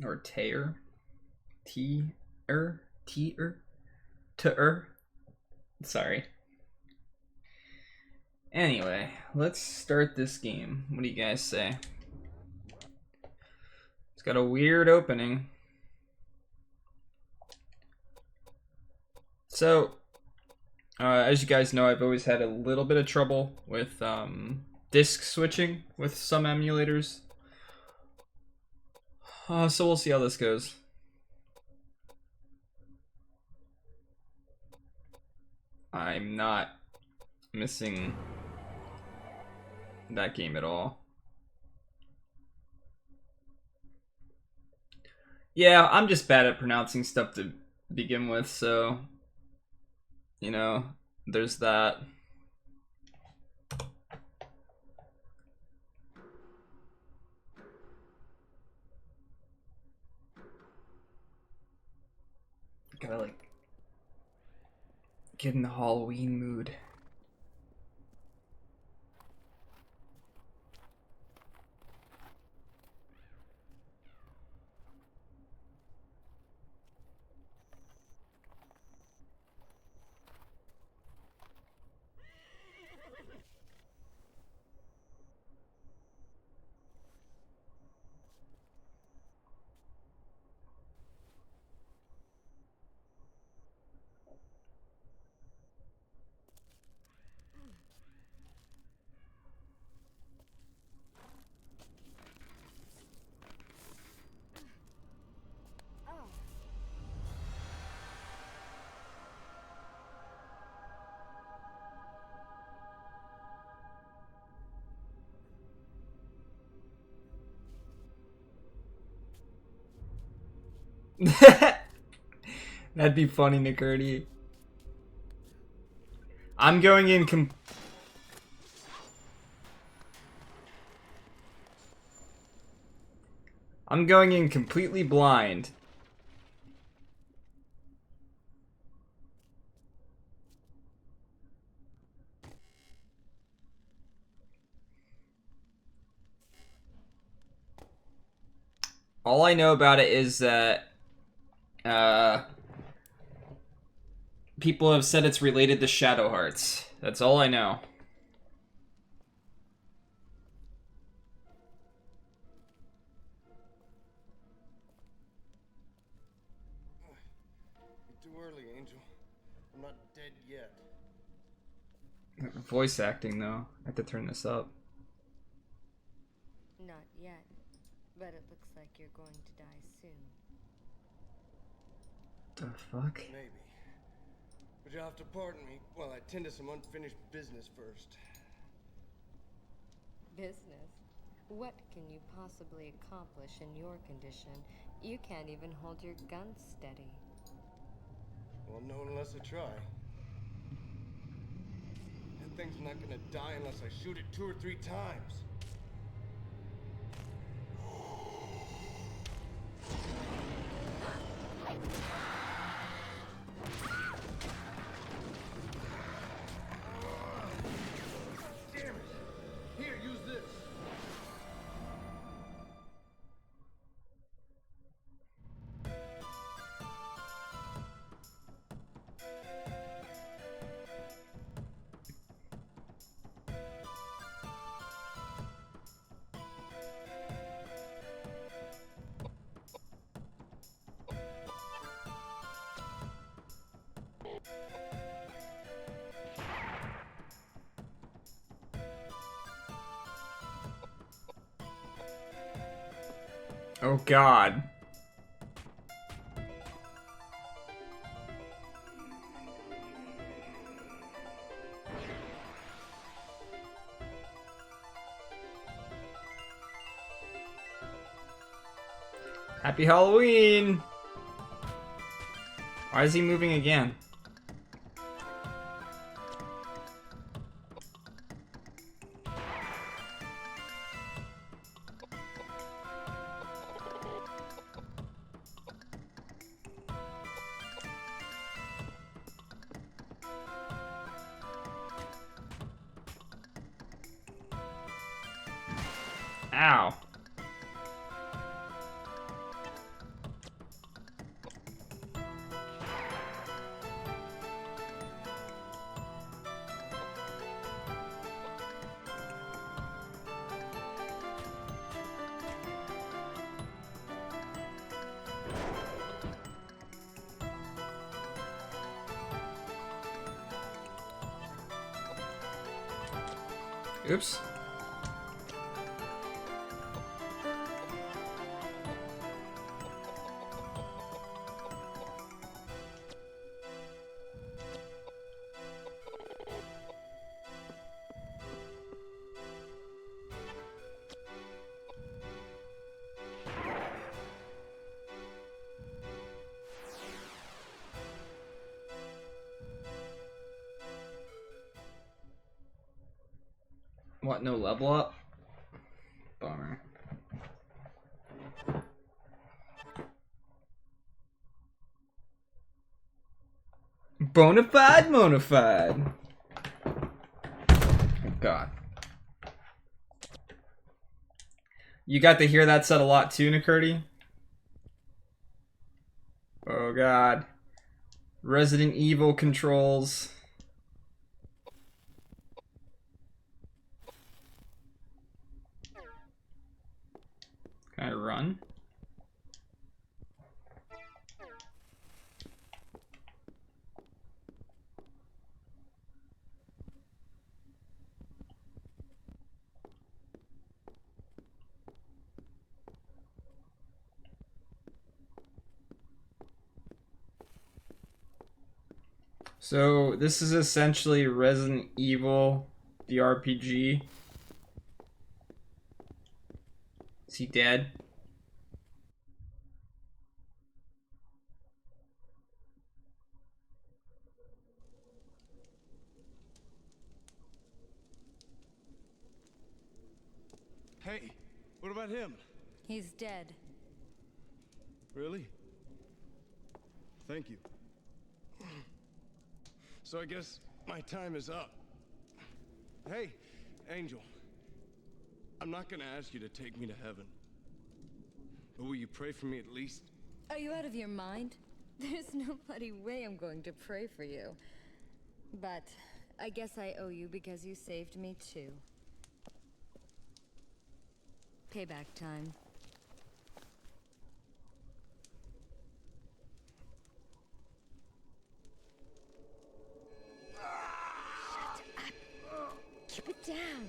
Or Tayer. T-er? Sorry. Anyway, let's start this game. What do you guys say? It's got a weird opening. So, as you guys know, I've always had a little bit of trouble with disk switching with some emulators. So we'll see how this goes. I'm not missing that game at all. Yeah, I'm just bad at pronouncing stuff to begin with, so you know, there's that. Gotta like get in the Halloween mood. That'd be funny, McCurdy. I'm going in I'm going in completely blind. All I know about it is that people have said it's related to Shadow Hearts. That's all I know. Too early, Angel. I'm not dead yet. Voice acting, though. I have to turn this up. Not yet, but it looks like you're going to die soon. The fuck? Maybe. But you'll have to pardon me while I tend to some unfinished business first. Business? What can you possibly accomplish in your condition? You can't even hold your gun steady. Well, no, unless I try. That thing's not gonna die unless I shoot it 2 or 3 times. Damn it! Here, use this. Oh god. Happy Halloween! Why is he moving again? Ow. Oops. What, no level up? Bummer. Bonafide, monafide. Oh god. You got to hear that said a lot too, Nakurti? Oh god. Resident Evil controls. Can I run? So this is essentially Resident Evil, the RPG. Is he dead? Hey, what about him? He's dead. Really? Thank you. So I guess my time is up. Hey, Angel. I'm not gonna ask you to take me to heaven. But will you pray for me at least? Are you out of your mind? There's no bloody way I'm going to pray for you. But I guess I owe you because you saved me too. Payback time. Shut up. Keep it down.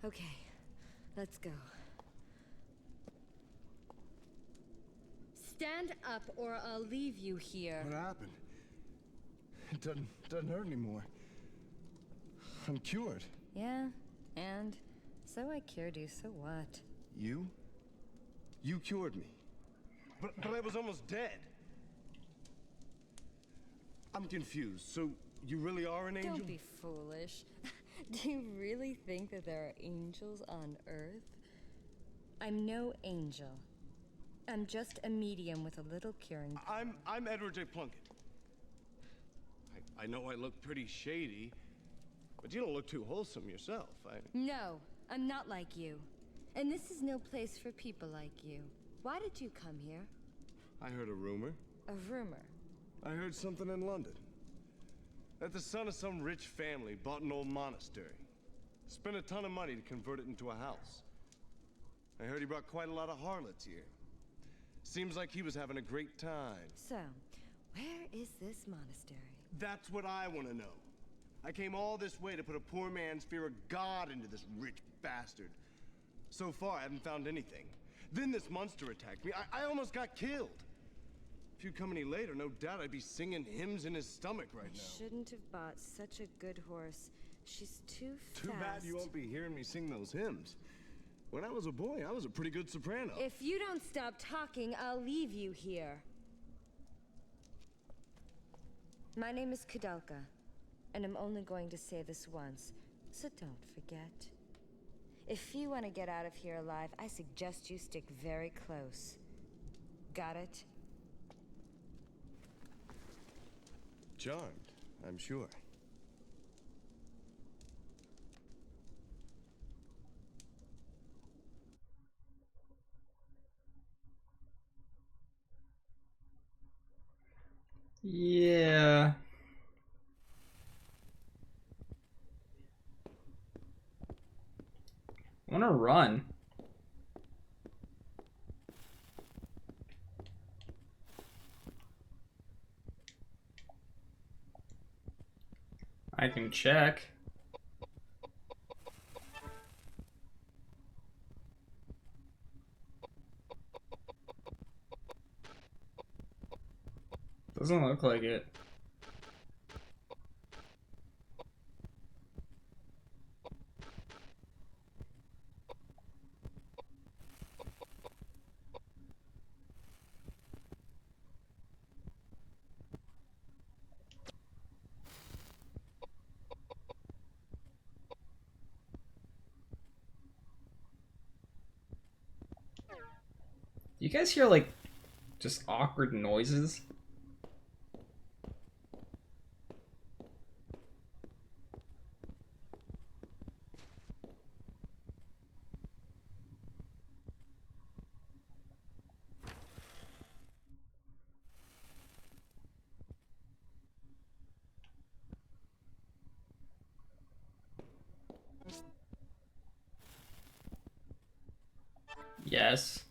Okay, let's go. Stand up or I'll leave you here. What happened? It doesn't hurt anymore. I'm cured. Yeah, and so I cured you, so what? You? You cured me. But I was almost dead. I'm confused. So you really are an angel? Don't be foolish. Do you really think that there are angels on Earth? I'm no angel. I'm just a medium with a little curing. I'm Edward J. Plunkett. I know I look pretty shady, but you don't look too wholesome yourself. No, I'm not like you. And this is no place for people like you. Why did you come here? I heard a rumor. A rumor? I heard something in London. That the son of some rich family bought an old monastery. Spent a ton of money to convert it into a house. I heard he brought quite a lot of harlots here. Seems like he was having a great time. So, where is this monastery? That's what I want to know. I came all this way to put a poor man's fear of God into this rich bastard. So far, I haven't found anything. Then this monster attacked me. I almost got killed. If you'd come any later, no doubt I'd be singing hymns in his stomach right now. Shouldn't have bought such a good horse. She's too fast. Too bad you won't be hearing me sing those hymns. When I was a boy, I was a pretty good soprano. If you don't stop talking, I'll leave you here. My name is Koudelka, and I'm only going to say this once, so don't forget. If you want to get out of here alive, I suggest you stick very close. Got it? Charmed, I'm sure. Yeah. I wanna run. can check. Doesn't look like it. You guys hear, like, just awkward noises? Yes.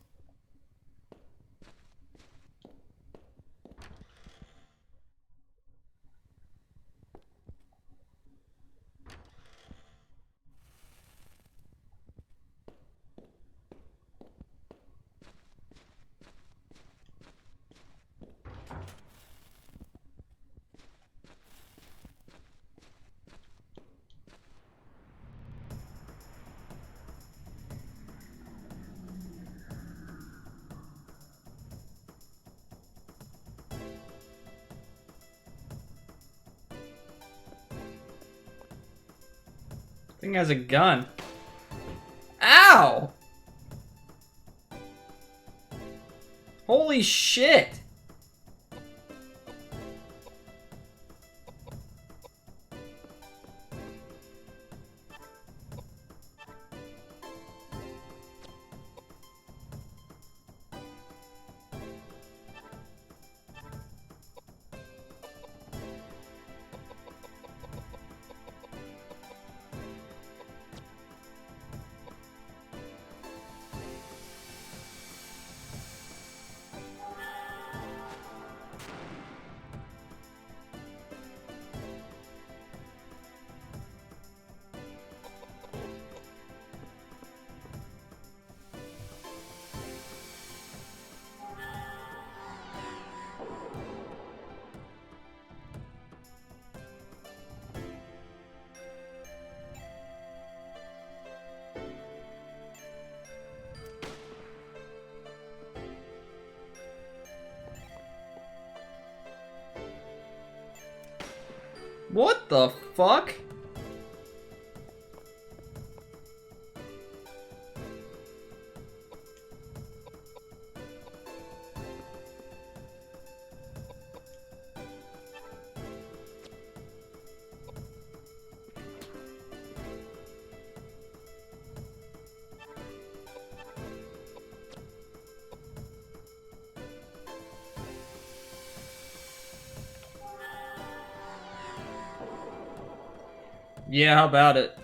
Thing has a gun. Ow! Holy shit! What the fuck? Yeah, how about it?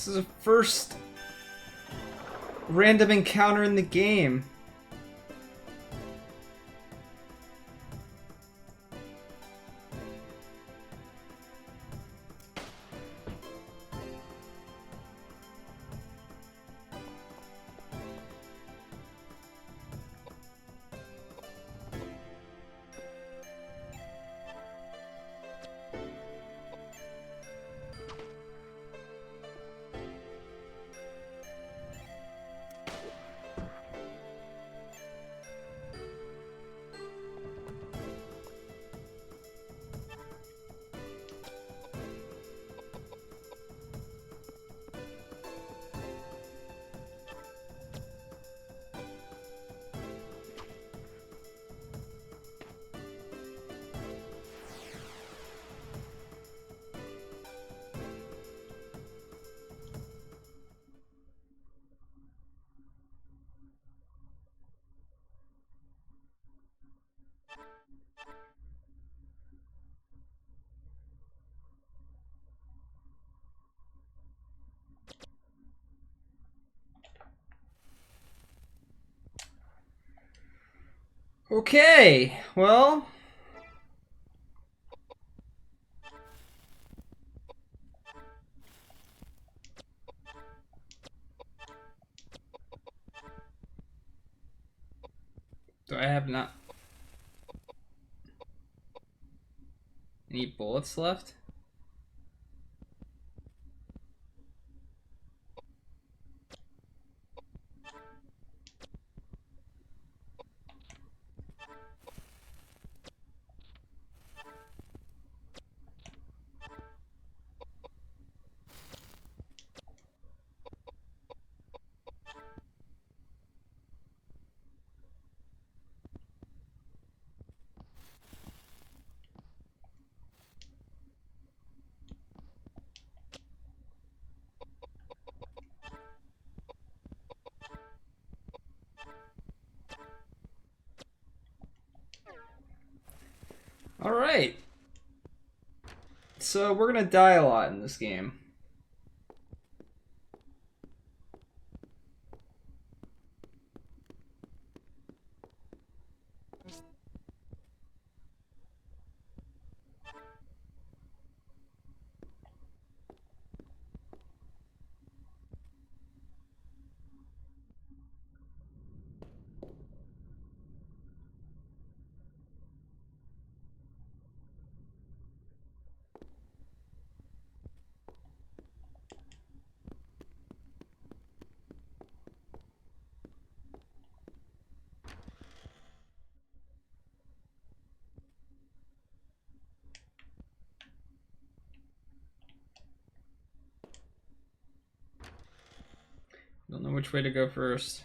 This is the first random encounter in the game. Okay, well... Do I have not... any bullets left? Alright. So we're gonna die a lot in this game. Don't know which way to go first.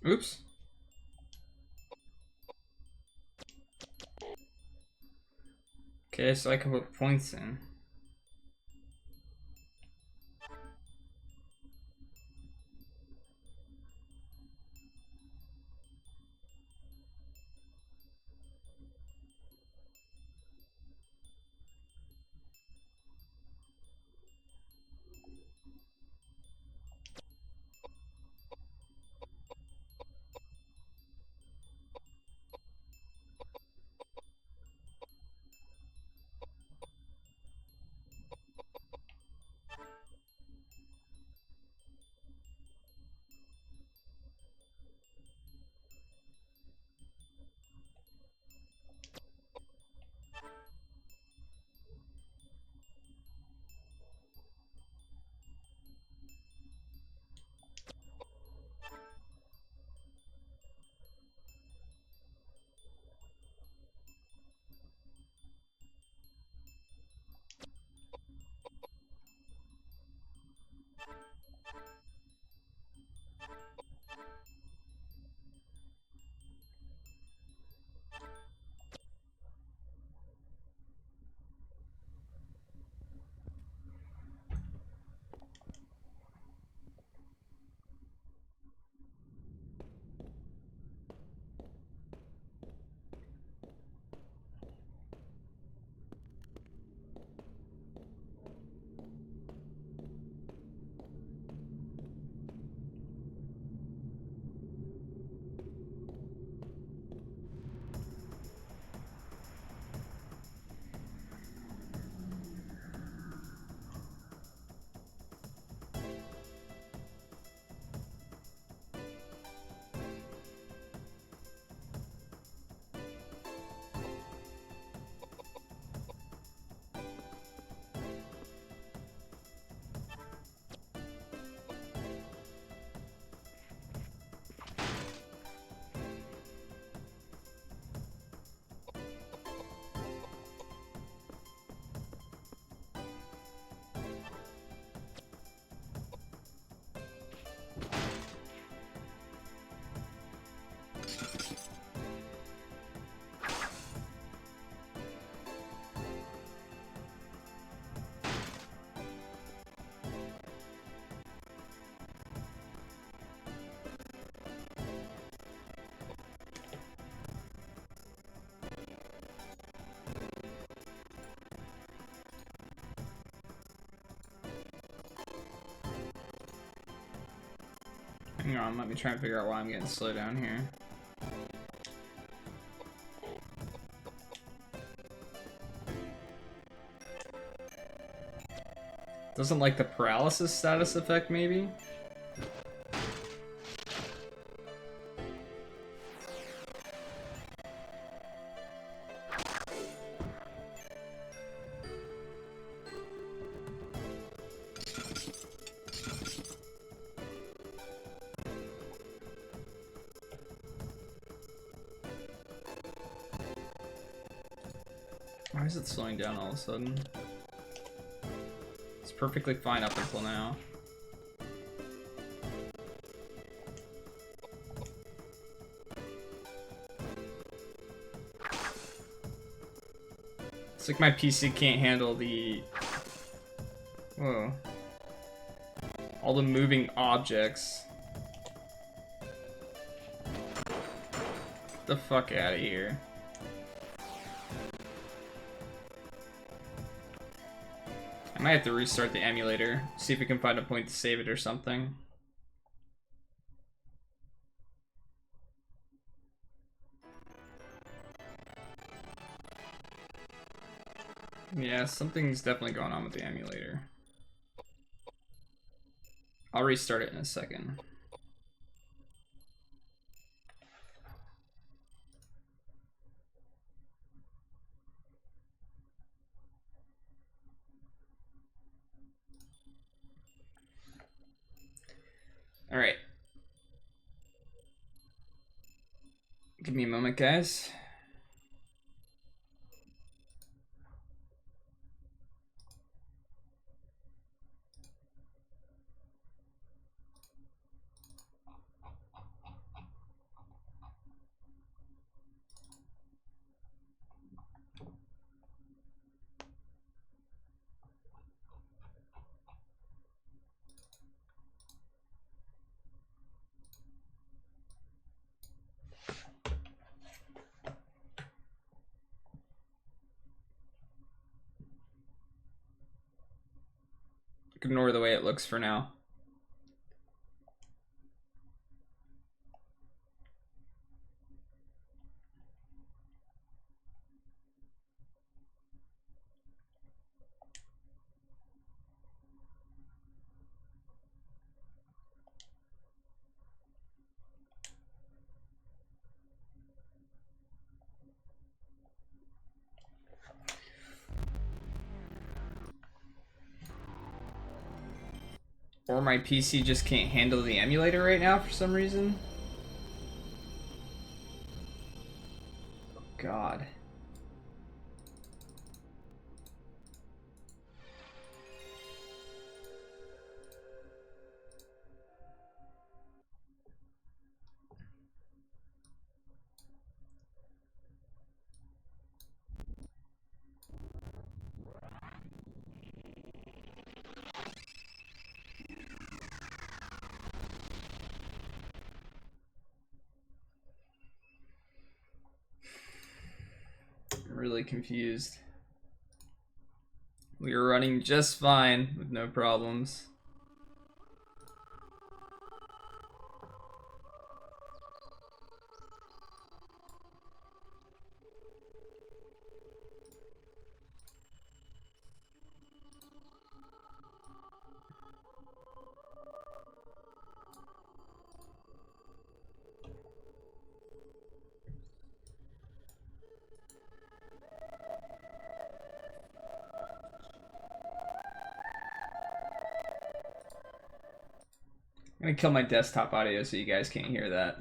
Oops. Okay, so I can put points in. Hang on, let me try and figure out why I'm getting slow down here. Doesn't like the paralysis status effect, maybe? Why is it slowing down all of a sudden? It's perfectly fine up until now. It's like my PC can't handle the... Whoa. All the moving objects. Get the fuck out of here. I might have to restart the emulator, see if we can find a point to save it or something. Yeah, something's definitely going on with the emulator. I'll restart it in a second. All right. Give me a moment, guys. ignore the way it looks for now. Or my PC just can't handle the emulator right now for some reason. Oh, God. I'm really confused. We were running just fine with no problems. I'm gonna kill my desktop audio so you guys can't hear that.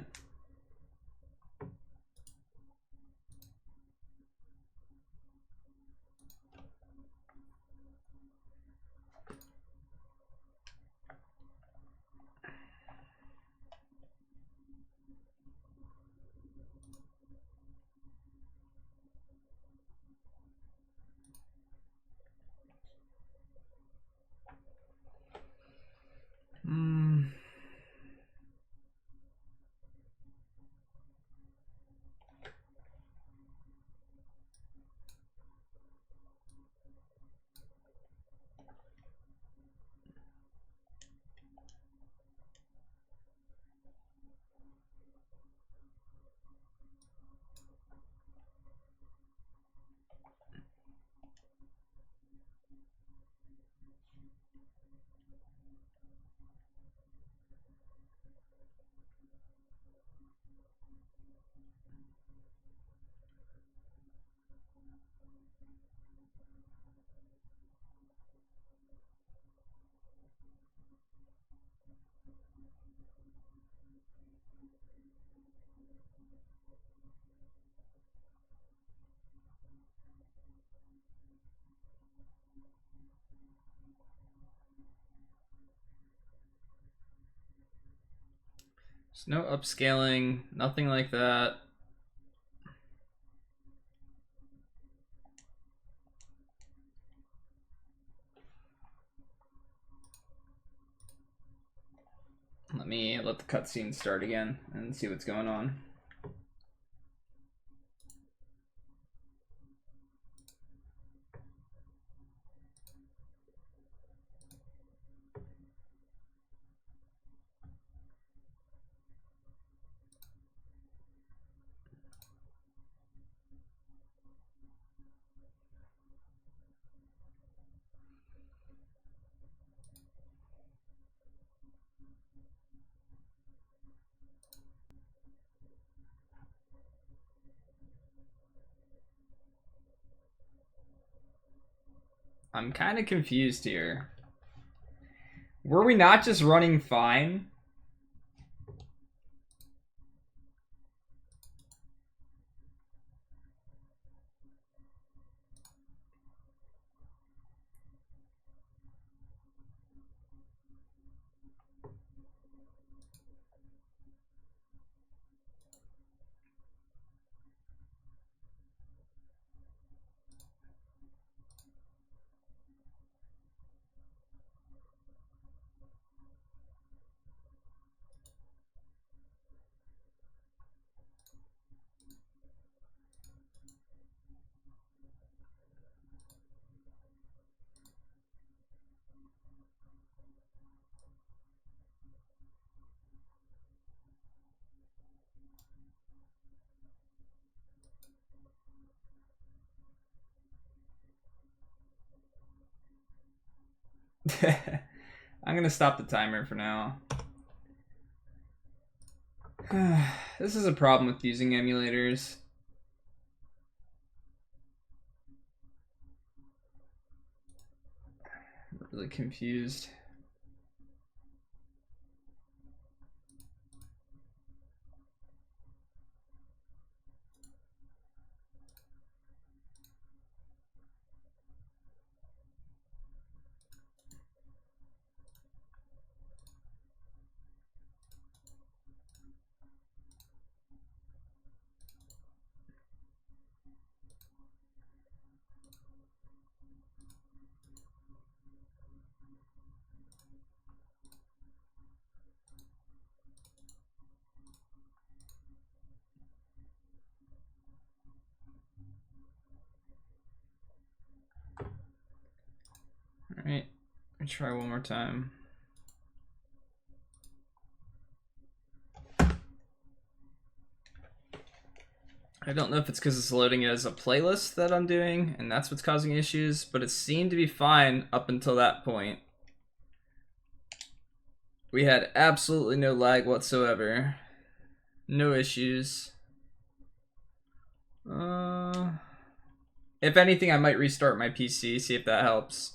There's no upscaling, nothing like that. Let me let the cutscene start again and see what's going on. I'm kind of confused here. Were we not just running fine? I'm gonna stop the timer for now. This is a problem with using emulators. I'm really confused. Alright, let me try one more time. I don't know if it's because it's loading it as a playlist that I'm doing, and that's what's causing issues, but it seemed to be fine up until that point. We had absolutely no lag whatsoever. No issues. If anything, I might restart my PC, see if that helps.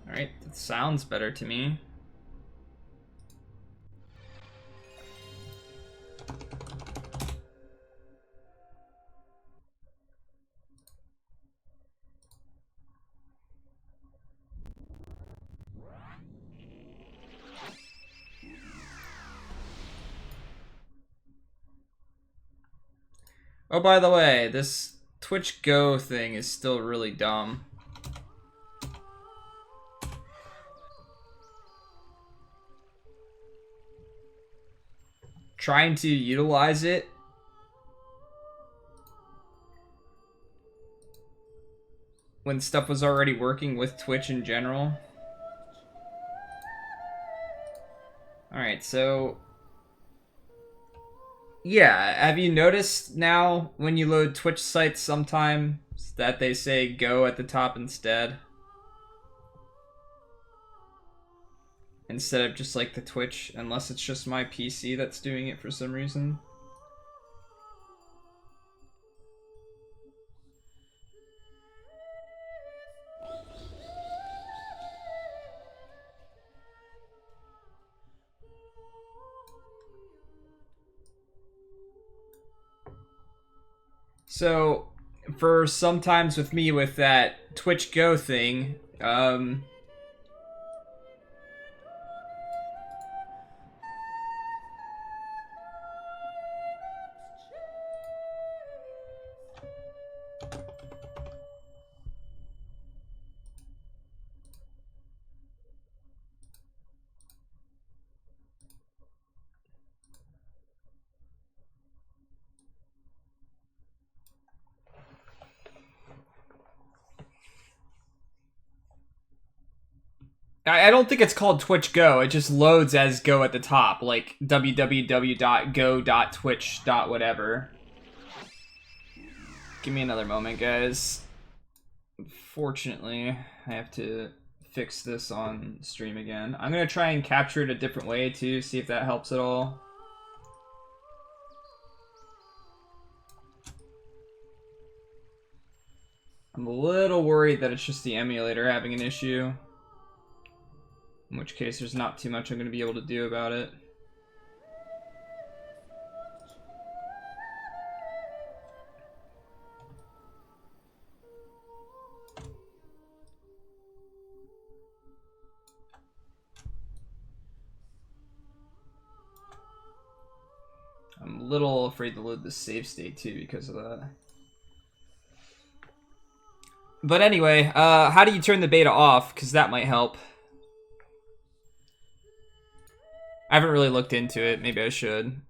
Alright, that sounds better to me. Oh, by the way, this Twitch Go thing is still really dumb. Trying to utilize it when stuff was already working with Twitch in general. Alright, so yeah, have you noticed now when you load Twitch sites sometimes that they say Go at the top instead of just like the Twitch, unless it's just my PC that's doing it for some reason? So, for sometimes with me with that Twitch Go thing, I don't think it's called Twitch Go. It just loads as Go at the top, like www.go.twitch.whatever. Give me another moment, guys. Unfortunately, I have to fix this on stream again. I'm gonna try and capture it a different way too, see if that helps at all. I'm a little worried that it's just the emulator having an issue. In which case, there's not too much I'm going to be able to do about it. I'm a little afraid to load the save state too because of that. But anyway, how do you turn the beta off? Because that might help. I haven't really looked into it. Maybe I should.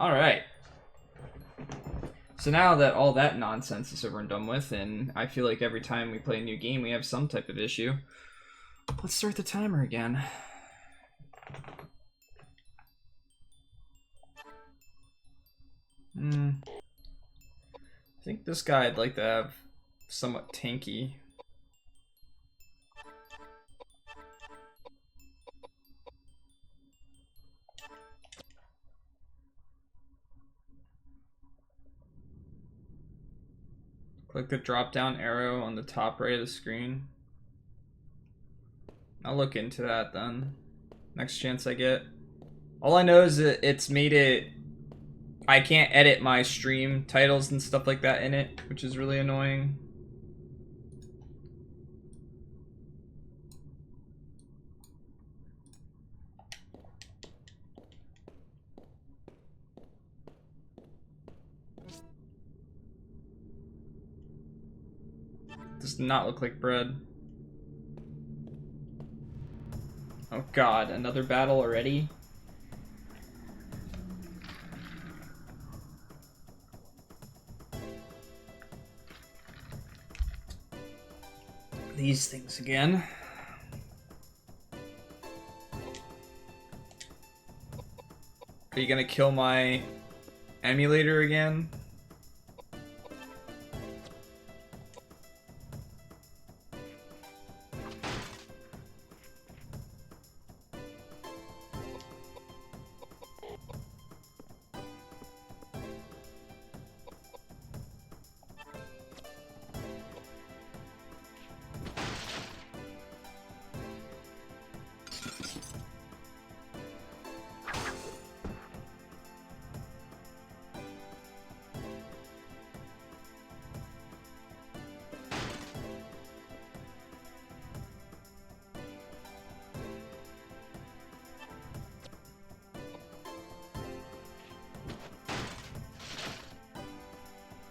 Alright. So now that all that nonsense is over and done with, and I feel like every time we play a new game we have some type of issue, let's start the timer again. I think this guy I'd like to have somewhat tanky. Click the drop down arrow on the top right of the screen. I'll look into that then. Next chance I get. All I know is that it's made it... I can't edit my stream titles and stuff like that in it, which is really annoying. Does not look like bread. Oh god, another battle already? These things again. Are you gonna kill my emulator again?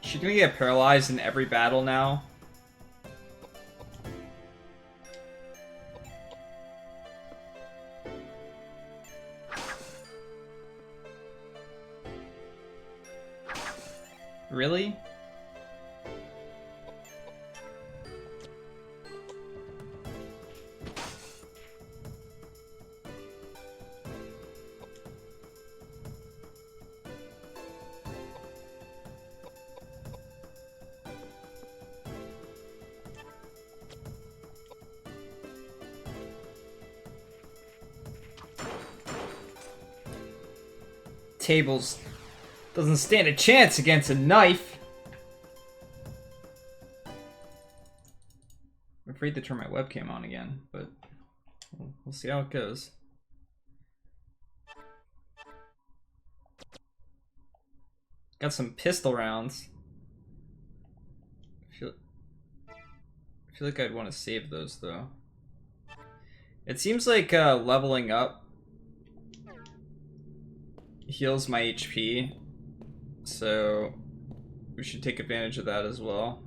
She's gonna get paralyzed in every battle now. Really? Tables doesn't stand a chance against a knife. I'm afraid to turn my webcam on again, but we'll see how it goes. Got some pistol rounds. I feel like I'd want to save those though. It seems like leveling up heals my HP, so we should take advantage of that as well.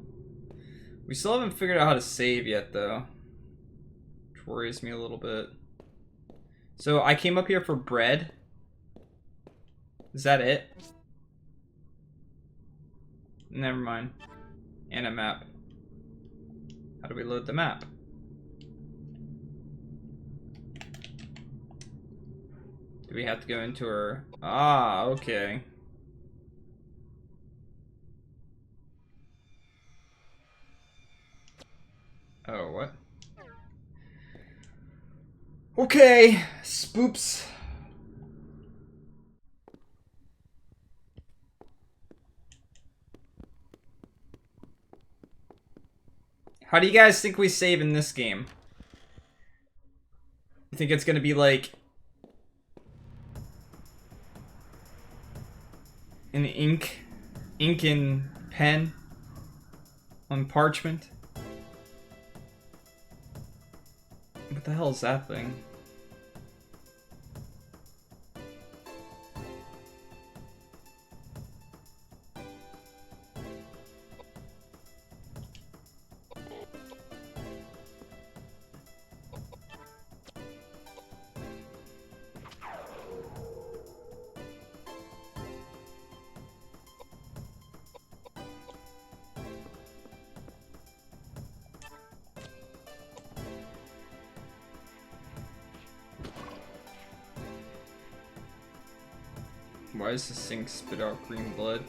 We still haven't figured out how to save yet though, which worries me a little bit. So I came up here for bread. Is that it? Never mind. And a map. How do we load the map? Do we have to go into her? Ah, okay. Oh, what? Okay, spoops. How do you guys think we save in this game? You think it's gonna be like an ink and pen on parchment? What the hell is that thing? Why does this thing spit out green blood?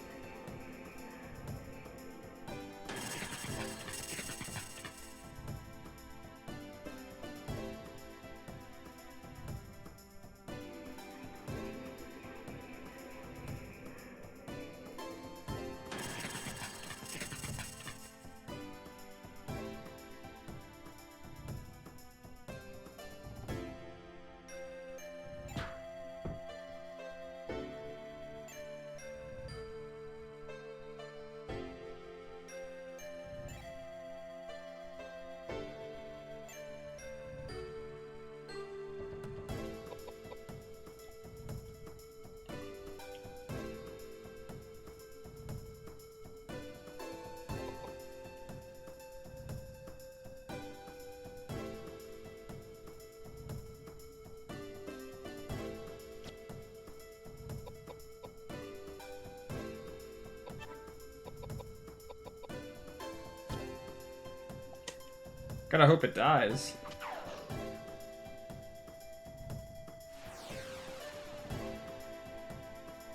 Gotta hope it dies.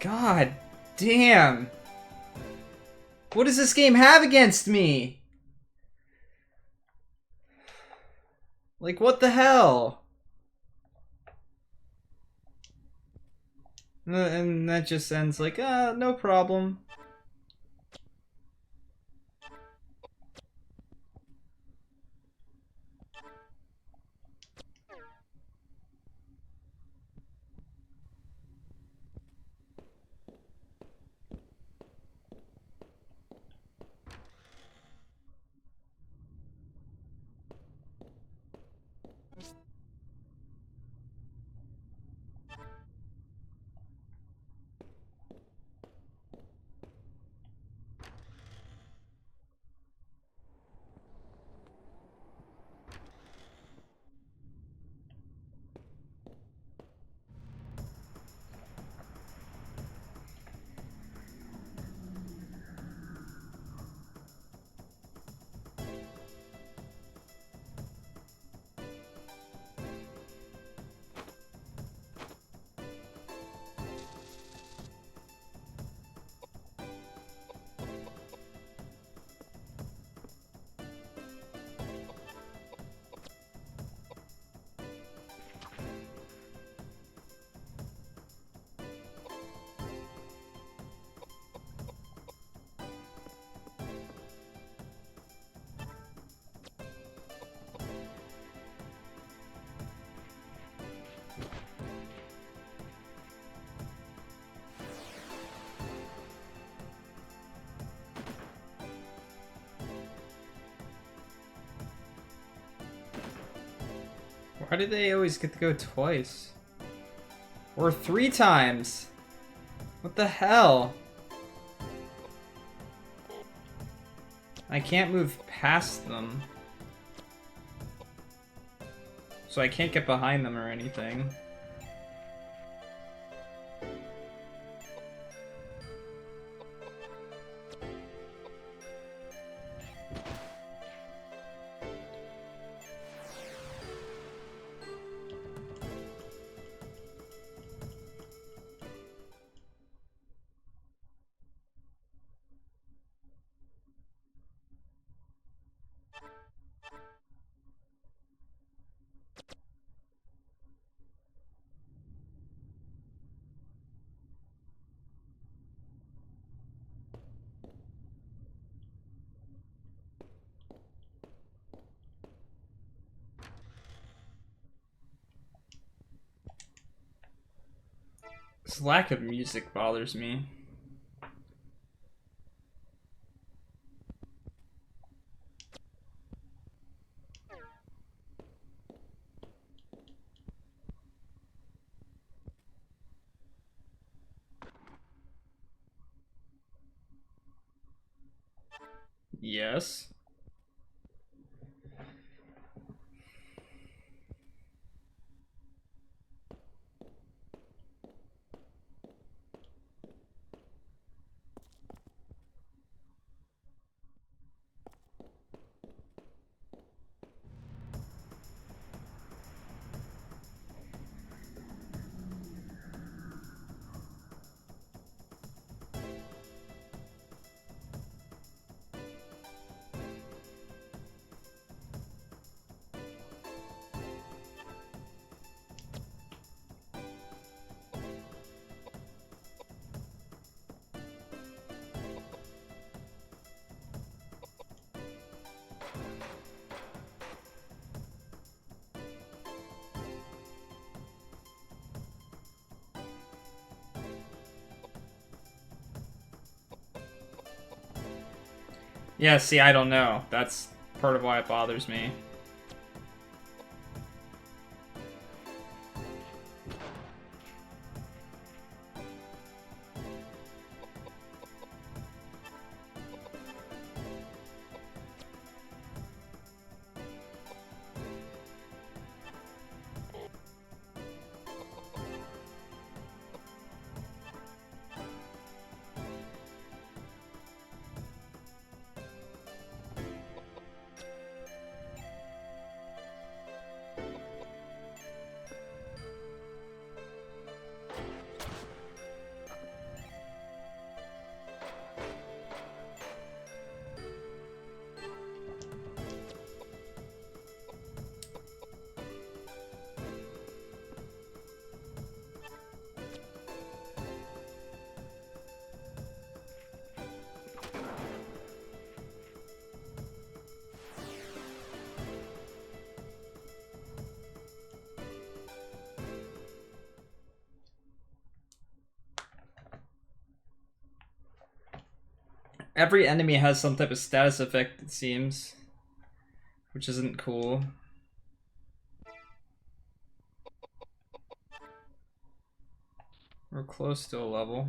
God damn! What does this game have against me? Like, what the hell? And that just ends like, no problem. Why do they always get to go twice? Or 3 times? What the hell? I can't move past them. So I can't get behind them or anything. This lack of music bothers me. Yes. Yeah, see, I don't know. That's part of why it bothers me. Every enemy has some type of status effect, it seems. Which isn't cool. We're close to a level.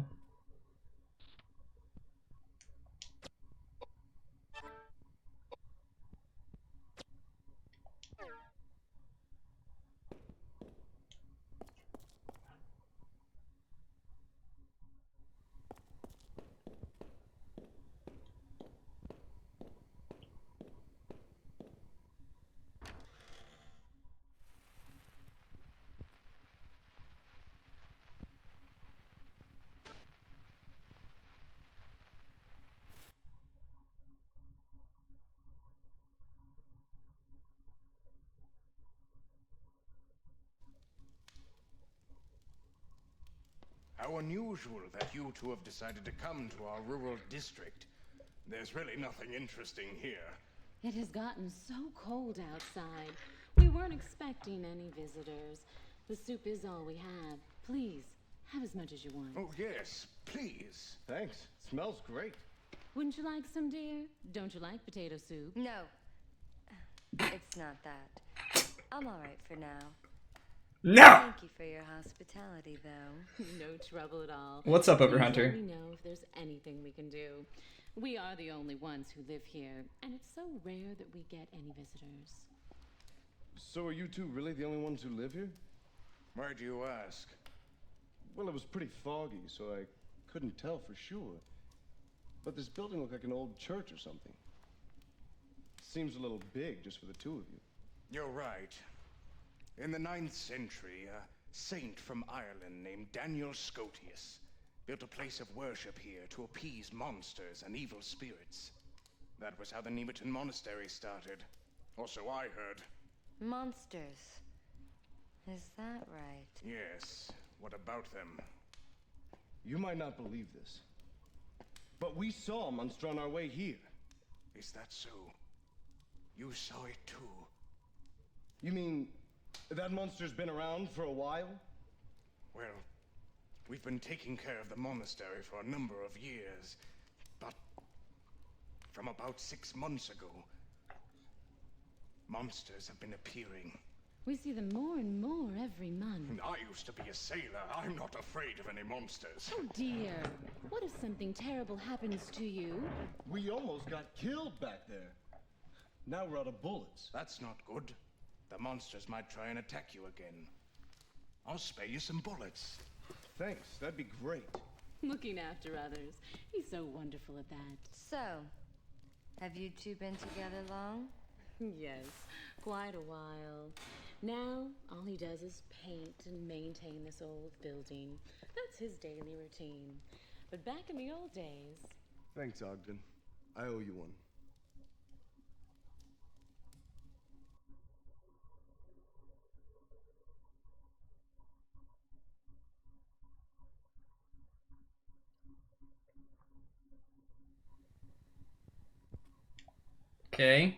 How unusual that you two have decided to come to our rural district. There's really nothing interesting here. It has gotten so cold outside. We weren't expecting any visitors. The soup is all we have. Please, have as much as you want. Oh, yes, please. Thanks. Smells great. Wouldn't you like some, dear? Don't you like potato soup? No. It's not that. I'm alright for now. No! Thank you for your hospitality, though. No trouble at all. What's up, Please Overhunter? let me know if there's anything we can do. We are the only ones who live here, and it's so rare that we get any visitors. So are you two really the only ones who live here? Why do you ask? Well, it was pretty foggy, so I couldn't tell for sure. But this building looked like an old church or something. Seems a little big just for the two of you. You're right. In the 9th century, a saint from Ireland named Daniel Scotius built a place of worship here to appease monsters and evil spirits. That was how the Nemeton Monastery started. Or so I heard. Monsters. Is that right? Yes. What about them? You might not believe this, but we saw a monster on our way here. Is that so? You saw it too? You mean that monster's been around for a while? Well, we've been taking care of the monastery for a number of years, but from about 6 months ago, monsters have been appearing. We see them more and more every month. I used to be a sailor. I'm not afraid of any monsters. Oh dear. What if something terrible happens to you? We almost got killed back there. Now we're out of bullets. That's not good. The monsters might try and attack you again. I'll spare you some bullets. Thanks, that'd be great. Looking after others. He's so wonderful at that. So, have you two been together long? Yes, quite a while. Now, all he does is paint and maintain this old building. That's his daily routine. But back in the old days... Thanks, Ogden. I owe you one. Okay.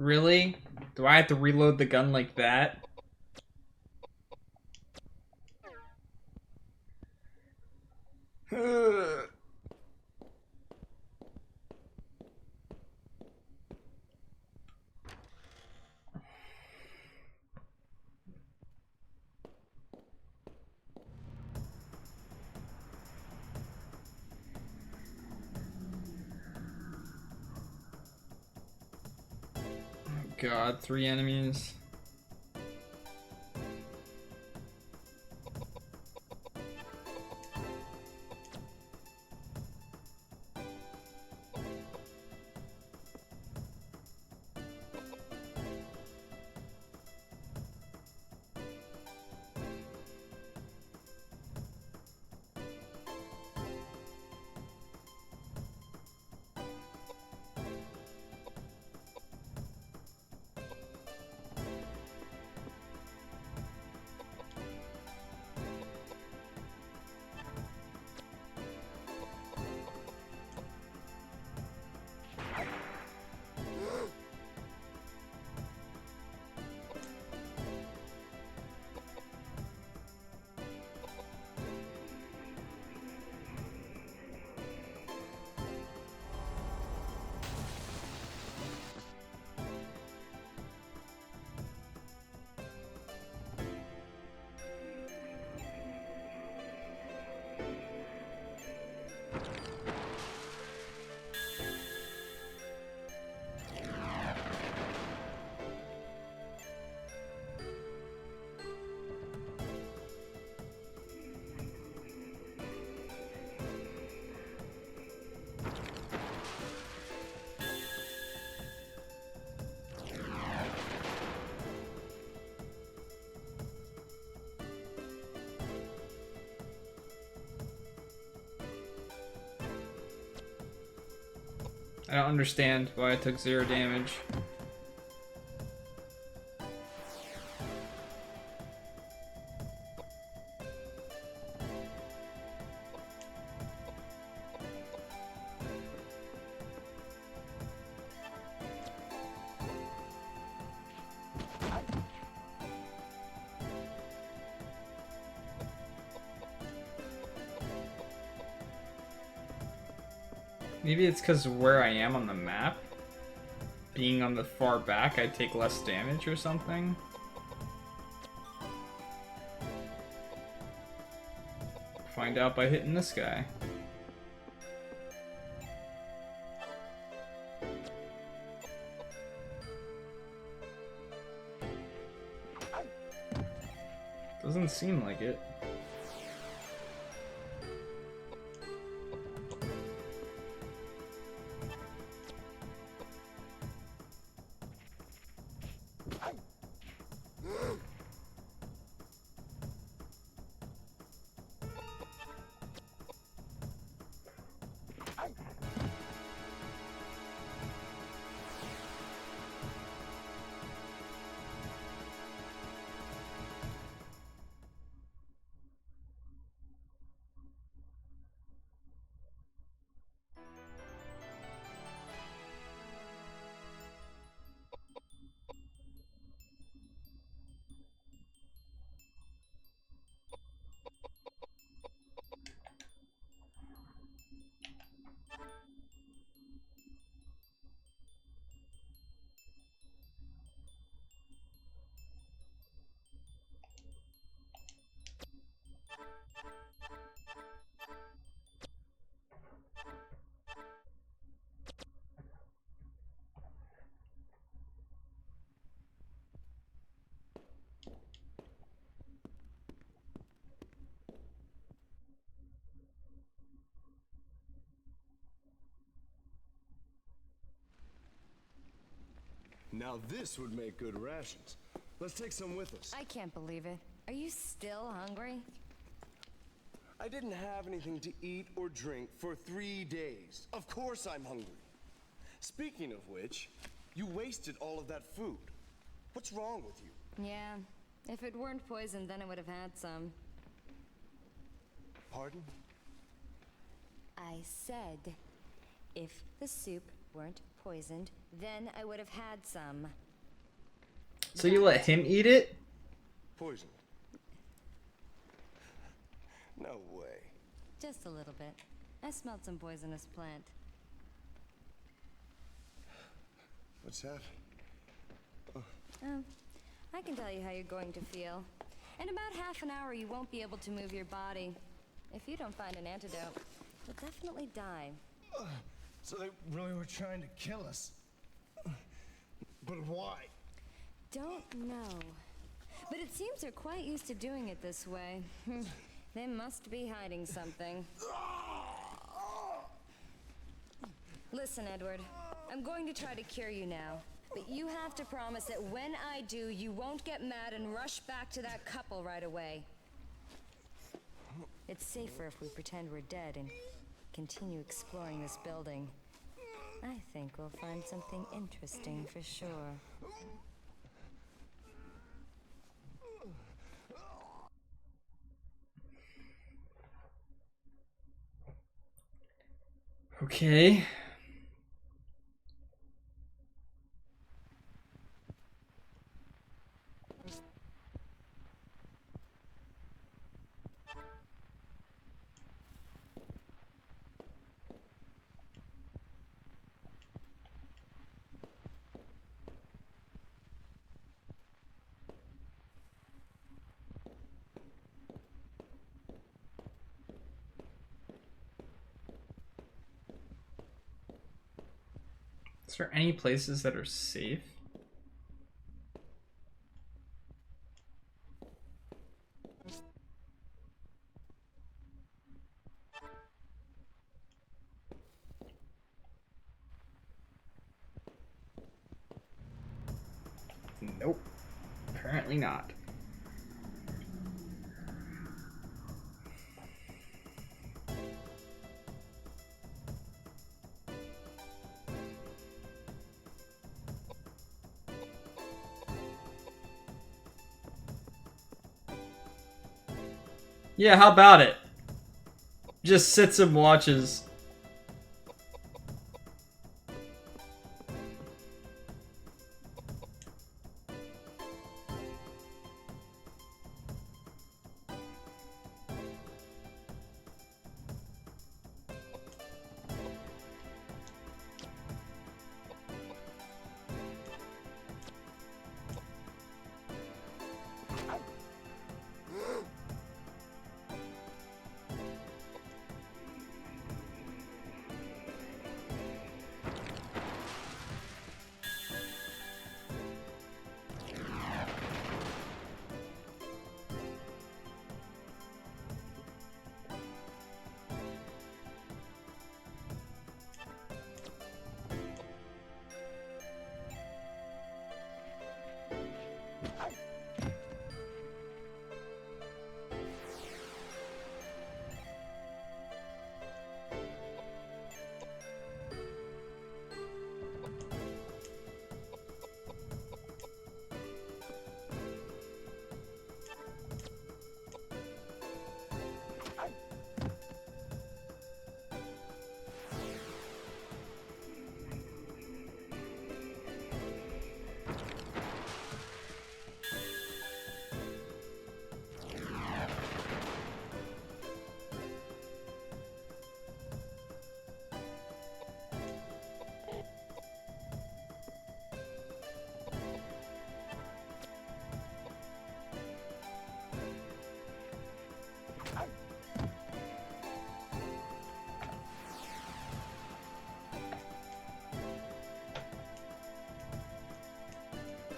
Really? Do I have to reload the gun like that? God, 3 enemies. I don't understand why I took 0 damage. Maybe it's because of where I am on the map. Being on the far back, I take less damage or something. Find out by hitting this guy. Doesn't seem like it. Now this would make good rations. Let's take some with us. I can't believe it. Are you still hungry? I didn't have anything to eat or drink for 3 days. Of course I'm hungry. Speaking of which, you wasted all of that food. What's wrong with you? Yeah. If it weren't poisoned, then I would have had some. Pardon? I said, if the soup weren't poisoned, then I would have had some. So you let him eat it? Poisoned. No way. Just a little bit. I smelled some poisonous plant. What's that? Oh, I can tell you how you're going to feel. In about half an hour, you won't be able to move your body. If you don't find an antidote, you'll definitely die. So they really were trying to kill us. But why? Don't know. But it seems they're quite used to doing it this way. They must be hiding something. Listen, Edward. I'm going to try to cure you now. But you have to promise that when I do, you won't get mad and rush back to that couple right away. It's safer if we pretend we're dead and continue exploring this building. I think we'll find something interesting for sure. Okay. Is there any places that are safe? Nope. Apparently not. Yeah, how about it? Just sits and watches.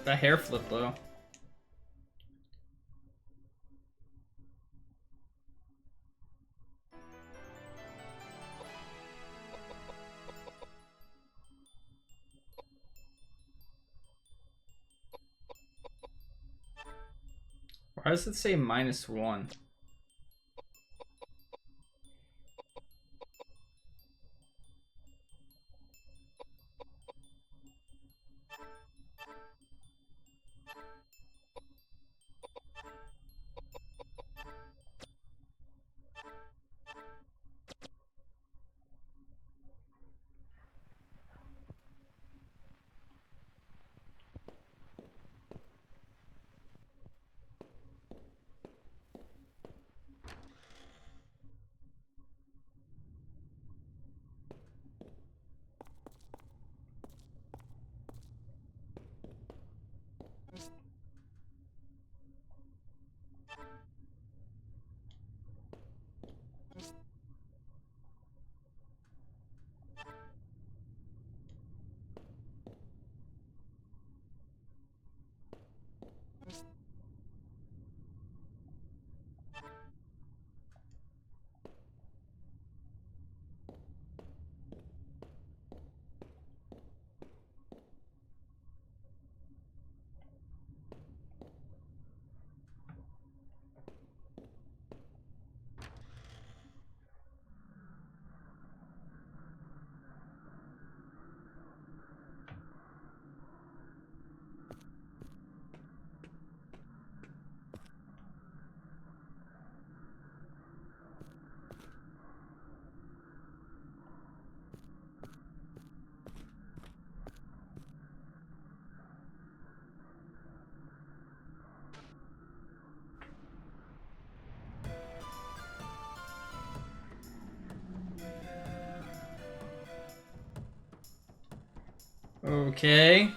That hair flip though. Why does it say -1? Okay.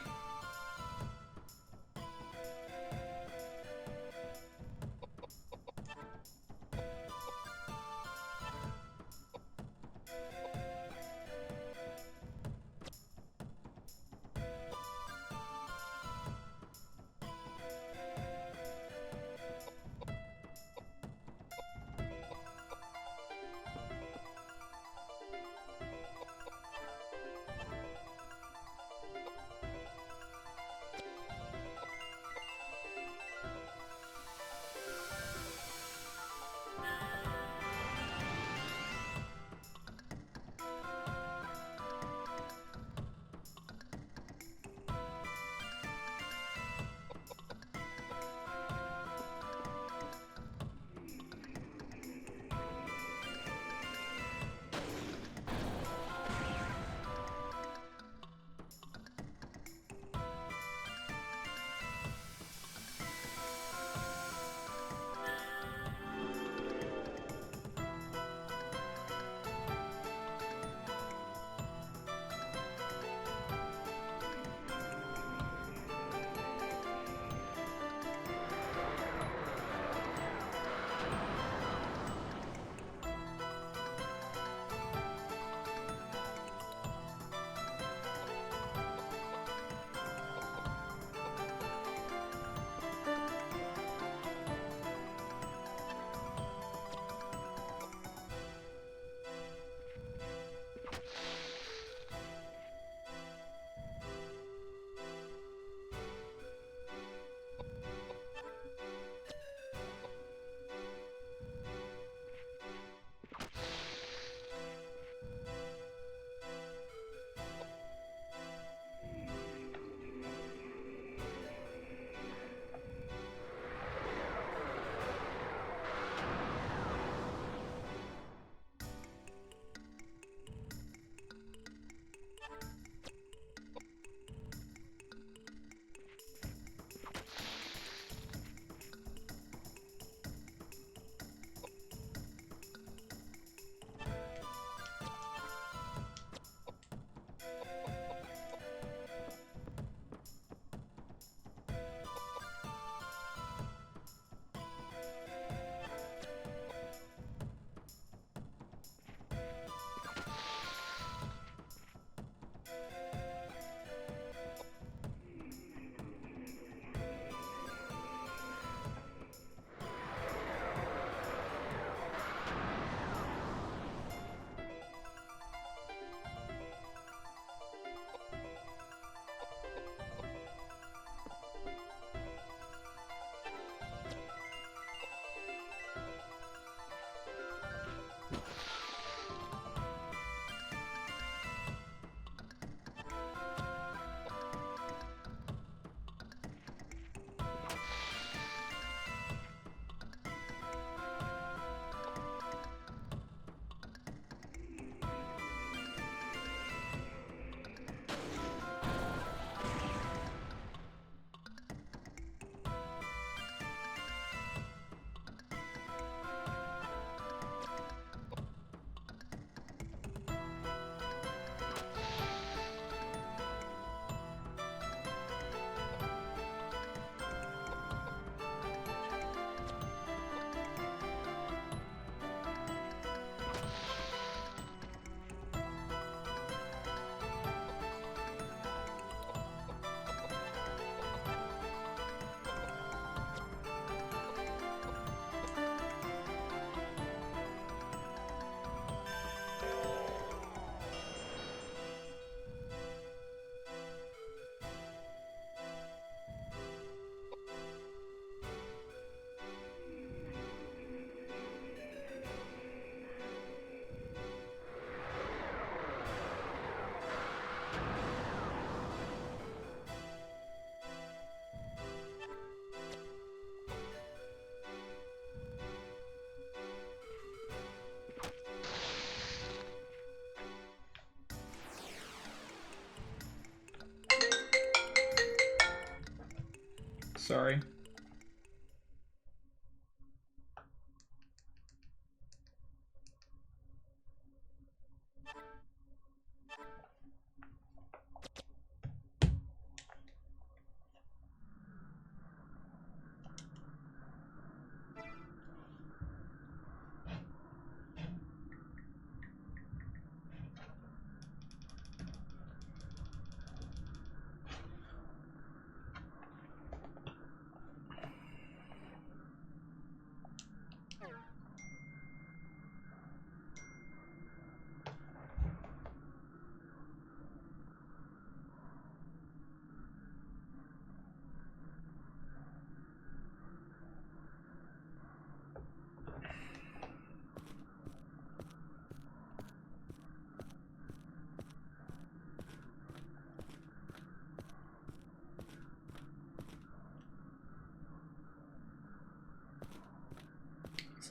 Sorry.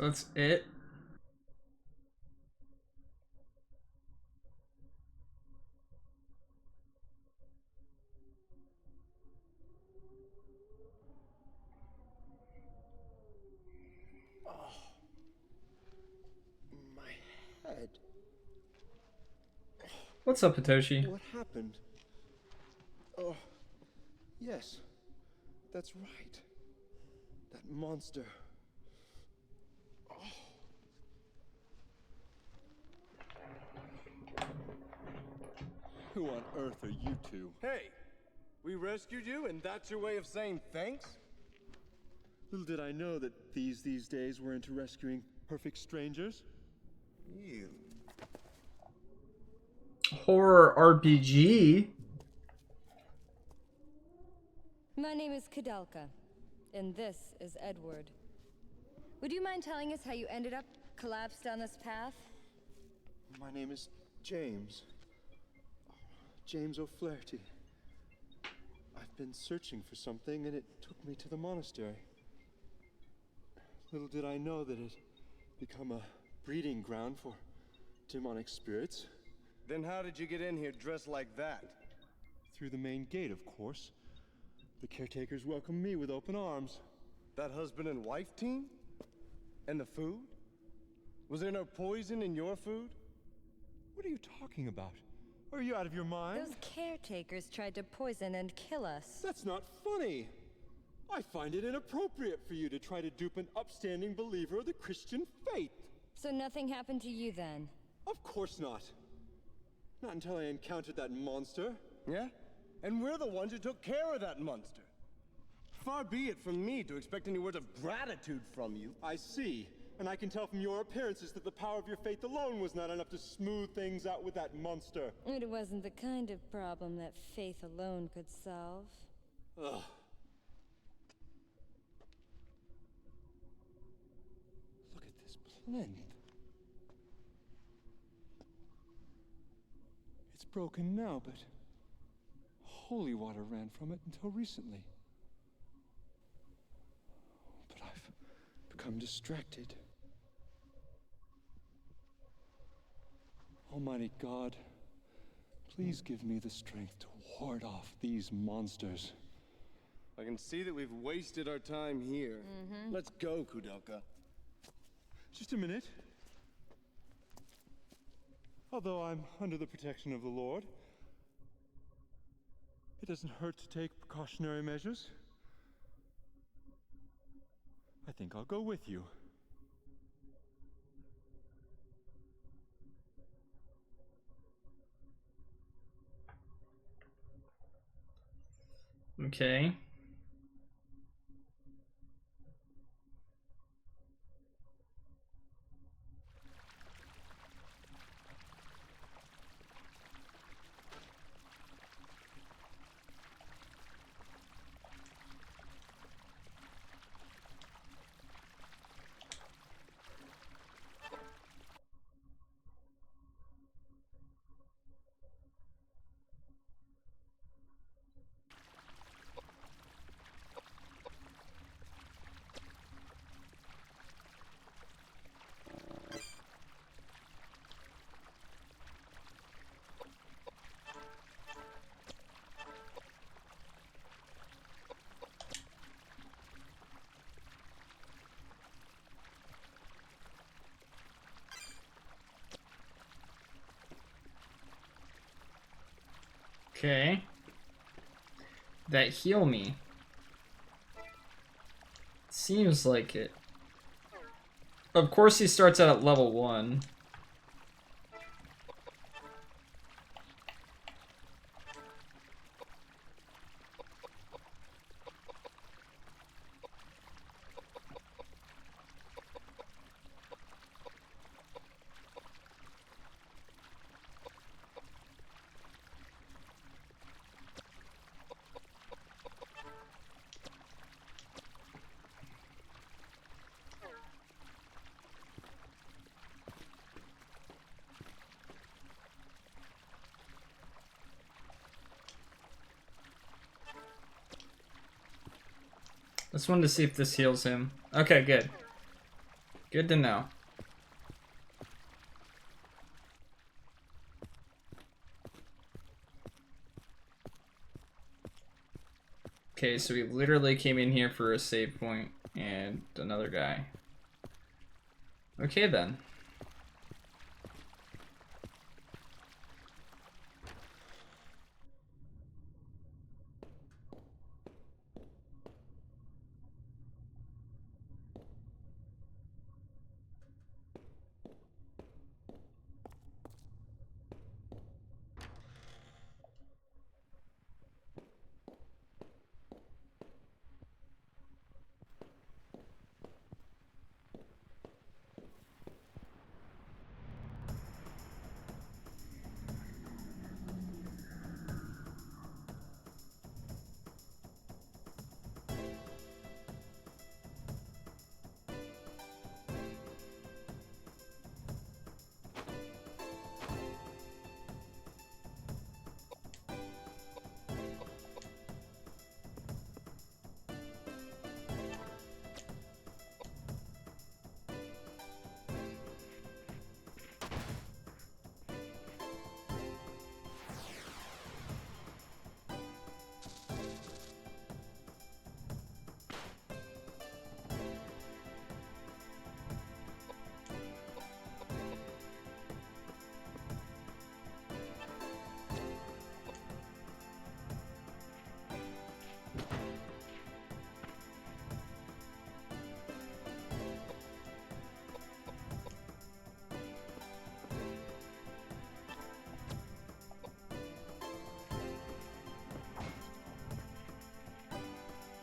So that's it. My head. What's up, Hitoshi? What happened? Oh, yes. That's right. That monster. Who on earth are you two? Hey, we rescued you, and that's your way of saying thanks? Little did I know that these days were into rescuing perfect strangers. You. Horror RPG. My name is Koudelka, and this is Edward. Would you mind telling us how you ended up collapsed down this path? My name is James. James O'Flaherty. I've been searching for something, and it took me to the monastery. Little did I know that it'd become a breeding ground for demonic spirits. Then how did you get in here dressed like that? Through the main gate, of course. The caretakers welcomed me with open arms. That husband and wife team? And the food? Was there no poison in your food? What are you talking about? Are you out of your mind? Those caretakers tried to poison and kill us. That's not funny. I find it inappropriate for you to try to dupe an upstanding believer of the Christian faith. So nothing happened to you then? Of course not. Not until I encountered that monster. Yeah? And we're the ones who took care of that monster. Far be it from me to expect any words of gratitude from you. I see. And I can tell from your appearances that the power of your faith alone was not enough to smooth things out with that monster. It wasn't the kind of problem that faith alone could solve. Ugh. Look at this plinth. It's broken now, but holy water ran from it until recently. But I've become distracted. Almighty God, please give me the strength to ward off these monsters. I can see that we've wasted our time here. Let's go, Koudelka. Just a minute. Although I'm under the protection of the Lord, it doesn't hurt to take precautionary measures. I think I'll go with you. Okay. Okay. That heal me. Seems like it. Of course he starts out at level 1. Just wanted to see if this heals him. Okay, good. Good to know. Okay, so we literally came in here for a save point and another guy. Okay then.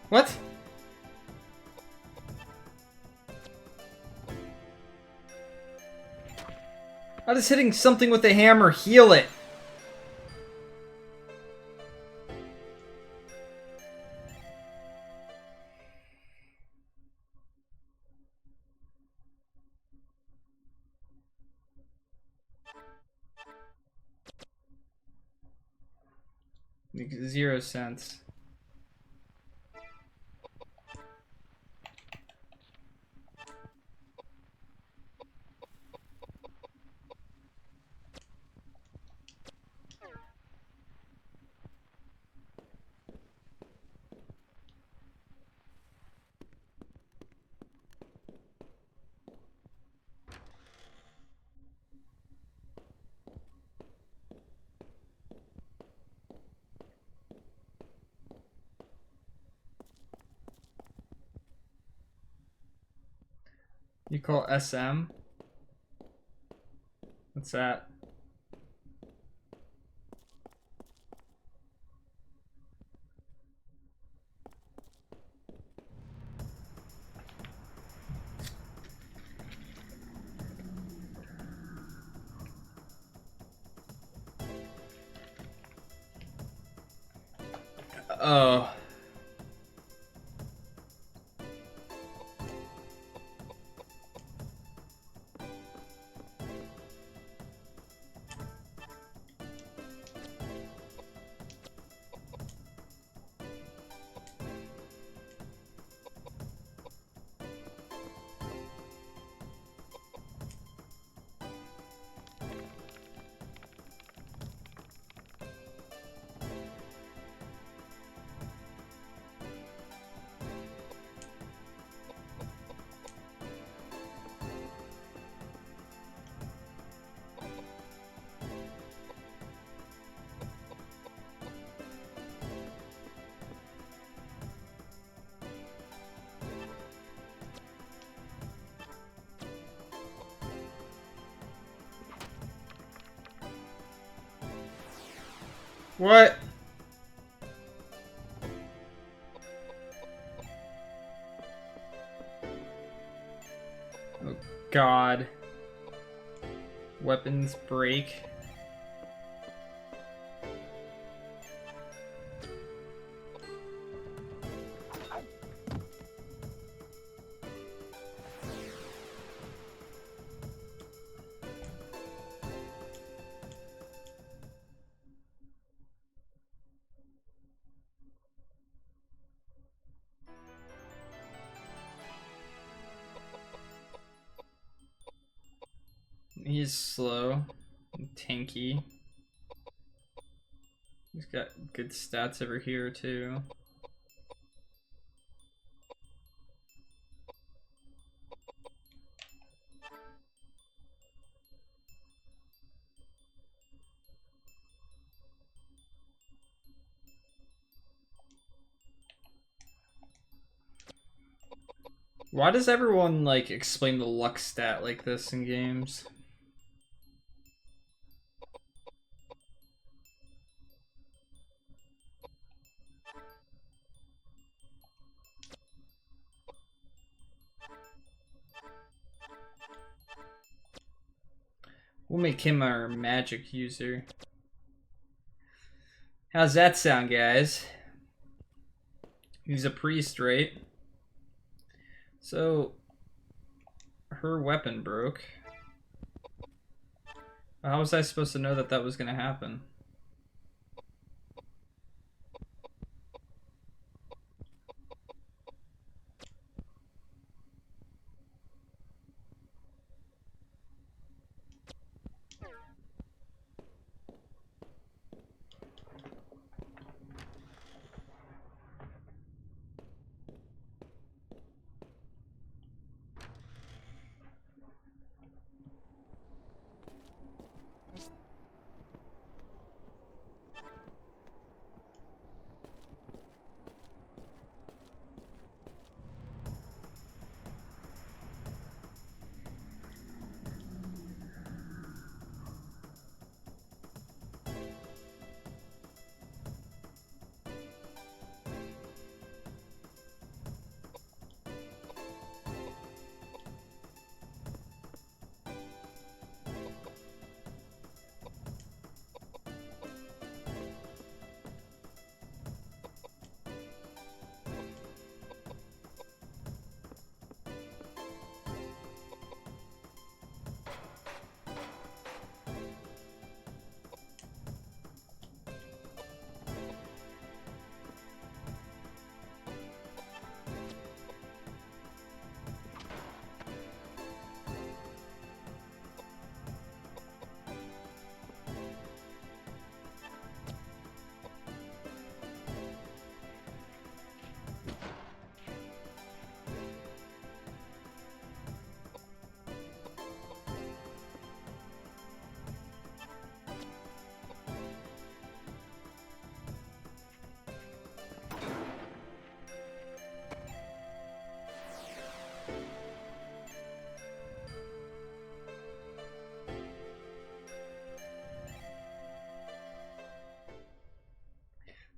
What? How does hitting something with a hammer heal it? Makes 0 sense. You call SM? What's that? Oh. What? Oh God. Weapons break. He's slow, and tanky. He's got good stats over here too. Why does everyone like explain the luck stat like this in games? We'll make him our magic user. How's that sound, guys? He's a priest, right? So, her weapon broke. How was I supposed to know that that was going to happen?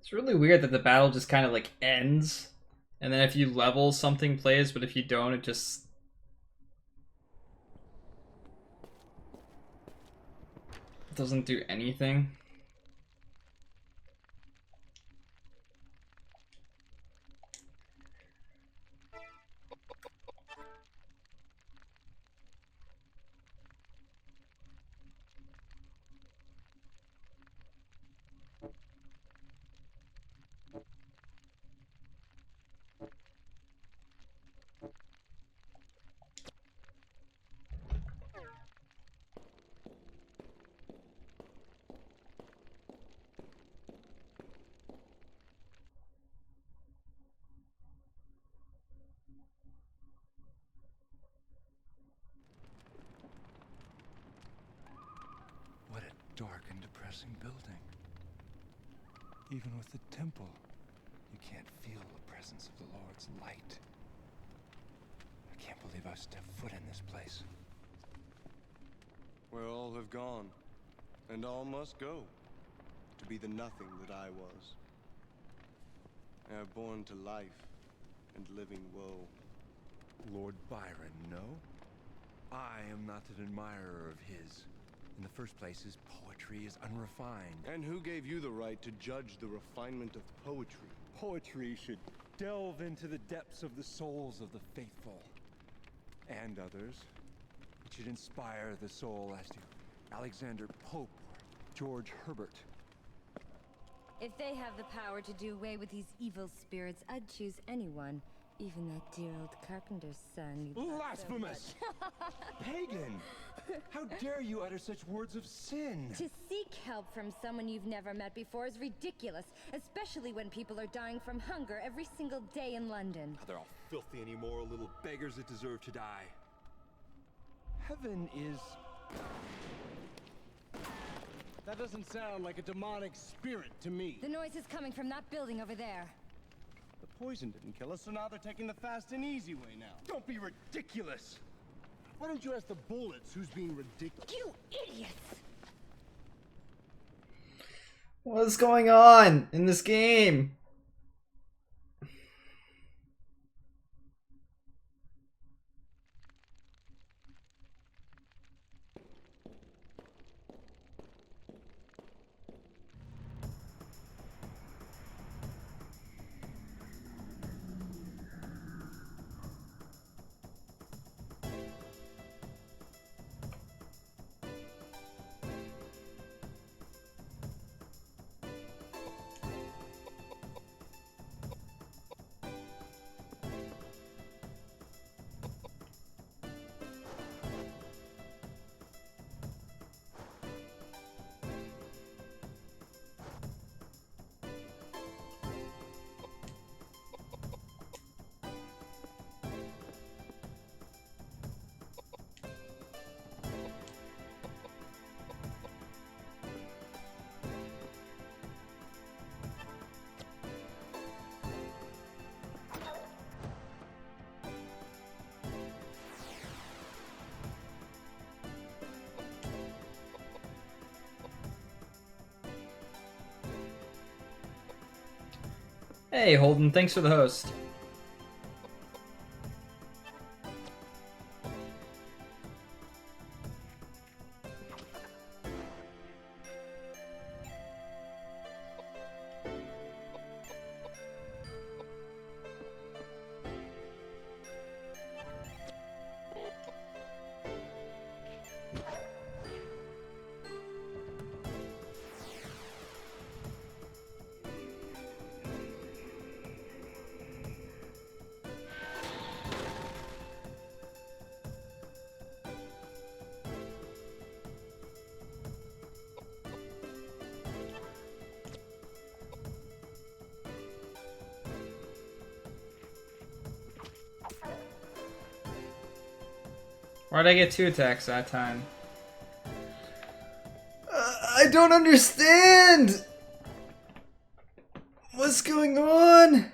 It's really weird that the battle just kind of like ends, and then if you level, something plays, but if you don't, it just... doesn't do anything. What a dark and depressing building. Even with the temple, you can't feel the presence of the Lord's light. I can't believe I stepped foot in this place. Where all have gone, and all must go, to be the nothing that I was. I have born to life and living woe. Lord Byron, no? I am not an admirer of his. In the first place, his poetry is unrefined. And who gave you the right to judge the refinement of poetry? Poetry should delve into the depths of the souls of the faithful. And others. It should inspire the soul as to Alexander Pope or George Herbert. If they have the power to do away with these evil spirits, I'd choose anyone. Even that dear old carpenter's son. Blasphemous! Pagan! How dare you utter such words of sin? To seek help from someone you've never met before is ridiculous, especially when people are dying from hunger every single day in London. They're all filthy and immoral little beggars that deserve to die. Heaven is... That doesn't sound like a demonic spirit to me. The noise is coming from that building over there. The poison didn't kill us, so now they're taking the fast and easy way now. Don't be ridiculous! Why don't you ask the bullets who's being ridiculous? You idiots! What's going on in this game? Hey, Holden, thanks for the host. Why'd I get 2 attacks that time? I don't understand! What's going on?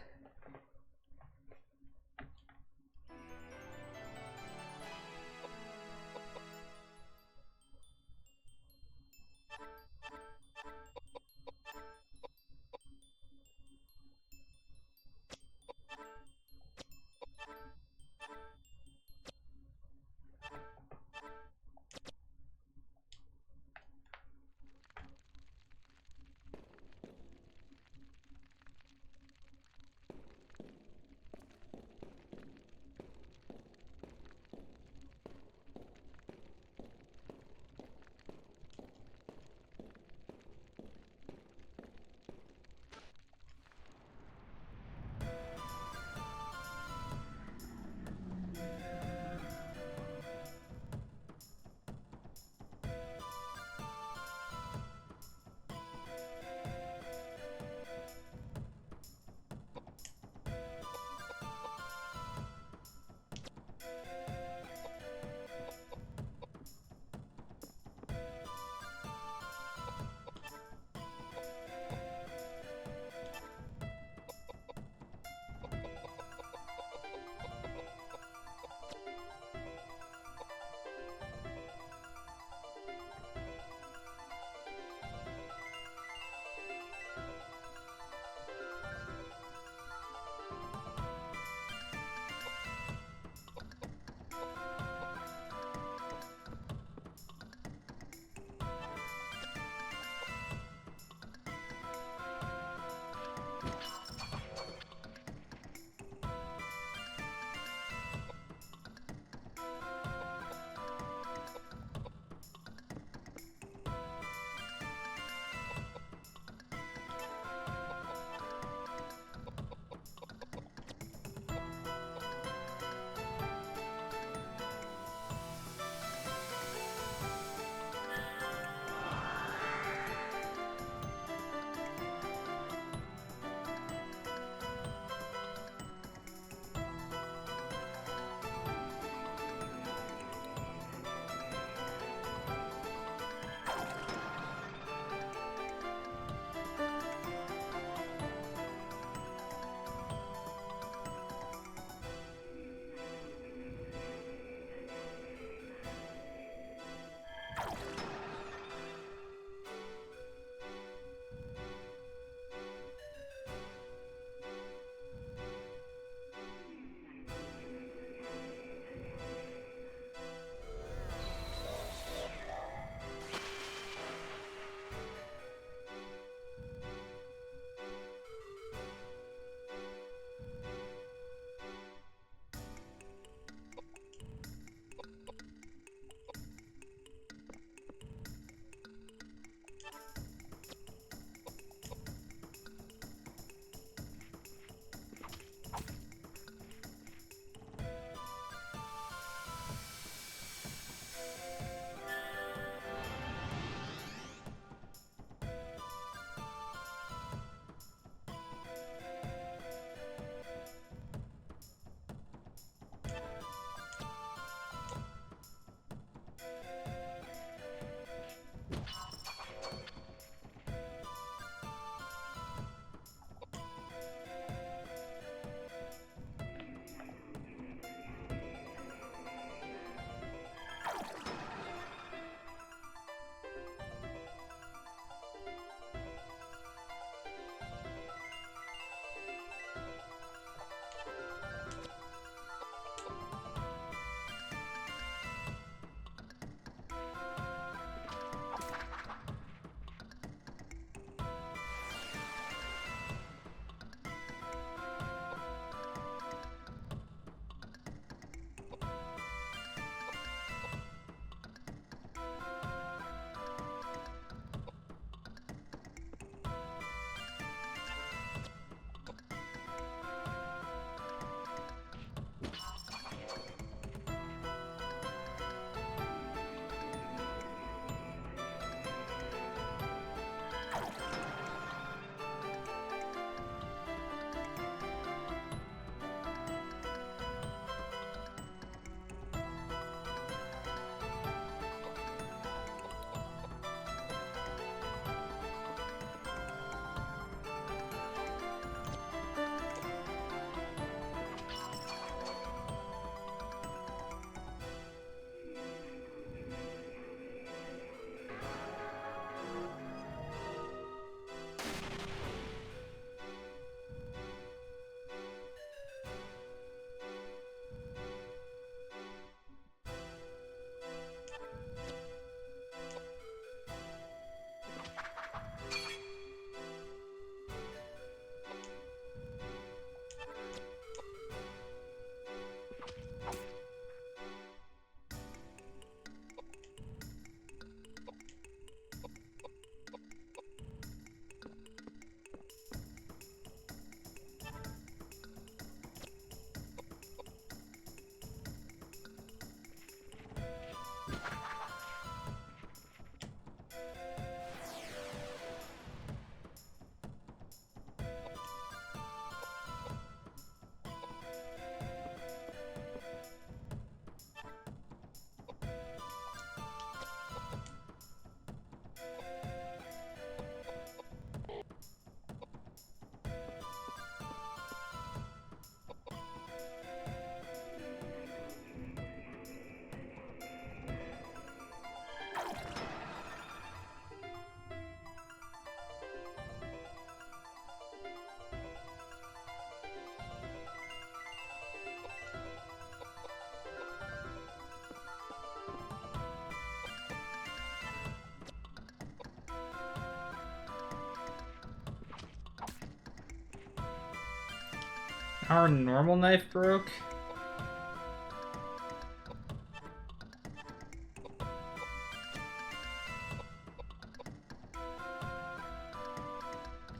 Our normal knife broke?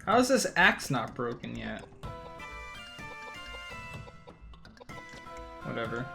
How is this axe not broken yet? Whatever.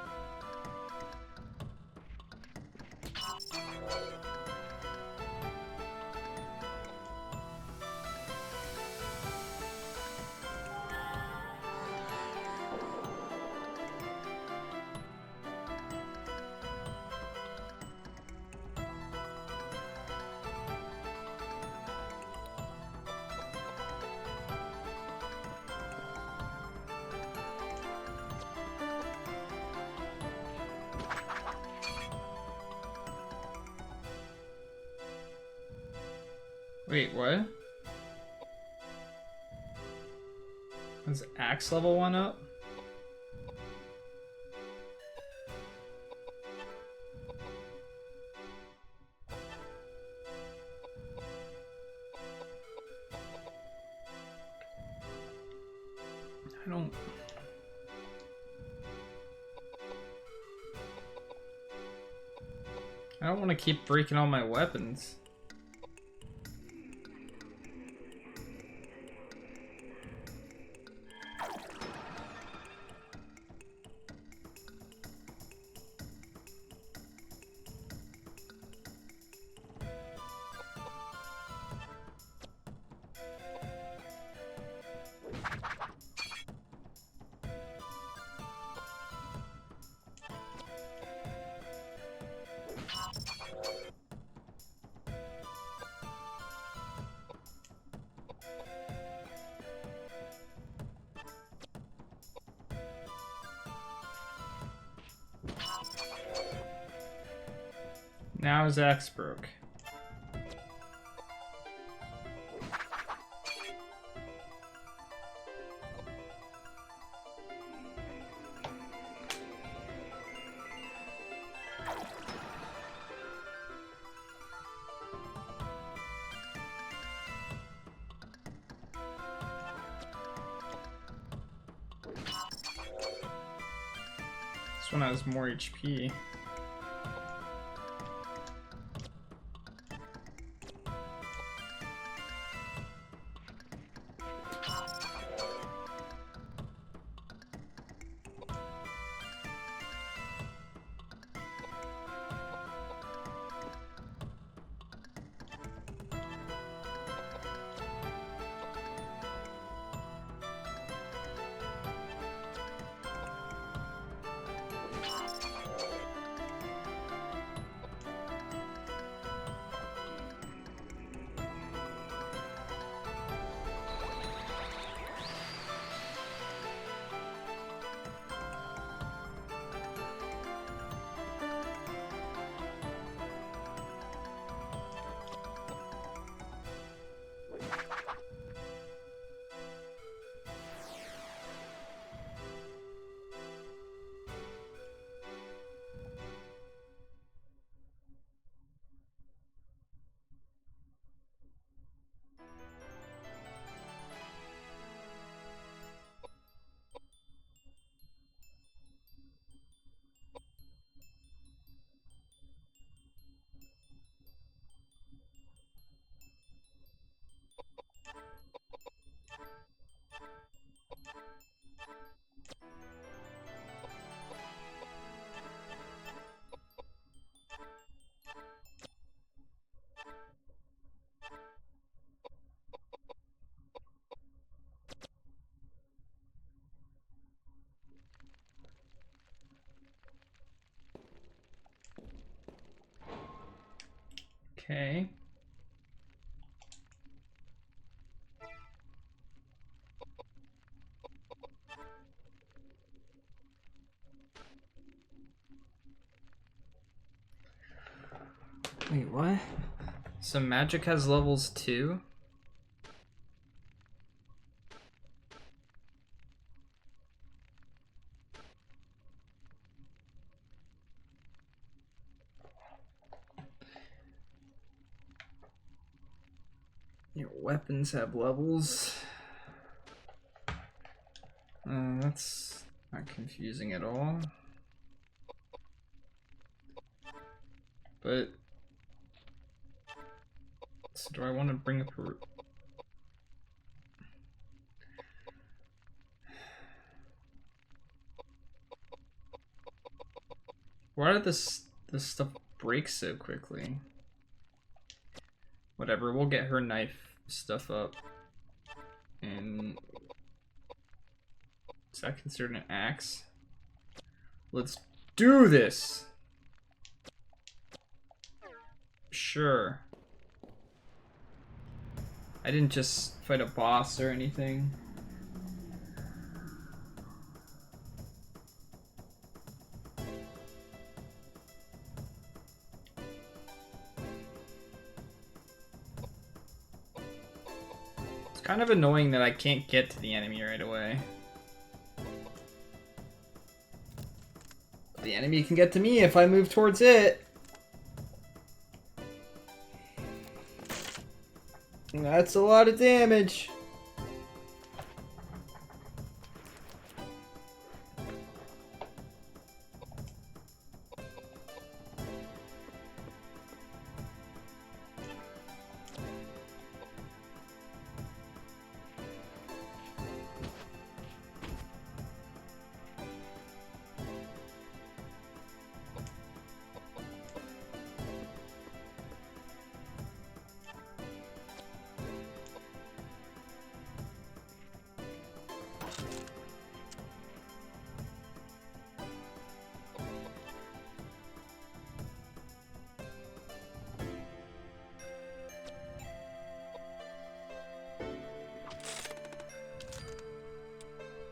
Wait, what? Is axe level 1 up? I don't want to keep breaking all my weapons. Now his axe broke. This one has more HP. Okay. Wait, what? So magic has levels too? Your weapons have levels. That's not confusing at all. But so do I want to bring up a... Why did this stuff break so quickly? Whatever, we'll get her knife stuff up. And is that considered an axe? Let's do this! Sure. I didn't just fight a boss or anything. It's kind of annoying that I can't get to the enemy right away. The enemy can get to me if I move towards it. That's a lot of damage.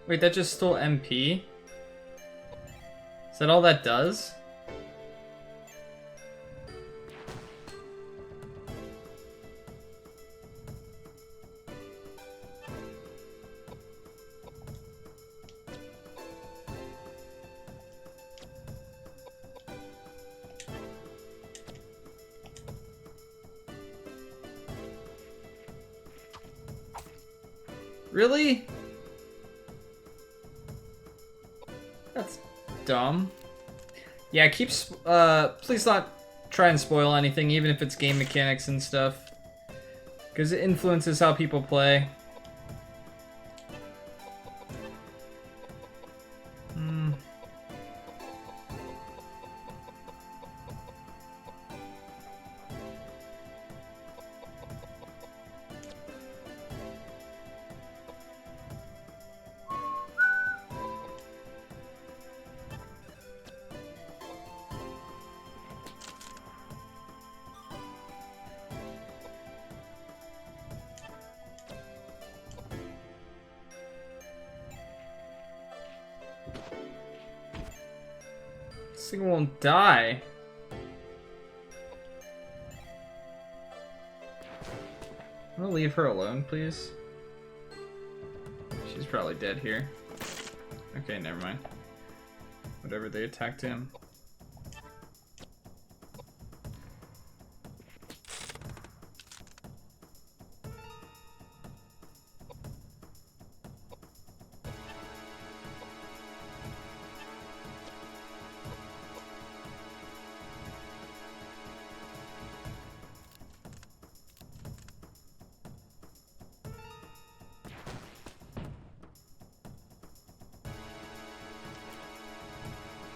Wait, that just stole MP? Is that all that does? Really? That's dumb. Yeah, please not try and spoil anything, even if it's game mechanics and stuff. Because it influences how people play. This thing won't die. I'm gonna leave her alone, please. She's probably dead here. Okay, never mind. Whatever, they attacked him.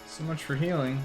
So much for healing.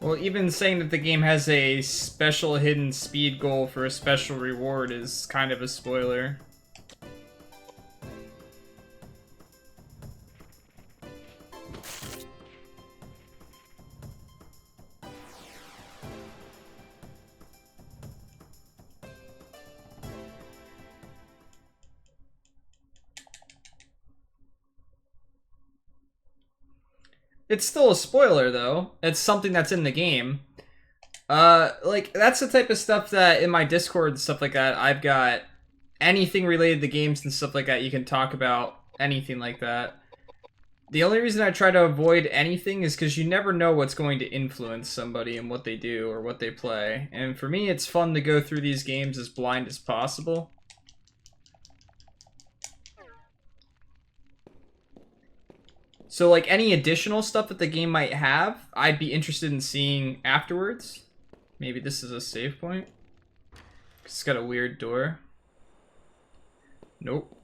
Well, even saying that the game has a special hidden speed goal for a special reward is kind of a spoiler. It's still a spoiler, though. It's something that's in the game. Like, that's the type of stuff that in my Discord and stuff like that, I've got anything related to games and stuff like that, you can talk about anything like that. The only reason I try to avoid anything is because you never know what's going to influence somebody and what they do or what they play. And for me, it's fun to go through these games as blind as possible. So, like, any additional stuff that the game might have, I'd be interested in seeing afterwards. Maybe this is a save point. It's got a weird door. Nope.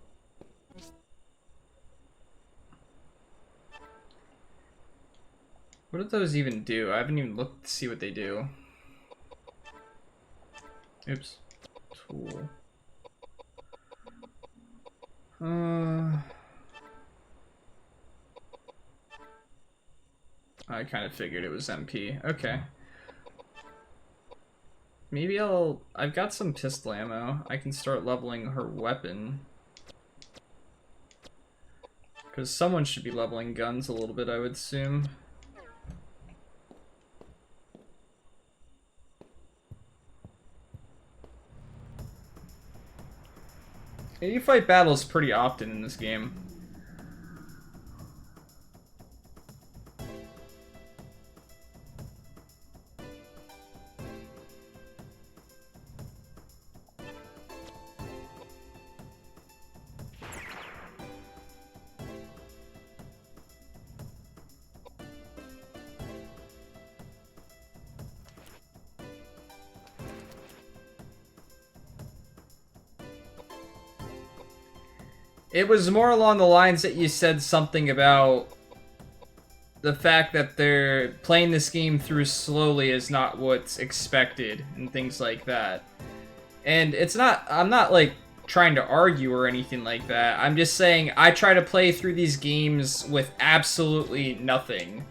What do those even do? I haven't even looked to see what they do. Oops. Tool. I kind of figured it was MP. Okay. Maybe I've got some pistol ammo. I can start leveling her weapon. Because someone should be leveling guns a little bit, I would assume. Yeah, you fight battles pretty often in this game. It was more along the lines that you said something about the fact that they're playing this game through slowly is not what's expected and things like that. And it's not, I'm not like trying to argue or anything like that. I'm just saying I try to play through these games with absolutely nothing.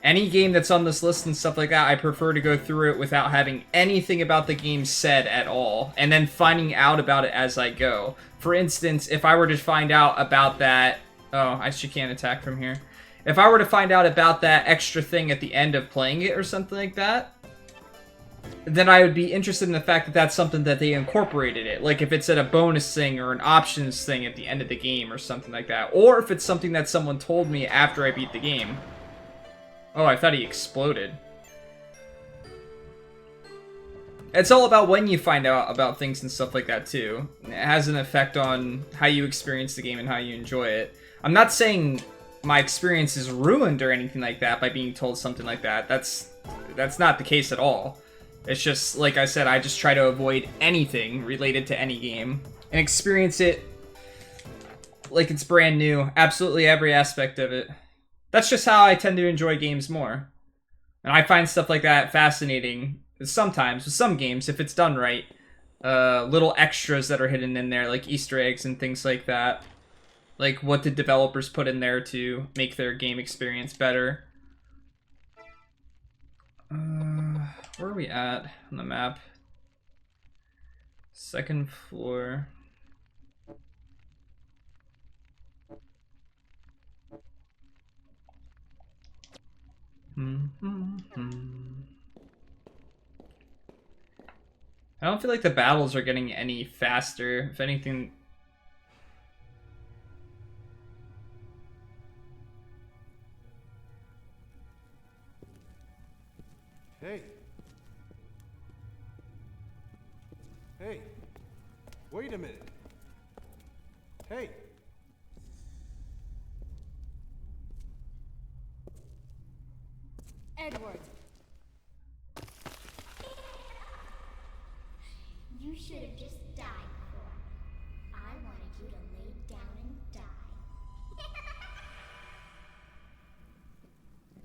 Any game that's on this list and stuff like that, I prefer to go through it without having anything about the game said at all, and then finding out about it as I go. For instance, if I were to find out about that... Oh, she can't attack from here. If I were to find out about that extra thing at the end of playing it or something like that, then I would be interested in the fact that that's something that they incorporated it. Like if it's at a bonus thing or an options thing at the end of the game or something like that. Or if it's something that someone told me after I beat the game. Oh, I thought he exploded. It's all about when you find out about things and stuff like that, too. It has an effect on how you experience the game and how you enjoy it. I'm not saying my experience is ruined or anything like that by being told something like that. That's not the case at all. It's just, like I said, I just try to avoid anything related to any game and experience it like it's brand new. Absolutely every aspect of it. That's just how I tend to enjoy games more. And I find stuff like that fascinating sometimes with some games if it's done right. Little extras that are hidden in there, like Easter eggs and things like that. Like, what did developers put in there to make their game experience better? Where are we at on the map? Second floor. I don't feel like the battles are getting any faster. If anything... Hey. Hey. Wait a minute. Hey. Edward. You should have just died for me. I wanted you to lay down and die.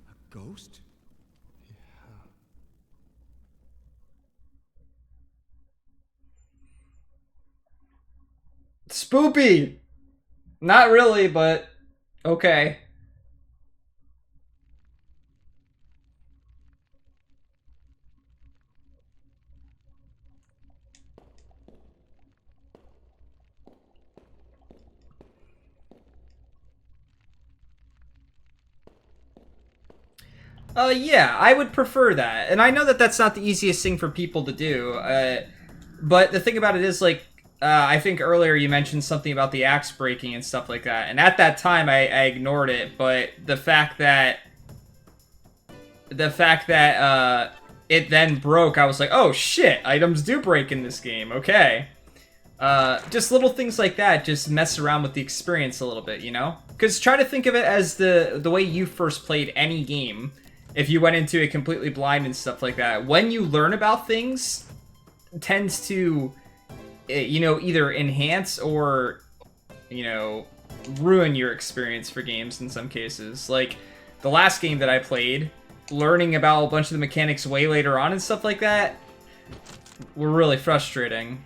A ghost? Spoopy! Not really, but okay. Yeah, I would prefer that. And I know that that's not the easiest thing for people to do. But the thing about it is, like, I think earlier you mentioned something about the axe breaking and stuff like that. And at that time, I ignored it. But the fact that it then broke, I was like, oh shit, items do break in this game. Okay. Just little things like that just mess around with the experience a little bit, you know? Because try to think of it as the way you first played any game. If you went into it completely blind and stuff like that, when you learn about things, it tends to, you know, either enhance or, you know, ruin your experience for games in some cases. Like, the last game that I played, learning about a bunch of the mechanics way later on and stuff like that were really frustrating.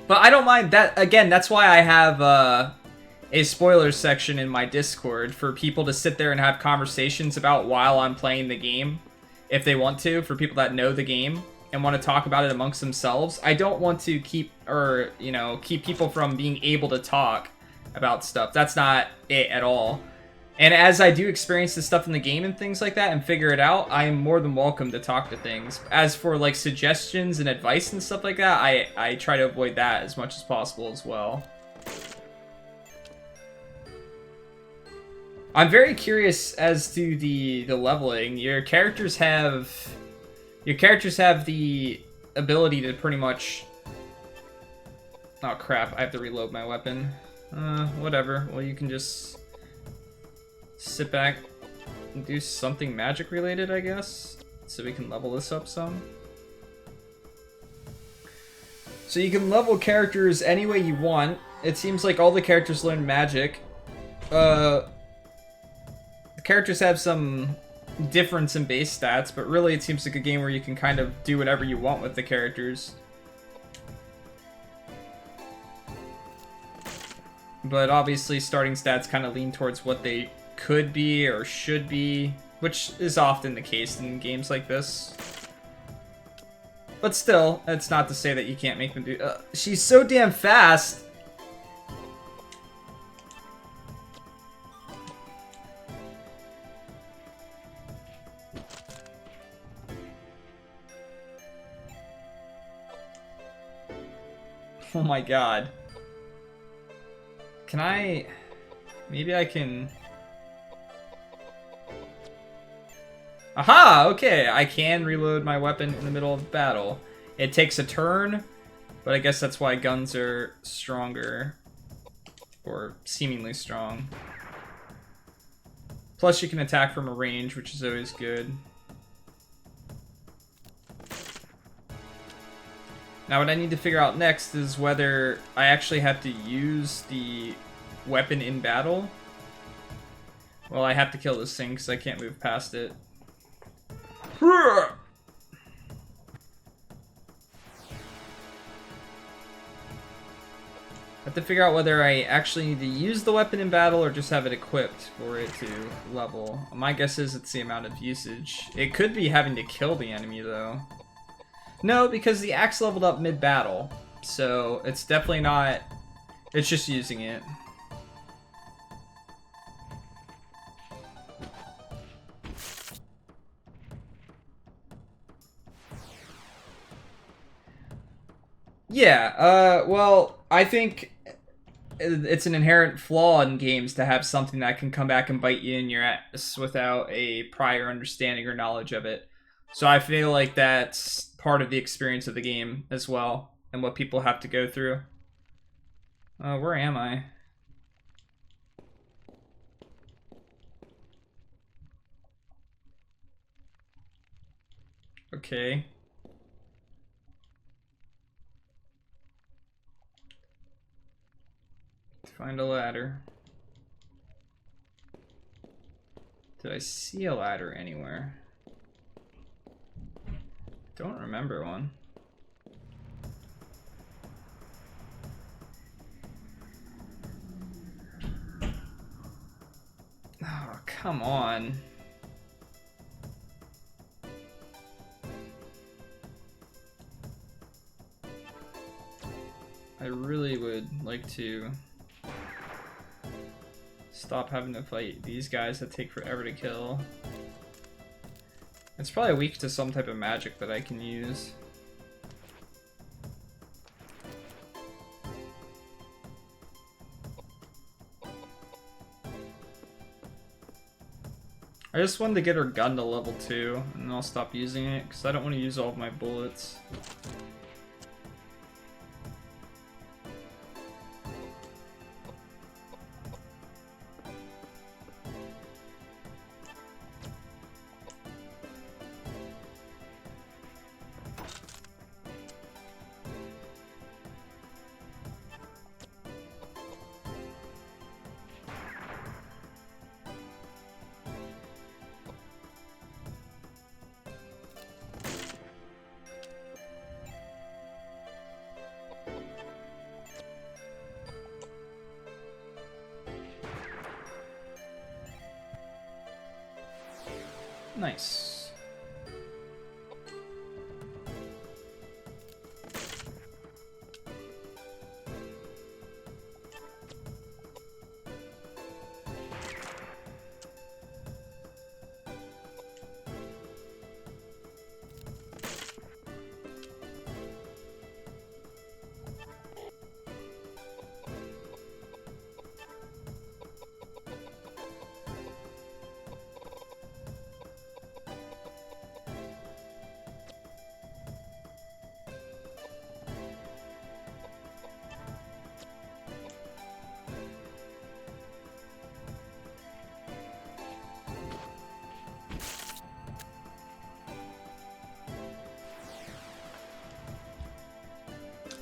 But I don't mind that. Again, that's why I have a spoilers section in my Discord for people to sit there and have conversations about while I'm playing the game, if they want to, for people that know the game and want to talk about it amongst themselves. I don't want to keep people from being able to talk about stuff. That's not it at all. And as I do experience the stuff in the game and things like that and figure it out, I am more than welcome to talk to things. As for like suggestions and advice and stuff like that, I try to avoid that as much as possible as well. I'm very curious as to the leveling. Your characters have the ability to pretty much... Oh crap, I have to reload my weapon. Whatever. Well, you can just sit back and do something magic related, I guess. So we can level this up some. So you can level characters any way you want. It seems like all the characters learn magic. The characters have some difference in base stats, but really it seems like a game where you can kind of do whatever you want with the characters. But obviously starting stats kind of lean towards what they could be or should be, which is often the case in games like this. But still, that's not to say that you can't make them do... she's so damn fast! Oh my god. Can I... Maybe I can... Aha! Okay, I can reload my weapon in the middle of battle. It takes a turn, but I guess that's why guns are stronger. Or seemingly strong. Plus you can attack from a range, which is always good. Now what I need to figure out next is whether I actually have to use the weapon in battle. Well, I have to kill this thing because I can't move past it. I have to figure out whether I actually need to use the weapon in battle or just have it equipped for it to level. My guess is it's the amount of usage. It could be having to kill the enemy though. No, because the axe leveled up mid-battle, so it's definitely not... It's just using it. Yeah, well, I think it's an inherent flaw in games to have something that can come back and bite you in your ass without a prior understanding or knowledge of it. So I feel like that's part of the experience of the game as well, and what people have to go through. Where am I? Okay. Find a ladder. Did I see a ladder anywhere? Don't remember one. Oh, come on. I really would like to stop having to fight these guys that take forever to kill. It's probably weak to some type of magic that I can use. I just wanted to get her gun to level 2, and then I'll stop using it, because I don't want to use all of my bullets. Nice.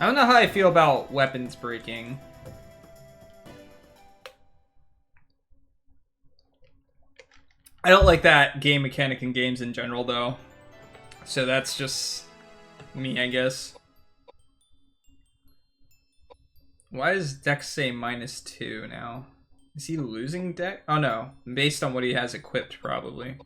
I don't know how I feel about weapons breaking. I don't like that game mechanic in games in general, though. So that's just me, I guess. Why does Dex say -2 now? Is he losing Dex? Oh no, based on what he has equipped, probably.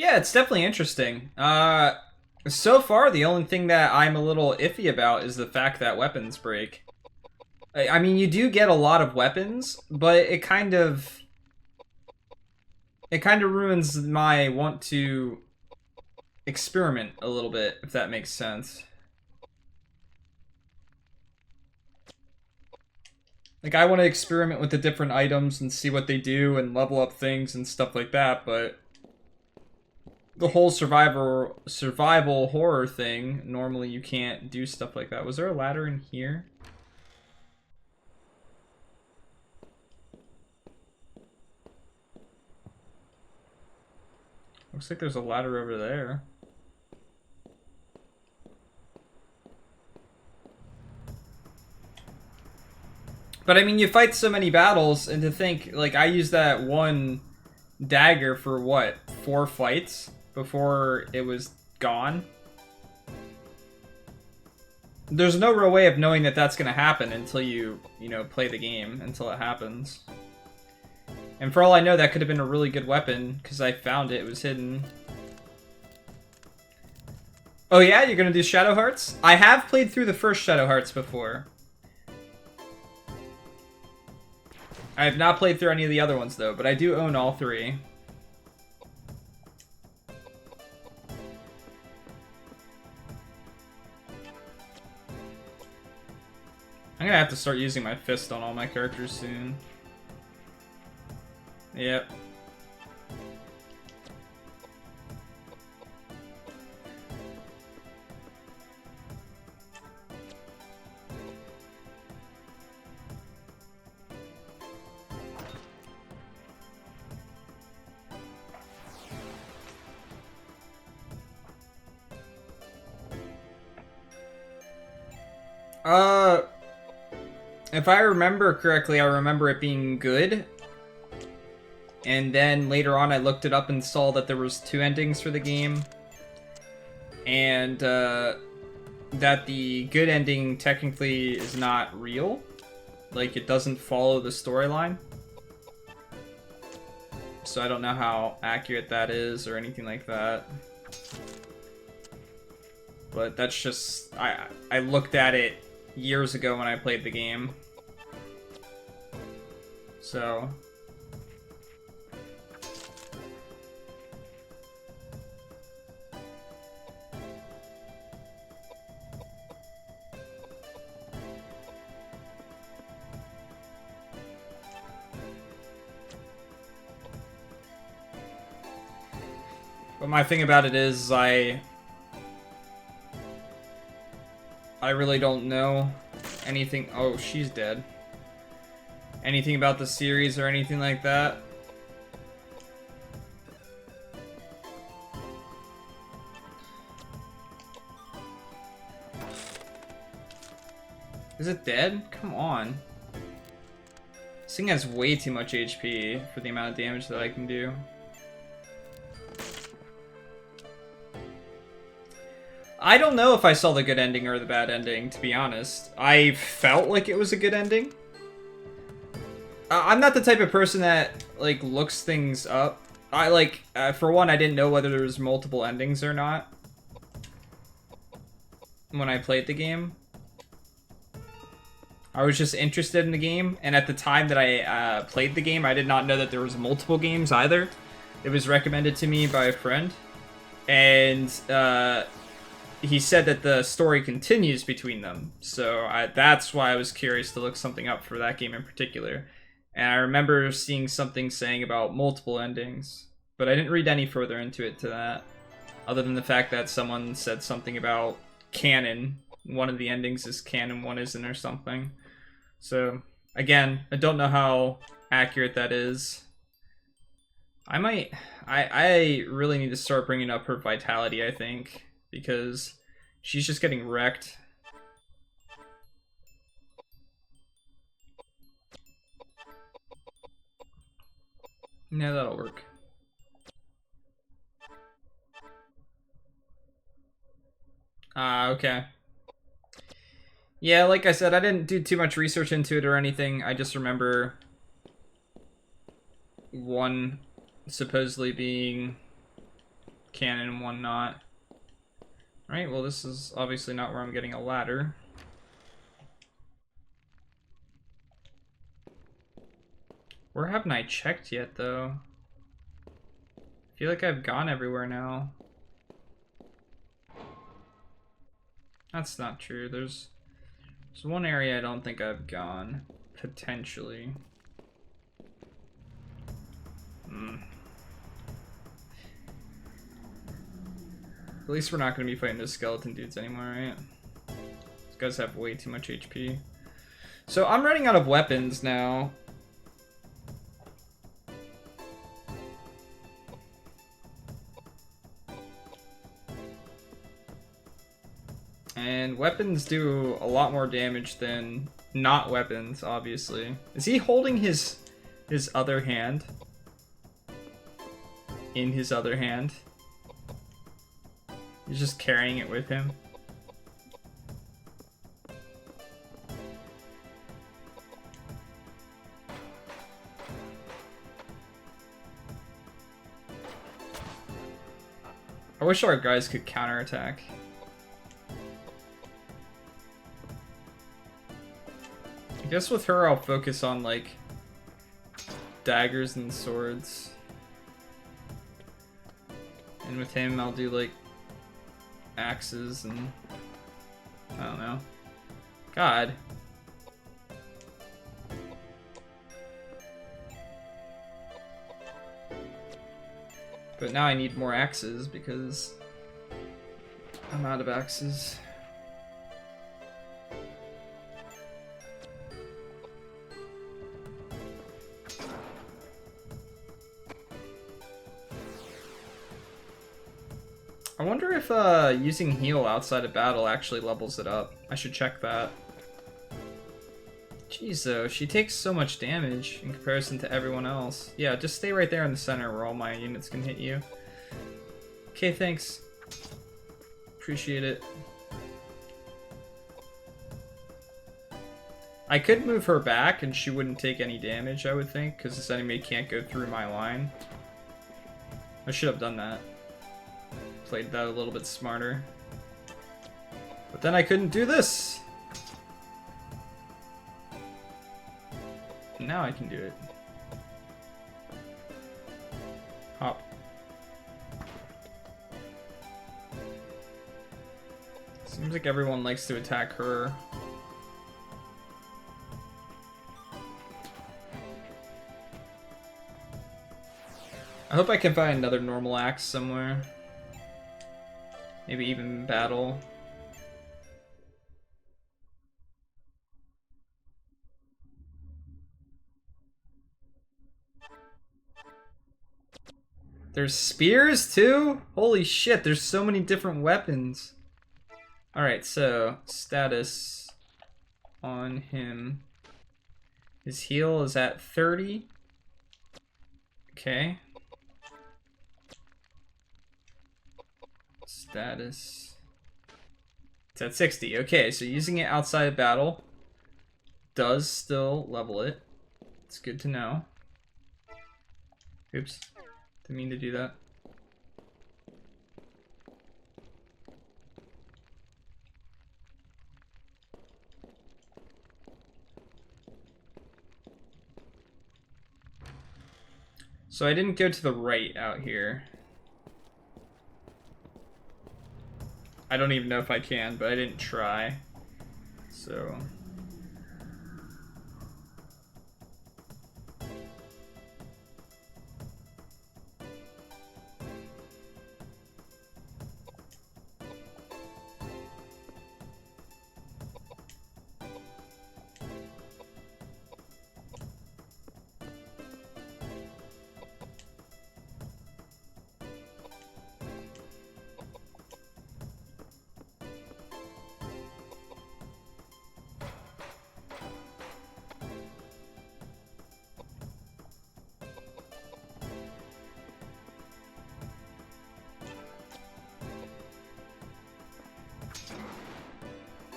Yeah, it's definitely interesting. So far, the only thing that I'm a little iffy about is the fact that weapons break. I mean, you do get a lot of weapons, but it kind of ruins my want to experiment a little bit, if that makes sense. Like, I want to experiment with the different items and see what they do and level up things and stuff like that, but the whole survival horror thing, normally you can't do stuff like that. Was there a ladder in here? Looks like there's a ladder over there. But I mean, you fight so many battles, and to think, like, I used that one dagger for what, 4 fights before it was gone? There's no real way of knowing that that's gonna happen until you know, play the game, until it happens. And for all I know, that could have been a really good weapon, because I found it was hidden. Oh yeah, you're gonna do Shadow Hearts? I have played through the first Shadow Hearts before. I have not played through any of the other ones, though, but I do own all 3. I'm gonna have to start using my fist on all my characters soon. Yep. If I remember correctly, I remember it being good. and then later on I looked it up and saw that there was 2 endings for the game, and that the good ending technically is not real. Like, it doesn't follow the storyline. So I don't know how accurate that is or anything like that. But that's just... I looked at it years ago when I played the game. So... But my thing about it is I really don't know anything. Oh, she's dead. Anything about the series or anything like that. Is it dead? Come on. This thing has way too much HP for the amount of damage that I can do. I don't know if I saw the good ending or the bad ending, to be honest. I felt like it was a good ending. I'm not the type of person that, like, looks things up. For one, I didn't know whether there was multiple endings or not when I played the game. I was just interested in the game, and at the time that I played the game, I did not know that there was multiple games either. It was recommended to me by a friend, and he said that the story continues between them, so that's why I was curious to look something up for that game in particular. And I remember seeing something saying about multiple endings, but I didn't read any further into it to that, other than the fact that someone said something about canon. One of the endings is canon, one isn't, or something. So, again, I don't know how accurate that is. I really need to start bringing up her vitality, I think, because she's just getting wrecked. Yeah, that'll work. Okay. Yeah, like I said, I didn't do too much research into it or anything. I just remember one supposedly being canon and one not. Right, well, this is obviously not where I'm getting a ladder. Where haven't I checked yet, though? I feel like I've gone everywhere now. That's not true. There's one area I don't think I've gone, potentially. At least we're not going to be fighting those skeleton dudes anymore, right? These guys have way too much HP. So I'm running out of weapons now. And weapons do a lot more damage than not weapons, obviously. Is he holding his other hand? In his other hand? He's just carrying it with him. I wish our guys could counterattack. I guess with her I'll focus on, like, daggers and swords. And with him I'll do, like, axes and I don't know. God. But now I need more axes because I'm out of axes. I wonder if using heal outside of battle actually levels it up. I should check that. Jeez, though, she takes so much damage in comparison to everyone else. Yeah, just stay right there in the center where all my units can hit you. Okay, thanks. Appreciate it. I could move her back and she wouldn't take any damage, I would think, because this enemy can't go through my line. I should have done that. Played that a little bit smarter. But then I couldn't do this! Now I can do it. Hop. Seems like everyone likes to attack her. I hope I can find another normal axe somewhere. Maybe even battle. There's spears too? Holy shit, there's so many different weapons. Alright, so status on him. His heal is at 30. Okay. Status. It's at 60. Okay, so using it outside of battle does still level it. It's good to know. Oops. Didn't mean to do that. So I didn't go to the right out here. I don't even know if I can, but I didn't try. So...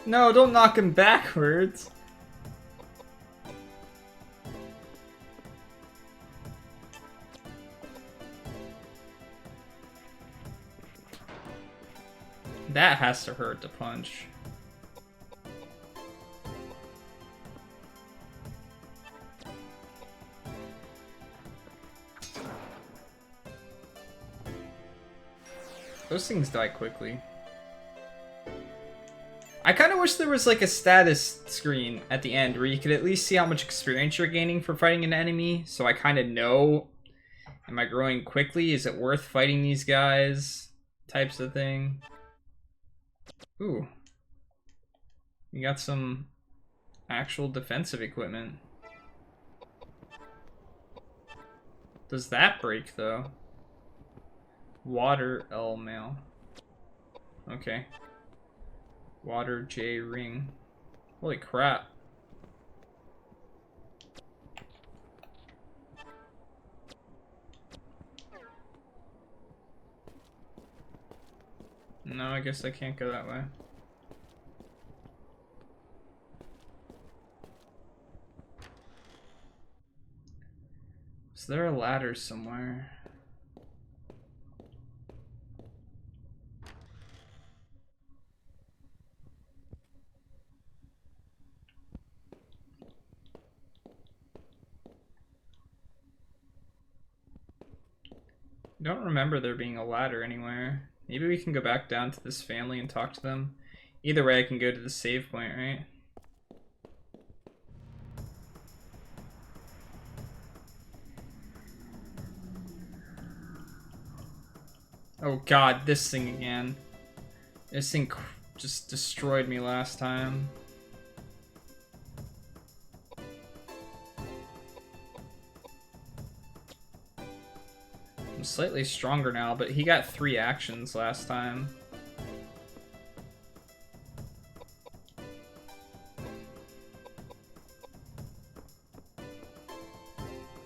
No, don't knock him backwards. That has to hurt to punch. Those things die quickly. I kind of wish there was like a status screen at the end where you could at least see how much experience you're gaining for fighting an enemy, so I kind of know, am I growing quickly? Is it worth fighting these guys? Types of thing. Ooh. You got some actual defensive equipment. Does that break though? Water L mail. Okay. Water J ring. Holy crap. No, I guess I can't go that way. Is there a ladder somewhere? I don't remember there being a ladder anywhere. Maybe we can go back down to this family and talk to them. Either way, I can go to the save point, right? Oh god, this thing again. This thing just destroyed me last time. I'm slightly stronger now, but he got 3 actions last time.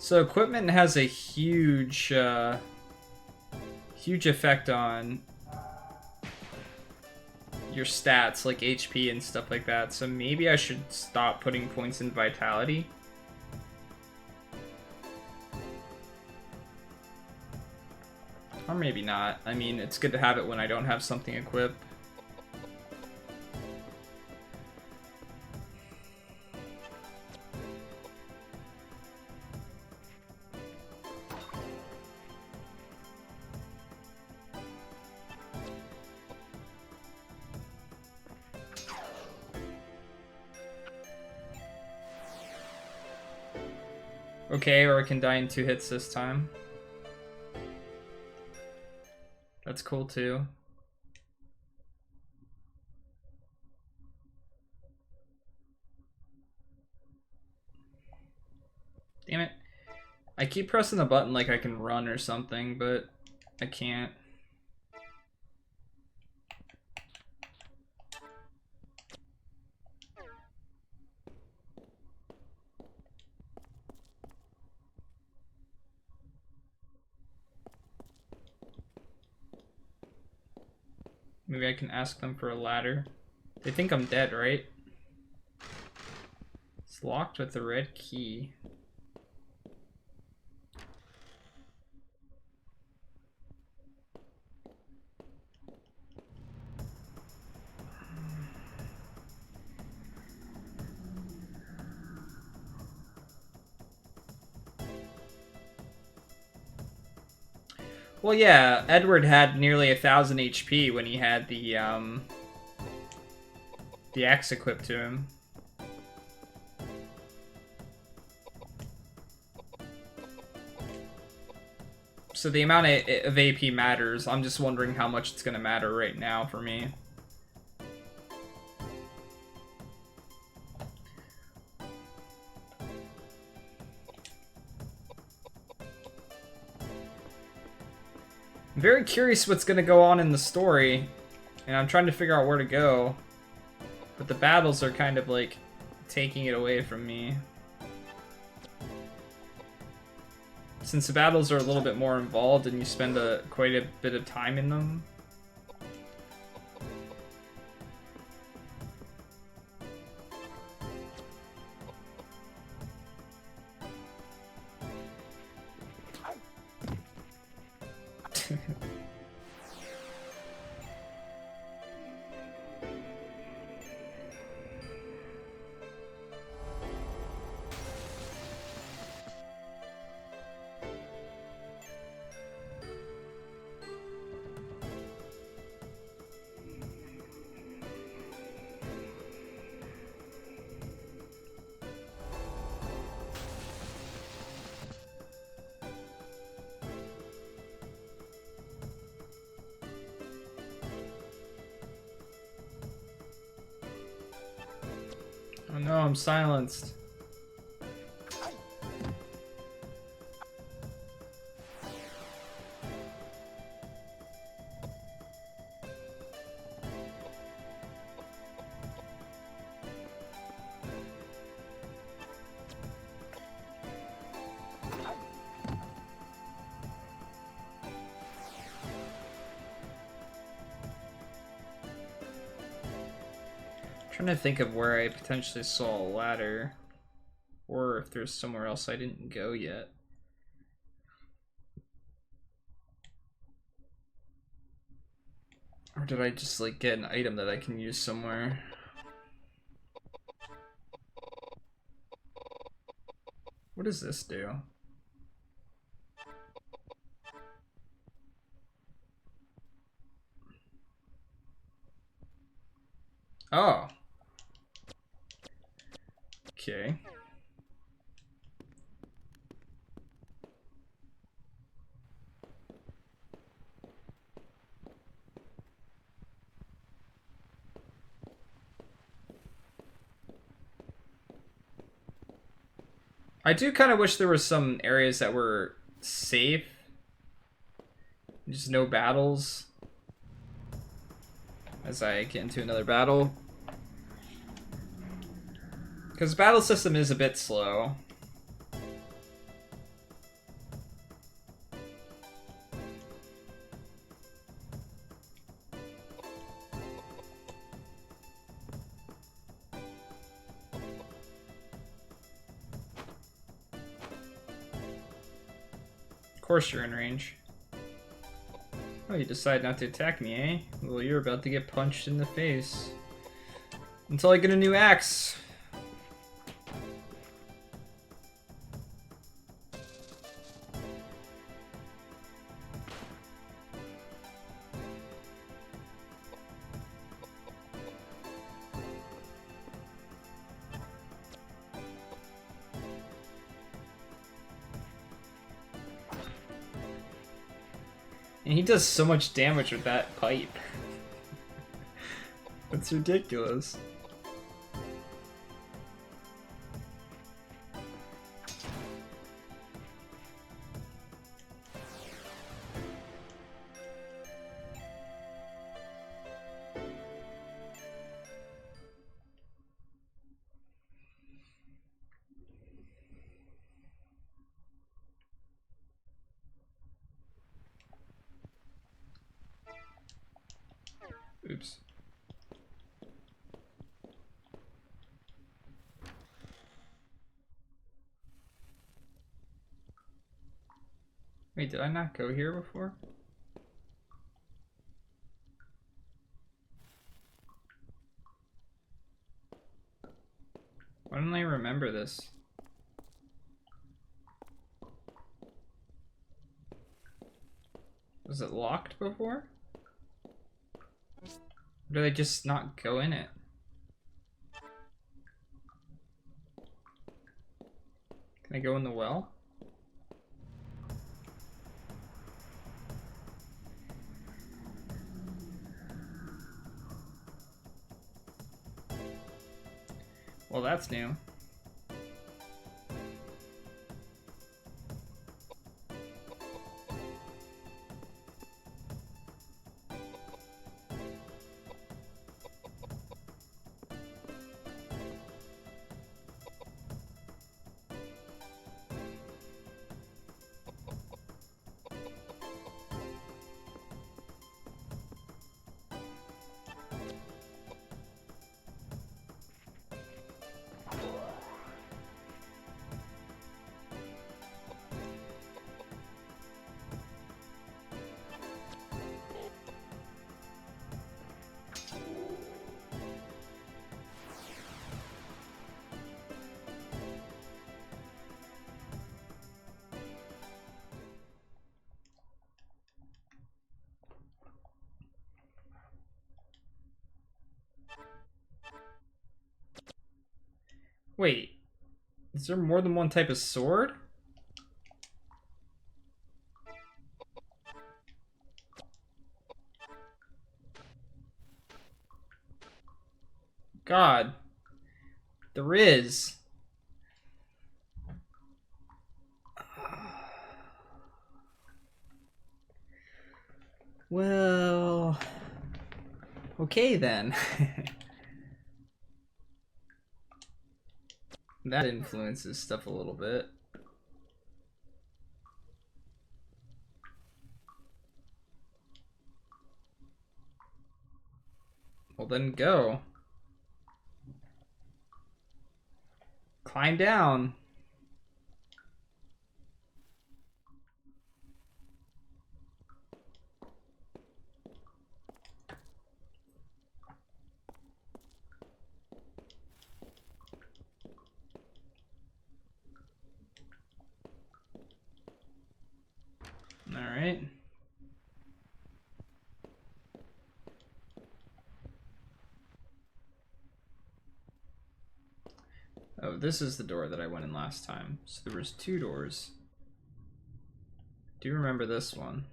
So equipment has a huge, huge effect on your stats, like HP and stuff like that. So maybe I should stop putting points in vitality. Or maybe not. I mean, it's good to have it when I don't have something equipped. Okay, or I can die in 2 hits this time. That's cool too. Damn it. I keep pressing the button like I can run or something, but I can't. Maybe I can ask them for a ladder. They think I'm dead, right? It's locked with the red key. Well, yeah, Edward had nearly 1,000 HP when he had the axe equipped to him. So the amount of AP matters. I'm just wondering how much it's going to matter right now for me. I'm very curious what's going to go on in the story, and I'm trying to figure out where to go. But the battles are kind of like taking it away from me. Since the battles are a little bit more involved and you spend quite a bit of time in them. Oh no, I'm silenced. Trying to think of where I potentially saw a ladder, or if there's somewhere else I didn't go yet. Or did I just like get an item that I can use somewhere? What does this do? Oh. Okay. I do kind of wish there were some areas that were safe. Just no battles. As I get into another battle. Because the battle system is a bit slow. course you're in range. Oh, you decide not to attack me, eh? Well, you're about to get punched in the face. Until I get a new axe. And he does so much damage with that pipe. It's ridiculous. Oops. Wait, did I not go here before? Why don't I remember this? Was it locked before? Or did I just not go in it? Can I go in the well? Well, that's new. Wait, is there more than one type of sword? God, there is. Well, okay then. That influences stuff a little bit. Well, then go. Climb down. All right. Oh, this is the door that I went in last time. So there was 2 doors. Do you remember this one?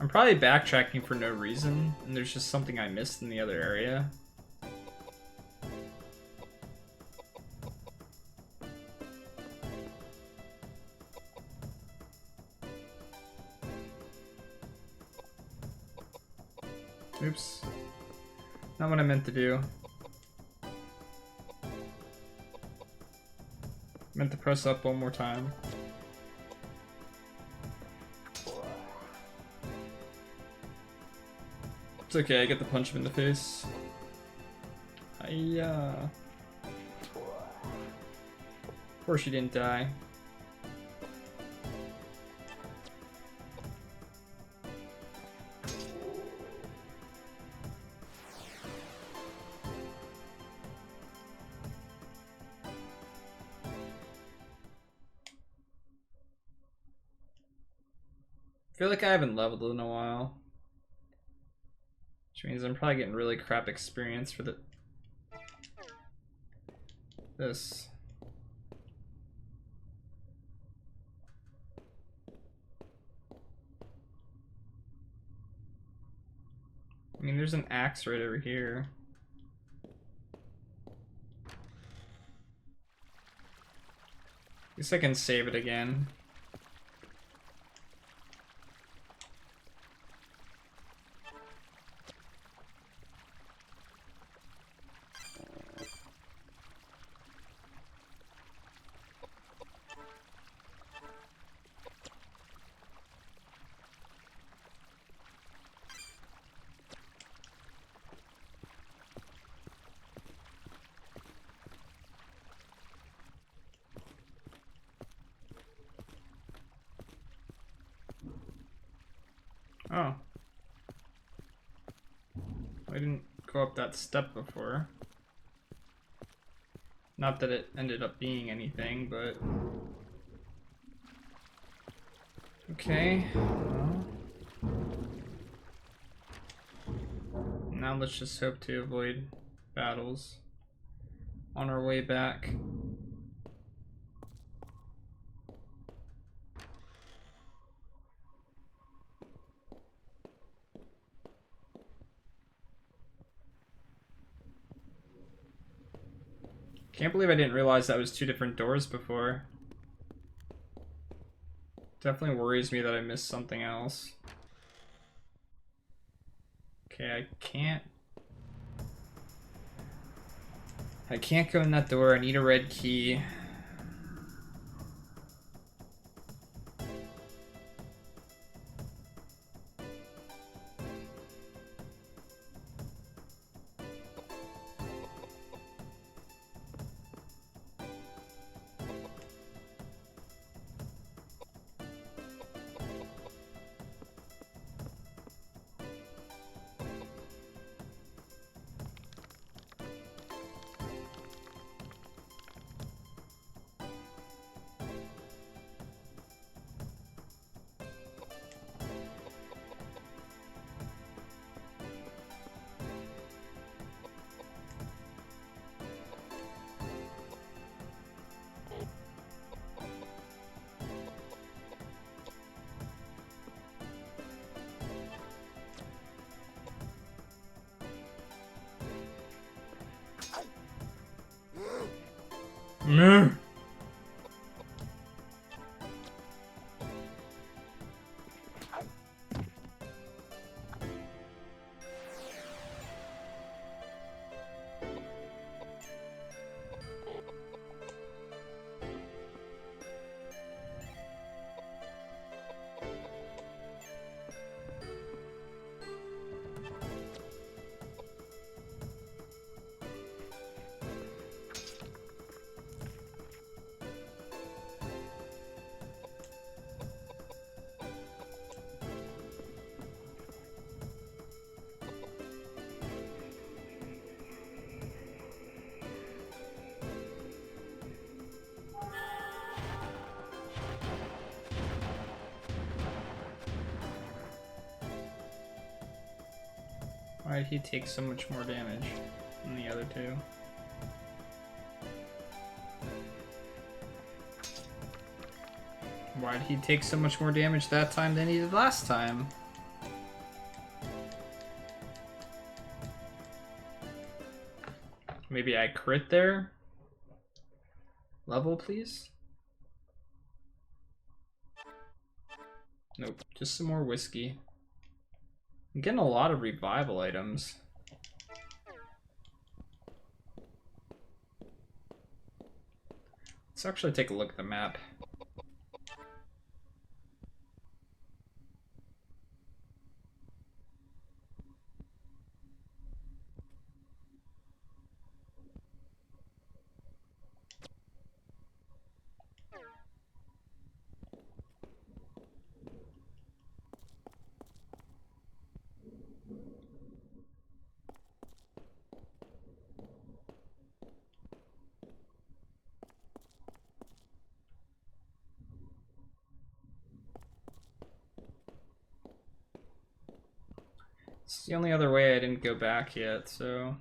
I'm probably backtracking for no reason, and there's just something I missed in the other area. Oops. Not what I meant to do. I have to press up one more time. It's okay, I get to punch him in the face. Hiya. Of course you didn't die. I feel like I haven't leveled in a while. Which means I'm probably getting really crap experience for this. I mean, there's an axe right over here. I guess I can save it again. Oh. I didn't go up that step before. Not that it ended up being anything, but... Okay. Well. Now let's just hope to avoid battles on our way back. Can't believe I didn't realize that was two different doors before. Definitely worries me that I missed something else. Okay, I can't go in that door. I need a red key. Meh. Why did he take so much more damage than the other two? Why did he take so much more damage that time than he did last time? Maybe I crit there? Level, please? Nope, just some more whiskey. I'm getting a lot of revival items. Let's Let's actually take a look at the map. It's the only other way I didn't go back yet, so...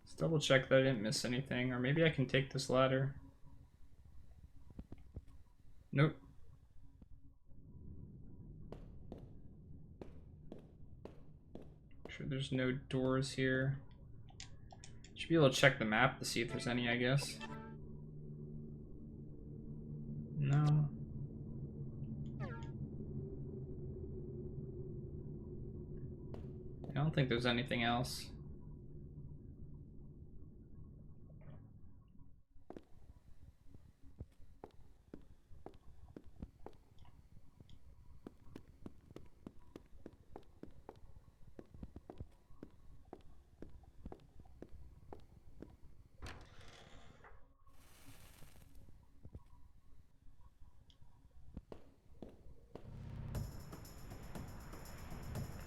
Let's double check that I didn't miss anything, or maybe I can take this ladder. Nope. Sure there's no doors here. Should be able to check the map to see if there's any, I guess. No. I don't think there's anything else.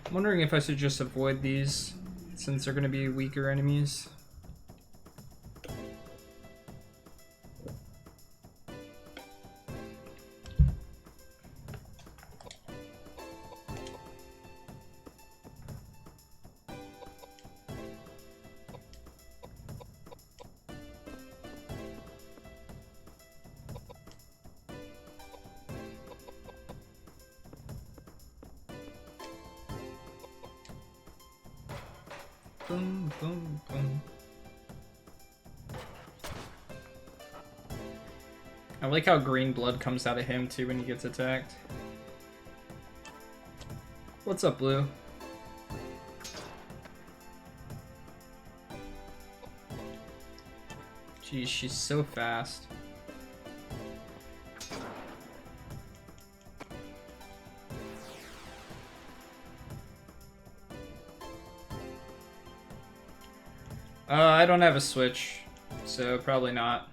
I'm wondering if I should just avoid these, since they're going to be weaker enemies. Boom, boom, boom. I like how green blood comes out of him too when he gets attacked. What's up, Blue? Jeez, she's so fast. I don't have a switch, so probably not.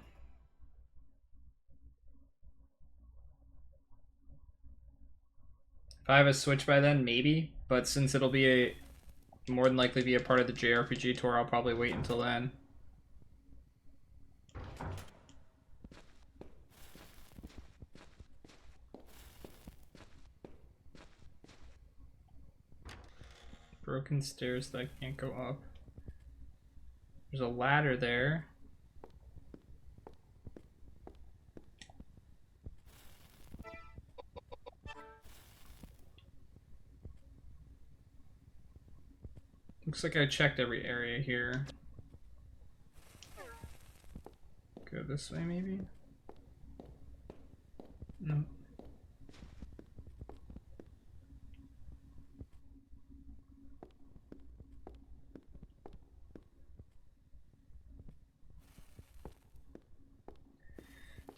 If I have a switch by then, maybe. But since it'll be more than likely be a part of the JRPG tour, I'll probably wait until then. Broken stairs that I can't go up. There's a ladder there. Looks like I checked every area here. Go this way, maybe? No.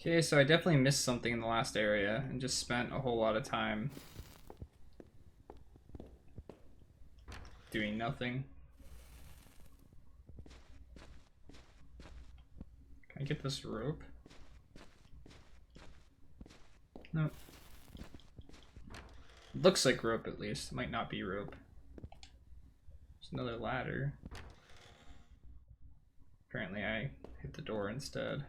Okay, so I definitely missed something in the last area and just spent a whole lot of time doing nothing. Can I get this rope? No. Looks like rope at least. It might not be rope. There's another ladder. Apparently I hit the door instead.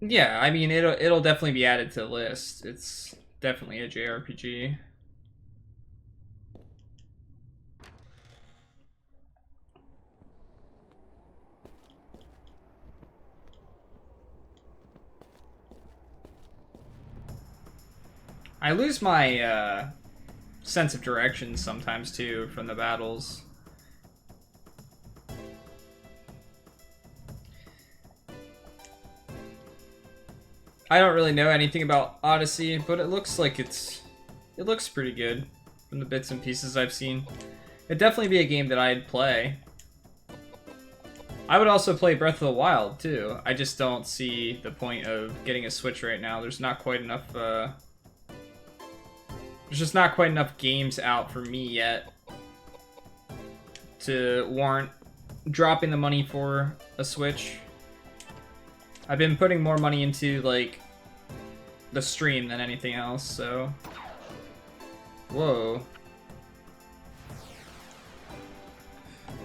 Yeah, I mean it'll definitely be added to the list. It's definitely a JRPG. I lose my sense of direction sometimes too from the battles. I don't really know anything about Odyssey, but it looks like it looks pretty good from the bits and pieces I've seen. It'd definitely be a game that I'd play. I would also play Breath of the Wild too. I just don't see the point of getting a Switch right now. There's not quite enough there's just not quite enough games out for me yet to warrant dropping the money for a Switch. I've been putting more money into, like, the stream than anything else, so... Whoa.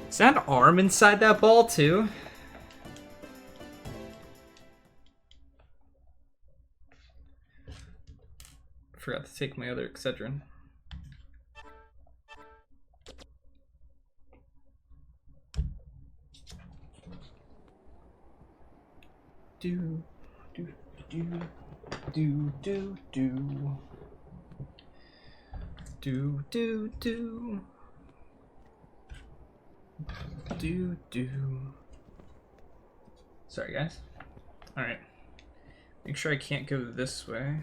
Is that an arm inside that ball, too? Forgot to take my other Excedrin. Do do do do do do do do do do do. Sorry, guys. All right. Make sure I can't go this way.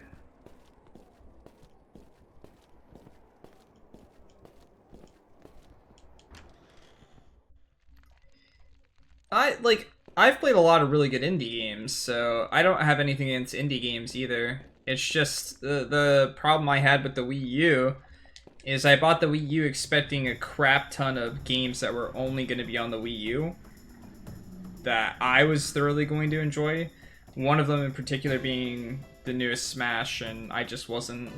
I've played a lot of really good indie games, so I don't have anything against indie games either. It's just the problem I had with the Wii U is I bought the Wii U expecting a crap ton of games that were only going to be on the Wii U that I was thoroughly going to enjoy. One of them in particular being the newest Smash, and I just wasn't...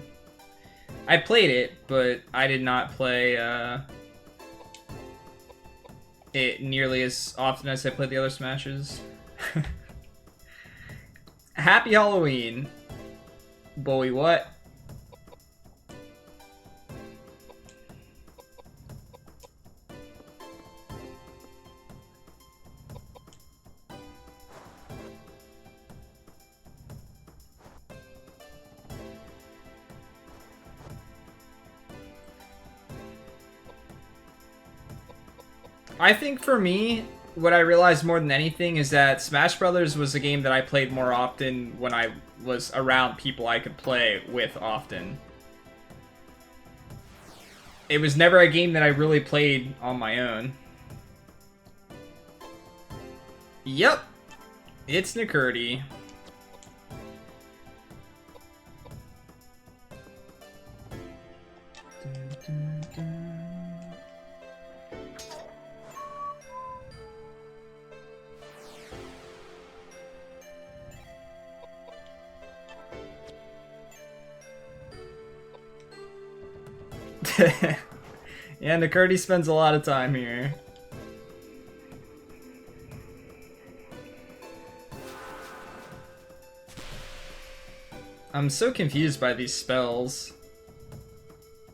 I played it, but I did not play it nearly as often as I played the other Smashes. Happy Halloween. Bowie, what? I think for me, what I realized more than anything is that Smash Brothers was a game that I played more often when I was around people I could play with often. It was never a game that I really played on my own. Yep, it's Nakurdi. Yeah, Nakurdi spends a lot of time here. I'm so confused by these spells.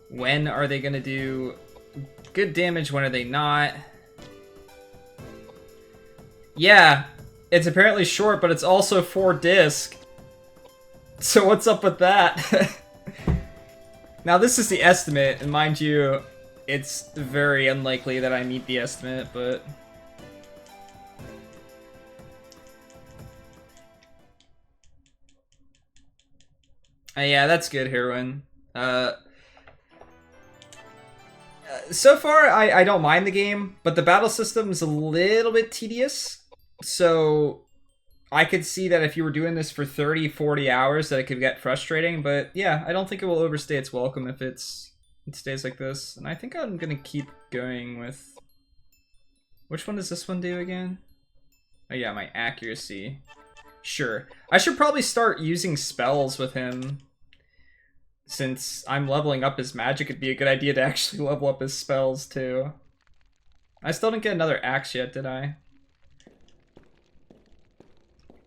When are they gonna do good damage? When are they not? Yeah, it's apparently short, but it's also 4 disc. So what's up with that? Now this is the estimate, and mind you, it's very unlikely that I meet the estimate, but... yeah, that's good, Heroine. So far, I don't mind the game, but the battle system is a little bit tedious, so... I could see that if you were doing this for 30, 40 hours that it could get frustrating, but yeah, I don't think it will overstay its welcome if it stays like this. And I think I'm gonna keep going with... Which one does this one do again? Oh yeah, my accuracy. Sure. I should probably start using spells with him. Since I'm leveling up his magic, it'd be a good idea to actually level up his spells too. I still didn't get another axe yet, did I?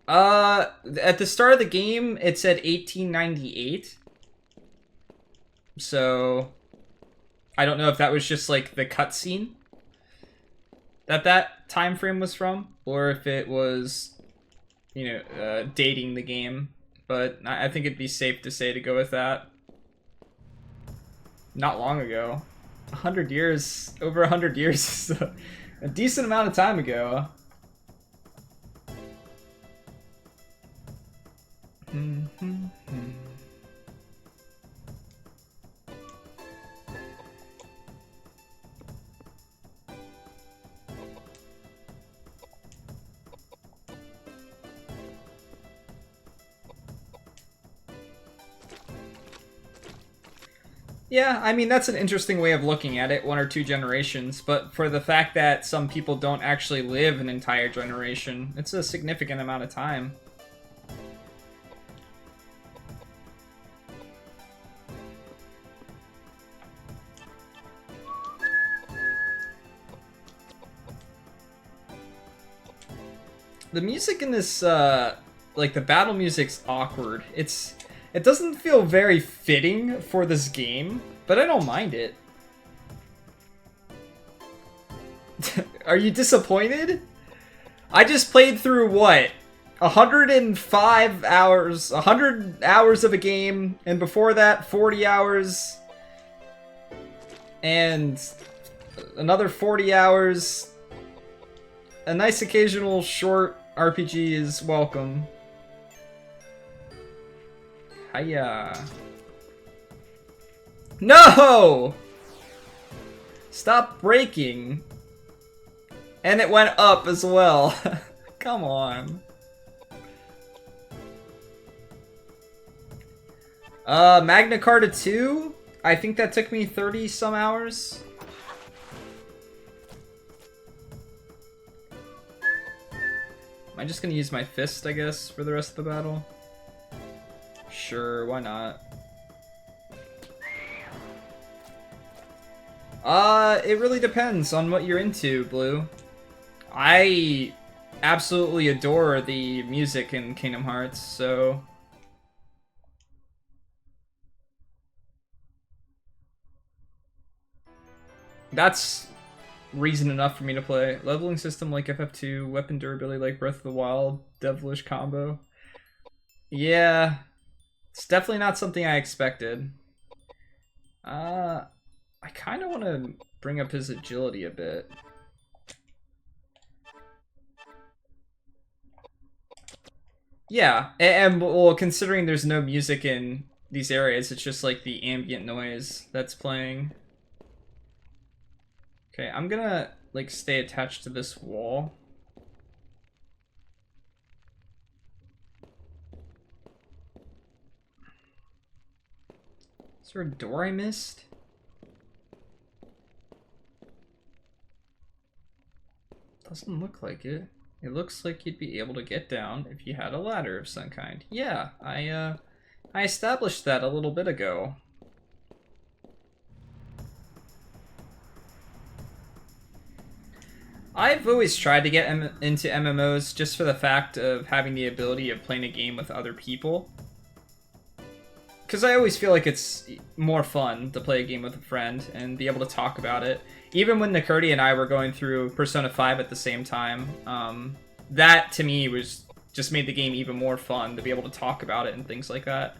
At the start of the game, it said 1898. So, I don't know if that was just like the cutscene that time frame was from, or if it was, you know, dating the game. But I think it'd be safe to say to go with that. Not long ago. 100 years, over 100 years is a decent amount of time ago. Yeah, I mean, that's an interesting way of looking at it, 1 or 2 generations, but for the fact that some people don't actually live an entire generation, it's a significant amount of time. The music in this, like, the battle music's awkward. It doesn't feel very fitting for this game, but I don't mind it. Are you disappointed? I just played through, what? 105 hours, 100 hours of a game, and before that, 40 hours, and another 40 hours. A nice occasional short RPG is welcome. Hiya. No! Stop breaking. And it went up as well. Come on. Magna Carta 2? I think that took me 30 some hours. Am I just gonna use my fist, I guess, for the rest of the battle? Sure, why not? It really depends on what you're into, Blue. I absolutely adore the music in Kingdom Hearts, so... that's reason enough for me to play. Leveling system like FF2, weapon durability like Breath of the Wild, devilish combo. Yeah, it's definitely not something I expected. I kind of want to bring up his agility a bit. Yeah, and well, considering there's no music in these areas, it's just like the ambient noise that's playing. Okay, I'm gonna, like, stay attached to this wall. Is there a door I missed? Doesn't look like it. It looks like you'd be able to get down if you had a ladder of some kind. Yeah, I established that a little bit ago. I've always tried to get into MMOs just for the fact of having the ability of playing a game with other people. Because I always feel like it's more fun to play a game with a friend and be able to talk about it. Even when Nakurdi and I were going through Persona 5 at the same time, that to me was just made the game even more fun to be able to talk about it and things like that.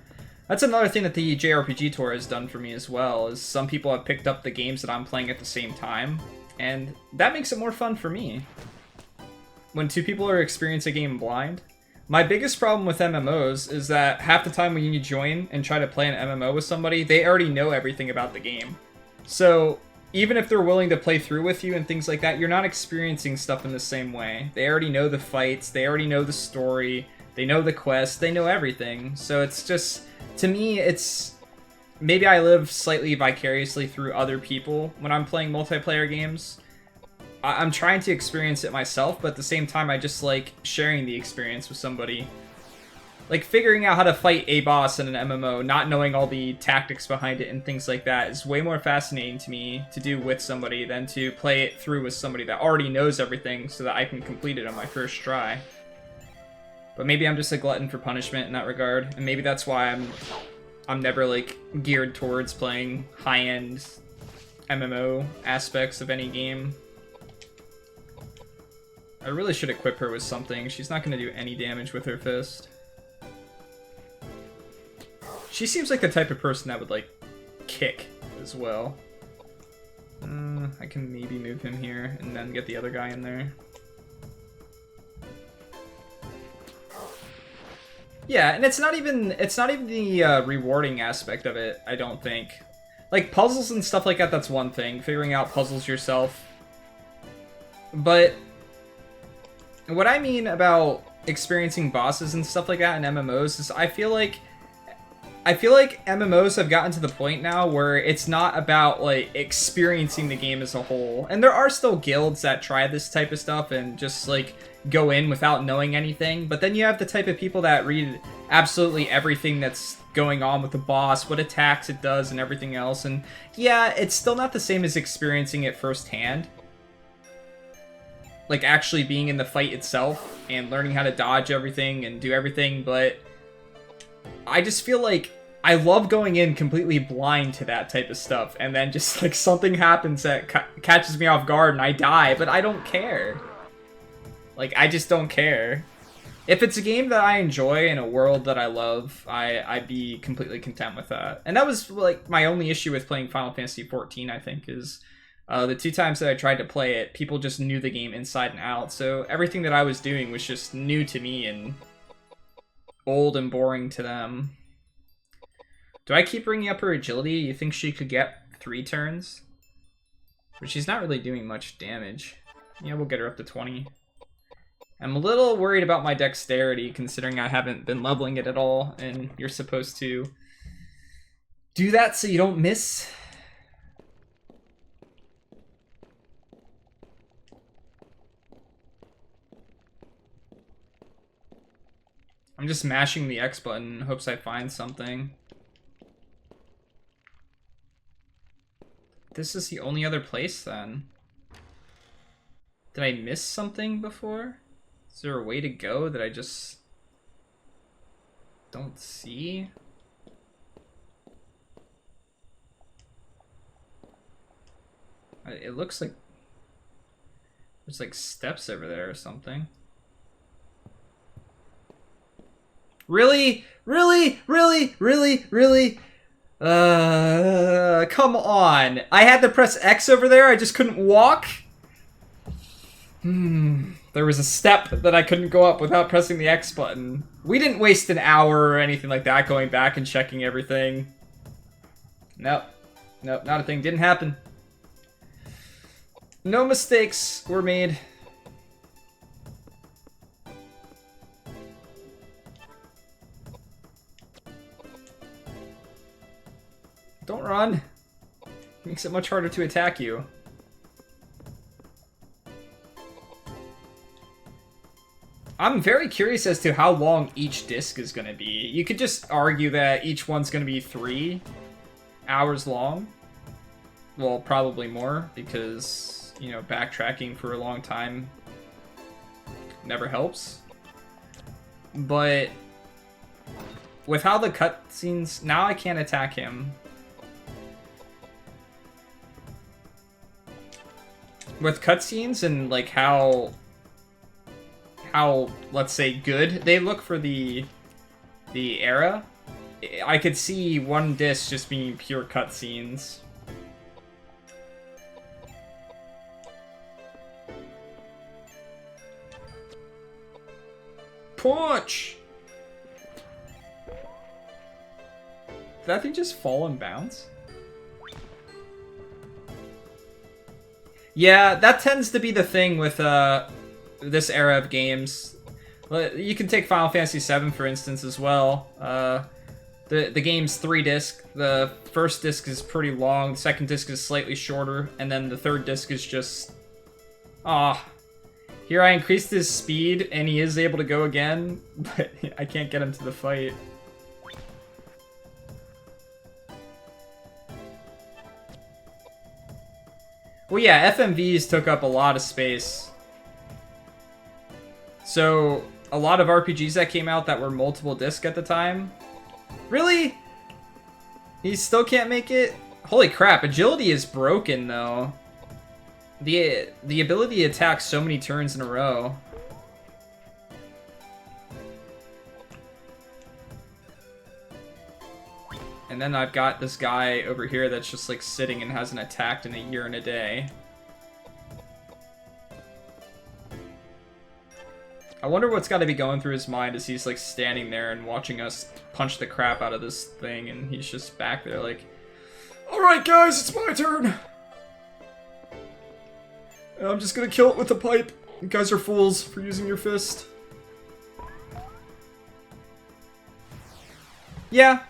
That's another thing that the JRPG tour has done for me as well, is some people have picked up the games that I'm playing at the same time. And that makes it more fun for me. When 2 people are experiencing a game blind. My biggest problem with MMOs is that half the time when you join and try to play an MMO with somebody, they already know everything about the game. So even if they're willing to play through with you and things like that, you're not experiencing stuff in the same way. They already know the fights, they already know the story, they know the quest, they know everything. So it's just, to me, it's... maybe I live slightly vicariously through other people when I'm playing multiplayer games. I'm trying to experience it myself, but at the same time, I just like sharing the experience with somebody. Like, figuring out how to fight a boss in an MMO, not knowing all the tactics behind it and things like that is way more fascinating to me to do with somebody than to play it through with somebody that already knows everything so that I can complete it on my first try. But maybe I'm just a glutton for punishment in that regard, and maybe that's why I'm never, like, geared towards playing high-end MMO aspects of any game. I really should equip her with something. She's not going to do any damage with her fist. She seems like the type of person that would, like, kick as well. I can maybe move him here and then get the other guy in there. Yeah, and it's not even the rewarding aspect of it, I don't think. Like, puzzles and stuff like that, that's one thing. Figuring out puzzles yourself. But what I mean about experiencing bosses and stuff like that in MMOs is I feel like MMOs have gotten to the point now where it's not about, like, experiencing the game as a whole. And there are still guilds that try this type of stuff and just, like, go in without knowing anything. But then you have the type of people that read absolutely everything that's going on with the boss, what attacks it does, and everything else. And yeah, it's still not the same as experiencing it firsthand. Like, actually being in the fight itself and learning how to dodge everything and do everything, but I just feel like I love going in completely blind to that type of stuff, and then just, like, something happens that catches me off guard and I die, but I don't care. Like, I just don't care. If it's a game that I enjoy in a world that I love, I'd be completely content with that. And that was, like, my only issue with playing Final Fantasy XIV, I think, is the 2 times that I tried to play it, people just knew the game inside and out, so everything that I was doing was just new to me and old and boring to them. Do I keep bringing up her agility? You think she could get 3 turns? But she's not really doing much damage. Yeah, we'll get her up to 20. I'm a little worried about my dexterity, considering I haven't been leveling it at all, and you're supposed to do that so you don't miss. I'm just mashing the X button in hopes I find something. This is the only other place, then. Did I miss something before? Is there a way to go that I just don't see? It looks like there's, like, steps over there or something. Really? Really? Really? Really? Really? Come on. I had to press X over there, I just couldn't walk? There was a step that I couldn't go up without pressing the X button. We didn't waste an hour or anything like that going back and checking everything. Nope. Nope, not a thing. Didn't happen. No mistakes were made. Don't run. It makes it much harder to attack you. I'm very curious as to how long each disc is going to be. You could just argue that each one's going to be 3 hours long. Well, probably more, because, you know, backtracking for a long time never helps. But with how the cutscenes... Now I can't attack him. With cutscenes and, like, how, let's say, good they look for the era, I could see one disc just being pure cutscenes. Punch! Did that thing just fall and bounce? Yeah, that tends to be the thing with this era of games. You can take Final Fantasy VII, for instance, as well. The game's 3 disc. The first disc is pretty long, the second disc is slightly shorter, and then the third disc is just... Here I increased his speed, and he is able to go again, but I can't get him to the fight. Well, yeah, FMVs took up a lot of space. So, a lot of RPGs that came out that were multiple disc at the time. Really? He still can't make it? Holy crap, agility is broken, though. The ability to attack so many turns in a row. And then I've got this guy over here that's just, like, sitting and hasn't attacked in a year and a day. I wonder what's got to be going through his mind as he's like standing there and watching us punch the crap out of this thing, and he's just back there like, alright guys, it's my turn! And I'm just gonna kill it with a pipe. You guys are fools for using your fist. Yeah.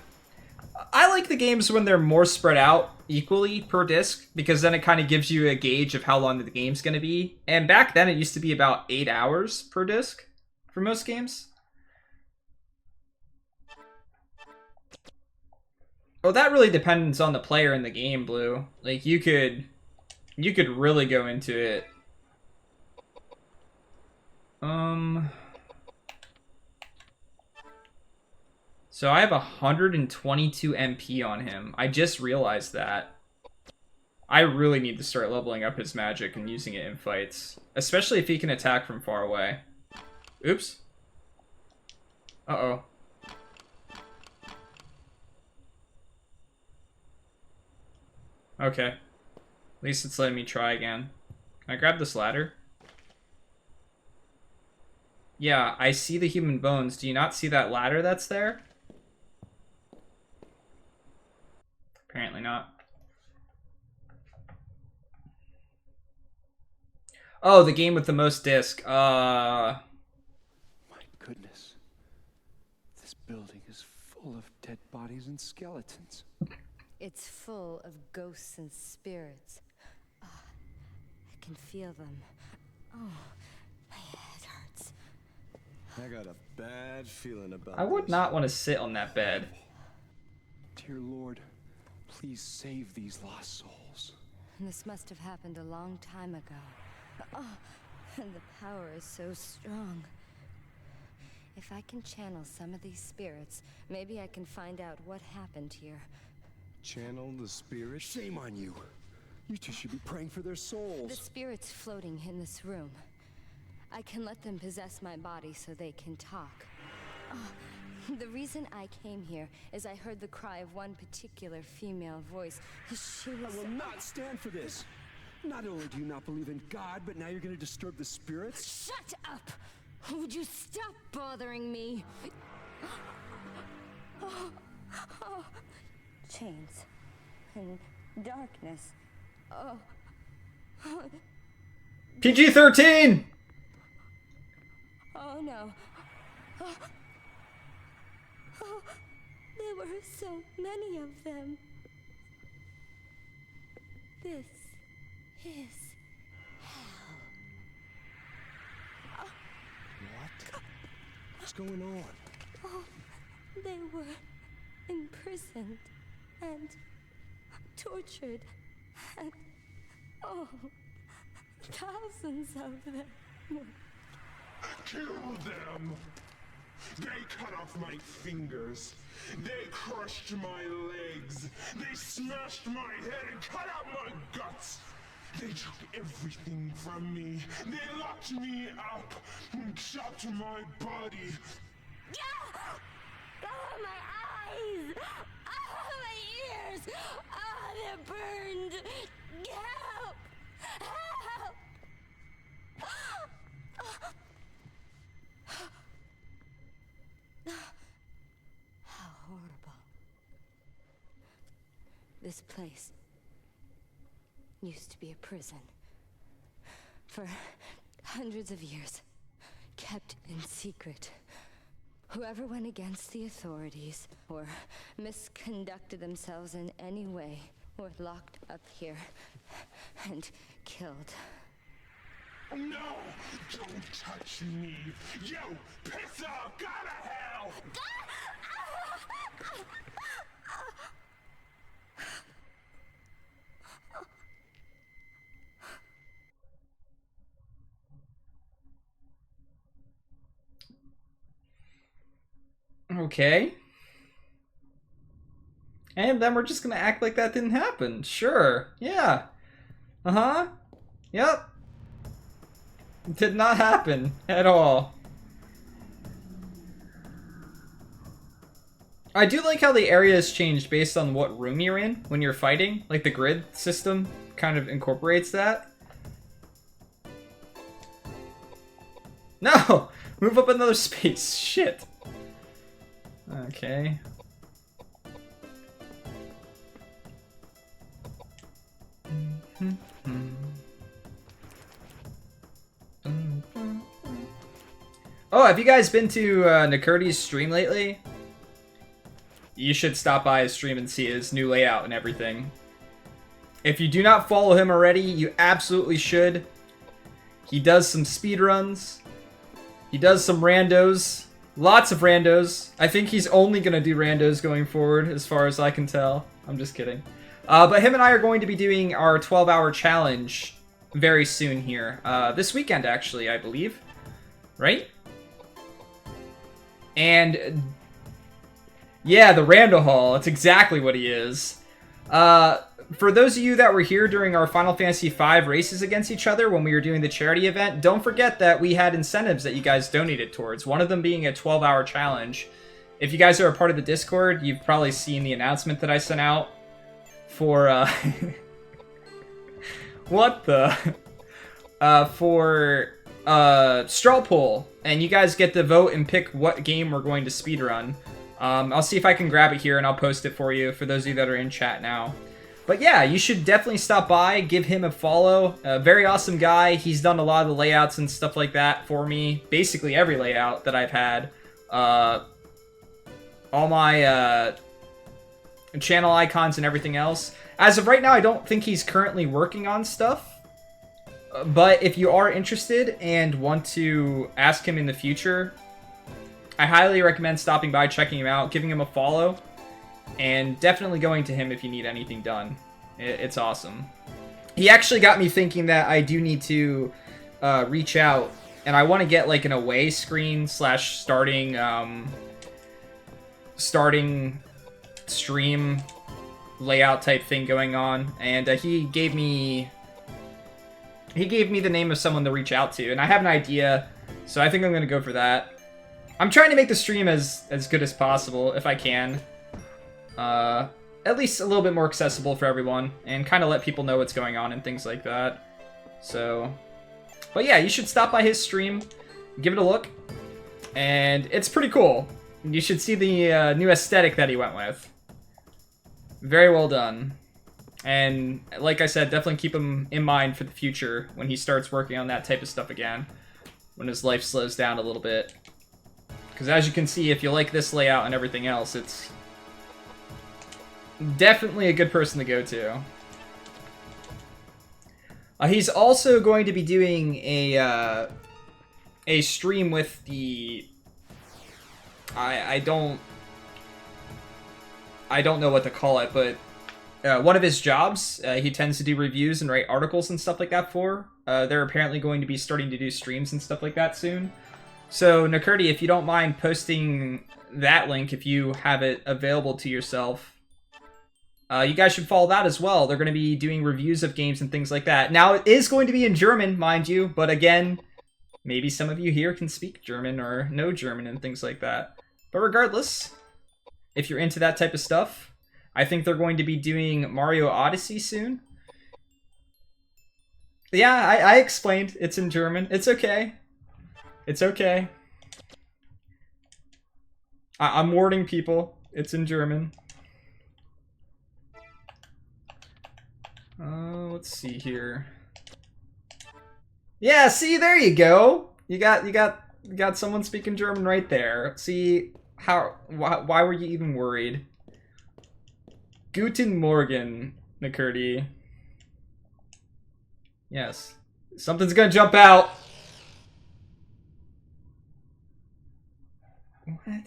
I like the games when they're more spread out equally per disc, because then it kind of gives you a gauge of how long the game's going to be. And back then it used to be about 8 hours per disc for most games. Oh, that really depends on the player in the game, Blue. Like, you could really go into it. So I have 122 MP on him. I just realized that. I really need to start leveling up his magic and using it in fights. Especially if he can attack from far away. Oops. Uh-oh. Okay. At least it's letting me try again. Can I grab this ladder? Yeah, I see the human bones. Do you not see that ladder that's there? Apparently not. Oh, the game with the most disc. My goodness. This building is full of dead bodies and skeletons. It's full of ghosts and spirits. Oh, I can feel them. Oh, my head hurts. I got a bad feeling about I would this. not want to sit on that bed. Dear Lord, please save these lost souls. This must have happened a long time ago. Oh, and the power is so strong. If I can channel some of these spirits, maybe I can find out what happened here. Channel the spirit? Shame on you. You two should be praying for their souls. The spirits floating in this room. I can let them possess my body so they can talk. Oh, the reason I came here is I heard the cry of one particular female voice. She was... I will not stand for this. Not only do you not believe in God, but now you're going to disturb the spirits? Shut up! Would you stop bothering me? Chains and darkness. Oh. PG-13! Oh no. Oh. Oh, there were so many of them. This is hell. What? What's going on? Oh, they were imprisoned and tortured and thousands of them. Kill them! They cut off my fingers. They crushed my legs. They smashed my head and cut out my guts. They took everything from me. They locked me up and chopped my body. Oh, my eyes! Oh, my ears! Oh, they're burned! Help! Help! How horrible. This place used to be a prison. For hundreds of years, kept in secret. Whoever went against the authorities or misconducted themselves in any way were locked up here and killed. No! Don't touch me! You piss off! Go to hell! Okay. And then we're just gonna act like that didn't happen. Sure. Yeah. Uh-huh. Yep. Did not happen at all. I do like how the area has changed based on what room you're in when you're fighting. Like the grid system kind of incorporates that. No! Move up another space. Shit. Okay. Oh, have you guys been to Nakurdi's stream lately? You should stop by his stream and see his new layout and everything. If you do not follow him already, you absolutely should. He does some speedruns. He does some randos. Lots of randos. I think he's only going to do randos going forward, as far as I can tell. I'm just kidding. But him and I are going to be doing our 12-hour challenge very soon here. This weekend, actually, I believe. Right? And yeah, the Randall Hall. That's exactly what he is. For those of you that were here during our Final Fantasy V races against each other when we were doing the charity event, don't forget that we had incentives that you guys donated towards. One of them being a 12-hour challenge. If you guys are a part of the Discord, you've probably seen the announcement that I sent out for, what the? For straw poll, and you guys get to vote and pick what game we're going to speedrun. I'll see if I can grab it here and I'll post it for you for those of you that are in chat now. But yeah, you should definitely stop by, give him a follow. Very awesome guy. He's done a lot of the layouts and stuff like that for me. Basically every layout that I've had. All my channel icons and everything else. As of right now, I don't think he's currently working on stuff. But if you are interested and want to ask him in the future, I highly recommend stopping by, checking him out, giving him a follow, and definitely going to him if you need anything done. It's awesome. He actually got me thinking that I do need to reach out, and I want to get like an away screen / starting stream layout type thing going on, and he gave me the name of someone to reach out to, and I have an idea, so I think I'm gonna go for that. I'm trying to make the stream as good as possible, if I can. At least a little bit more accessible for everyone, and kind of let people know what's going on and things like that. So, but yeah, you should stop by his stream, give it a look, and it's pretty cool. You should see the new aesthetic that he went with. Very well done. And like I said, definitely keep him in mind for the future when he starts working on that type of stuff again, when his life slows down a little bit. Because as you can see, if you like this layout and everything else, it's definitely a good person to go to. He's also going to be doing a stream with the... I don't know what to call it, but one of his jobs, he tends to do reviews and write articles and stuff like that for. They're apparently going to be starting to do streams and stuff like that soon. So, Nakurdi, if you don't mind posting that link, if you have it available to yourself, you guys should follow that as well. They're going to be doing reviews of games and things like that. Now, it is going to be in German, mind you, but again, maybe some of you here can speak German or know German and things like that. But regardless, if you're into that type of stuff, I think they're going to be doing Mario Odyssey soon. Yeah, I explained. It's in German. It's okay. It's okay. I'm warning people. It's in German. Let's see here. Yeah, see, there you go. You got someone speaking German right there. See why were you even worried? Guten Morgen, Nakurdi. Yes. Something's gonna jump out. What?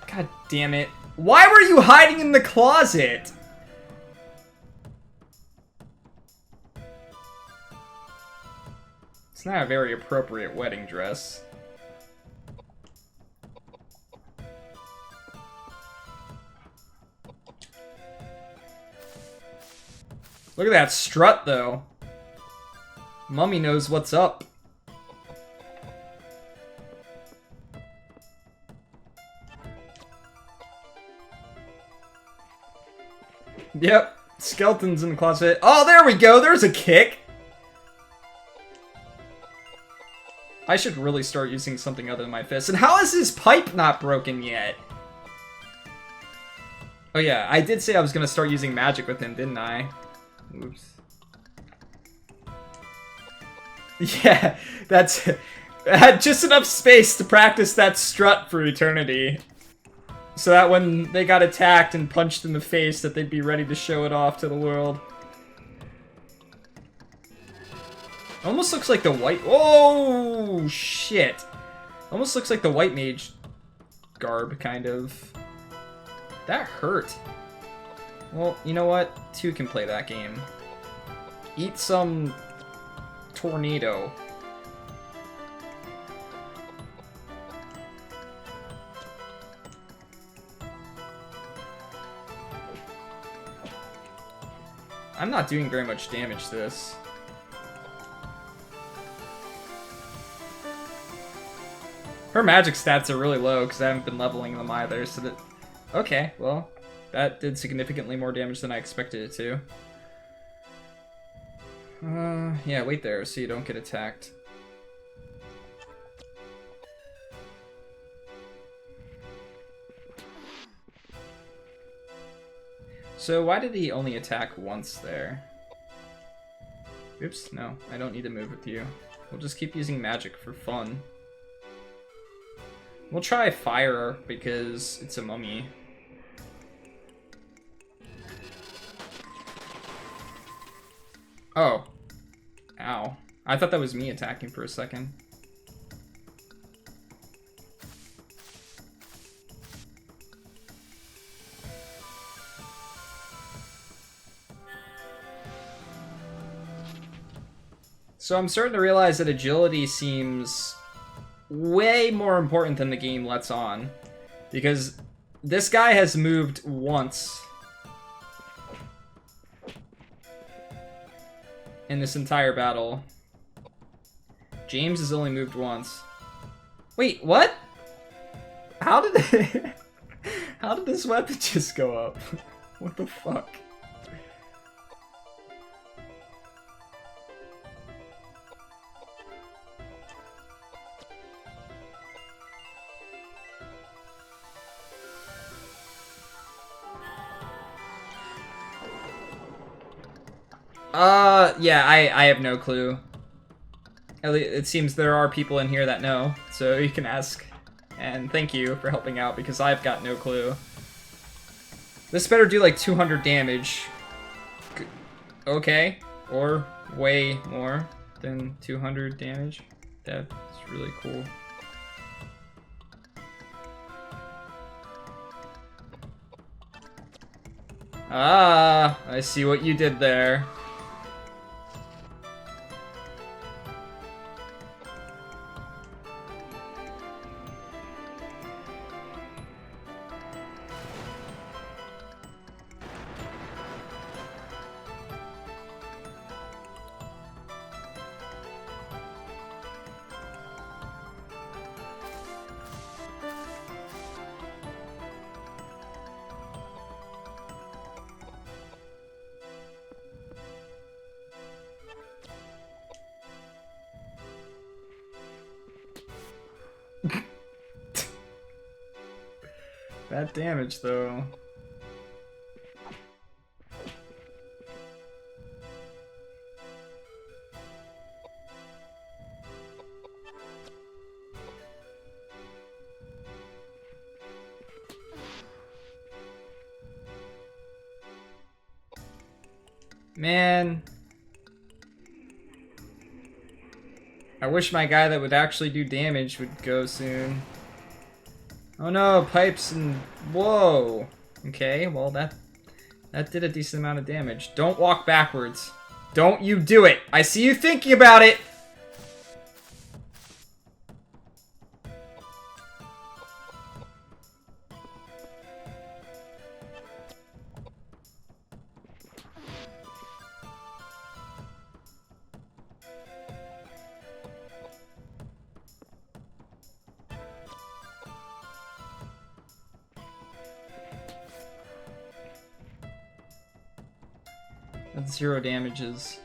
God damn it. Why were you hiding in the closet? It's not a very appropriate wedding dress. Look at that strut, though. Mummy knows what's up. Yep. Skeletons in the closet. Oh, there we go. There's a kick. I should really start using something other than my fist. And how is his pipe not broken yet? Oh yeah, I did say I was going to start using magic with him, didn't I? Oops. Yeah, that's... I had just enough space to practice that strut for eternity. So that when they got attacked and punched in the face, that they'd be ready to show it off to the world. Almost looks like the white... Oh, shit. Almost looks like the white mage garb, kind of. That hurt. Well, you know what? 2 can play that game. Eat some... tornado. I'm not doing very much damage to this. Her magic stats are really low because I haven't been leveling them either, so that... Okay, well, that did significantly more damage than I expected it to. Yeah, wait there so you don't get attacked. So why did he only attack once there? Oops, no, I don't need to move with you. We'll just keep using magic for fun. We'll try fire because it's a mummy. Oh. Ow. I thought that was me attacking for a second. So I'm starting to realize that agility seems way more important than the game lets on. Because this guy has moved once in this entire battle. James has only moved once. Wait, what? How did how did this weapon just go up? What the fuck? Yeah, I have no clue. At least it seems there are people in here that know, so you can ask. And thank you for helping out, because I've got no clue. This better do like 200 damage. Okay, or way more than 200 damage. That's really cool. Ah, I see what you did there. That damage, though. Man. I wish my guy that would actually do damage would go soon. Oh no, pipes and... Whoa! Okay, well that did a decent amount of damage. Don't walk backwards. Don't you do it! I see you thinking about it! 0 damage is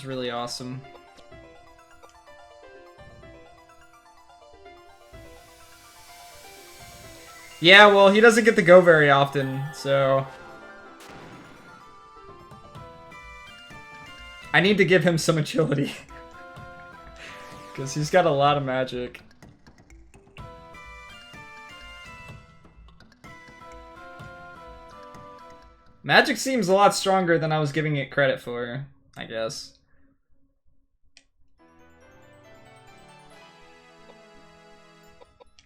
really awesome. Yeah, well, he doesn't get to go very often, so... I need to give him some agility. Because he's got a lot of magic. Magic seems a lot stronger than I was giving it credit for, I guess.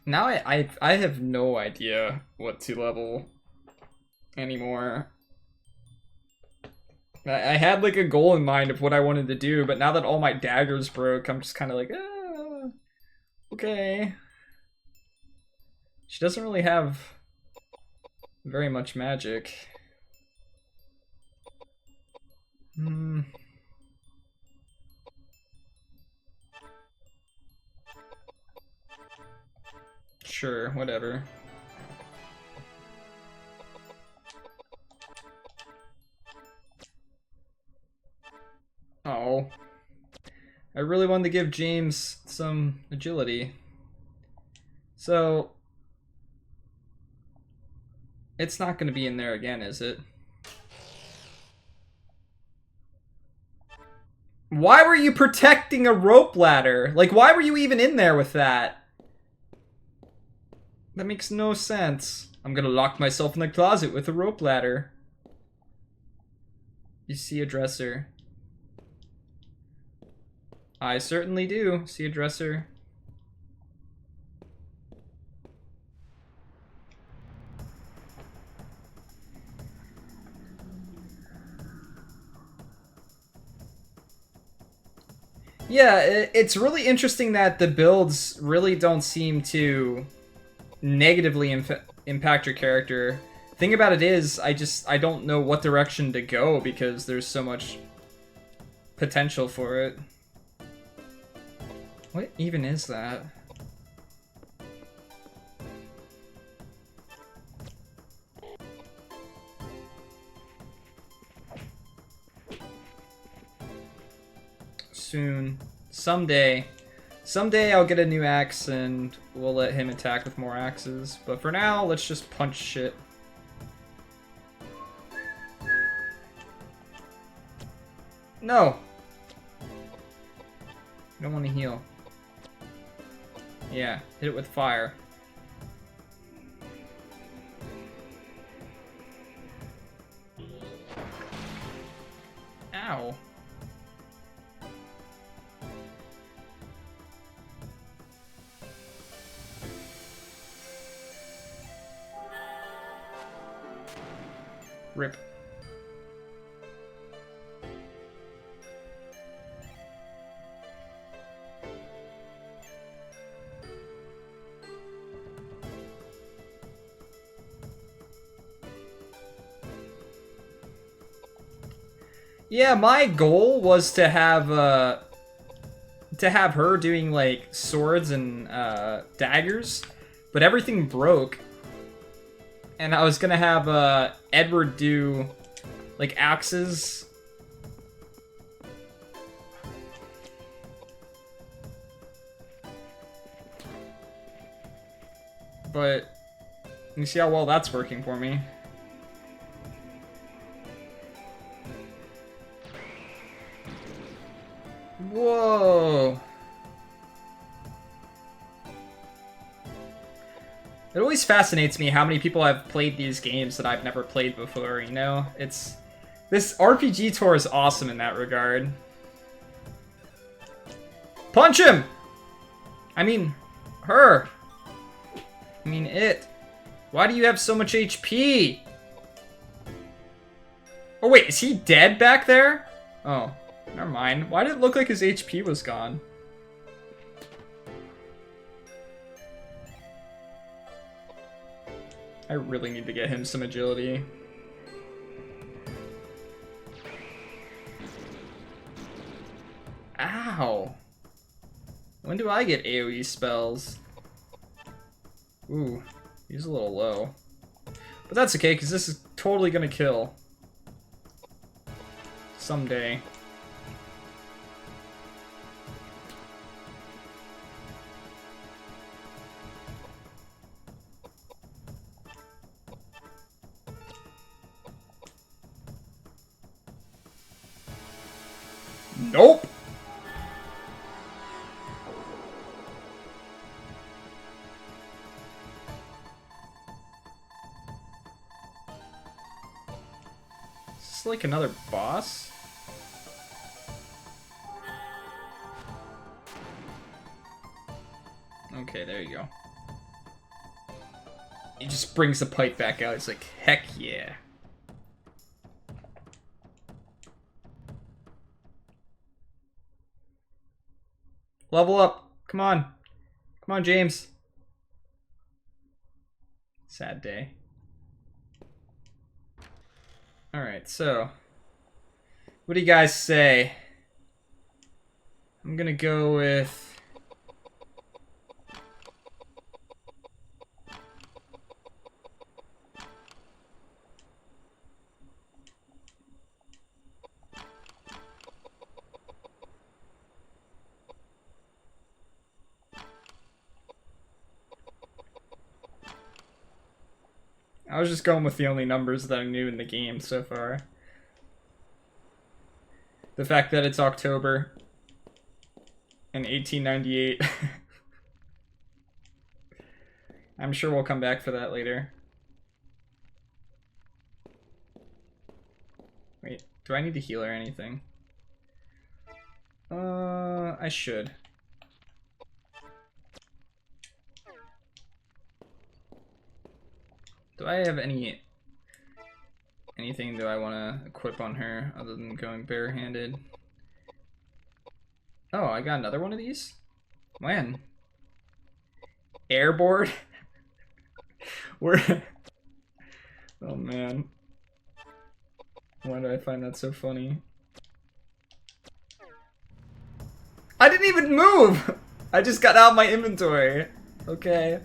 Now I have no idea what to level anymore. I had like a goal in mind of what I wanted to do, but now that all my daggers broke, I'm just kind of like, okay. She doesn't really have very much magic. Sure, whatever. Oh. I really wanted to give James some agility. So... it's not going to be in there again, is it? Why were you protecting a rope ladder? Like, why were you even in there with that? That makes no sense. I'm gonna lock myself in the closet with a rope ladder. You see a dresser. I certainly do see a dresser. Yeah, it's really interesting that the builds really don't seem to negatively impact your character. Thing about it is, I don't know what direction to go because there's so much potential for it. What even is that? Soon. Someday I'll get a new axe and we'll let him attack with more axes. But for now, let's just punch shit. No! I don't want to heal. Yeah, hit it with fire. Ow. Rip. Yeah, my goal was to have her doing like swords and daggers, but everything broke. And I was gonna have Edward do like axes. But you see how well that's working for me. Whoa. It always fascinates me how many people have played these games that I've never played before, you know? This RPG tour is awesome in that regard. Punch him! I mean, her. I mean, it. Why do you have so much HP? Oh wait, is he dead back there? Oh, never mind. Why did it look like his HP was gone? I really need to get him some agility. Ow! When do I get AoE spells? Ooh, he's a little low. But that's okay, because this is totally gonna kill. Someday. Nope. Is this like another boss? Okay, there you go. He just brings the pipe back out. He's like, heck yeah. Level up. Come on. Come on, James. Sad day. Alright, so. What do you guys say? I'm gonna go with... I was just going with the only numbers that I knew in the game so far. The fact that it's October in 1898. I'm sure we'll come back for that later. Wait, do I need to heal or anything? I should. Do I have anything that I want to equip on her other than going barehanded? Oh, I got another one of these? When? Airboard? Where? Oh man. Why do I find that so funny? I didn't even move! I just got out of my inventory. Okay.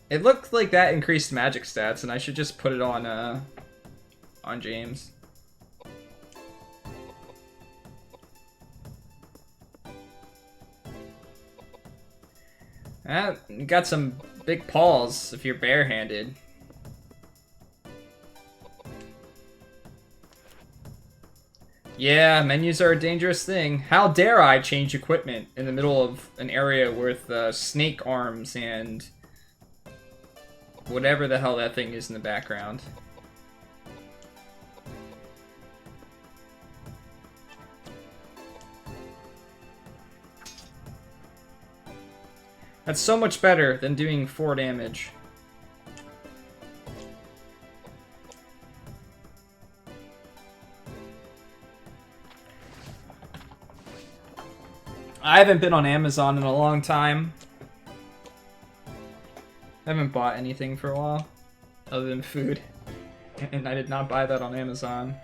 It looked like that increased magic stats, and I should just put it on James. You got some big paws if you're barehanded. Yeah, menus are a dangerous thing. How dare I change equipment in the middle of an area with snake arms and whatever the hell that thing is in the background. That's so much better than doing 4 damage. I haven't been on Amazon in a long time. I haven't bought anything for a while, other than food. And I did not buy that on Amazon.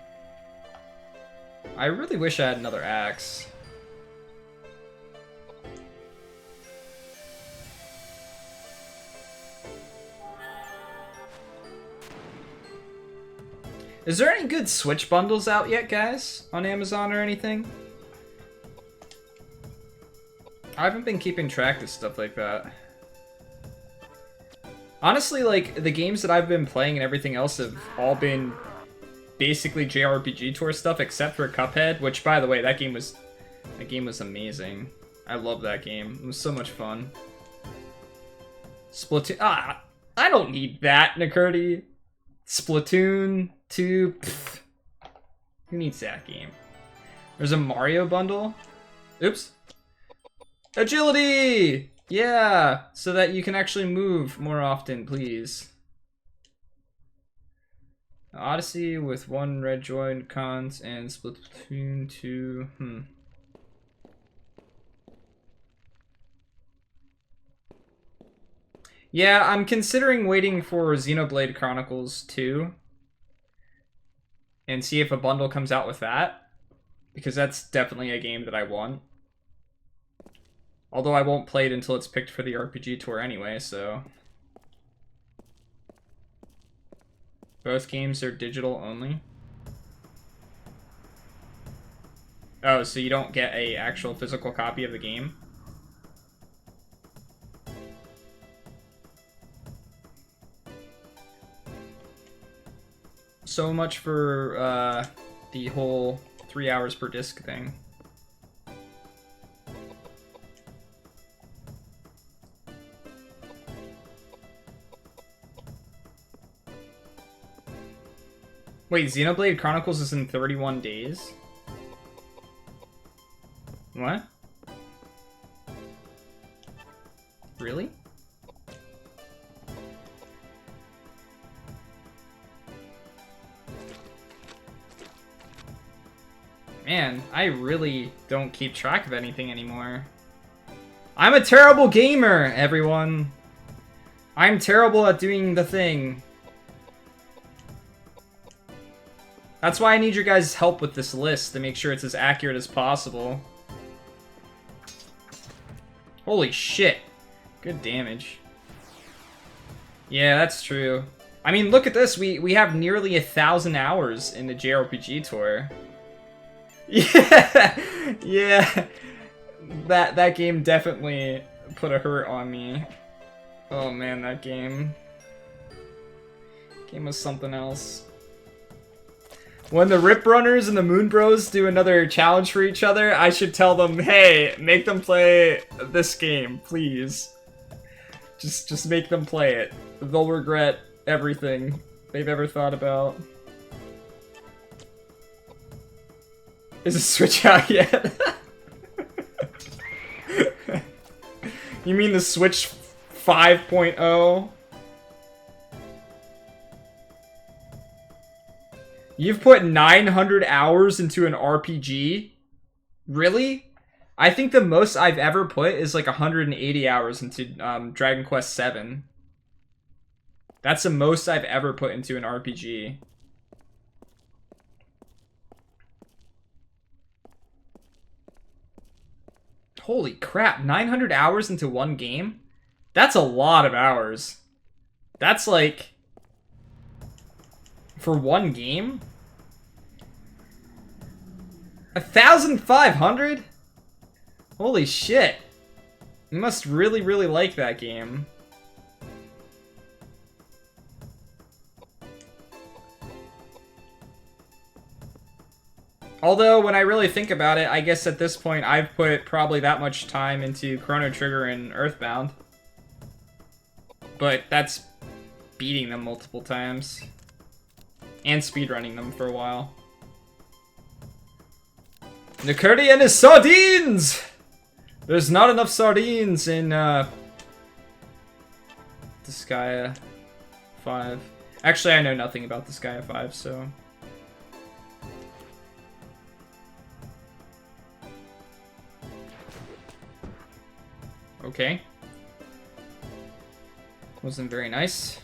I really wish I had another axe. Is there any good Switch bundles out yet, guys? On Amazon or anything? I haven't been keeping track of stuff like that. Honestly, like, the games that I've been playing and everything else have all been basically JRPG Tour stuff, except for Cuphead, which, by the way, that game was amazing. I love that game. It was so much fun. Splatoon. Ah, I don't need that, Nakurti. Splatoon 2. Pfft. Who needs that game? There's a Mario bundle. Oops. Agility! Yeah, so that you can actually move more often, please. Odyssey with 1 red joint cons and Splatoon 2. Yeah, I'm considering waiting for Xenoblade Chronicles 2 and see if a bundle comes out with that, because that's definitely a game that I want. Although I won't play it until it's picked for the RPG Tour anyway, so... Both games are digital only. Oh, so you don't get a actual physical copy of the game? So much for the whole 3 hours per disc thing. Wait, Xenoblade Chronicles is in 31 days? What? Really? Man, I really don't keep track of anything anymore. I'm a terrible gamer, everyone. I'm terrible at doing the thing. That's why I need your guys' help with this list to make sure it's as accurate as possible. Holy shit. Good damage. Yeah, that's true. I mean, look at this. We have nearly 1,000 hours in the JRPG tour. Yeah, yeah. That game definitely put a hurt on me. Oh man, that game was something else. When the Rip Runners and the Moon Bros do another challenge for each other, I should tell them, hey, make them play this game, please. Just make them play it. They'll regret everything they've ever thought about. Is the Switch out yet? You mean the Switch 5.0? You've put 900 hours into an RPG? Really? I think the most I've ever put is like 180 hours into Dragon Quest VII. That's the most I've ever put into an RPG. Holy crap, 900 hours into one game? That's a lot of hours. That's like... for one game? 1,500? Holy shit. You must really, really like that game. Although, when I really think about it, I guess at this point I've put probably that much time into Chrono Trigger and Earthbound. But that's beating them multiple times. And speedrunning them for a while. Nicurdi and his sardines! There's not enough sardines in, Disgaea 5. Actually, I know nothing about Disgaea 5, so... Okay. Wasn't very nice.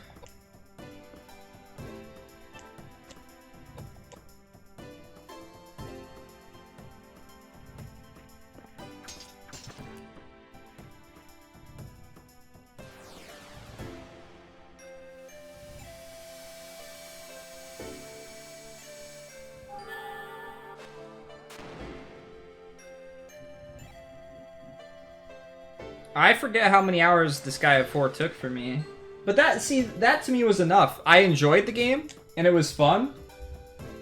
I forget how many hours Disgaea 4 took for me. But that to me was enough. I enjoyed the game, and it was fun.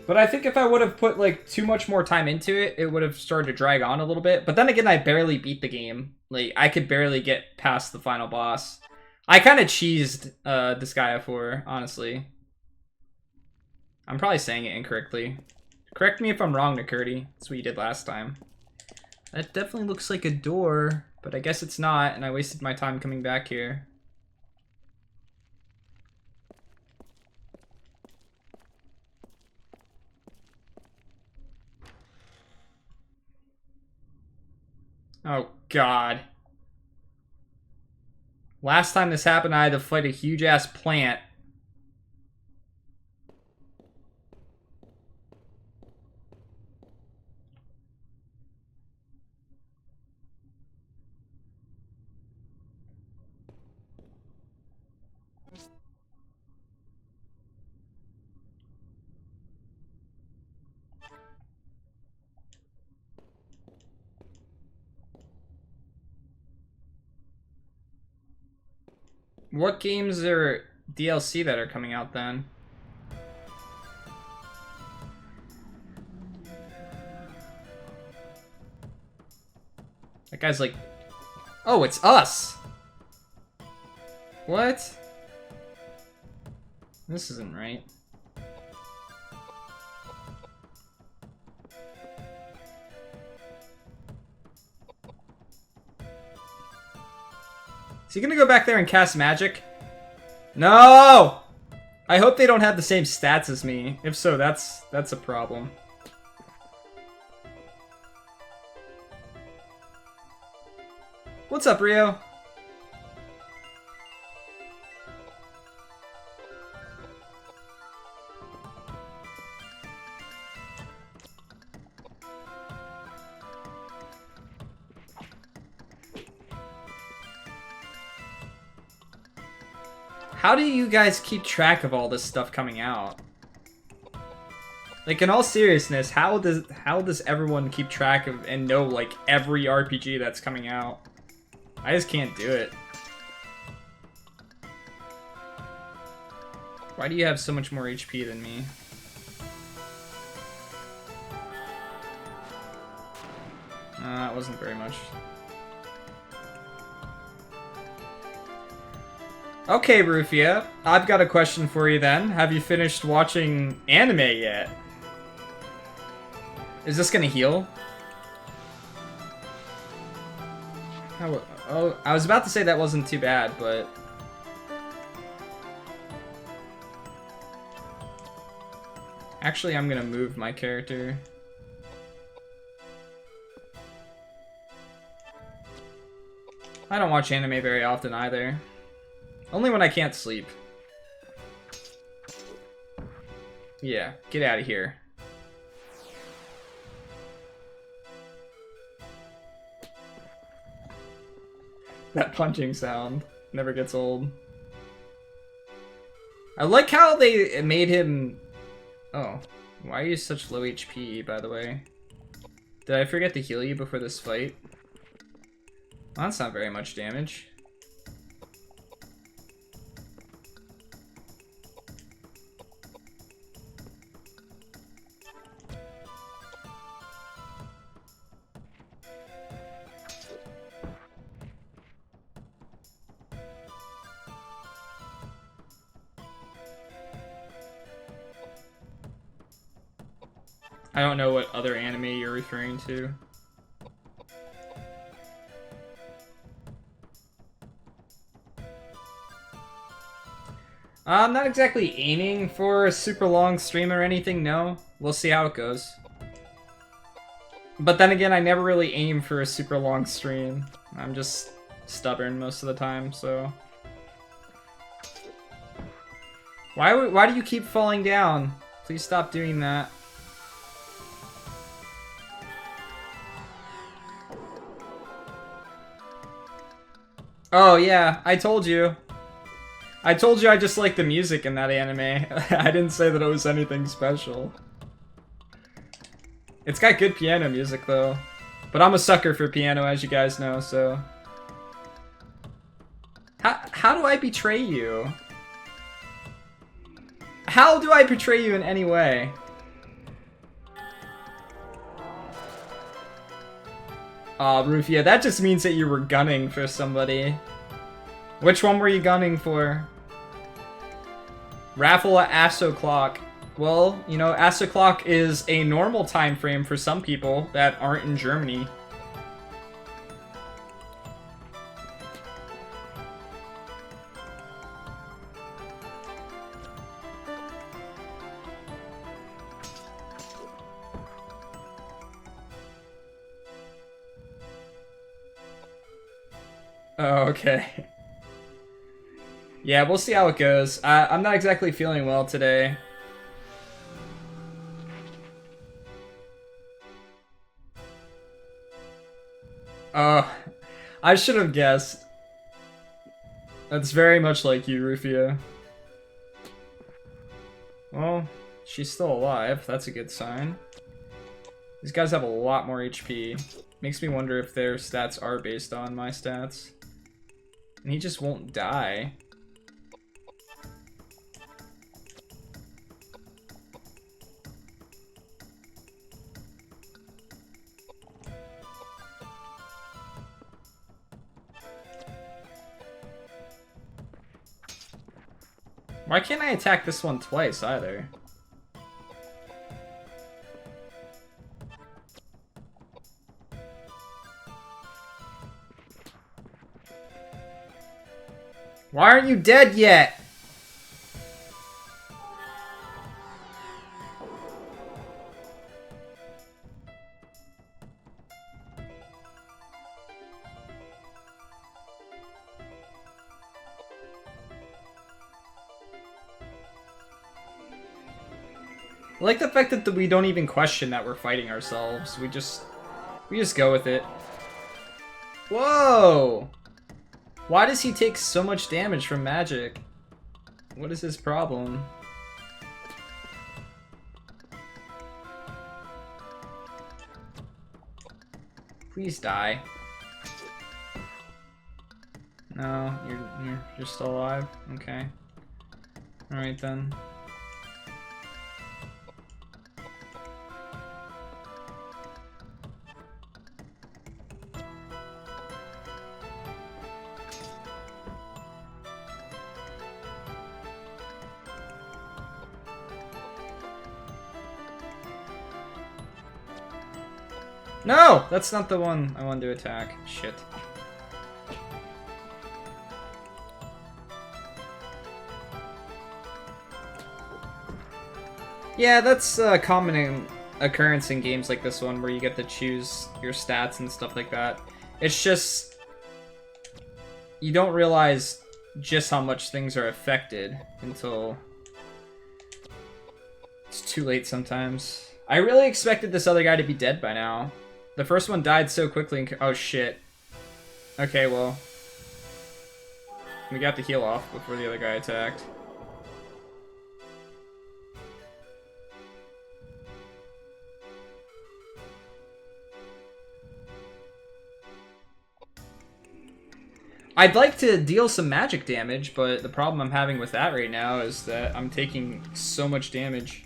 But I think if I would have put, like, too much more time into it, it would have started to drag on a little bit. But then again, I barely beat the game. Like, I could barely get past the final boss. I kind of cheesed Disgaea 4, honestly. I'm probably saying it incorrectly. Correct me if I'm wrong, Nicurdi. That's what you did last time. That definitely looks like a door. But I guess it's not, and I wasted my time coming back here. Oh, God. Last time this happened, I had to fight a huge-ass plant. What games are DLC that are coming out then? That guy's like, oh, it's us. What? This isn't right. Is he gonna go back there and cast magic? No! I hope they don't have the same stats as me. If so, that's a problem. What's up, Rio? How do you guys keep track of all this stuff coming out? Like, in all seriousness, how does everyone keep track of and know, like, every RPG that's coming out? I just can't do it. Why do you have so much more HP than me? That wasn't very much. Okay, Rufia, I've got a question for you then. Have you finished watching anime yet? Is this gonna heal? Oh, I was about to say that wasn't too bad, but... Actually, I'm gonna move my character. I don't watch anime very often either. Only when I can't sleep. Yeah, get out of here. That punching sound never gets old. I like how they made him... Oh, why are you such low HP, by the way? Did I forget to heal you before this fight? Well, that's not very much damage. I don't know what other anime you're referring to. I'm not exactly aiming for a super long stream or anything, no. We'll see how it goes. But then again, I never really aim for a super long stream. I'm just stubborn most of the time, so... Why do you keep falling down? Please stop doing that. Oh yeah, I told you. I told you I just like the music in that anime. I didn't say that it was anything special. It's got good piano music though. But I'm a sucker for piano, as you guys know, so... How do I betray you? How do I betray you in any way? Aw, Rufia, that just means that you were gunning for somebody. Which one were you gunning for? Raffle at Ass O'Clock. Well, you know, Ass O'Clock is a normal time frame for some people that aren't in Germany. Oh, okay. Yeah, we'll see how it goes. I'm not exactly feeling well today. Oh, I should have guessed. That's very much like you, Rufia. Well, she's still alive. That's a good sign. These guys have a lot more HP. Makes me wonder if their stats are based on my stats. And he just won't die. Why can't I attack this one twice either? Why aren't you dead yet? I like the fact that we don't even question that we're fighting ourselves. We just go with it. Whoa! Why does he take so much damage from magic? What is his problem? Please die. No, you're still alive? Okay. Alright then. No! That's not the one I wanted to attack. Shit. Yeah, that's a common occurrence in games like this one where you get to choose your stats and stuff like that. It's just... you don't realize just how much things are affected until it's too late sometimes. I really expected this other guy to be dead by now. The first one died so quickly and... oh shit. Okay, well. We got the heal off before the other guy attacked. I'd like to deal some magic damage, but the problem I'm having with that right now is that I'm taking so much damage.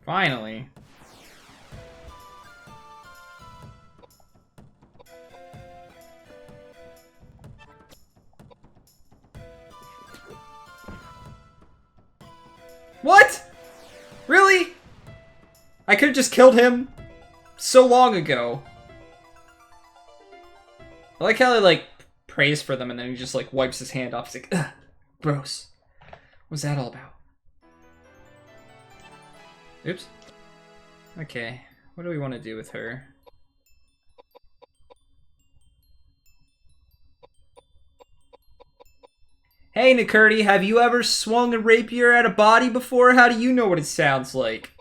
Finally. What? Really? I could have just killed him so long ago. I like how they, like, prays for them and then he just, like, wipes his hand off. He's like, ugh, gross. What's that all about? Oops. Okay, what do we want to do with her? Hey, Nakurti, have you ever swung a rapier at a body before? How do you know what it sounds like?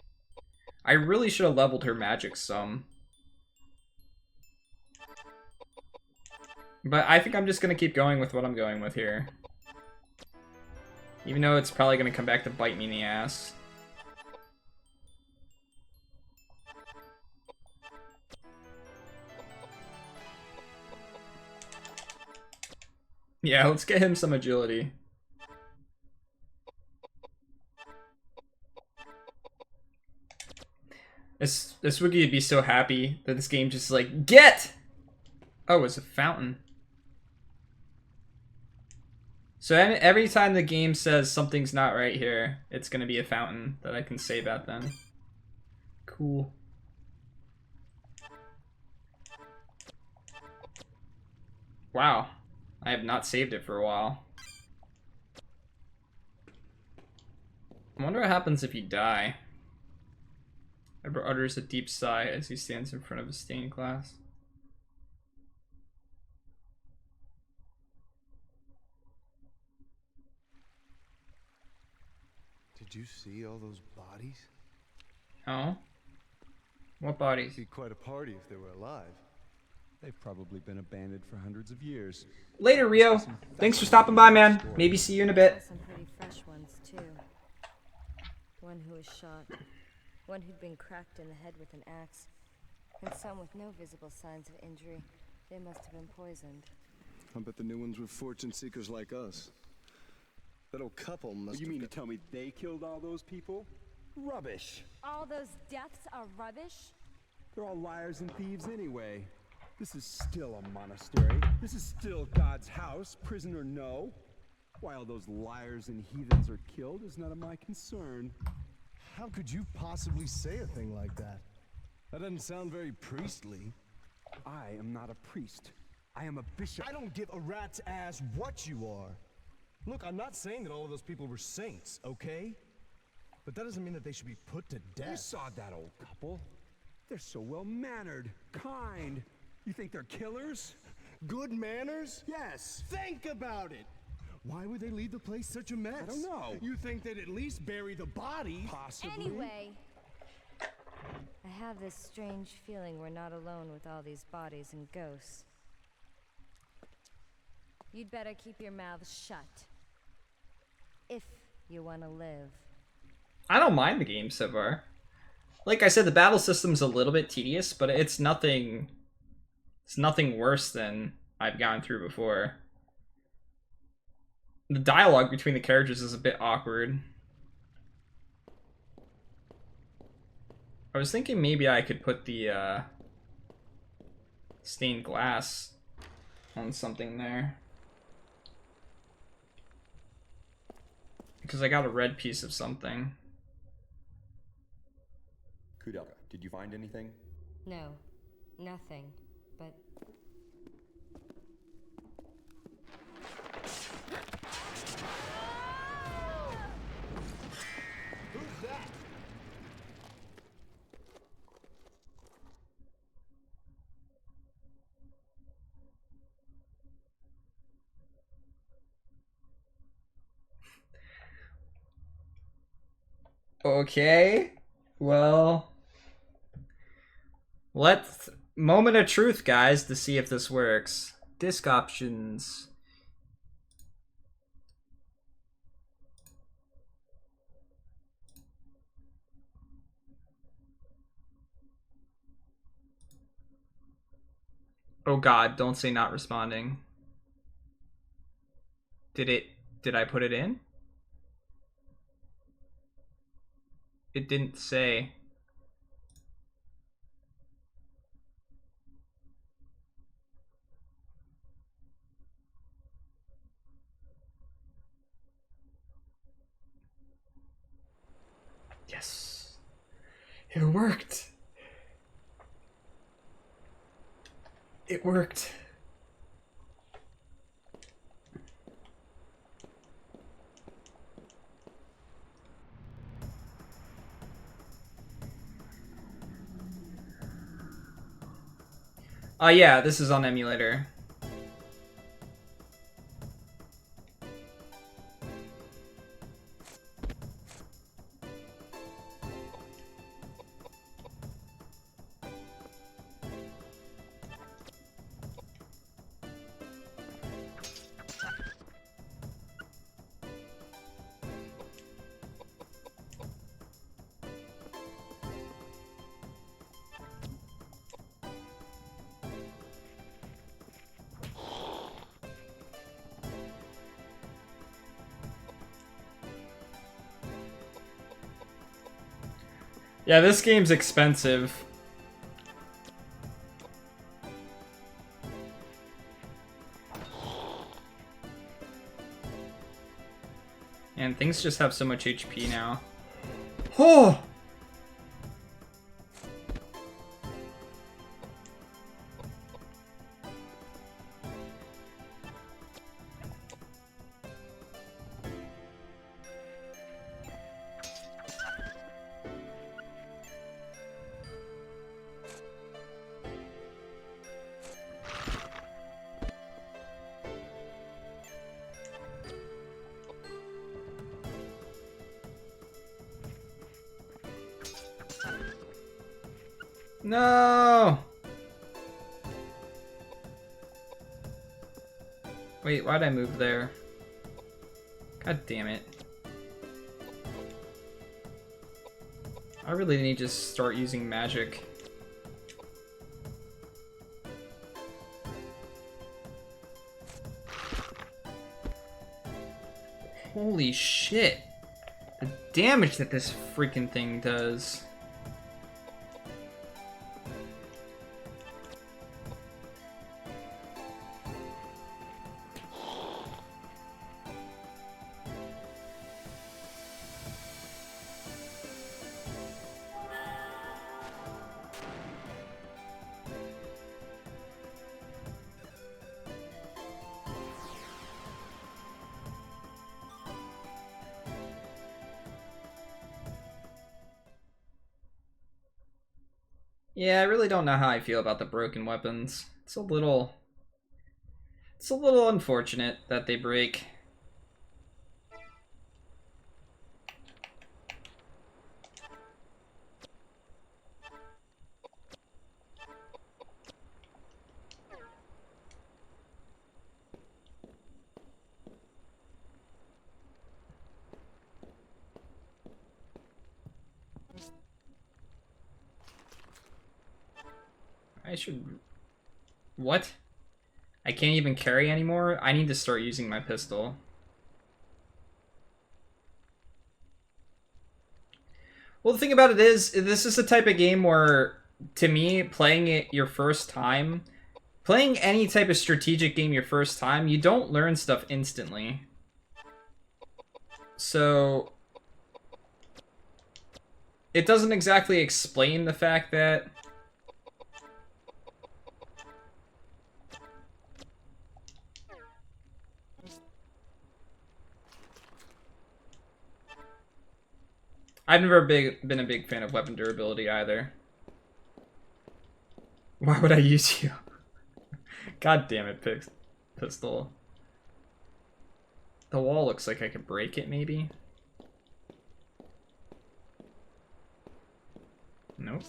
I really should have leveled her magic some. But I think I'm just going to keep going with what I'm going with here. Even though it's probably going to come back to bite me in the ass. Yeah, let's get him some agility. This Wookiee would be so happy that this game just like, get! Oh, it's a fountain. So every time the game says something's not right here, it's gonna be a fountain that I can save at then. Cool. Wow. I have not saved it for a while. I wonder what happens if you die. Ever utters a deep sigh as he stands in front of a stained glass. Did you see all those bodies? Oh? What bodies? It'd be quite a party if they were alive. They've probably been abandoned for hundreds of years. Later, Rio. Thanks for stopping by, man. Maybe see you in a bit. Some pretty fresh ones, too. One who was shot, one who'd been cracked in the head with an axe, and some with no visible signs of injury. They must have been poisoned. I bet the new ones were fortune seekers like us. That old couple must You have mean to got- tell me they killed all those people? Rubbish. All those deaths are rubbish? They're all liars and thieves anyway. This is still a monastery. This is still God's house, prison or no. Why all those liars and heathens are killed is none of my concern. How could you possibly say a thing like that? That doesn't sound very priestly. I am not a priest. I am a bishop. I don't give a rat's ass what you are. Look, I'm not saying that all of those people were saints, okay? But that doesn't mean that they should be put to death. You saw that old couple. They're so well-mannered, kind. You think they're killers? Good manners? Yes. Think about it! Why would they leave the place such a mess? I don't know. You think they'd at least bury the bodies? Possibly. Anyway, I have this strange feeling we're not alone with all these bodies and ghosts. You'd better keep your mouths shut. If you want to live. I don't mind the game so far. Like I said, the battle system's a little bit tedious, but it's nothing worse than I've gone through before. The dialogue between the characters is a bit awkward. I was thinking maybe I could put the stained glass on something there. Because I got a red piece of something. Koudelka, did you find anything? No, nothing. But Who's that? Okay, well, let's moment of truth, guys, to see if this works. Disk options. Oh God, don't say not responding. Did I put it in? It didn't say. Yes. It worked. It worked. Yeah, this is on emulator. Yeah, this game's expensive. And things just have so much HP now. Oh! No! Wait, why'd I move there? God damn it. I really need to start using magic. Holy shit. The damage that this freaking thing does. Yeah, I really don't know how I feel about the broken weapons. It's a little unfortunate that they break. I should... What? I can't even carry anymore? I need to start using my pistol. Well, the thing about it is, this is the type of game where, to me, playing it your first time, playing any type of strategic game your first time, you don't learn stuff instantly. So, it doesn't exactly explain the fact that I've never been a big fan of weapon durability either. Why would I use you? God damn it, pistol. The wall looks like I could break it, maybe? Nope.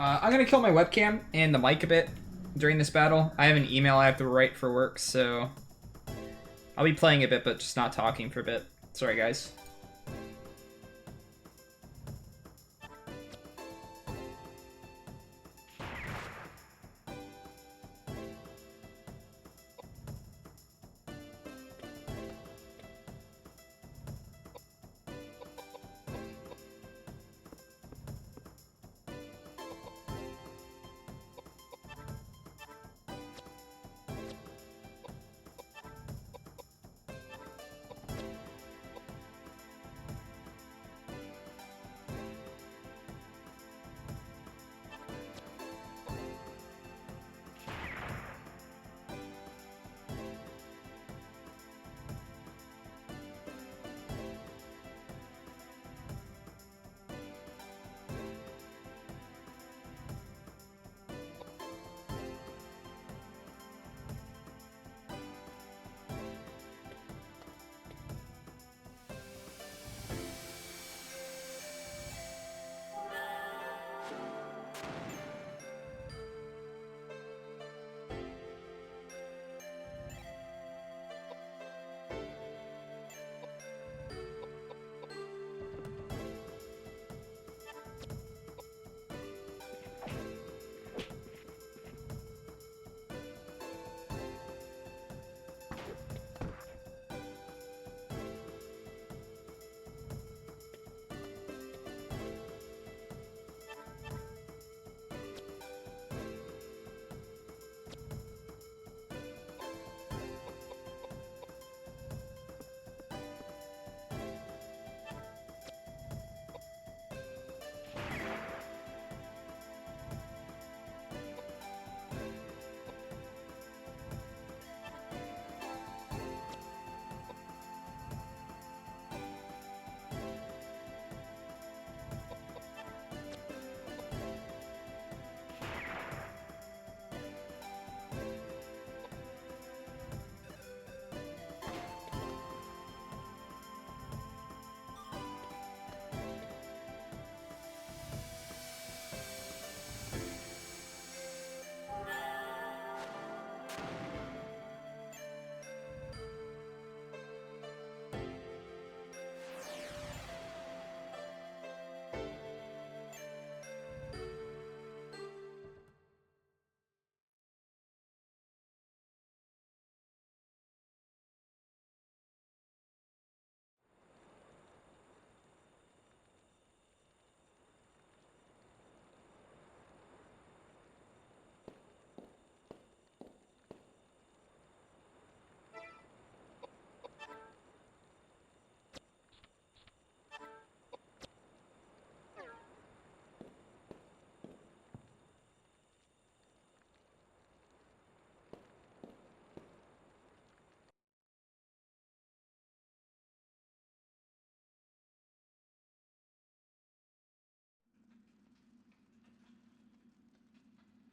I'm gonna kill my webcam and the mic a bit during this battle. I have an email I have to write for work, so I'll be playing a bit, but just not talking for a bit. Sorry, guys.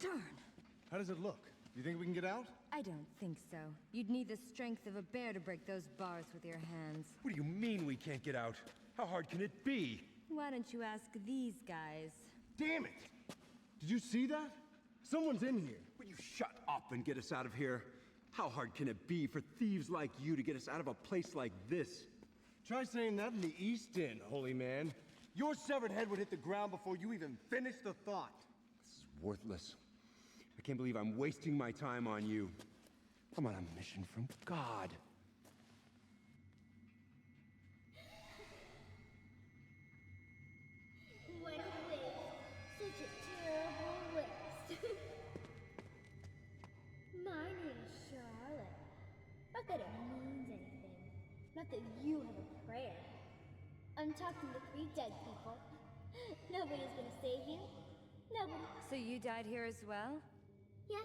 Darn. How does it look? You think we can get out? I don't think so. You'd need the strength of a bear to break those bars with your hands. What do you mean we can't get out? How hard can it be? Why don't you ask these guys? Damn it! Did you see that? Someone's in here. Will you shut up and get us out of here? How hard can it be for thieves like you to get us out of a place like this? Try saying that in the East End, holy man. Your severed head would hit the ground before you even finish the thought. This is worthless. I can't believe I'm wasting my time on you. I'm on a mission from God. What a waste. Such a terrible waste. My name's Charlotte. Not that it means anything. Not that you have a prayer. I'm talking to 3 dead people. Nobody's gonna save you. Nobody. So you died here as well? Yes,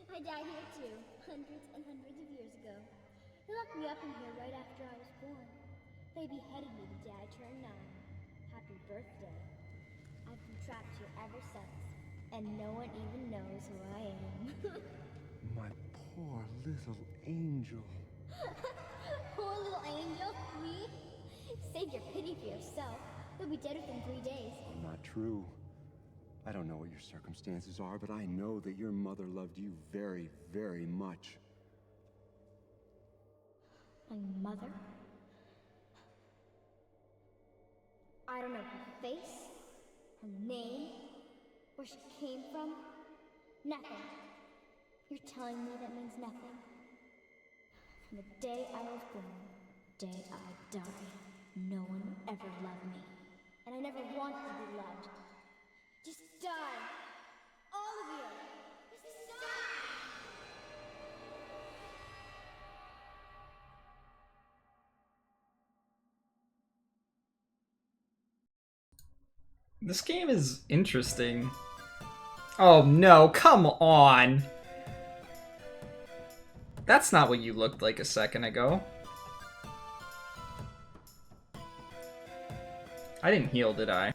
I died here too, hundreds and hundreds of years ago. They locked me up in here right after I was born. They beheaded me the day I turned 9. Happy birthday. I've been trapped here ever since, and no one even knows who I am. My poor little angel. Poor little angel, me? Save your pity for yourself. You'll be dead within 3 days. Not true. I don't know what your circumstances are, but I know that your mother loved you very, very much. My mother? I don't know her face, her name, where she came from. Nothing. You're telling me that means nothing? From the day I was born, the day I die, no one will ever love me. And I never wanted to be loved. Just die! All of you! Just die! This game is interesting. Oh no, come on! That's not what you looked like a second ago. I didn't heal, did I?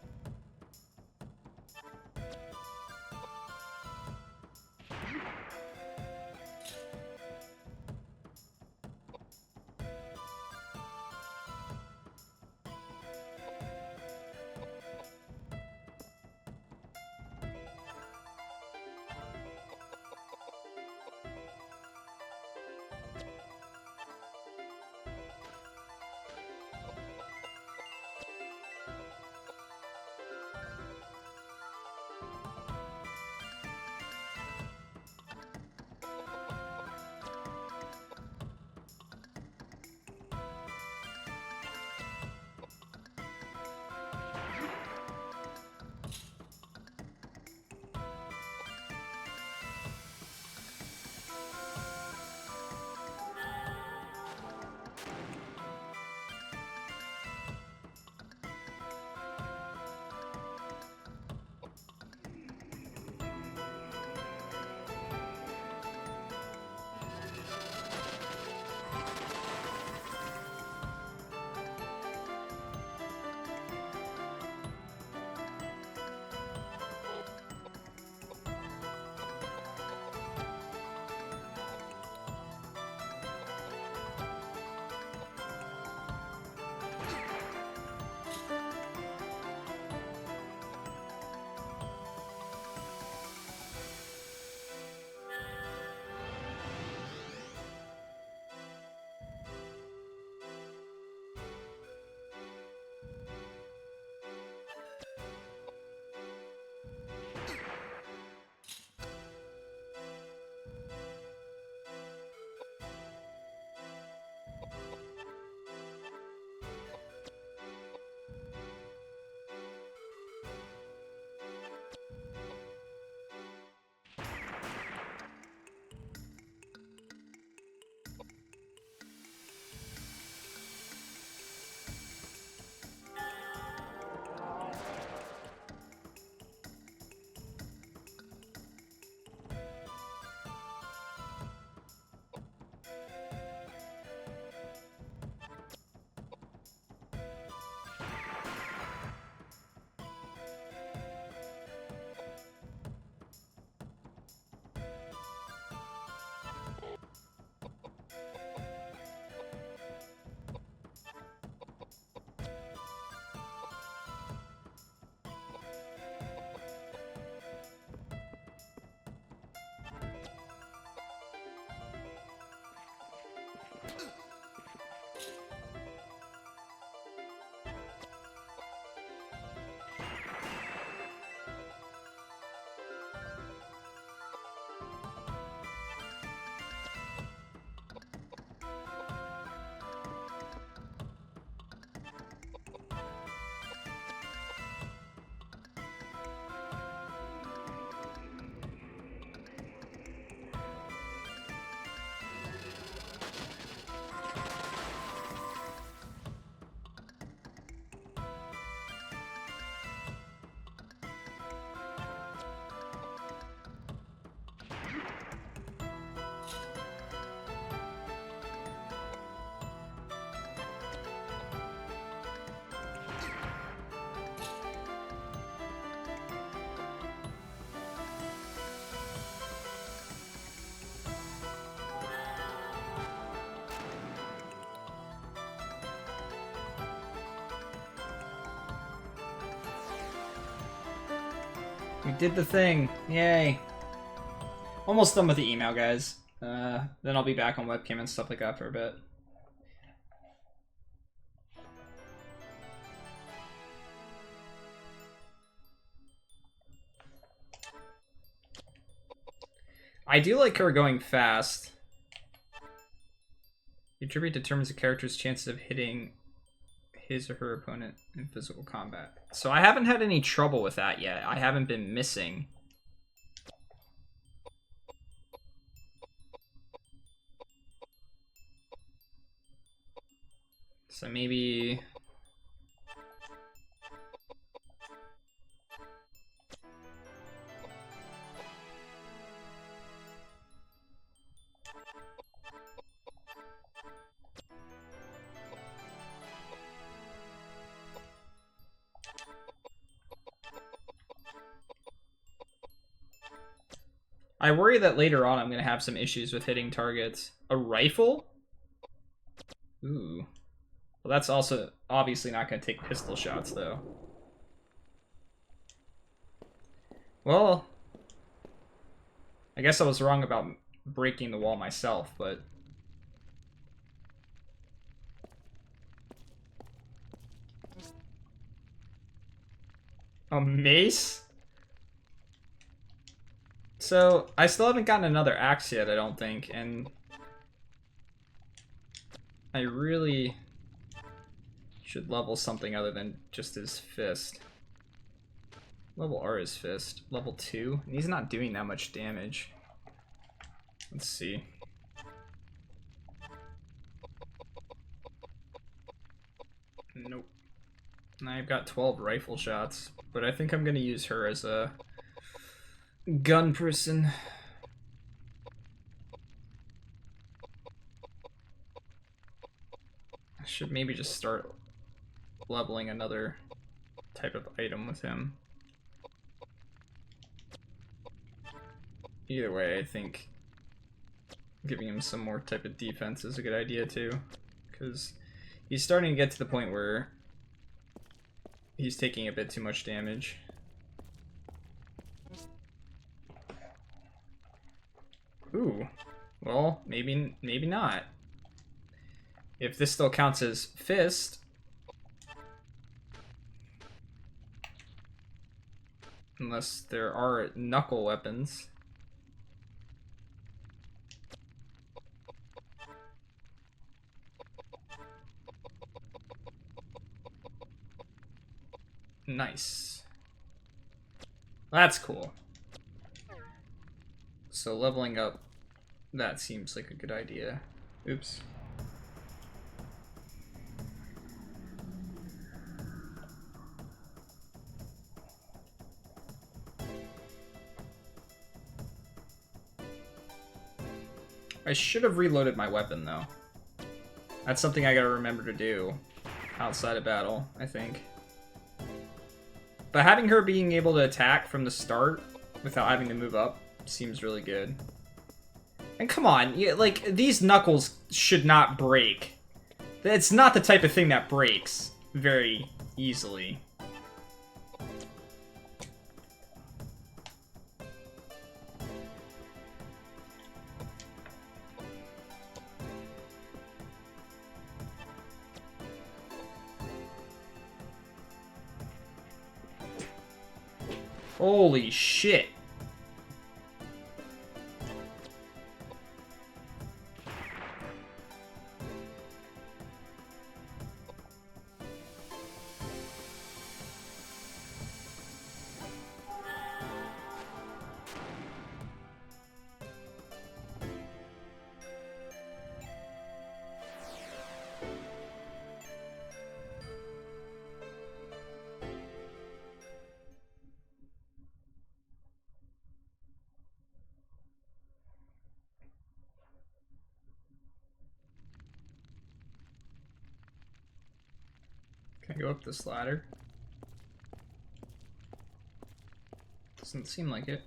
We did the thing. Yay. Almost done with the email, guys. Then I'll be back on webcam and stuff like that for a bit. I do like her going fast. Your tribute determines a character's chances of hitting his or her opponent in physical combat. So I haven't had any trouble with that yet. I haven't been missing. So maybe... I worry that later on I'm going to have some issues with hitting targets. A rifle? Ooh. Well, that's also obviously not going to take pistol shots, though. Well, I guess I was wrong about breaking the wall myself, but... A mace? So, I still haven't gotten another axe yet, I don't think, and... I really should level something other than just his fist. Level R his fist. Level 2? And he's not doing that much damage. Let's see. Nope. I've got 12 rifle shots, but I think I'm gonna use her as a gun person. I should maybe just start leveling another type of item with him. Either way, I think giving him some more type of defense is a good idea too, because he's starting to get to the point where he's taking a bit too much damage. Ooh, well, maybe not. If this still counts as fist, unless there are knuckle weapons. Nice. That's cool. So leveling up, that seems like a good idea. Oops. I should have reloaded my weapon, though. That's something I gotta remember to do outside of battle, I think. But having her being able to attack from the start without having to move up seems really good. And come on, like, these knuckles should not break. It's not the type of thing that breaks very easily. Holy shit. Can I go up this ladder? Doesn't seem like it.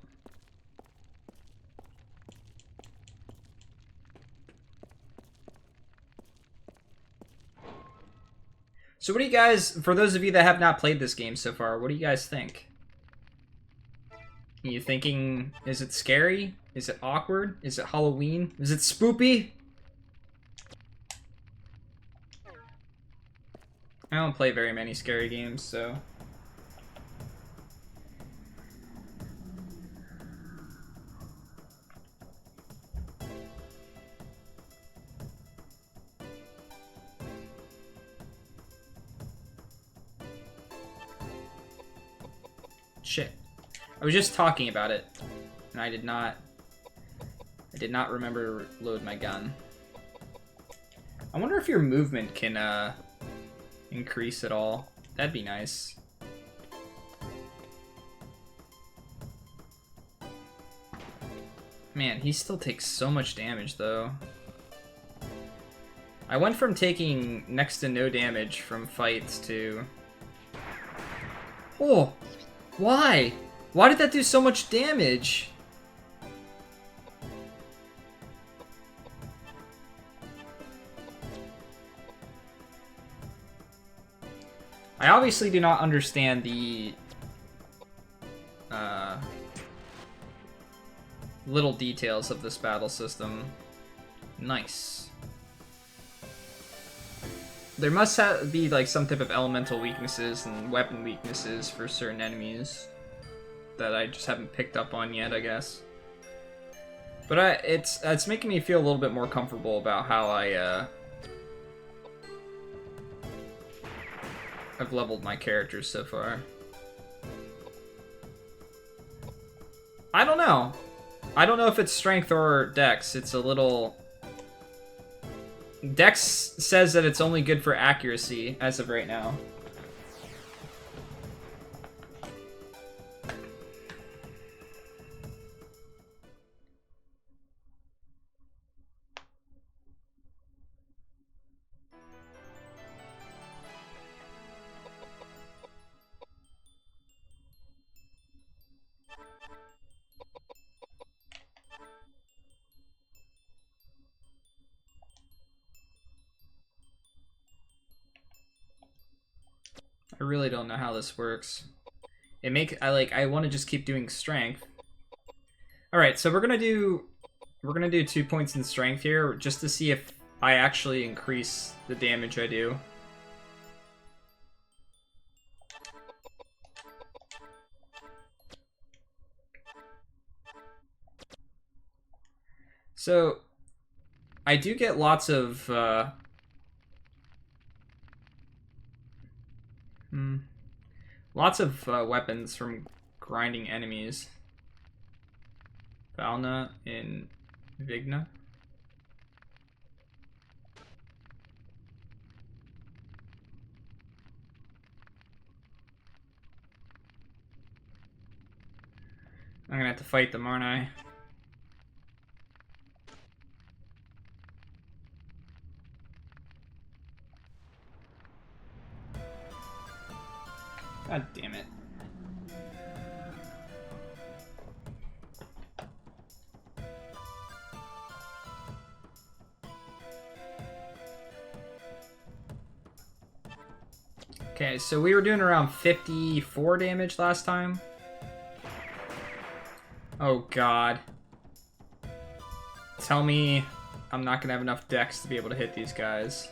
So what do you guys, for those of you that have not played this game so far, what do you guys think? You thinking, is it scary? Is it awkward? Is it Halloween? Is it spoopy? I don't play very many scary games, so... Shit. I was just talking about it, and I did not remember to load my gun. I wonder if your movement can, increase at all. That'd be nice. Man, he still takes so much damage, though. I went from taking next to no damage from fights to... Oh! Why? Why did that do so much damage? I obviously do not understand the little details of this battle system. Nice. There must be like some type of elemental weaknesses and weapon weaknesses for certain enemies that I just haven't picked up on yet, I guess. But it's making me feel a little bit more comfortable about how I've leveled my characters so far. I don't know. I don't know if it's strength or dex. It's a little... Dex says that it's only good for accuracy as of right now. I really don't know how this works. I want to just keep doing strength. All right, so we're gonna do 2 points in strength here just to see if I actually increase the damage I do. So I do get lots of weapons from grinding enemies. Valna in Vigna. I'm gonna have to fight them, aren't I? God damn it. Okay, so we were doing around 54 damage last time. Oh god. Tell me I'm not gonna have enough dex to be able to hit these guys.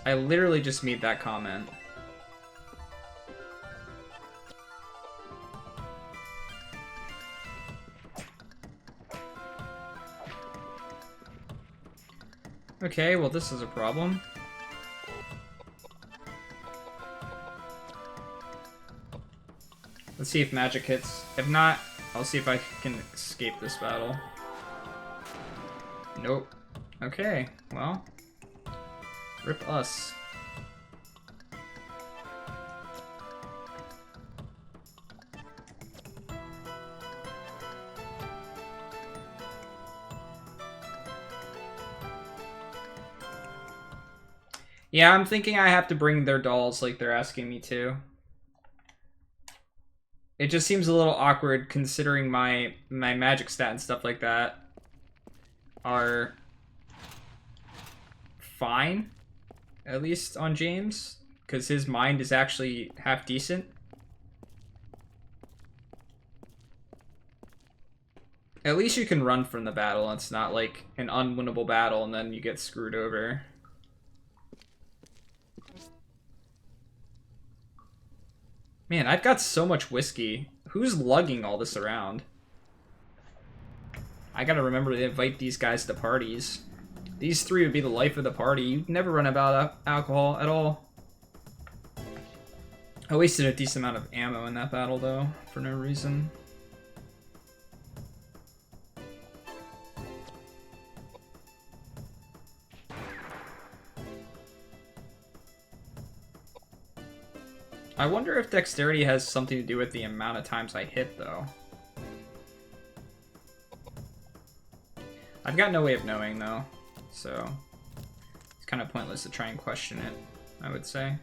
I literally just made that comment. Okay, well this is a problem. Let's see if magic hits. If not, I'll see if I can escape this battle. Nope. Okay, well. Rip us. Yeah, I'm thinking I have to bring their dolls like they're asking me to. It just seems a little awkward considering my magic stat and stuff like that. are fine, at least on James, because his mind is actually half decent. At least you can run from the battle. It's not like an unwinnable battle and then you get screwed over. Man, I've got so much whiskey. Who's lugging all this around? I gotta remember to invite these guys to parties. These three would be the life of the party. You'd never run about alcohol at all. I wasted a decent amount of ammo in that battle, though, for no reason. I wonder if dexterity has something to do with the amount of times I hit, though. I've got no way of knowing, though, so it's kind of pointless to try and question it, I would say.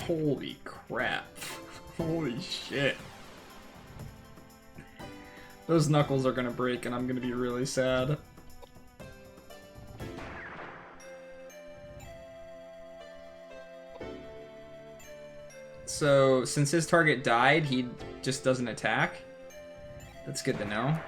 Holy crap. Holy shit. Those knuckles are gonna break and I'm gonna be really sad. So, since his target died, he just doesn't attack? That's good to know.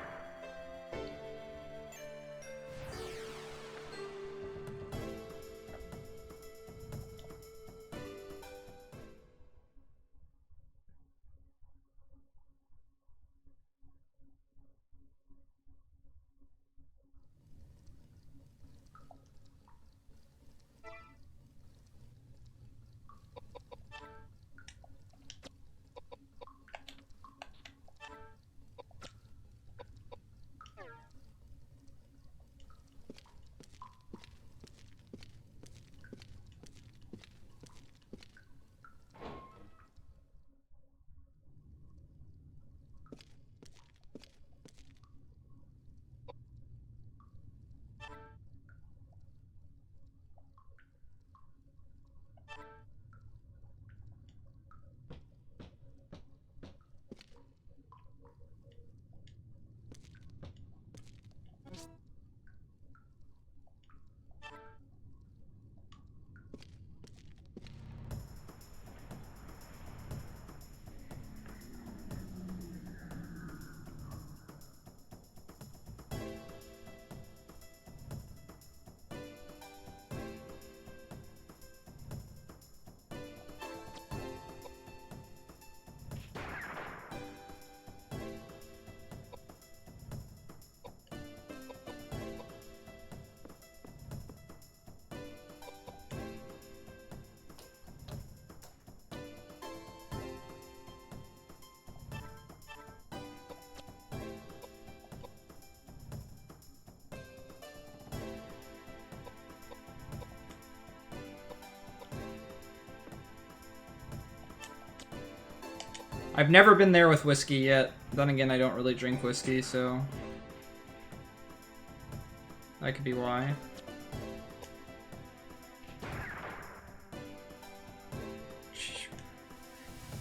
I've never been there with whiskey yet. Then again, I don't really drink whiskey, so that could be why.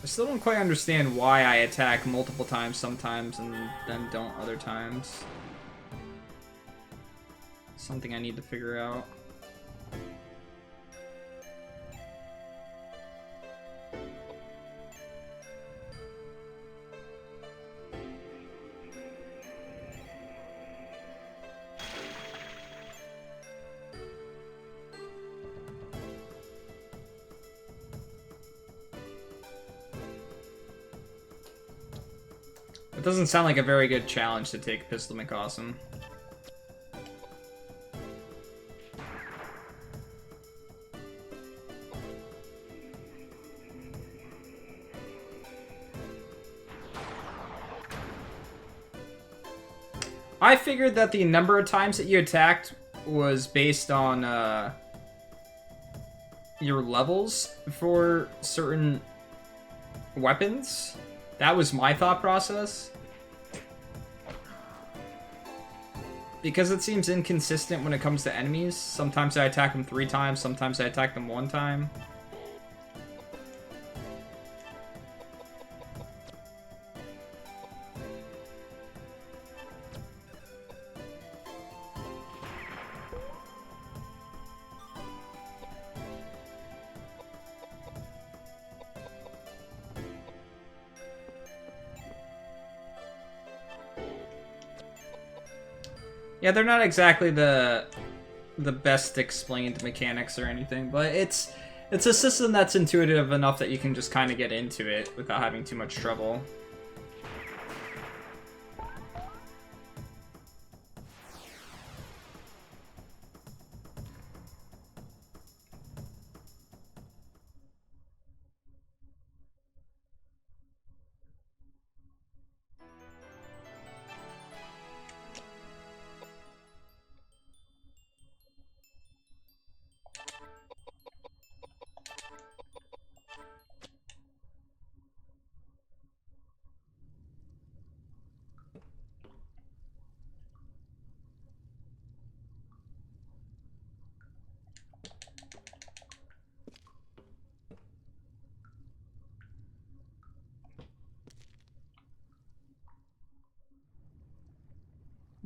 I still don't quite understand why I attack multiple times sometimes and then don't other times. Something I need to figure out. It doesn't sound like a very good challenge to take Pistol McAwesome. I figured that the number of times that you attacked was based on your levels for certain weapons. That was my thought process. Because it seems inconsistent when it comes to enemies. Sometimes I attack them 3 times, sometimes I attack them 1 time. Yeah, they're not exactly the best explained mechanics or anything, but it's a system that's intuitive enough that you can just kind of get into it without having too much trouble.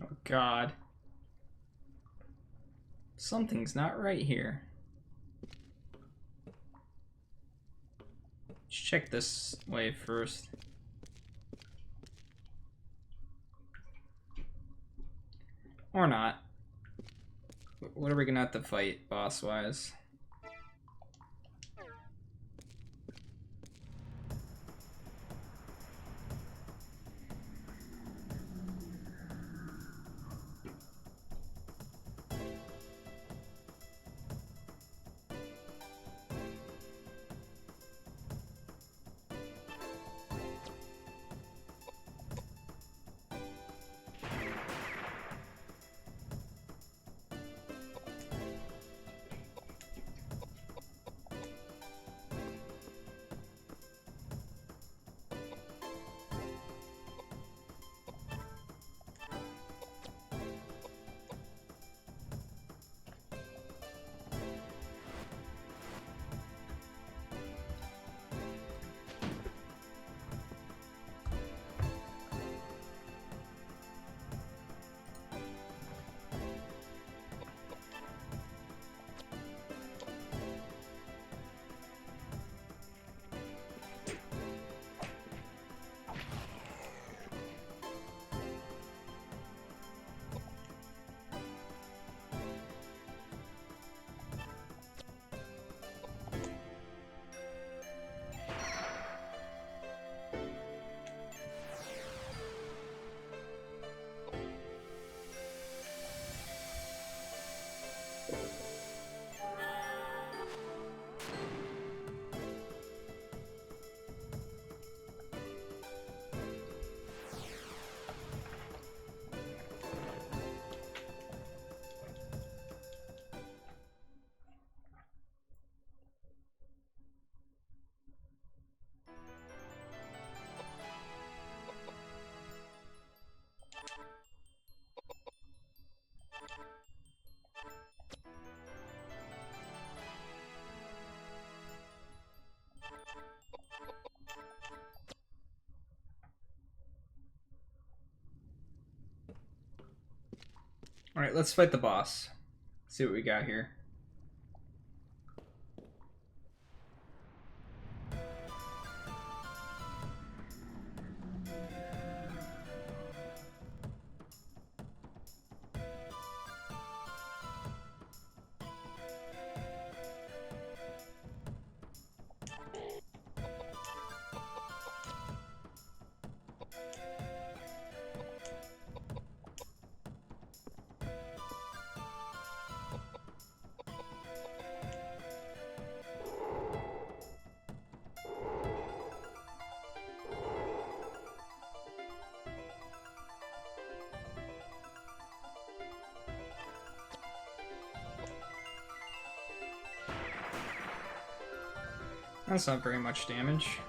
Oh god. Something's not right here. Let's check this way first. Or not. What are we gonna have to fight, boss-wise? Alright, let's fight the boss. See what we got here. That's not very much damage.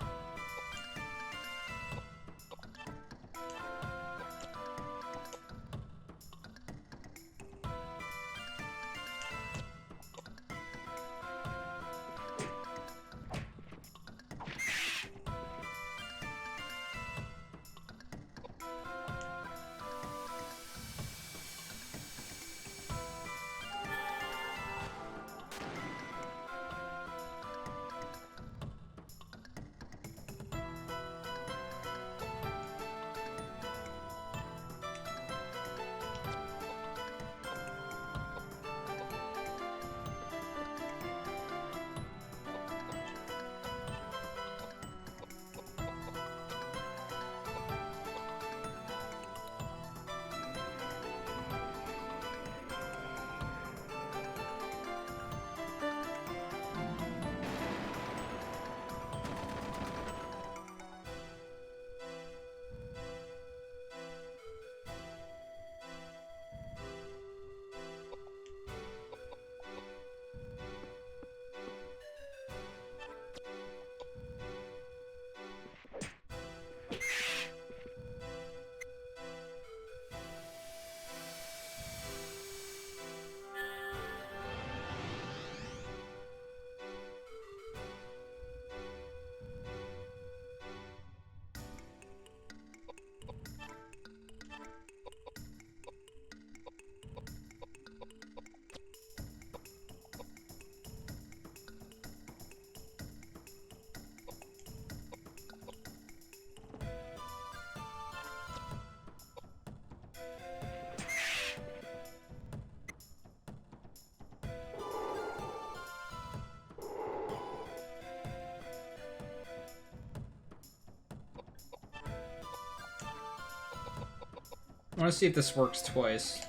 I want to see if this works twice.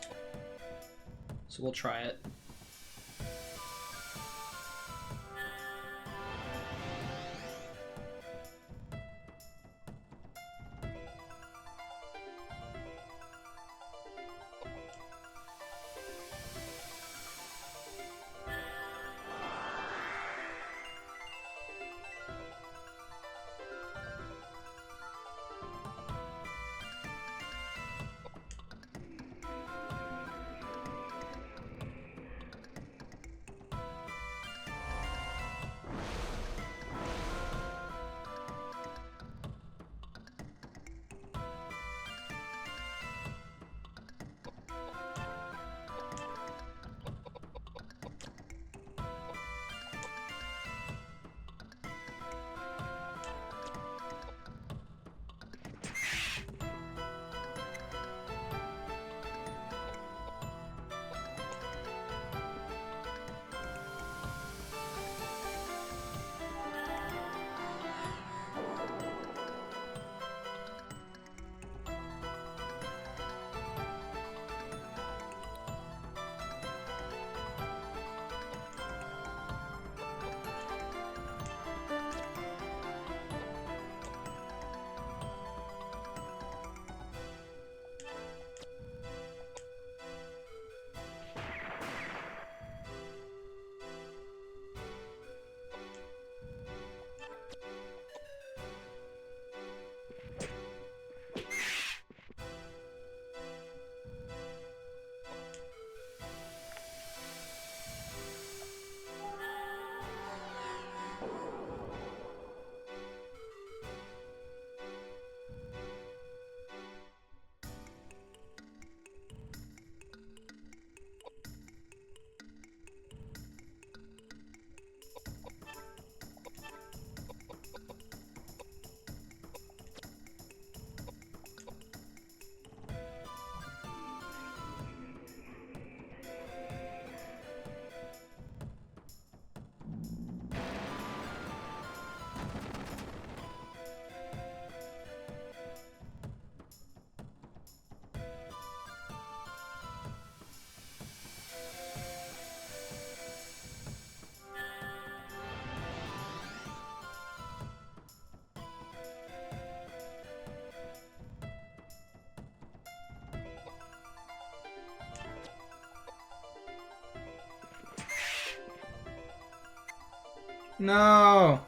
So we'll try it. No!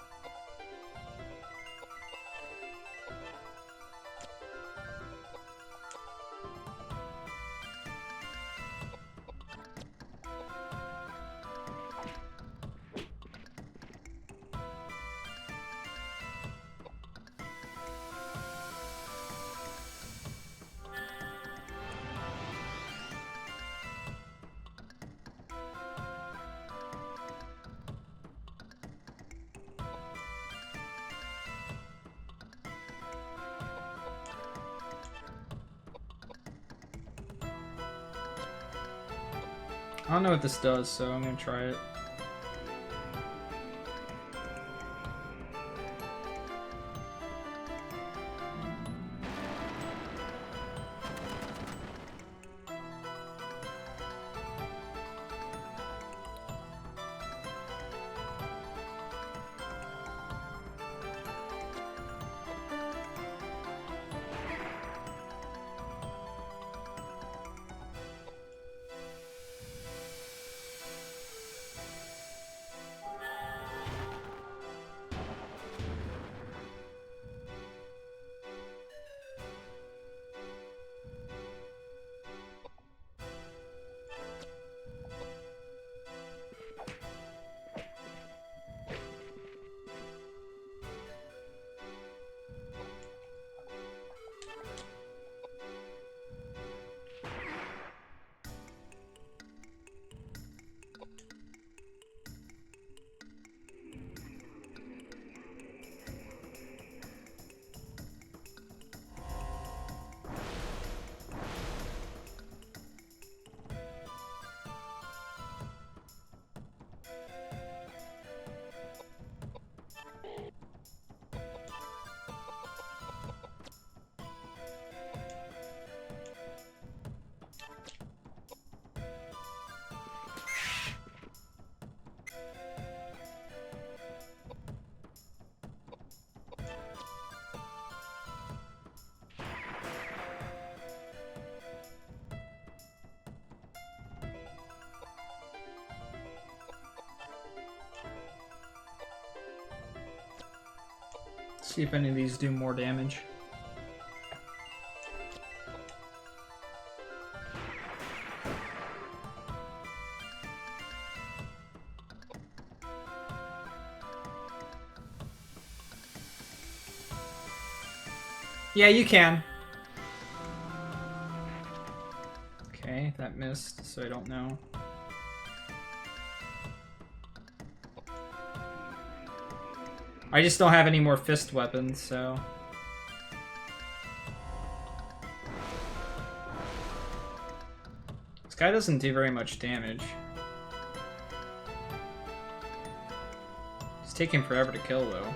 I don't know what this does, so I'm gonna try it. See if any of these do more damage. Yeah, you can. Okay, that missed, so I don't know. I just don't have any more fist weapons, so... This guy doesn't do very much damage. It's taking forever to kill, though.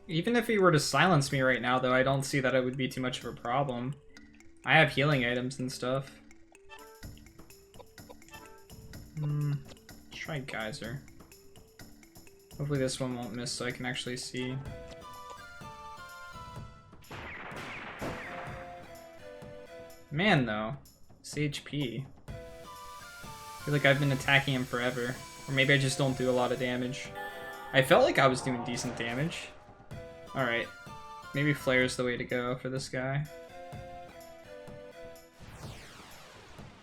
Even if he were to silence me right now, though, I don't see that it would be too much of a problem. I have healing items and stuff. Let's try Geyser. Hopefully this one won't miss so I can actually see. Man, though. This HP. I feel like I've been attacking him forever. Or maybe I just don't do a lot of damage. I felt like I was doing decent damage. Alright. Maybe Flare's the way to go for this guy.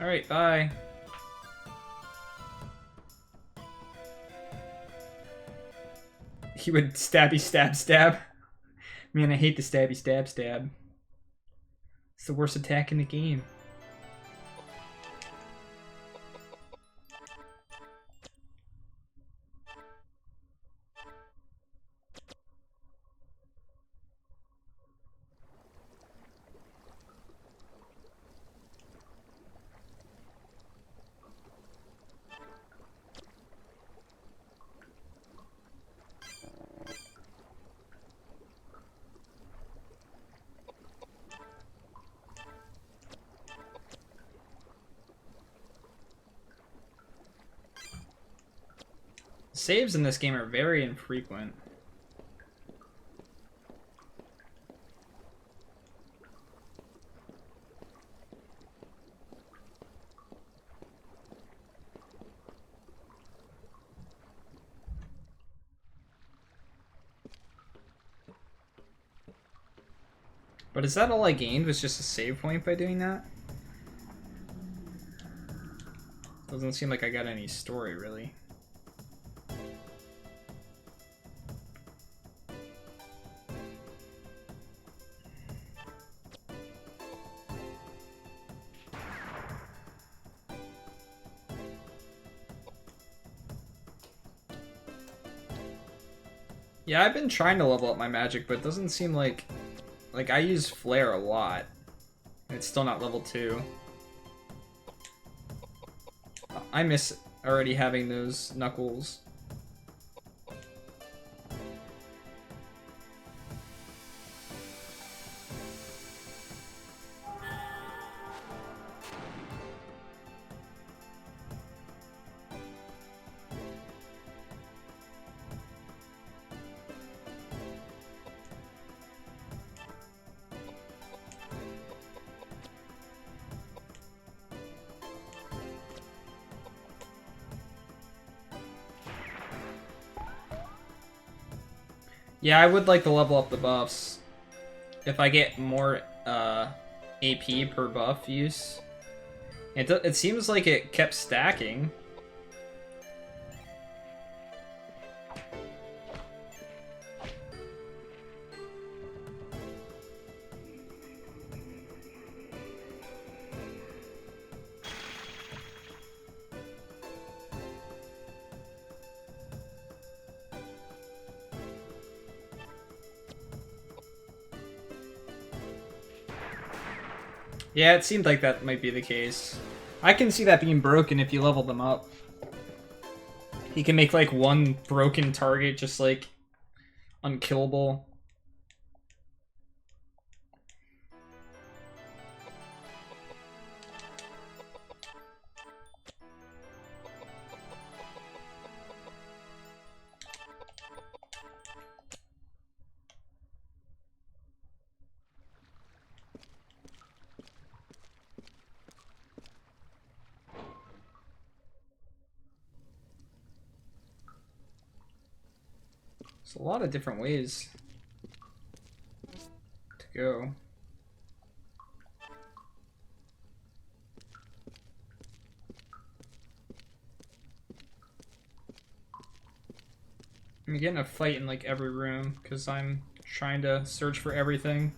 Alright, bye. He would stabby stab stab. Man, I hate the stabby stab stab. It's the worst attack in the game. Saves in this game are very infrequent. But is that all I gained, was just a save point by doing that? Doesn't seem like I got any story, really. Yeah, I've been trying to level up my magic, but it doesn't seem like I use Flare a lot. And it's still not level 2. I miss already having those knuckles. Yeah, I would like to level up the buffs. If I get more AP per buff use. It seems like it kept stacking. Yeah, it seemed like that might be the case. I can see that being broken if you level them up. You can make like one broken target just like unkillable. There's a lot of different ways to go. I'm getting a fight in like every room because I'm trying to search for everything.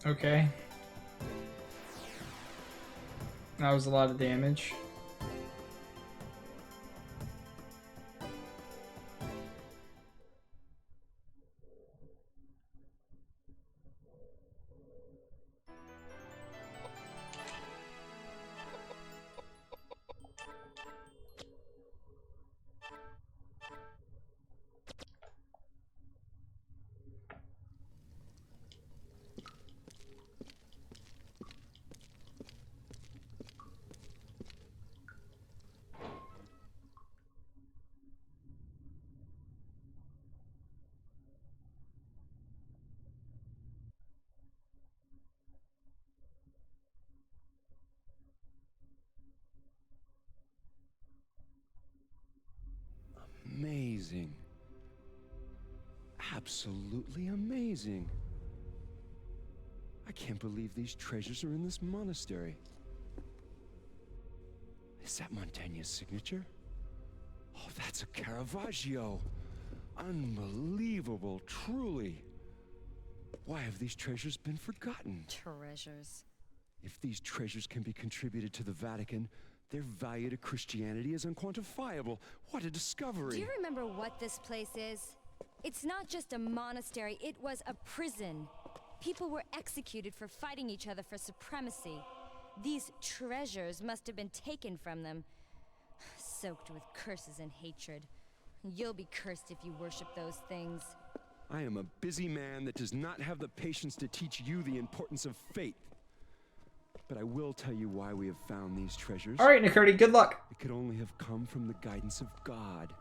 Okay. That was a lot of damage. Amazing. absolutely amazing. I can't believe these treasures are in this monastery. Is that Montaigne's signature? Oh, that's a Caravaggio. Unbelievable, truly. Why have these treasures been forgotten? Treasures. If these treasures can be contributed to the Vatican, their value to Christianity is unquantifiable. What a discovery! Do you remember what this place is? It's not just a monastery, it was a prison. People were executed for fighting each other for supremacy. These treasures must have been taken from them, soaked with curses and hatred. You'll be cursed if you worship those things. I am a busy man that does not have the patience to teach you the importance of faith. But I will tell you why we have found these treasures. All right, Nicurti, good luck. It could only have come from the guidance of God.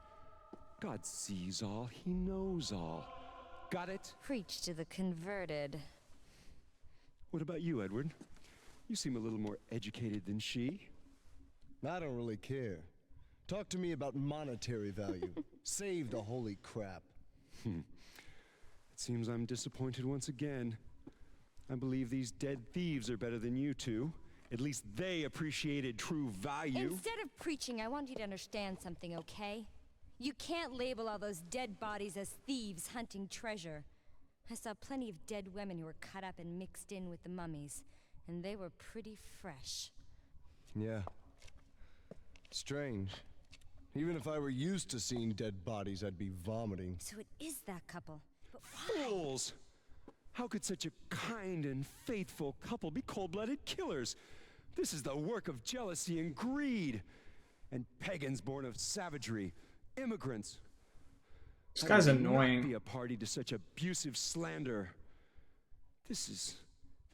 God sees all, he knows all. Got it? Preach to the converted. What about you, Edward? You seem a little more educated than she. I don't really care. Talk to me about monetary value. Save the holy crap. It seems I'm disappointed once again. I believe these dead thieves are better than you two. At least they appreciated true value. Instead of preaching, I want you to understand something, okay? You can't label all those dead bodies as thieves hunting treasure. I saw plenty of dead women who were cut up and mixed in with the mummies, and they were pretty fresh. Yeah. Strange. Even if I were used to seeing dead bodies, I'd be vomiting. So it is that couple. But why? Fools! How could such a kind and faithful couple be cold-blooded killers? This is the work of jealousy and greed. And pagans born of savagery. Immigrants. This guy's I would annoying. not be a party to such abusive slander. This is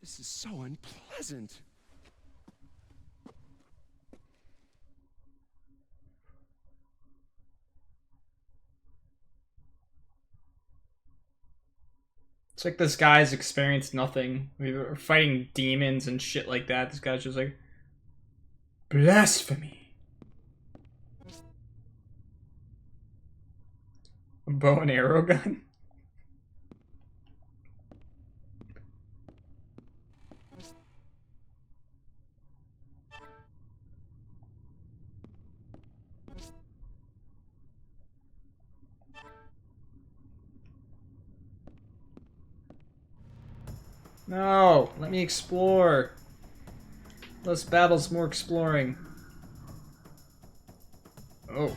so unpleasant. It's like this guy's experienced nothing. We were fighting demons and shit like that. This guy's just like, blasphemy. A bow and arrow gun? No, let me explore. Less battles, more exploring. Oh.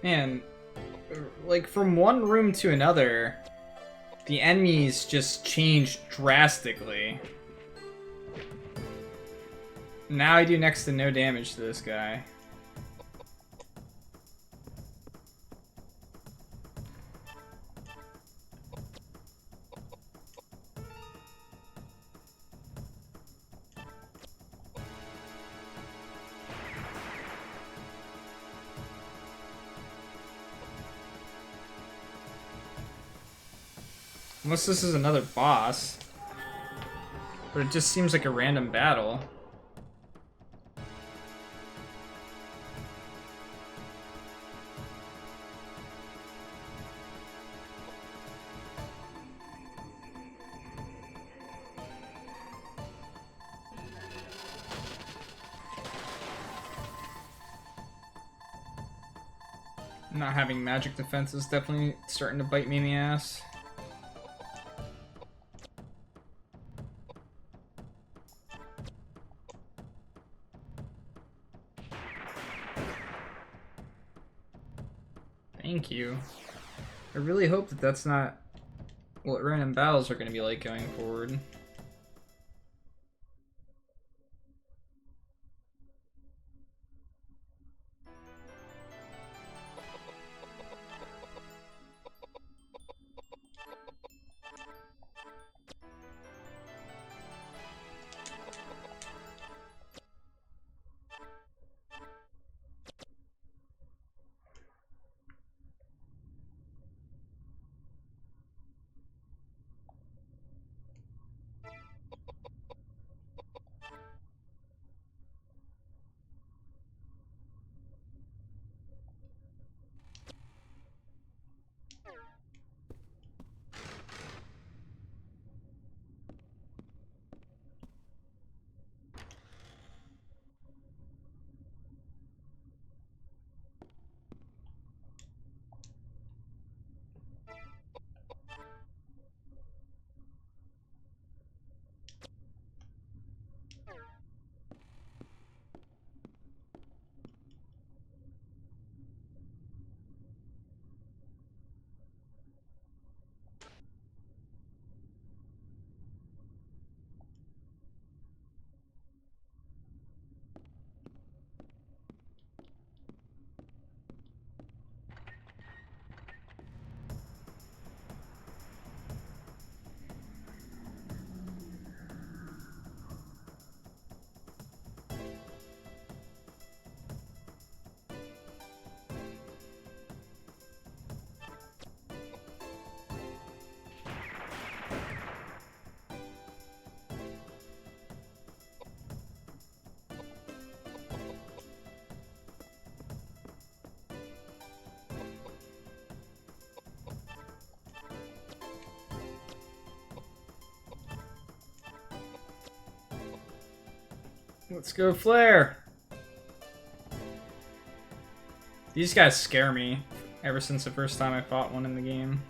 Man, like from one room to another, the enemies just change drastically. Now I do next to no damage to this guy. Unless this is another boss. But it just seems like a random battle. Not having magic defense is definitely starting to bite me in the ass. Thank you. I really hope that that's not what random battles are going to be like going forward. Let's go flare! These guys scare me ever since the first time I fought one in the game.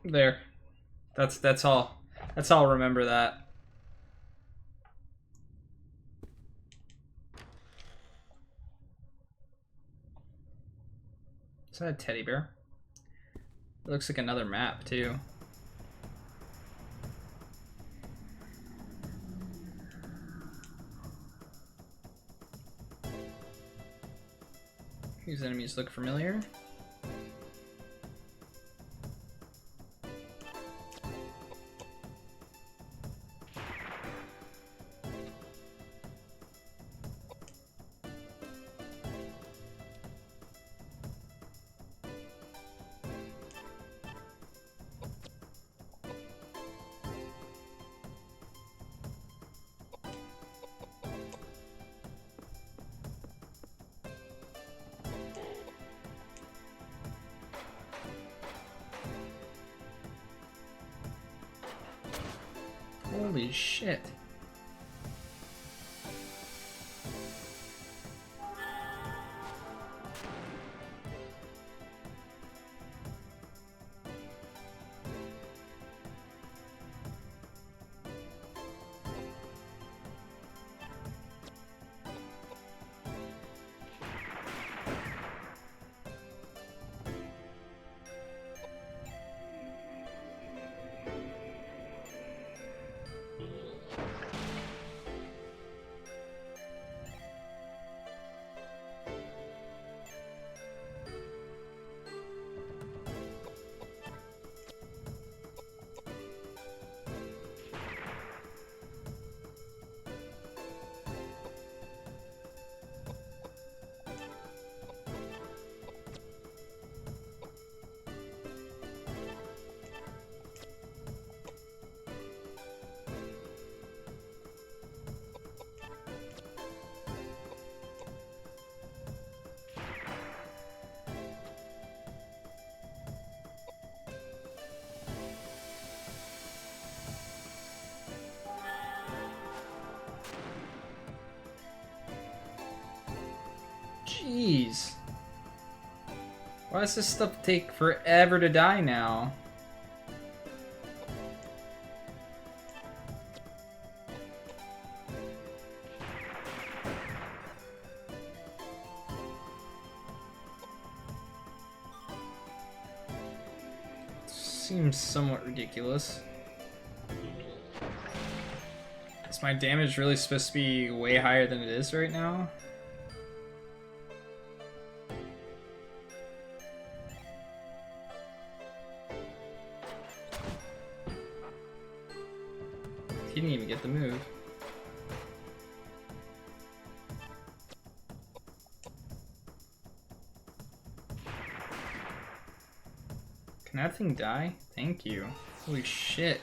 There. That's all. That's all. Remember that. Is that a teddy bear? It looks like another map too. These enemies look familiar. Holy shit. Jeez. Why does this stuff take forever to die now? Seems somewhat ridiculous. Is my damage really supposed to be way higher than it is right now? He didn't even get the move. Can that thing die? Thank you. Holy shit.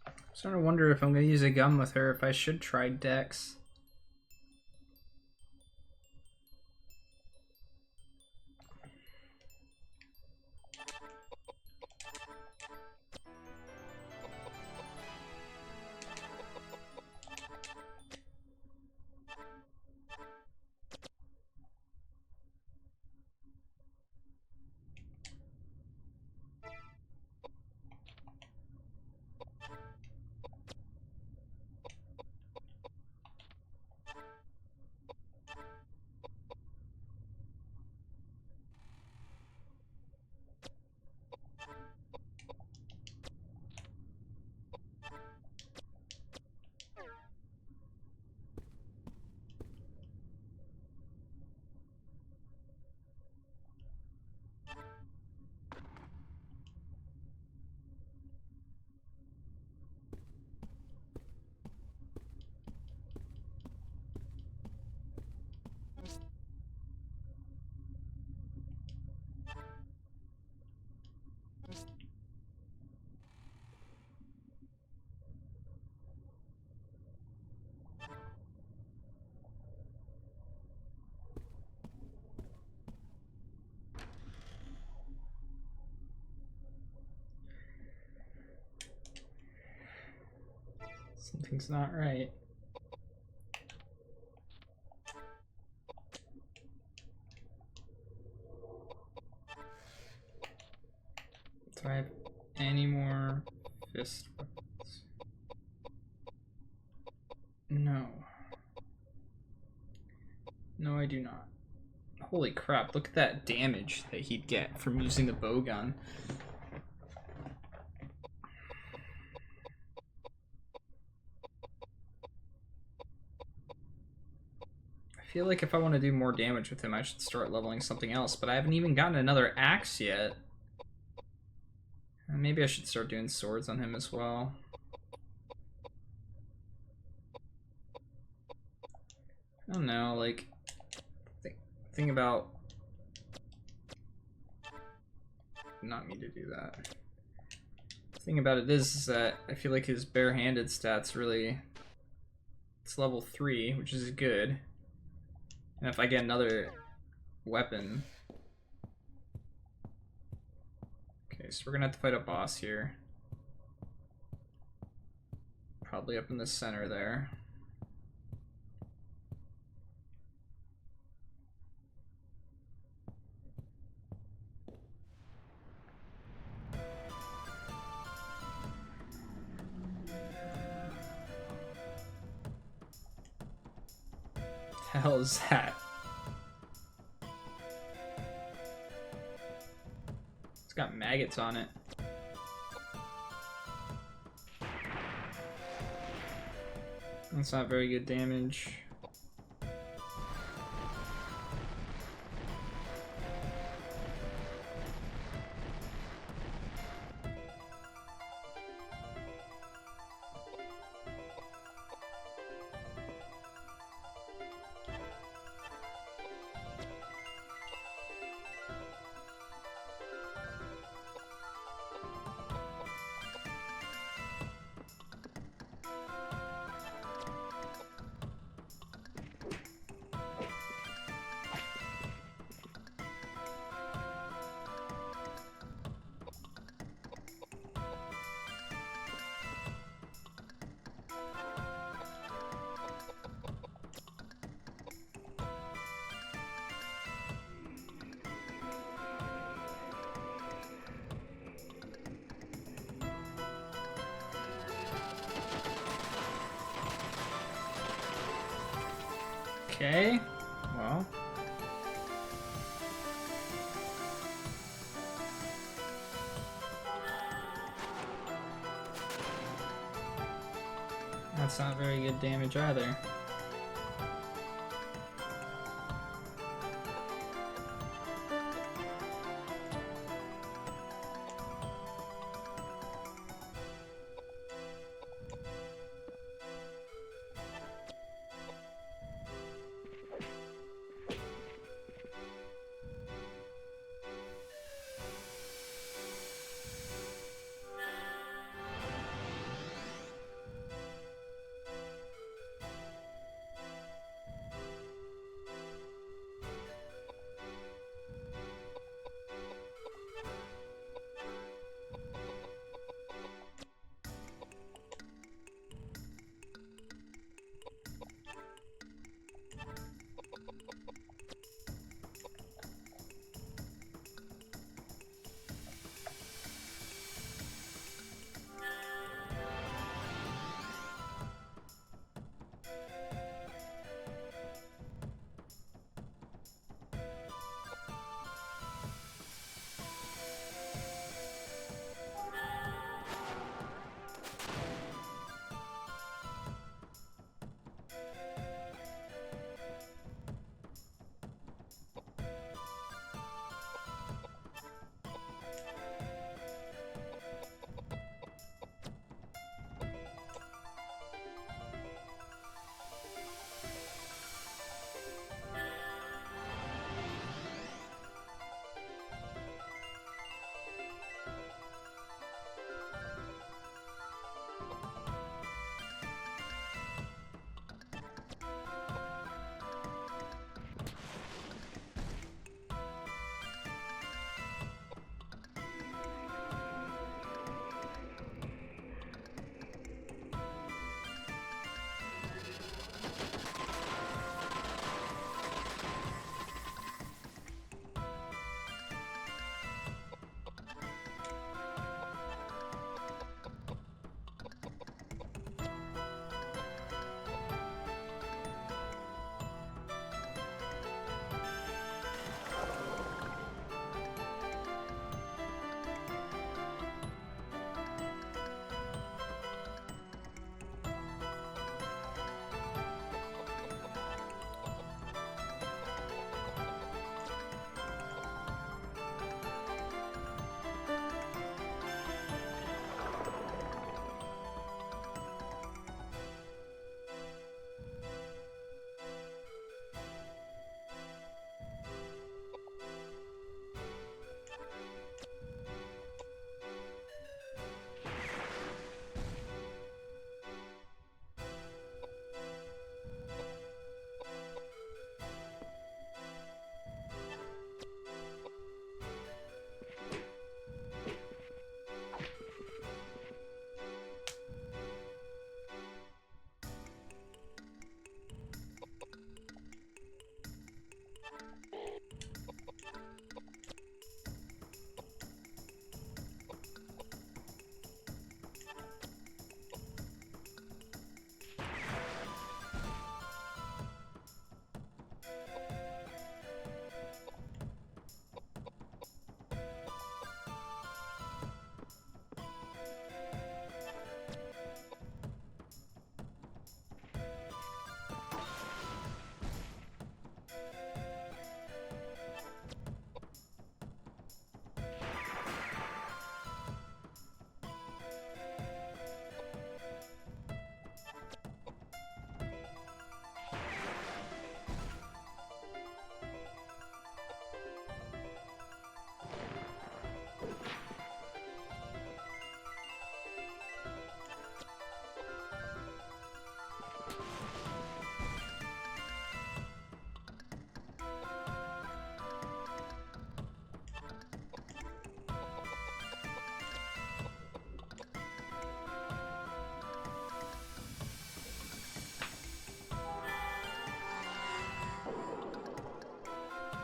I'm starting to wonder if I'm gonna use a gun with her, if I should try Dex. Something's not right. Do I have any more fist weapons? No. No, I do not. Holy crap, look at that damage that he'd get from using the bow gun. I feel like if I want to do more damage with him, I should start leveling something else, but I haven't even gotten another axe yet. Maybe I should start doing swords on him as well. I don't know, like, think about... Not me to do that. The thing about it is that I feel like his barehanded stats really... It's level 3, which is good. And if I get another weapon... Okay, so we're gonna have to fight a boss here. Probably up in the center there. The hell is that? It's got maggots on it. That's not very good damage. Okay, well. That's not very good damage either.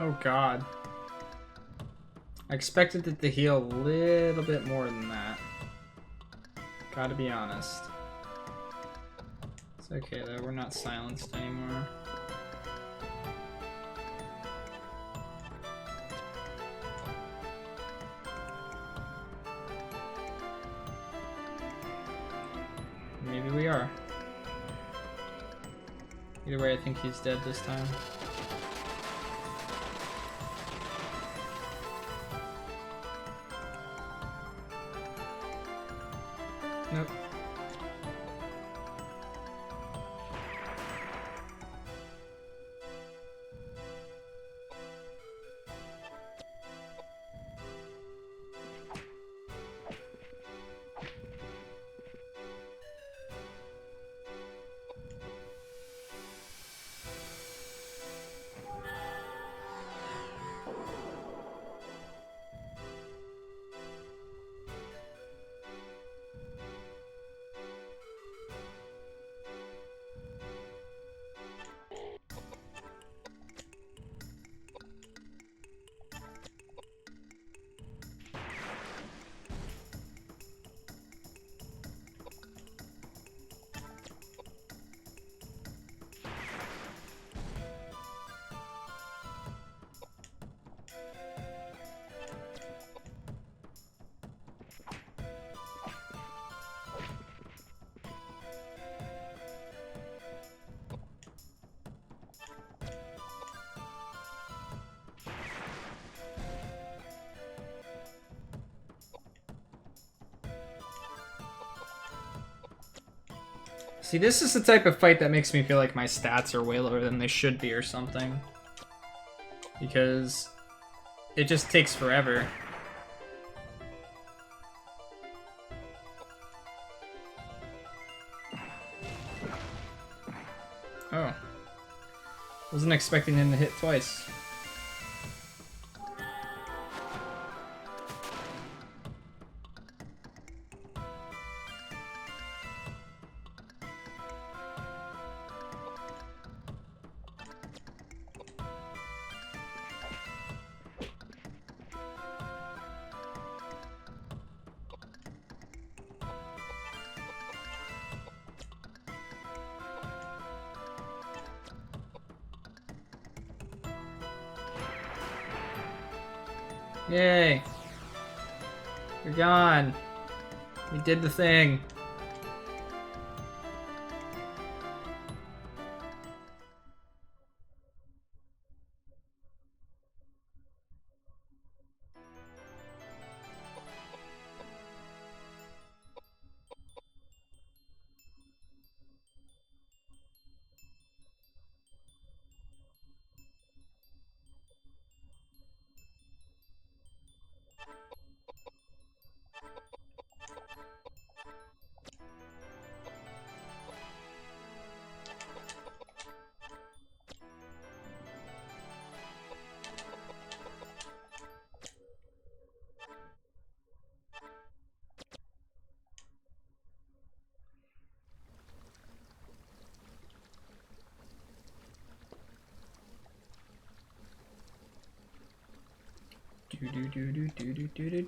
Oh god. I expected it to heal a little bit more than that. Gotta be honest. It's okay though, we're not silenced anymore. Maybe we are. Either way, I think he's dead this time. Nope. See, this is the type of fight that makes me feel like my stats are way lower than they should be or something. Because it just takes forever. Oh. Wasn't expecting him to hit twice. Yay! You're gone. We did the thing.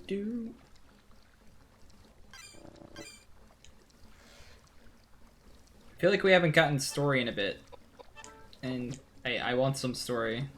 Do. I feel like we haven't gotten story in a bit. And I want some story.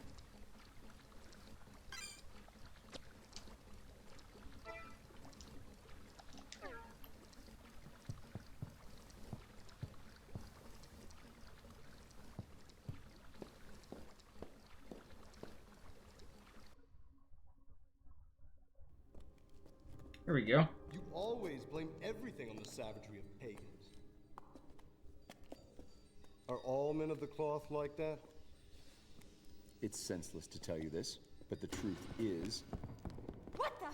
There we go. You always blame everything on the savagery of pagans. Are all men of the cloth like that? It's senseless to tell you this, but the truth is... What the?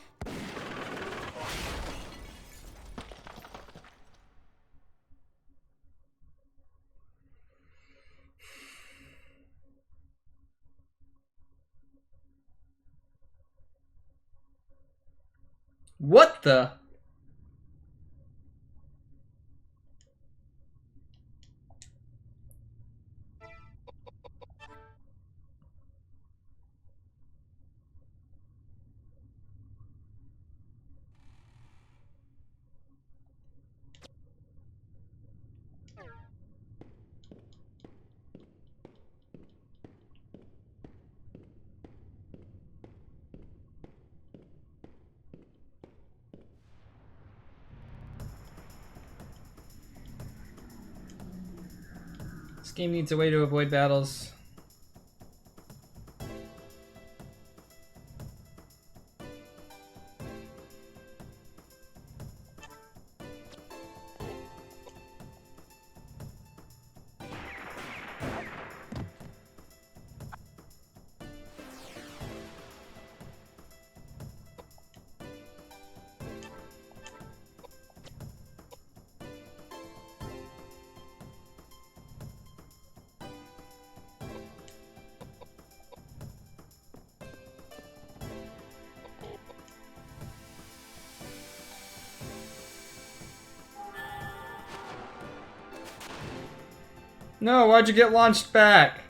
What the? This game needs a way to avoid battles. No, why'd you get launched back?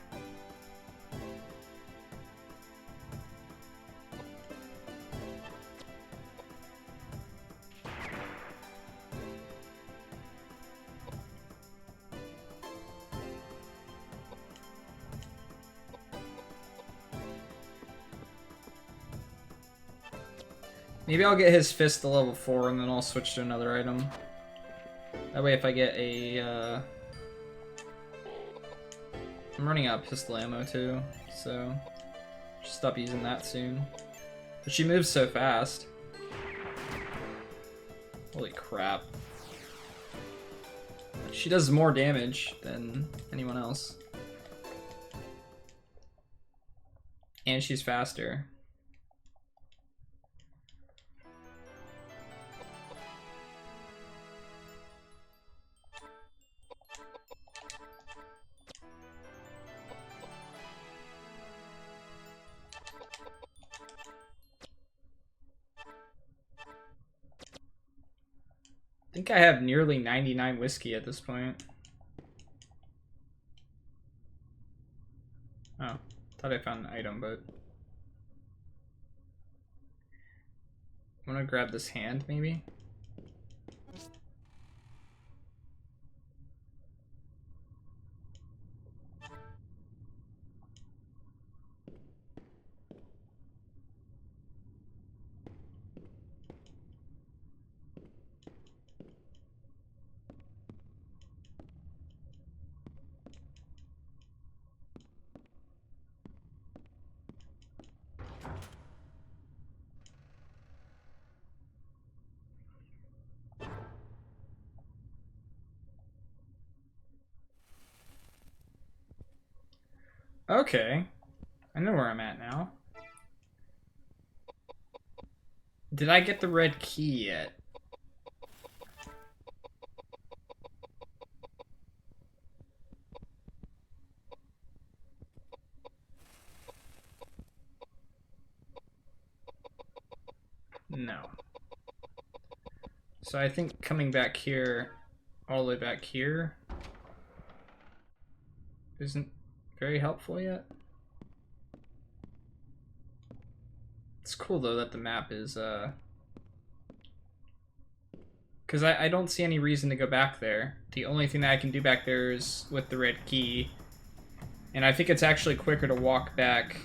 Maybe I'll get his fist to level 4 and then I'll switch to another item. That way if I get a, I'm running out of pistol ammo too, so just stop using that soon. But she moves so fast. Holy crap. She does more damage than anyone else. And she's faster. I think I have nearly 99 whiskey at this point. Oh, thought I found an item, but I'm gonna grab this hand, maybe? Okay, I know where I'm at now. Did I get the red key yet? No. So I think coming back here, all the way back here, isn't very helpful yet. It's cool though that the map is because I don't see any reason to go back there. The only thing that I can do back there is with the red key, and I think it's actually quicker to walk back.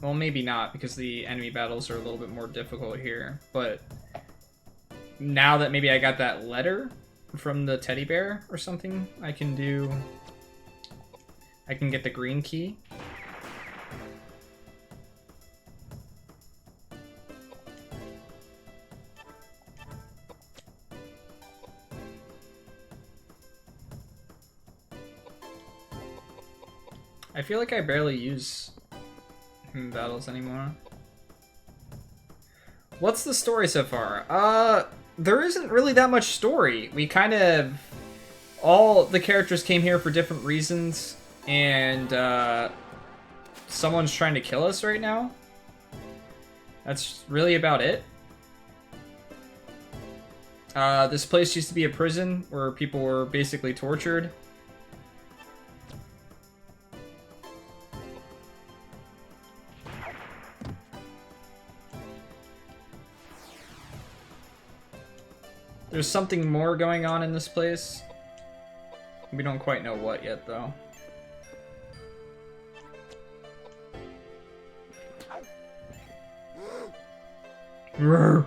Well, maybe not, because the enemy battles are a little bit more difficult here, but now that maybe I got that letter from the teddy bear or something, I can get the green key. I feel like I barely use battles anymore. What's the story so far? There isn't really that much story. We kind of... all the characters came here for different reasons, and someone's trying to kill us right now. That's really about it. This place used to be a prison where people were basically tortured. There's something more going on in this place. We don't quite know what yet, though. Roar.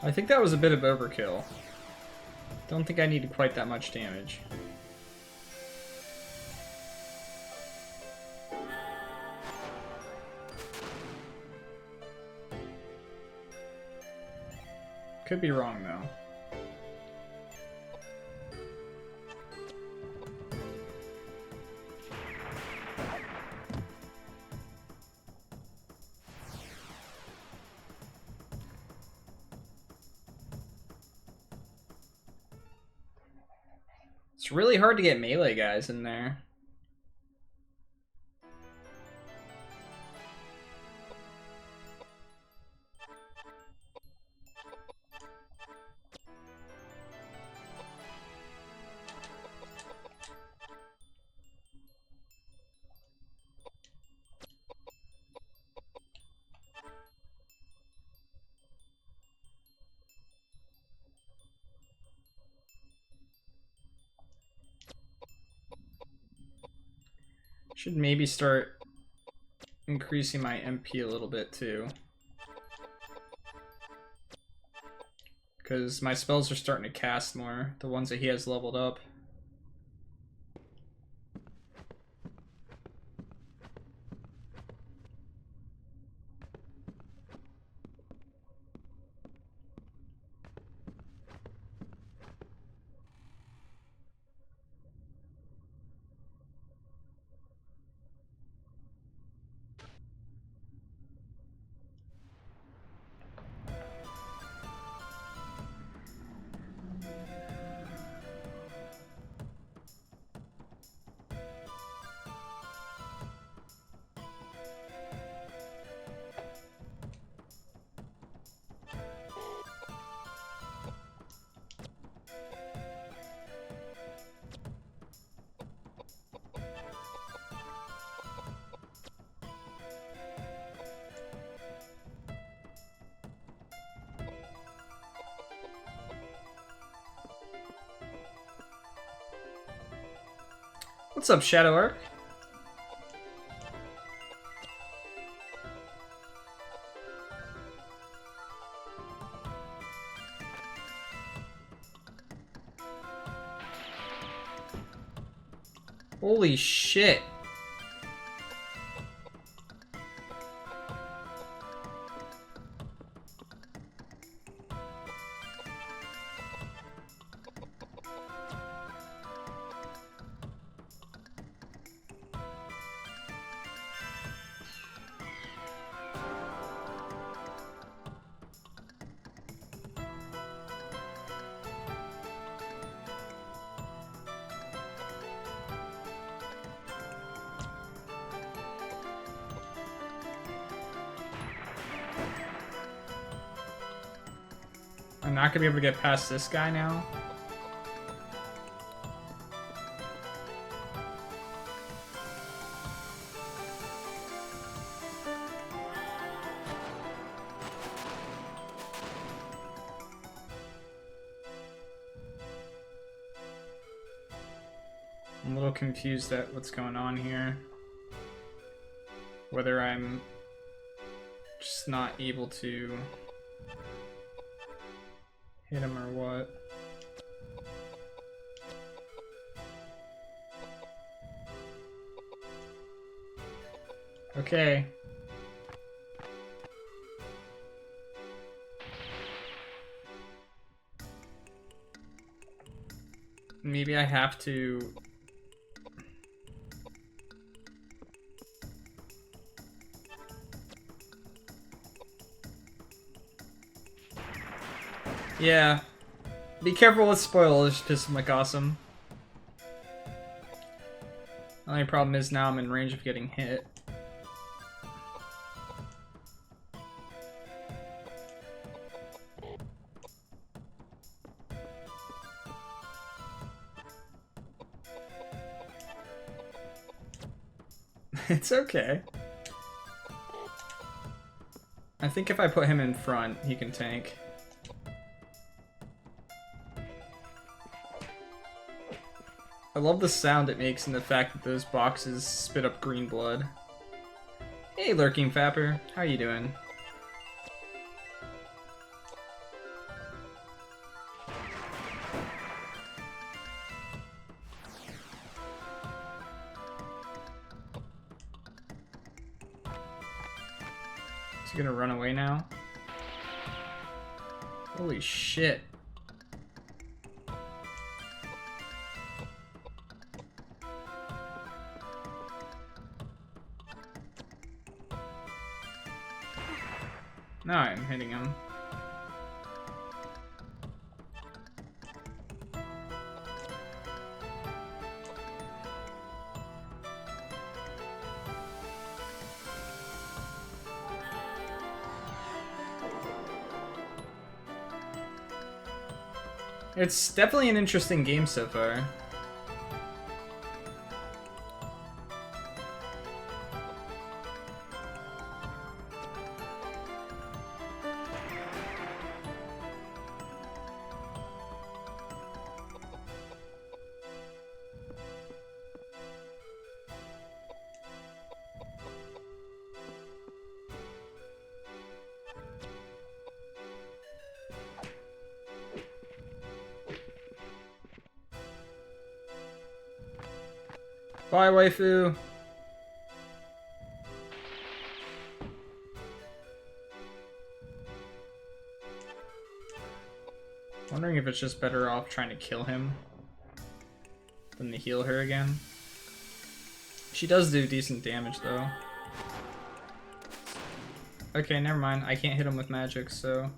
I think that was a bit of overkill. Don't think I needed quite that much damage. Could be wrong though. It's really hard to get melee guys in there. Should maybe start increasing my MP a little bit too. Because my spells are starting to cast more, the ones that he has leveled up. What's up, Shadow Arc? Holy shit. I'm not gonna be able to get past this guy now. I'm a little confused at what's going on here. Whether I'm just not able to hit him or what. Okay. Maybe I have to... Yeah. Be careful with spoilers, just like awesome. The only problem is now I'm in range of getting hit. It's okay. I think if I put him in front, he can tank. I love the sound it makes and the fact that those boxes spit up green blood. Hey, Lurking Fapper. How you doing? he gonna run away now? Holy shit. Now I'm hitting him. It's definitely an interesting game so far. Bye, waifu. Wondering if it's just better off trying to kill him than to heal her again. She does do decent damage though. Okay, never mind. I can't hit him with magic, so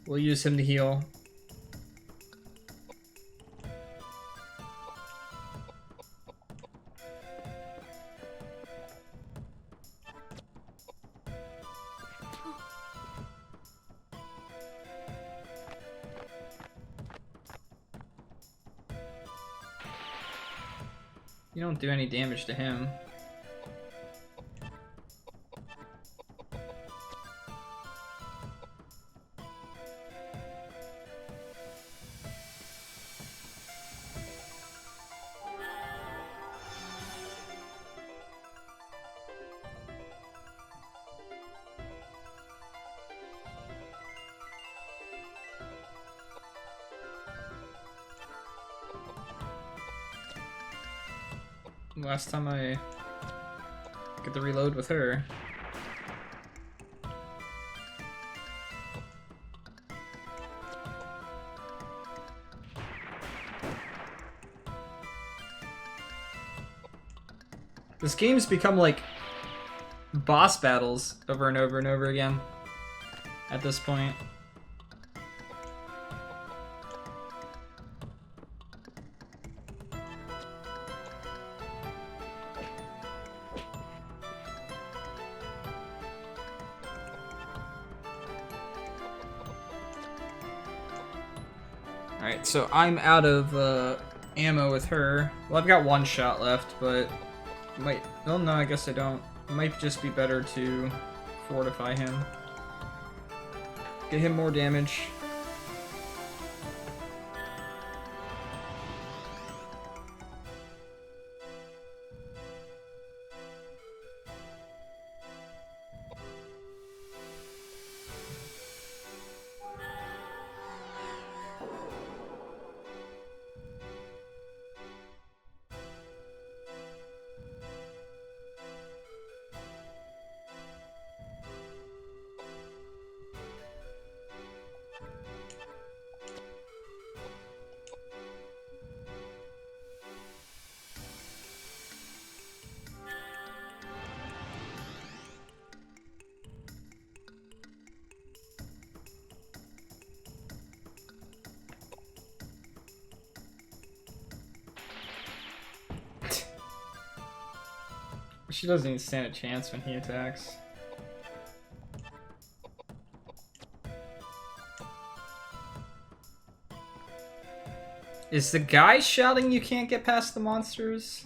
we'll use him to heal. You don't do any damage to him. Last time I get the reload with her. This game's become like boss battles over and over and over again at this point. Alright, so I'm out of ammo with her. Well, I've got one shot left, but might... Oh no, I guess I don't. It might just be better to fortify him. Get him more damage. She doesn't even stand a chance when he attacks. Is the guy shouting you can't get past the monsters?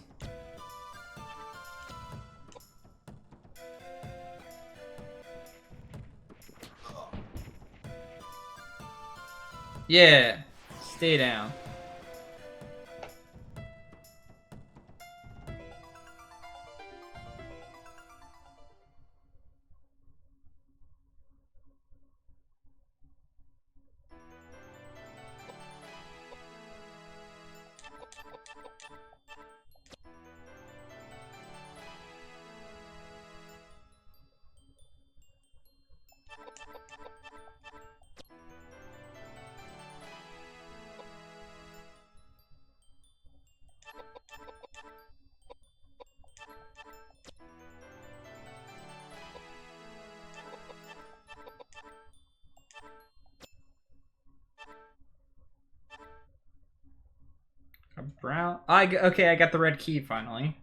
Yeah, stay down. Okay, I got the red key finally.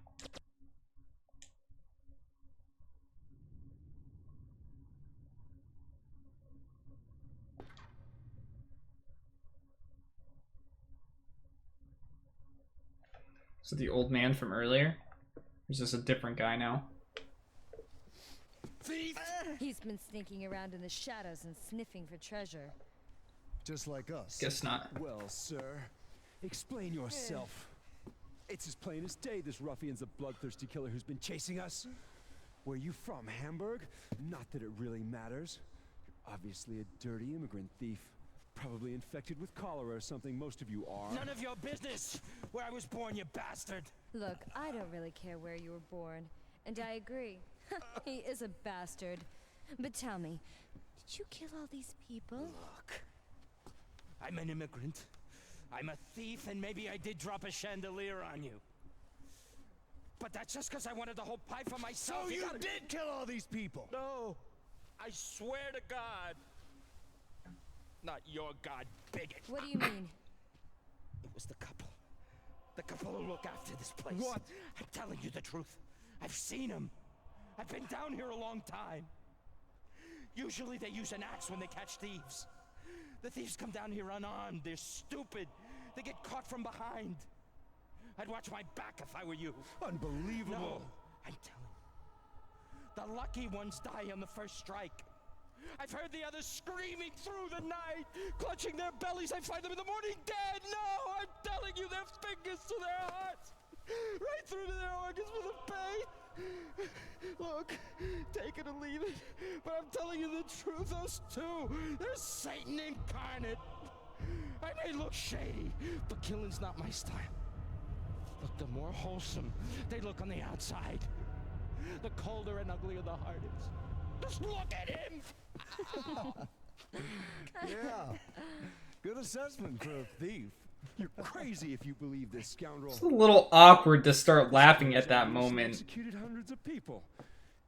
Is it the old man from earlier? Or is this a different guy now? Thief! He's been sneaking around in the shadows and sniffing for treasure. Just like us. Guess not. Well, sir, explain yourself. It's as plain as day this ruffian's a bloodthirsty killer who's been chasing us. Where you from, Hamburg? Not that it really matters. You're obviously a dirty immigrant thief. Probably infected with cholera or something, most of you are. None of your business where I was born, you bastard! Look, I don't really care where you were born. And I agree. He is a bastard. But tell me, did you kill all these people? Look, I'm an immigrant. I'm a thief, and maybe I did drop a chandelier on you. But that's just because I wanted the whole pie for myself. So you did kill all these people? No, I swear to God. Not your God, bigot. What do you mean? It was the couple. The couple who look after this place. What? I'm telling you the truth. I've seen them. I've been down here a long time. Usually they use an axe when they catch thieves. The thieves come down here unarmed. They're stupid. They get caught from behind. I'd watch my back if I were you. Unbelievable. No, I'm telling you. The lucky ones die on the first strike. I've heard the others screaming through the night, clutching their bellies. I find them in the morning dead. No, I'm telling you, their fingers to their hearts, right through to their organs for the pain. Look, take it or leave it, but I'm telling you the truth. Those two, they're Satan incarnate. I may look shady, but killing's not my style. Look, the more wholesome they look on the outside, the colder and uglier the heart is. Just look at him! Yeah. Good assessment for a thief. You're crazy if you believe this scoundrel. It's a little awkward to start laughing at that moment. Executed hundreds of people.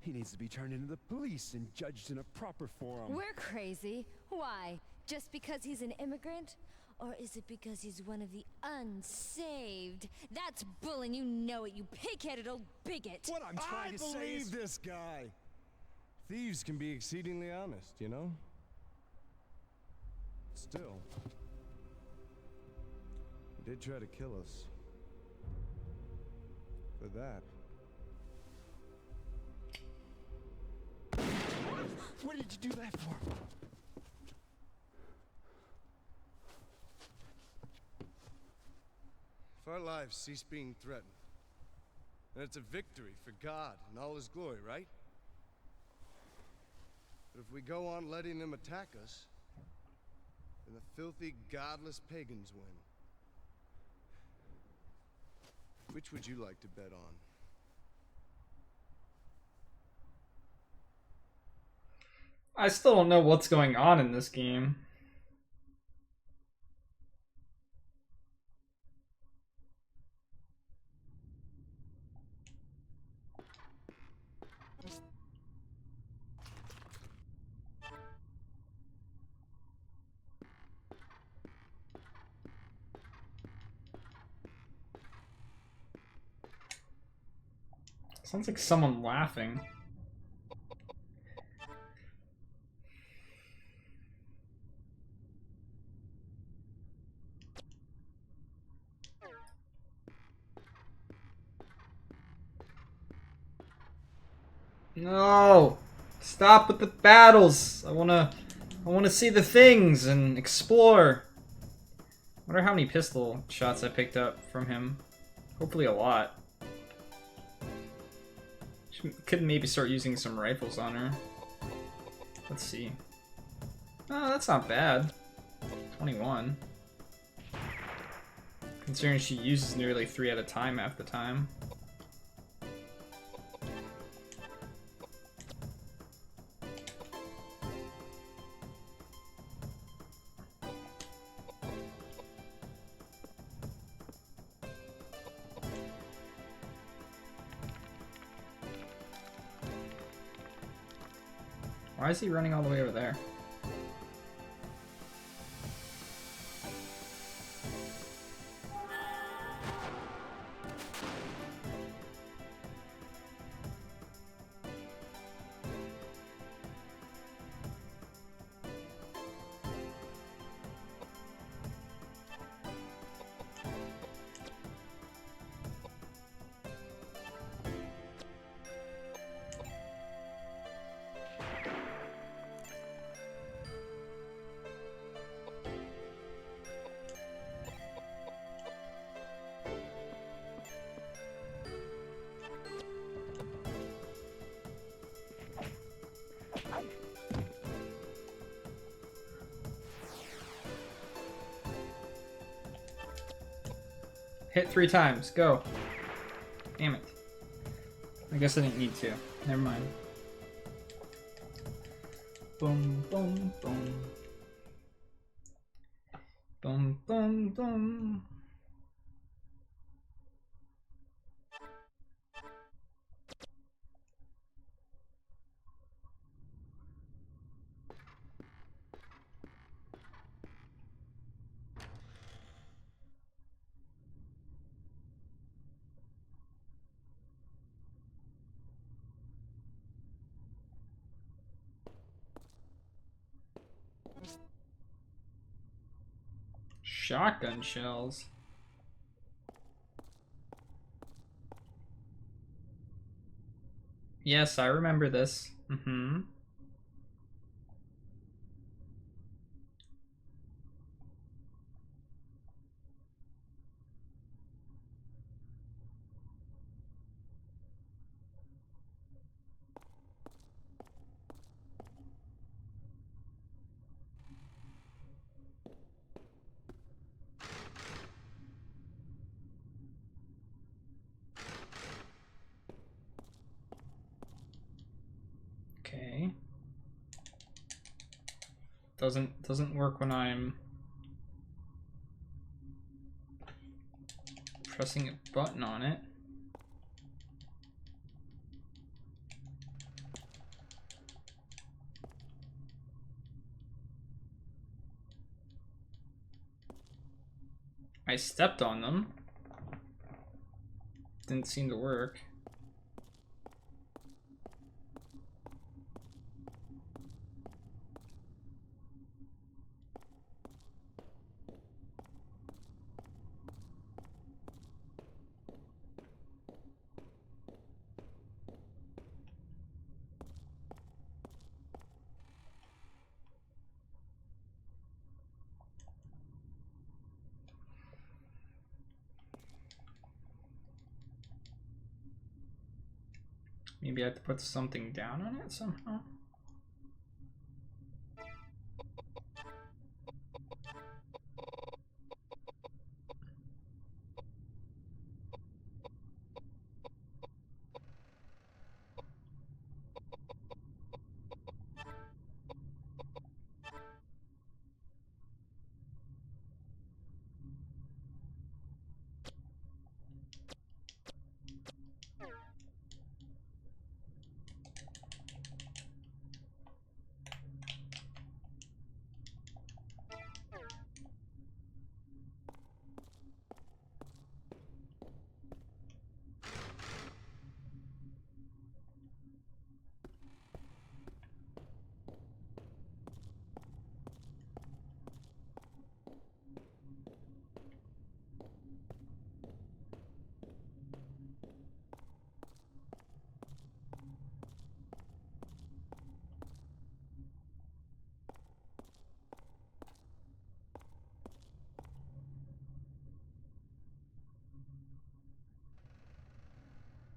He needs to be turned into the police and judged in a proper forum. We're crazy. Why? Just because he's an immigrant? Or is it because he's one of the unsaved? That's bull and you know it, you pig-headed old bigot. What I'm trying to say is... this guy. Thieves can be exceedingly honest, you know? Still, he did try to kill us. For that. What did you do that for? If our lives cease being threatened, then it's a victory for God and all his glory, right? But if we go on letting them attack us, then the filthy, godless pagans win. Which would you like to bet on? I still don't know what's going on in this game. Sounds like someone laughing. No! Stop with the battles! I wanna see the things and explore. Wonder how many pistol shots I picked up from him. Hopefully a lot. Could maybe start using some rifles on her. Let's see. Oh, that's not bad. 21. Considering she uses nearly 3 at a time half the time. Why is he running all the way over there? Hit 3 times. Go. Damn it. I guess I didn't need to. Never mind. Boom, boom, boom. Boom, boom, boom. Shotgun shells. Yes, I remember this. Mm-hmm. Okay. Doesn't work when I'm pressing a button on it. I stepped on them. Didn't seem to work. Maybe I have to put something down on it somehow.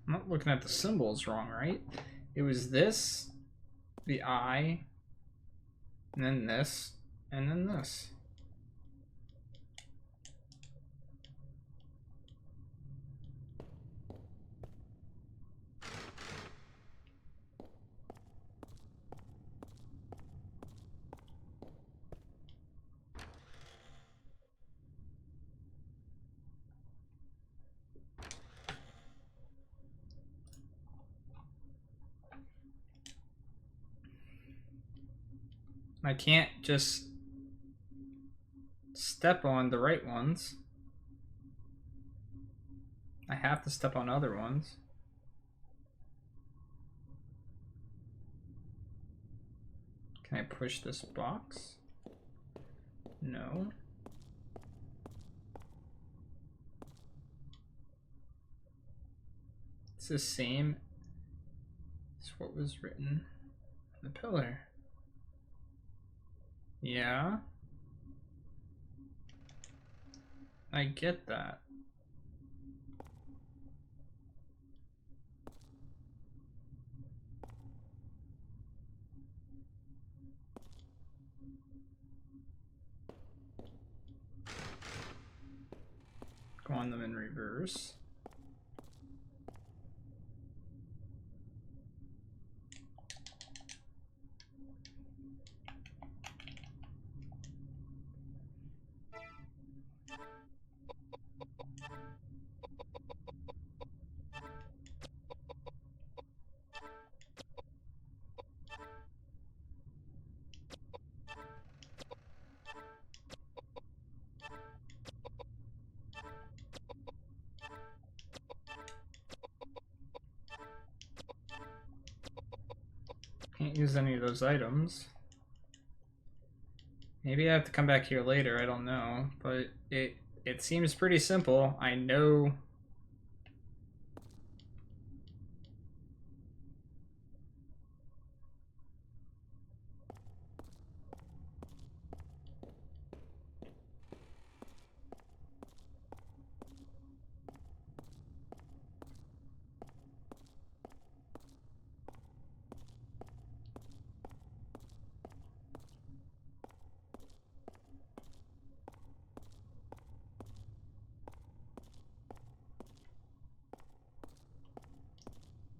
I'm not looking at the symbols wrong, right? It was this, the eye, and then this, and then this. I can't just step on the right ones. I have to step on other ones. Can I push this box? No. It's the same as what was written on the pillar. Yeah. I get that. Go on them in reverse. Can't use any of those items. Maybe I have to come back here later, I don't know. But it seems pretty simple. I know.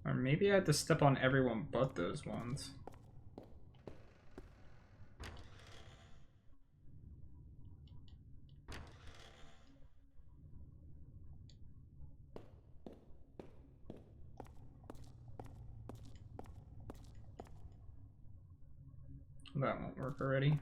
Or maybe I have to step on everyone but those ones. That won't work already.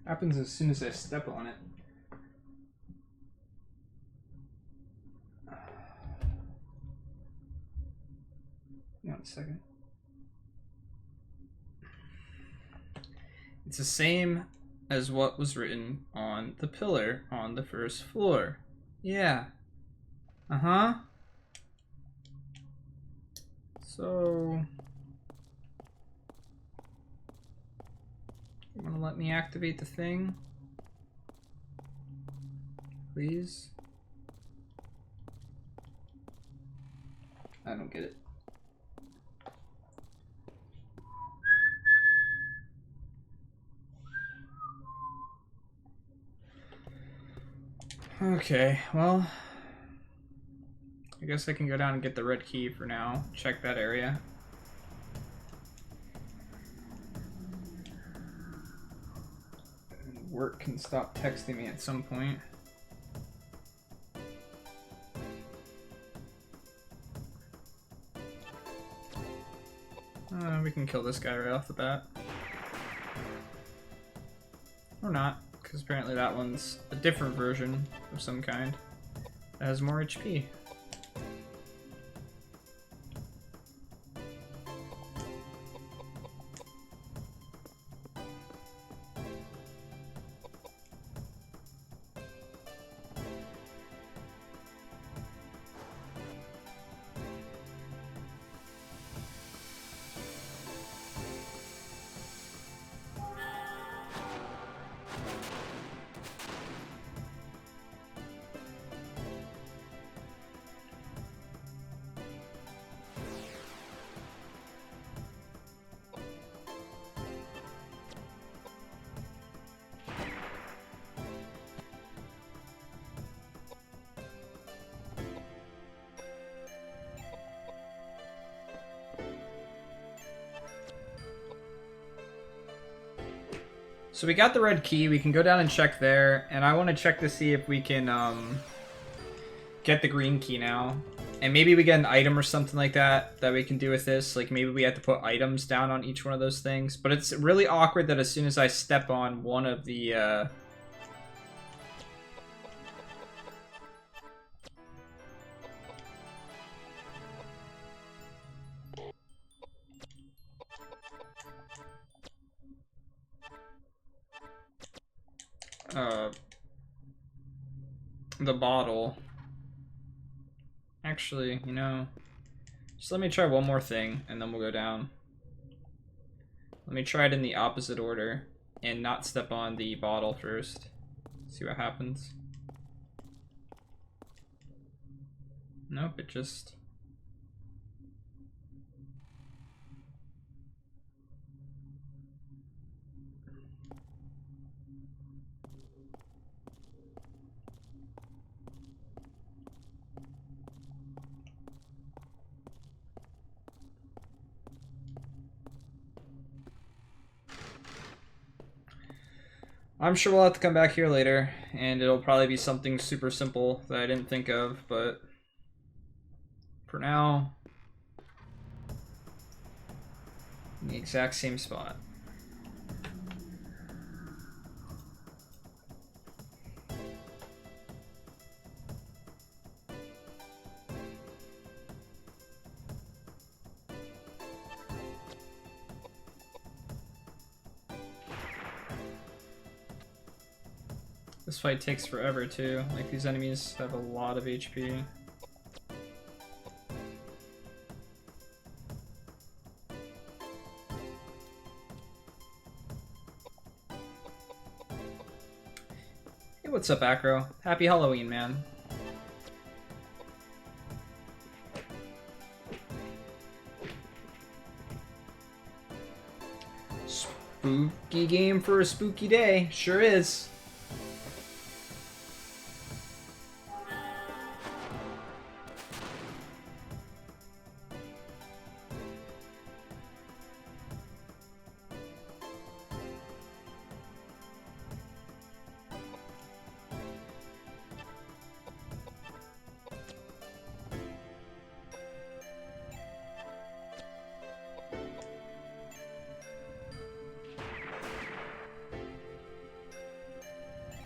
Happens as soon as I step on it. Hang on a second. It's the same as what was written on the pillar on the first floor. Yeah. Uh-huh. So... you wanna let me activate the thing? Please? I don't get it. Okay, well, I guess I can go down and get the red key for now. Check that area. Work can stop texting me at some point. We can kill this guy right off the bat. Or not, because apparently that one's a different version of some kind that has more HP. So we got the red key, we can go down and check there, and I want to check to see if we can get the green key now. And maybe we get an item or something like that that we can do with this. Like maybe we have to put items down on each one of those things. But it's really awkward that as soon as I step on one of the... the bottle. Actually, you know, Just let me try one more thing, and then we'll go down. Let me try it in the opposite order, and not step on the bottle first. See what happens. Nope, it just... I'm sure we'll have to come back here later, and it'll probably be something super simple that I didn't think of, but for now, in the exact same spot. This fight takes forever too. Like, these enemies have a lot of HP. Hey, what's up, Acro? Happy Halloween, man. Spooky game for a spooky day. Sure is.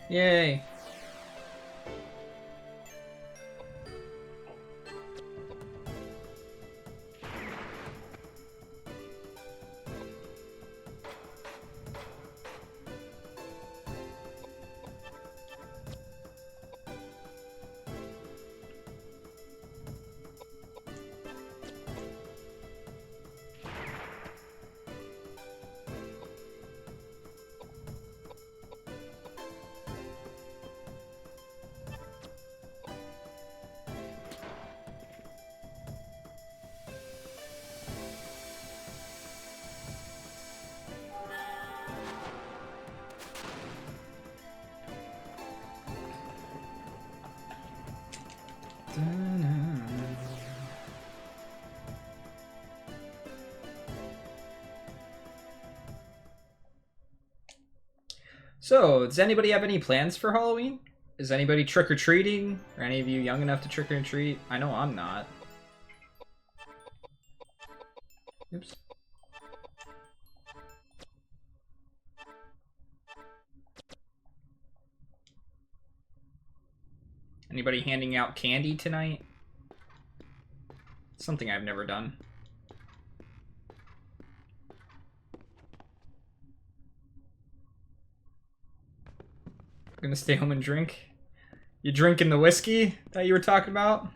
Yay. So, does anybody have any plans for Halloween? Is anybody trick-or-treating? Are any of you young enough to trick-or-treat? I know I'm not. Oops. Anybody handing out candy tonight? Something I've never done. Gonna stay home and drink? You drinking the whiskey that you were talking about?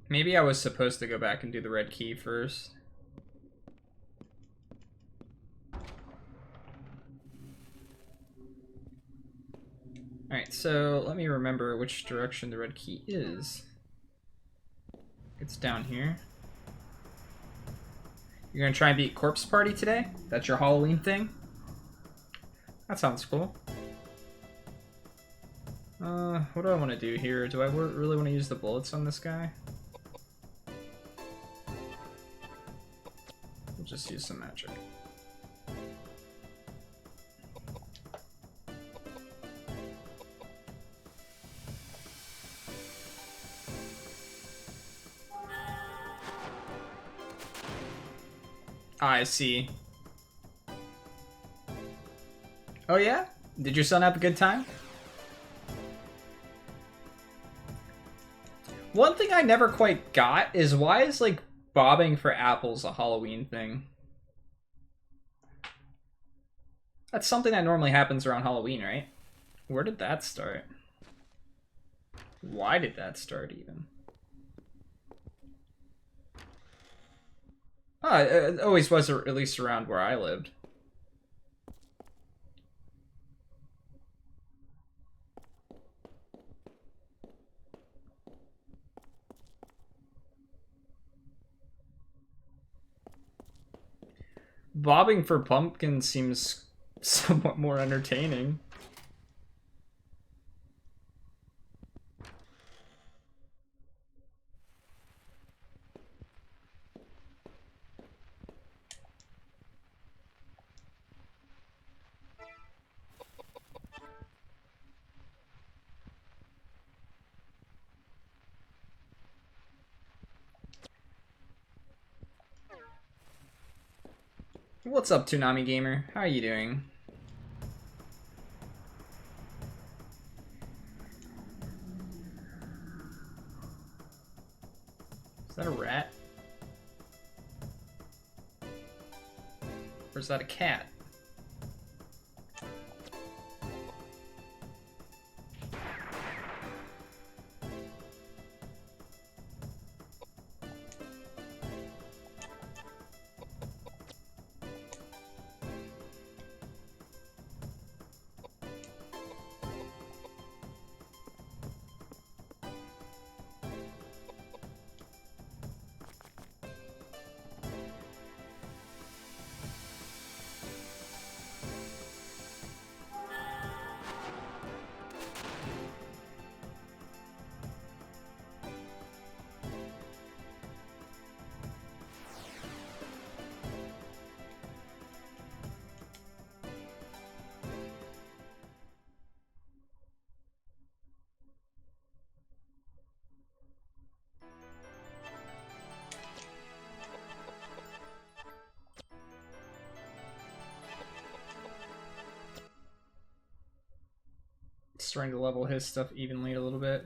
Maybe I was supposed to go back and do the red key first. Alright, so let me remember which direction the red key is. It's down here. You're gonna try and beat Corpse Party today? That's your Halloween thing? That sounds cool. What do I want to do here? Do I really want to use the bullets on this guy? We'll just use some magic. I see. Oh yeah? Did your son have a good time? One thing I never quite got is why is, like, bobbing for apples a Halloween thing? That's something that normally happens around Halloween, right? Where did that start? Why did that start even? Ah, it always was, at least around where I lived. Bobbing for pumpkins seems somewhat more entertaining. What's up, Toonami Gamer? How are you doing? Is that a rat? Or is that a cat? Starting to level his stuff evenly a little bit.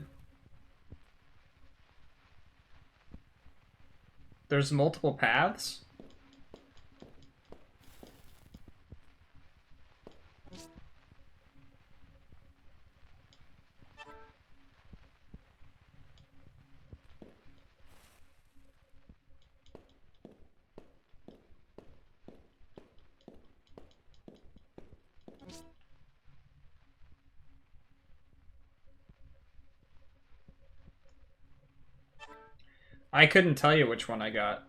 There's multiple paths? I couldn't tell you which one I got.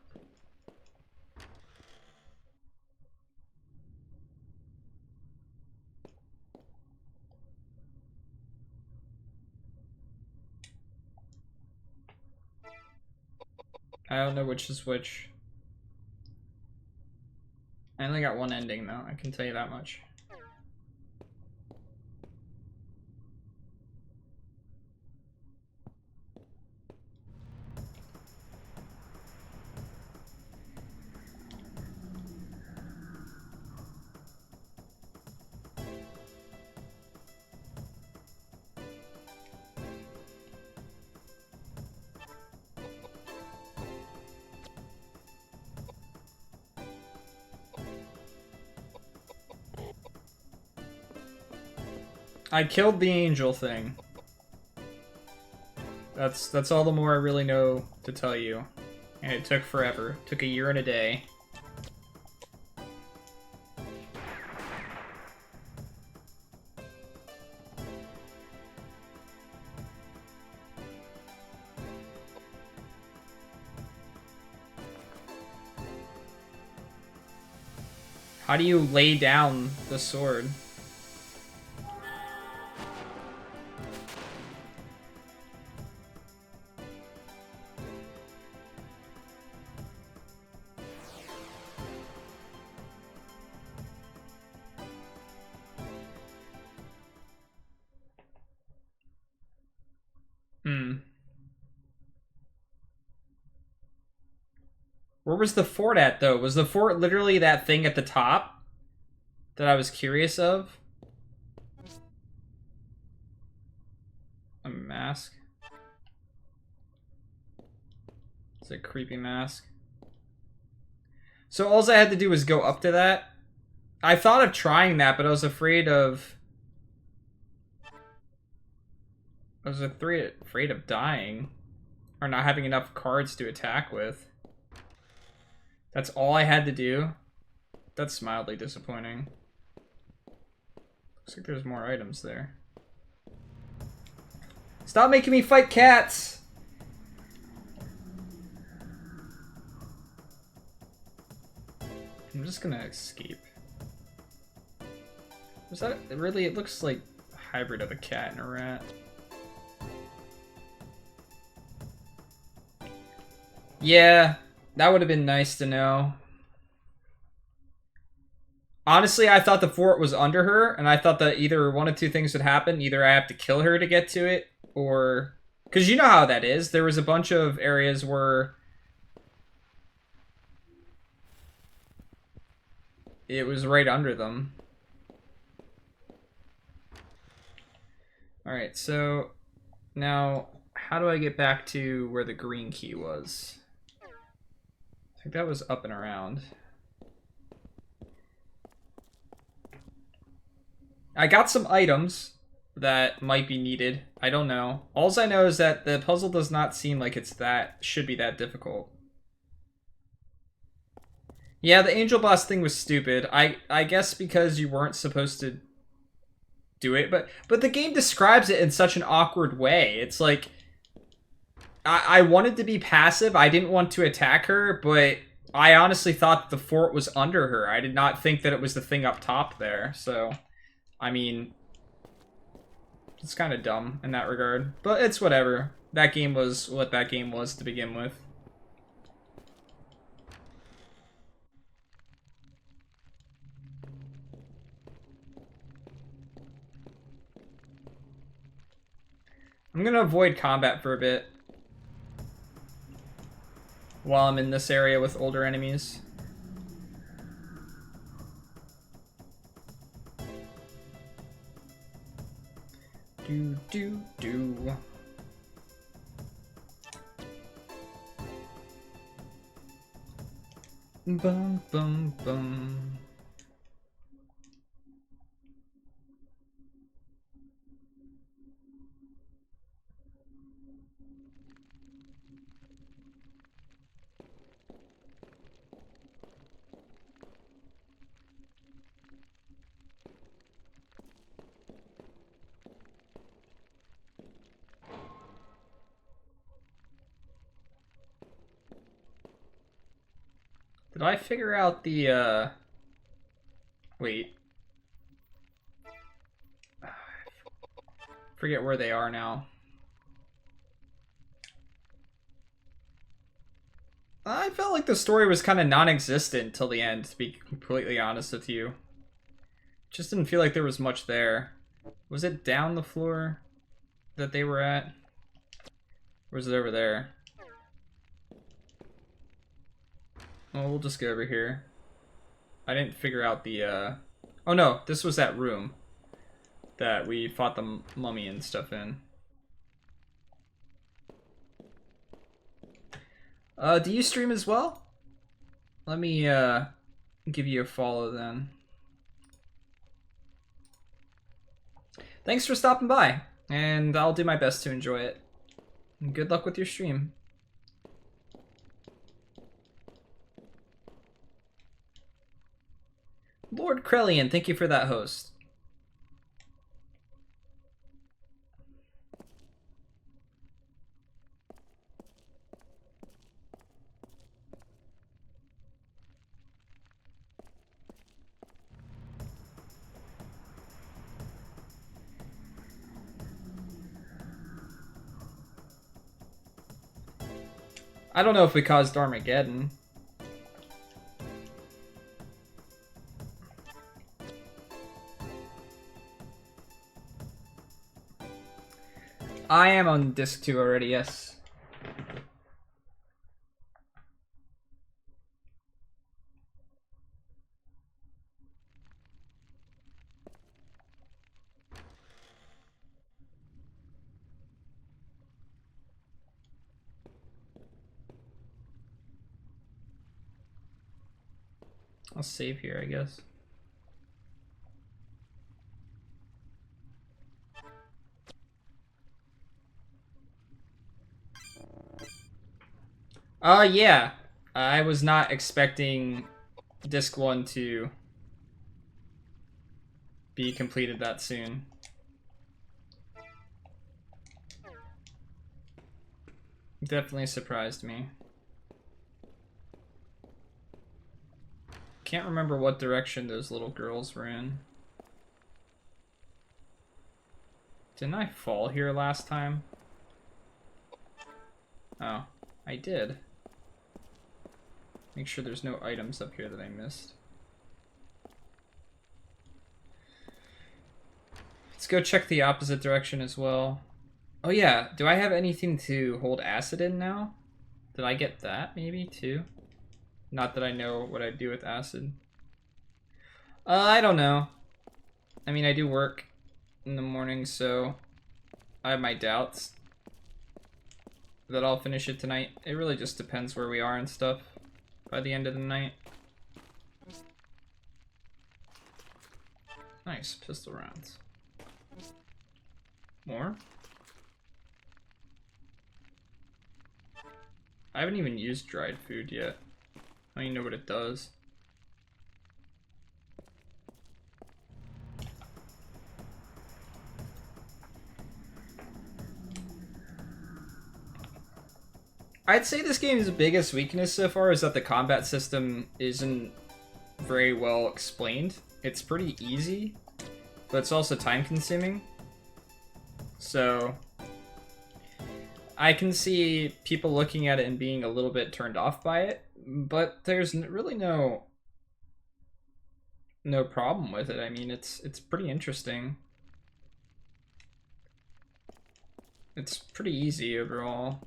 I don't know which is which. I only got one ending though, I can tell you that much. I killed the angel thing. That's all the more I really know to tell you. And it took forever. It took a year and a day. How do you lay down the sword? Where was the fort at, though? Was the fort literally that thing at the top that I was curious of? A mask? It's a creepy mask. So all I had to do was go up to that I thought of trying that, but I was afraid of... afraid of dying. Or not having enough cards to attack with. That's all I had to do? That's mildly disappointing. Looks like there's more items there. Stop making me fight cats! I'm just gonna escape. Was that really? It looks like a hybrid of a cat and a rat. Yeah, that would have been nice to know. Honestly, I thought the fort was under her, and I thought that either one of two things would happen. Either I have to kill her to get to it, or... Because you know how that is. There was a bunch of areas where... it was right under them. Alright, so... now, how do I get back to where the green key was? I think that was up and around. I got some items that might be needed. I don't know. All I know is that the puzzle does not seem like should be that difficult. Yeah, the Angel Blast thing was stupid. I guess because you weren't supposed to do it, but the game describes it in such an awkward way. It's like I wanted to be passive. I didn't want to attack her, but I honestly thought the fort was under her. I did not think that it was the thing up top there. So, I mean, it's kind of dumb in that regard, but it's whatever. That game was what that game was to begin with. I'm gonna avoid combat for a bit while I'm in this area with older enemies. Do do do. Bum bum bum. Did I figure out the, wait. Forget where they are now. I felt like the story was kind of non-existent till the end, to be completely honest with you. Just didn't feel like there was much there. Was it down the floor that they were at? Or was it over there? Oh, we'll just go over here. I didn't figure out the, oh no, this was that room that we fought the mummy and stuff in. Do you stream as well? Let me, give you a follow then. Thanks for stopping by, and I'll do my best to enjoy it. And good luck with your stream. Lord Krellian, thank you for that host. I don't know if we caused Armageddon. I am on disc 2 already, yes. I'll save here, I guess. Yeah. I was not expecting disc 1 to be completed that soon. Definitely surprised me. Can't remember what direction those little girls were in. Didn't I fall here last time? Oh, I did. Make sure there's no items up here that I missed. Let's go check the opposite direction as well. Oh yeah, do I have anything to hold acid in now? Did I get that maybe too? Not that I know what I'd do with acid. I don't know. I mean, I do work in the morning, so I have my doubts that I'll finish it tonight. It really just depends where we are and stuff by the end of the night. Nice, pistol rounds. More? I haven't even used dried food yet. I don't even know what it does. I'd say this game's biggest weakness so far is that the combat system isn't very well explained. It's pretty easy, but it's also time consuming. So I can see people looking at it and being a little bit turned off by it, but there's really no problem with it. I mean, it's pretty interesting. It's pretty easy overall.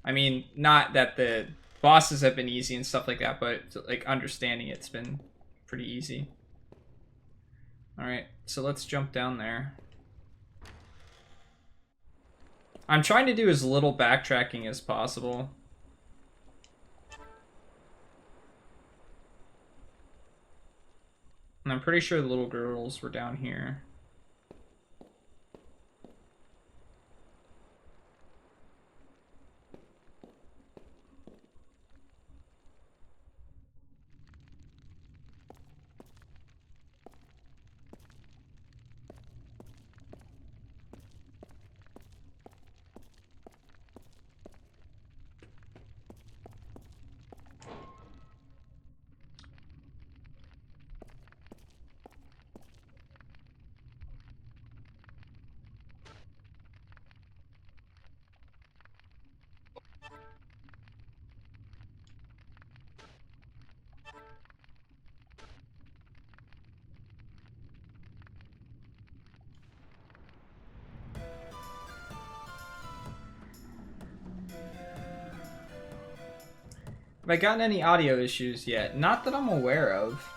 I mean, not that the bosses have been easy and stuff like that, but like understanding it's been pretty easy. Alright, so let's jump down there. I'm trying to do as little backtracking as possible. And I'm pretty sure the little girls were down here. Have I gotten any audio issues yet? Not that I'm aware of.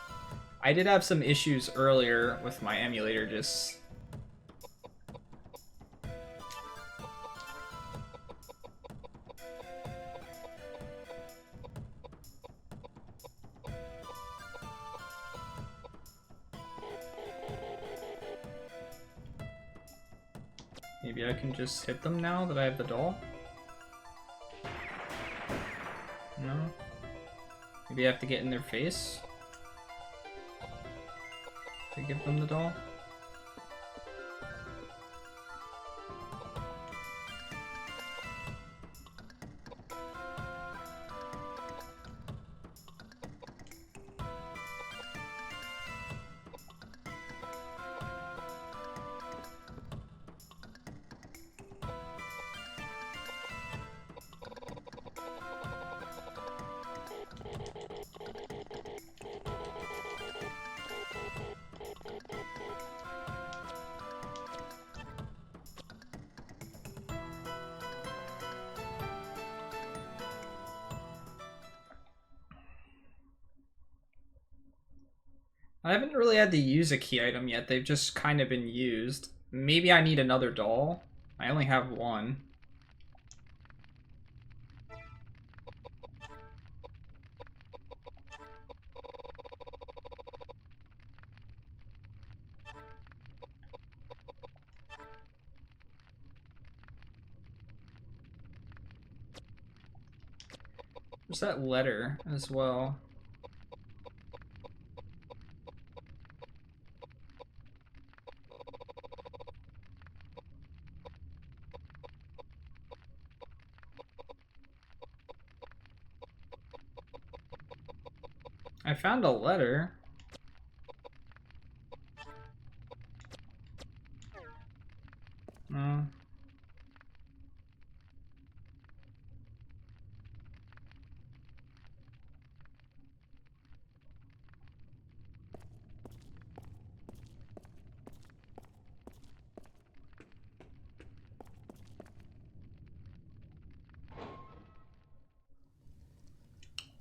I did have some issues earlier with my emulator just... Maybe I can just hit them now that I have the doll? No? Maybe I have to get in their face to give them the doll? I haven't really had to use a key item yet, they've just kind of been used. Maybe I need another doll? I only have one. There's that letter as well. I found a letter. No.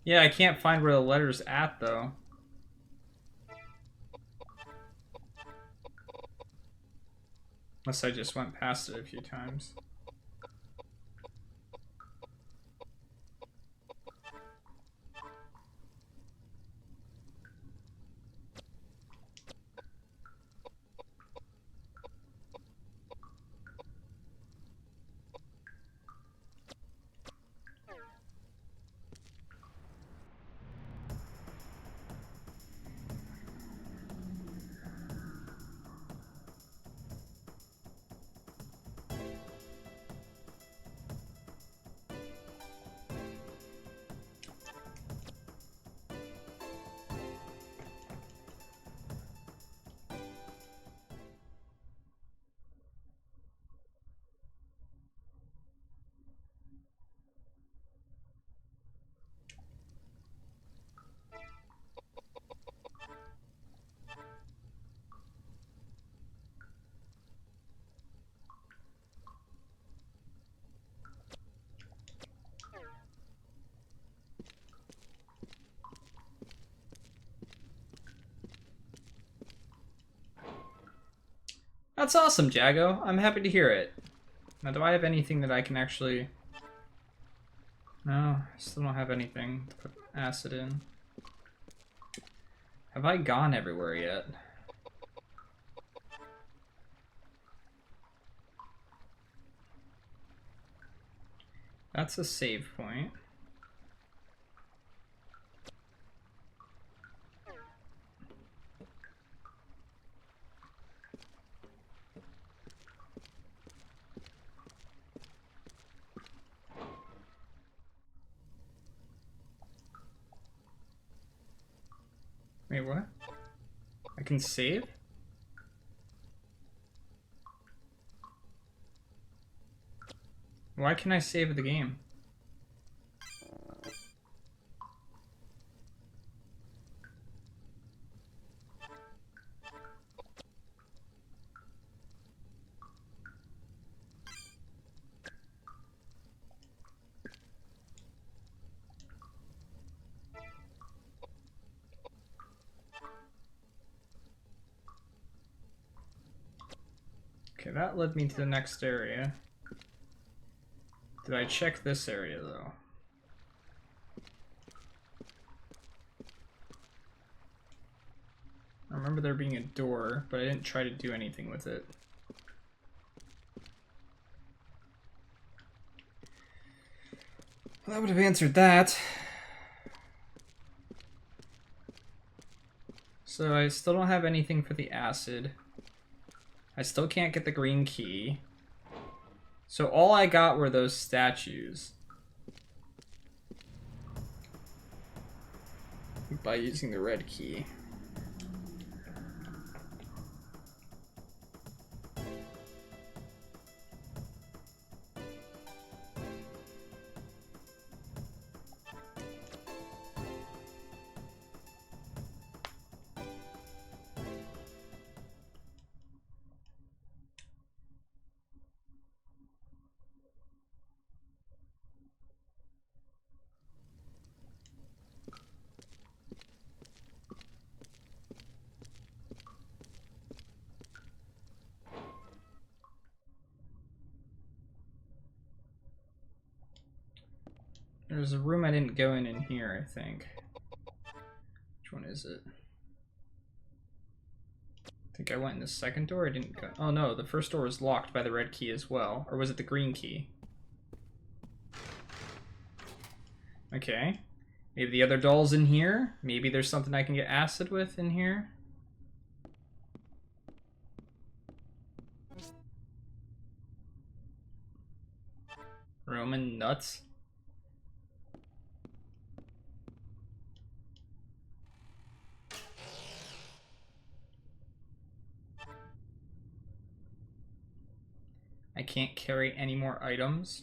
Yeah, I can't find where the letter's at, though. Unless I just went past it a few times. That's awesome, Jago. I'm happy to hear it. Now, do I have anything that I can actually... No, I still don't have anything to put acid in. Have I gone everywhere yet? That's a save point. Wait, what? I can save? Why can I save the game? Okay, that led me to the next area. Did I check this area, though? I remember there being a door, but I didn't try to do anything with it. Well, that would have answered that. So I still don't have anything for the acid. I still can't get the green key. So all I got were those statues. By using the red key. There's a room I didn't go in here, I think. Which one is it? I think I went in the second door. I didn't go. Oh no, the first door was locked by the red key as well. Or was it the green key? Okay. Maybe the other doll's in here. Maybe there's something I can get acid with in here. Roman nuts. I can't carry any more items.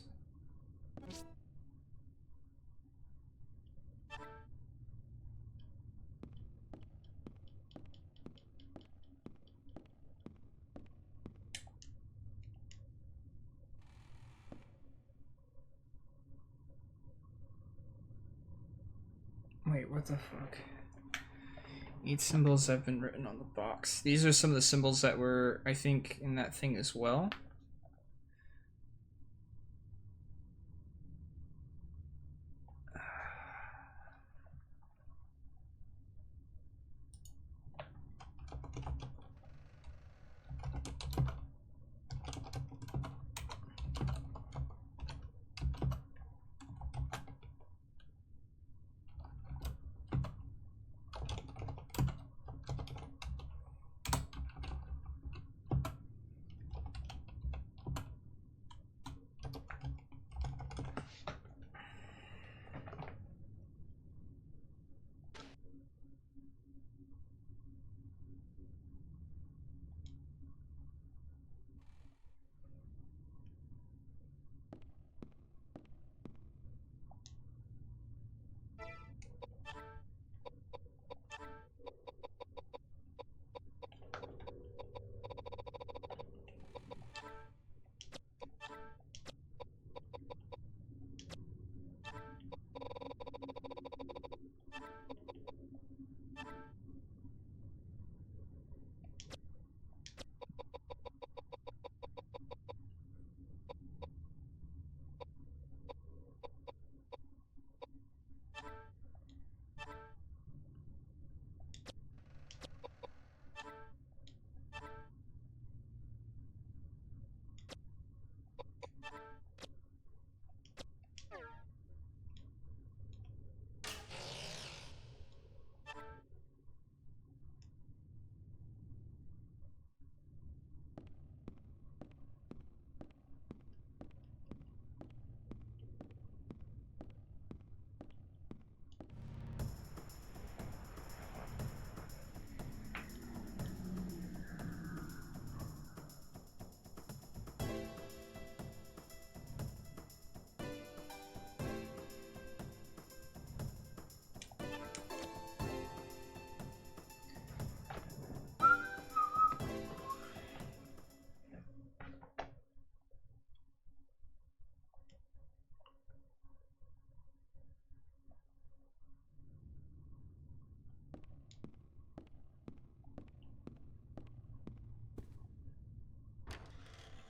Wait, what the fuck? 8 symbols have been written on the box. These are some of the symbols that were, I think, in that thing as well.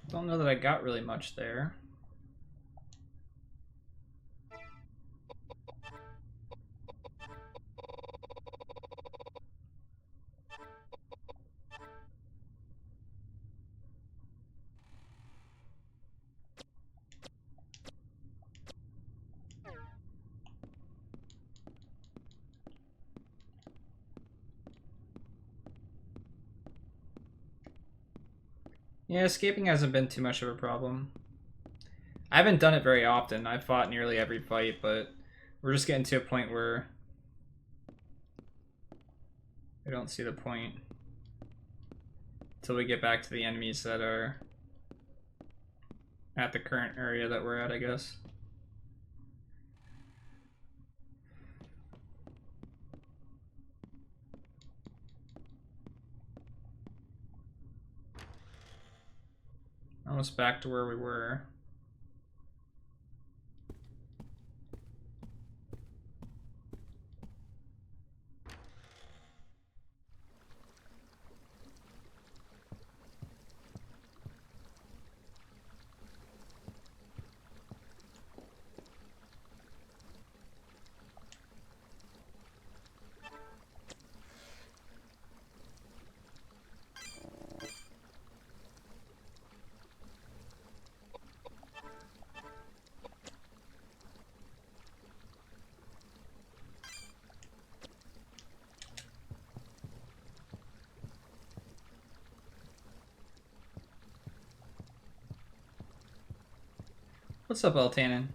Don't know that I got really much there. Yeah, escaping hasn't been too much of a problem. I haven't done it very often. I've fought nearly every fight, but we're just getting to a point where I don't see the point until we get back to the enemies that are at the current area that we're at, I guess. Almost back to where we were. What's up, Altanin?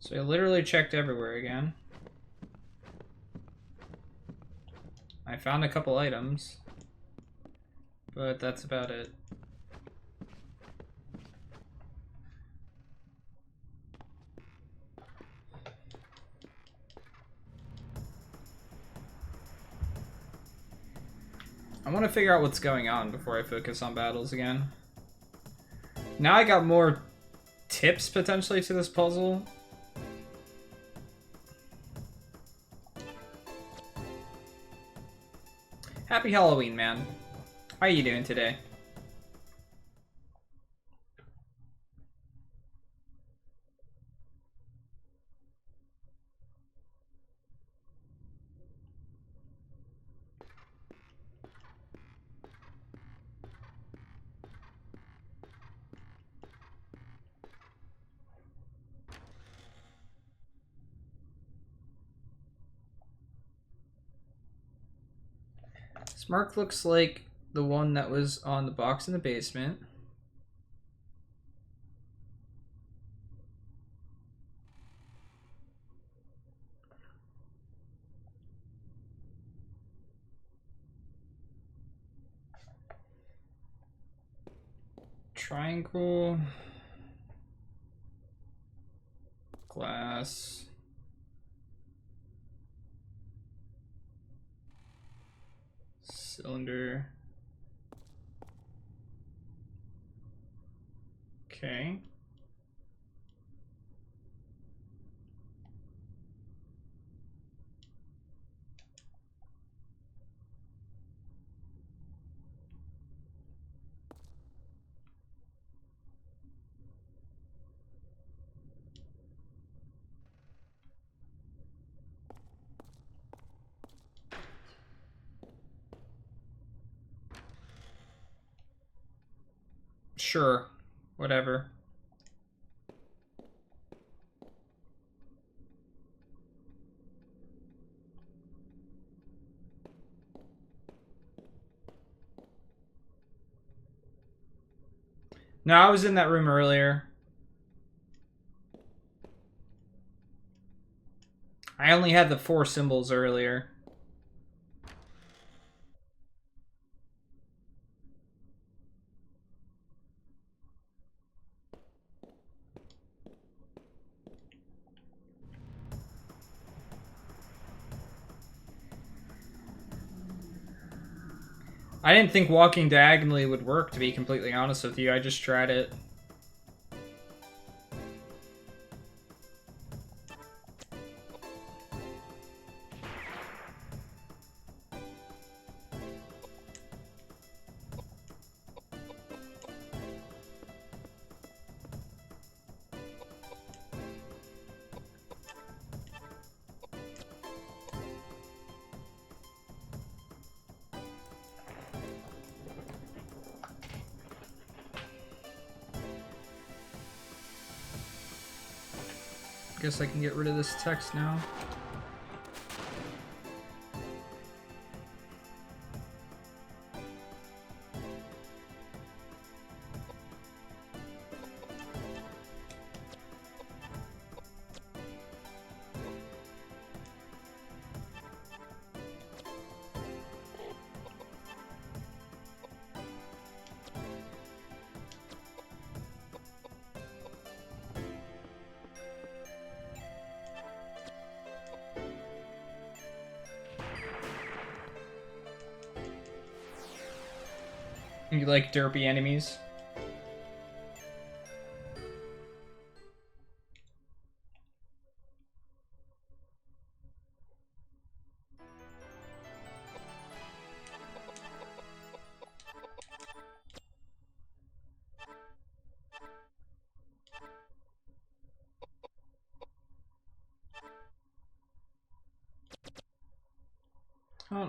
So I literally checked everywhere again. I found a couple items, but that's about it. I want to figure out what's going on before I focus on battles again. Now I got more tips potentially to this puzzle. Happy Halloween, man. How are you doing today? This mark looks like the one that was on the box in the basement. Triangle. Glass. Cylinder. Okay. Sure. Whatever. No, I was in that room earlier. I only had the 4 symbols earlier. I didn't think walking diagonally would work, to be completely honest with you. I just tried it. Guess I can get rid of this text now. You like derpy enemies?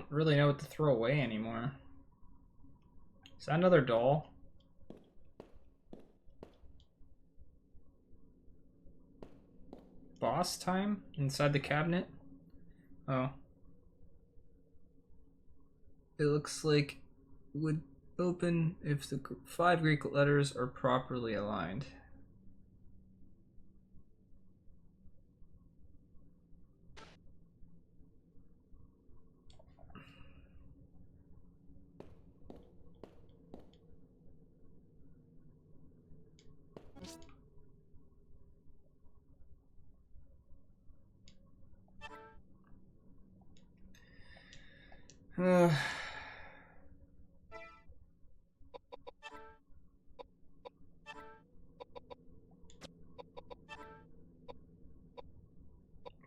don't really know what to throw away anymore. Is that another doll? Boss time? Inside the cabinet? Oh. It looks like it would open if the 5 Greek letters are properly aligned.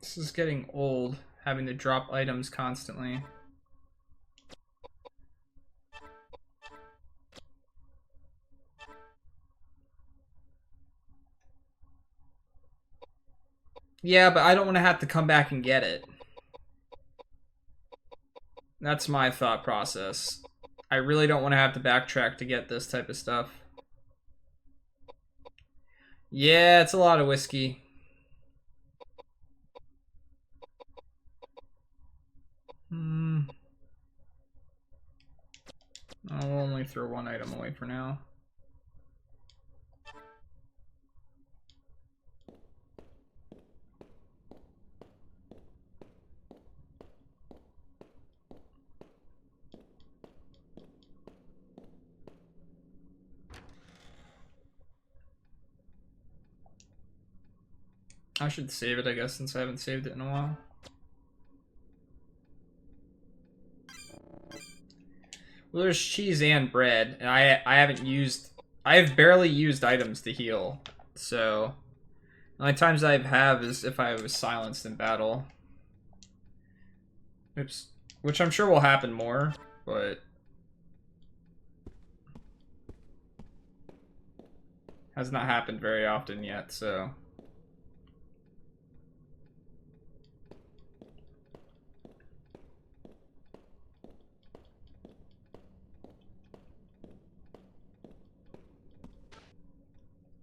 This is getting old, having to drop items constantly. Yeah, but I don't want to have to come back and get it. That's my thought process. I really don't want to have to backtrack to get this type of stuff. Yeah, it's a lot of whiskey. I'll only throw one item away for now. I should save it, I guess, since I haven't saved it in a while. Well, there's cheese and bread, and I've barely used items to heal, so the only times I have is if I was silenced in battle. Oops. Which I'm sure will happen more, but has not happened very often yet, so.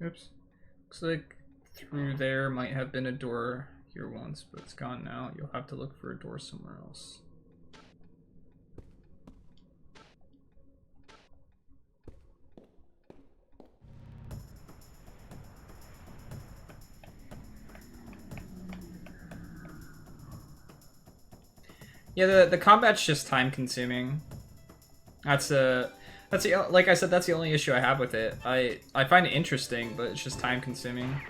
Oops. Looks like through there might have been a door here once, but it's gone now. You'll have to look for a door somewhere else. Yeah, the combat's just time consuming. That's the like I said, that's the only issue I have with it. I find it interesting, but it's just time consuming.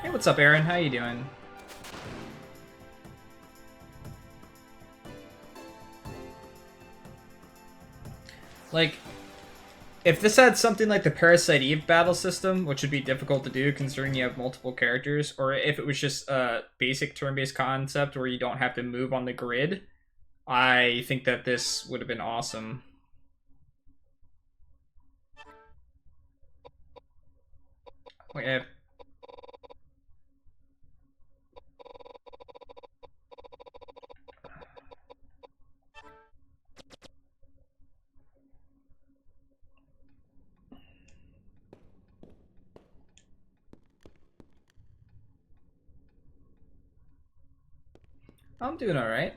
Hey, what's up, Aaron? How you doing? Like, if this had something like the Parasite Eve battle system, which would be difficult to do considering you have multiple characters, or if it was just a basic turn-based concept where you don't have to move on the grid, I think that this would have been awesome. Wait, I'm doing alright.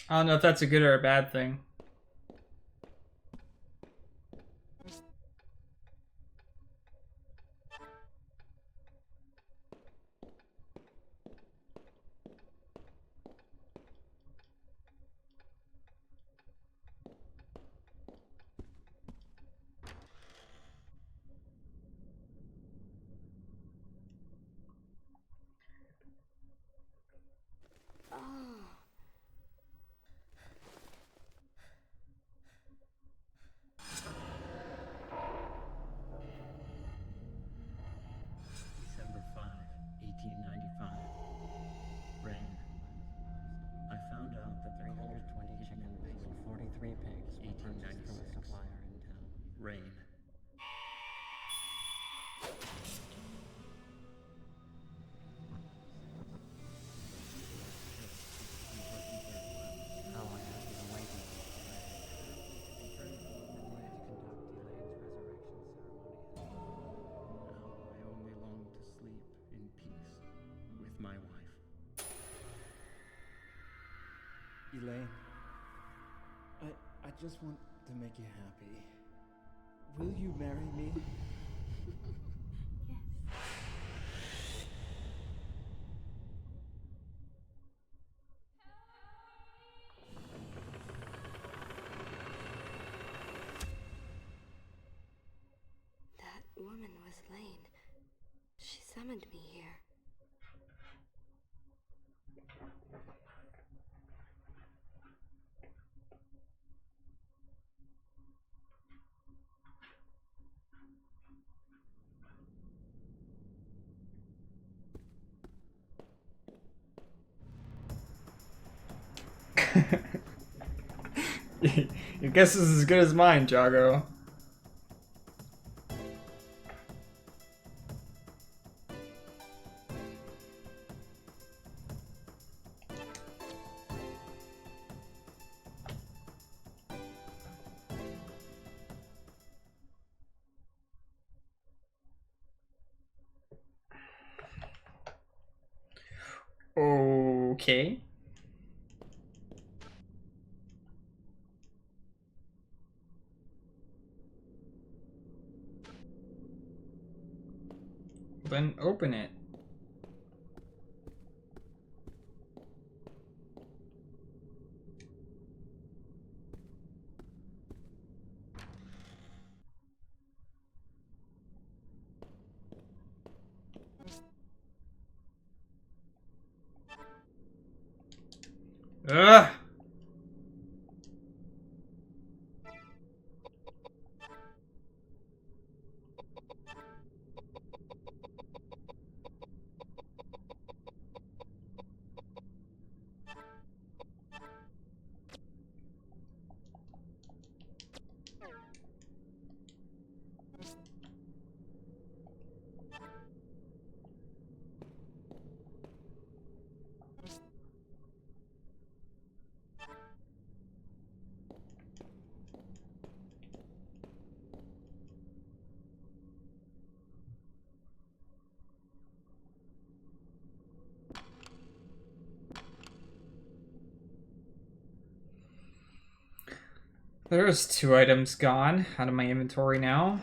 I don't know if that's a good or a bad thing. December 5, 1895. Rain. I found out that the 320 chickens and 43 pigs were purchased from a supplier in town. Rain. How I have been waiting for the day to conduct Elaine's resurrection ceremony. Now I only long to sleep in peace with my wife. Elaine, I just want to make you happy. Will you marry me? That woman was Lane. She summoned me here. Your guess is as good as mine, Jago. Okay. Then open it. Ugh! There's 2 items gone out of my inventory now.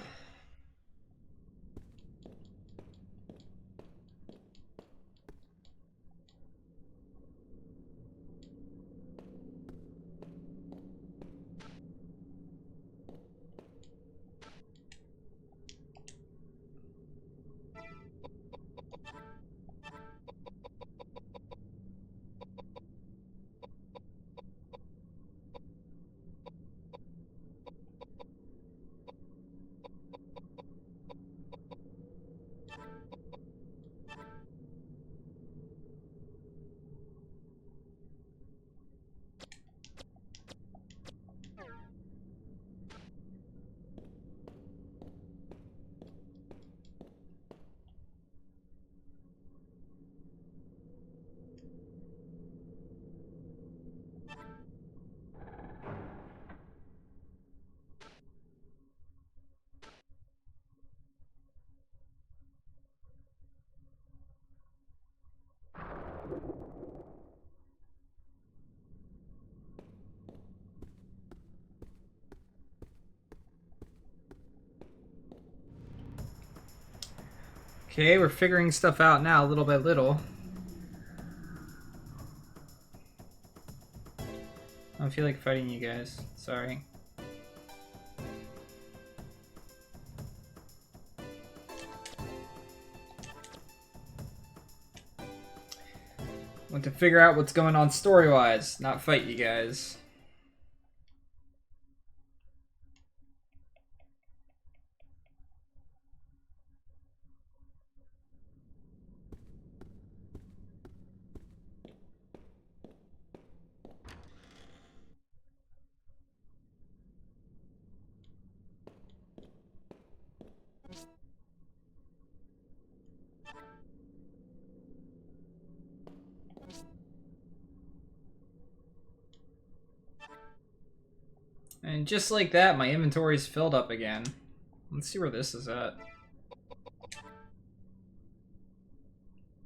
Okay, we're figuring stuff out now, little by little. I don't feel like fighting you guys. Sorry. Want to figure out what's going on story-wise, not fight you guys. And just like that, my inventory's filled up again. Let's see where this is at.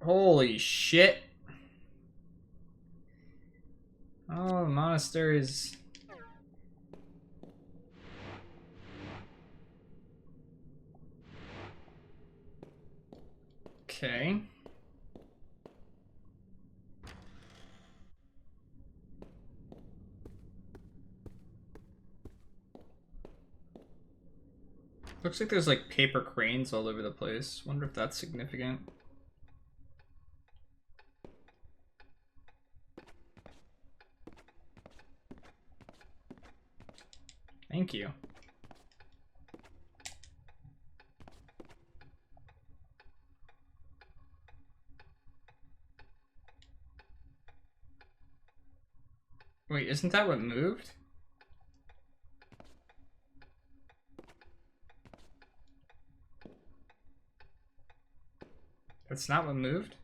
Holy shit. Oh, the monastery's... Okay. Looks like there's like paper cranes all over the place. Wonder if that's significant. Thank you. Wait, isn't that what moved? That's not what moved?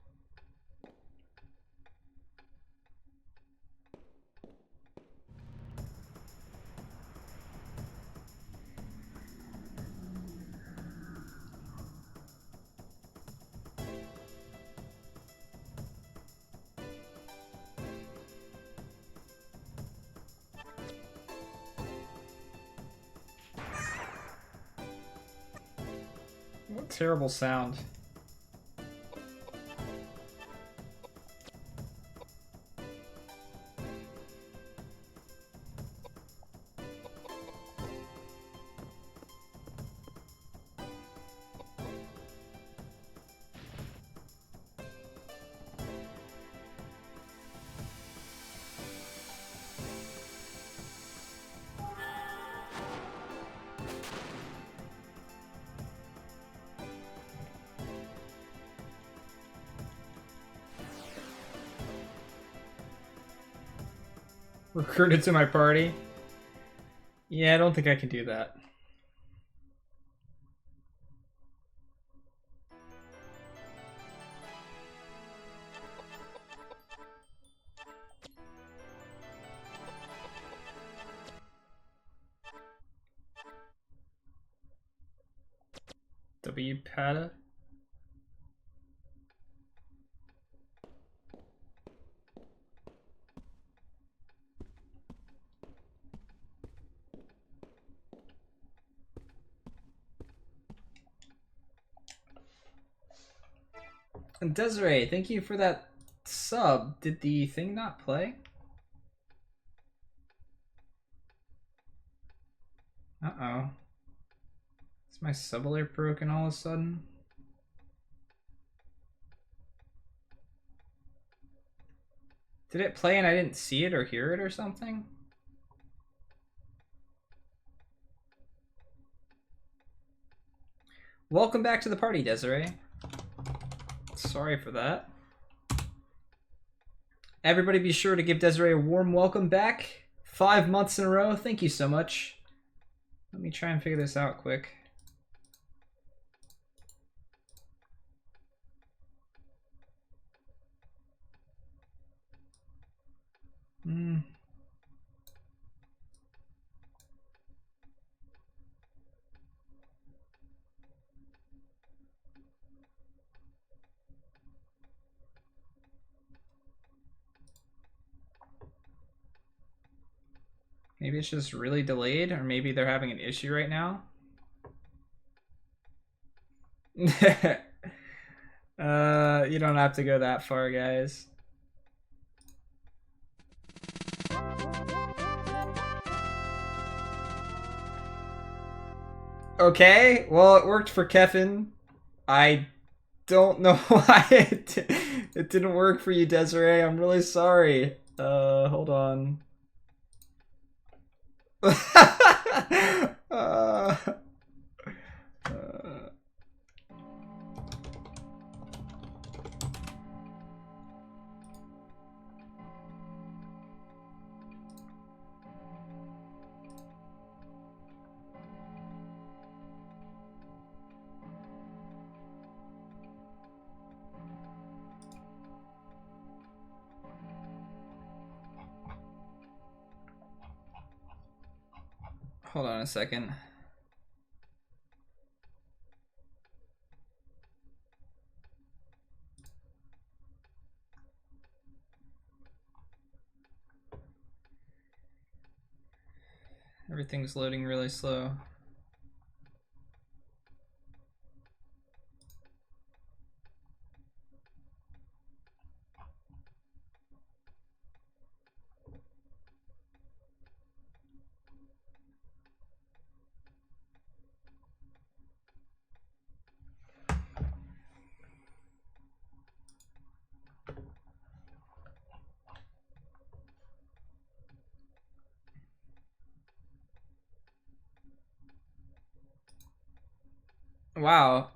What a terrible sound. Recruited to my party? Yeah, I don't think I can do that. W-Pada? And Desiree, thank you for that sub. Did the thing not play? Uh-oh. Is my sub alert broken all of a sudden? Did it play and I didn't see it or hear it or something? Welcome back to the party, Desiree. Sorry for that. Everybody be sure to give Desiree a warm welcome back. 5 months in a row. Thank you so much. Let me try and figure this out quick. Maybe it's just really delayed, or maybe they're having an issue right now. You don't have to go that far, guys. Okay, well, it worked for Kevin. I don't know why it didn't work for you, Desiree. I'm really sorry. Hold on. uh, Hold on a second. Everything's loading really slow. Wow.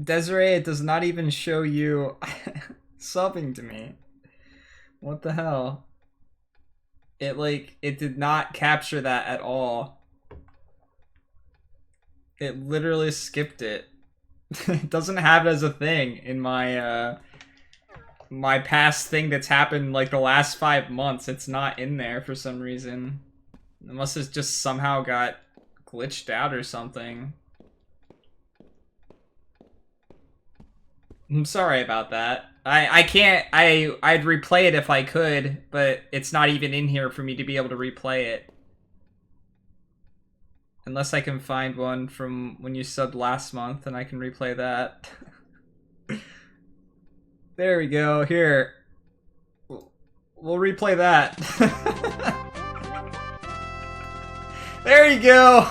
Desiree, it does not even show you subbing to me. What the hell? It did not capture that at all. It literally skipped it. It doesn't have it as a thing in my my past thing that's happened like the last 5 months. It's not in there for some reason. Unless it's just somehow got glitched out or something. I'm sorry about that. I can't, I'd replay it if I could, but it's not even in here for me to be able to replay it. Unless I can find one from when you subbed last month and I can replay that. There we go, here. We'll replay that. There you go!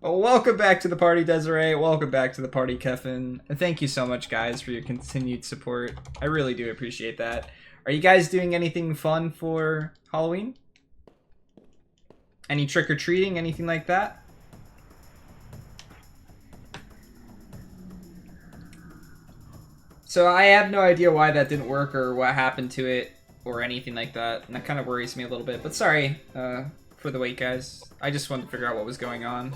Welcome back to the party, Desiree. Welcome back to the party, Kevin. And thank you so much, guys, for your continued support. I really do appreciate that. Are you guys doing anything fun for Halloween? Any trick-or-treating, anything like that? So I have no idea why that didn't work or what happened to it or anything like that. And that kind of worries me a little bit. But sorry for the wait, guys. I just wanted to figure out what was going on.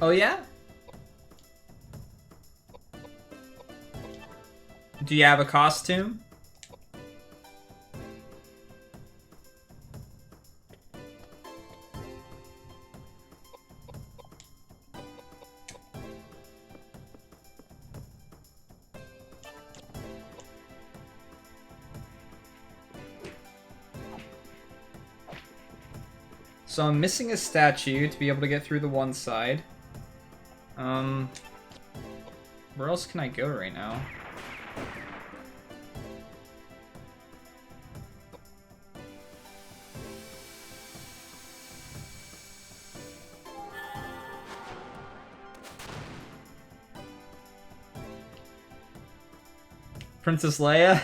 Oh, yeah? Do you have a costume? So I'm missing a statue to be able to get through the one side. Where else can I go right now? Princess Leia?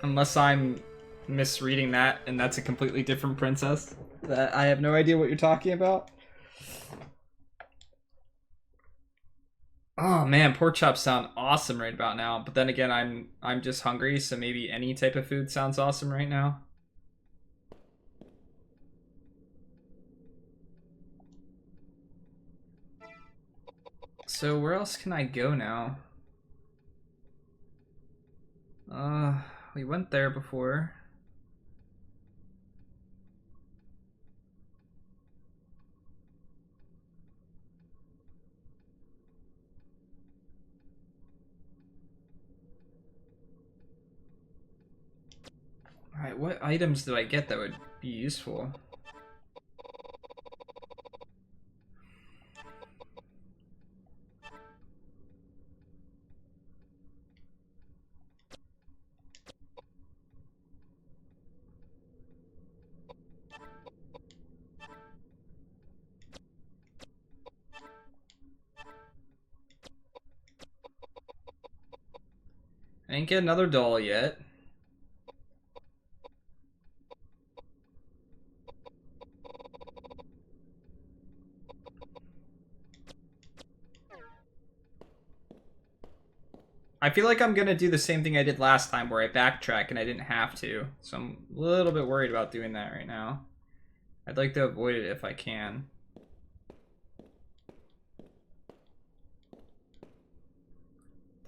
Unless I'm misreading that and that's a completely different princess. That I have no idea what you're talking about. Oh man, pork chops sound awesome right about now. But then again, I'm just hungry, so maybe any type of food sounds awesome right now. So where else can I go now? We went there before. What items did I get that would be useful? I didn't get another doll yet. I feel like I'm gonna do the same thing I did last time where I backtrack and I didn't have to. So I'm a little bit worried about doing that right now. I'd like to avoid it if I can.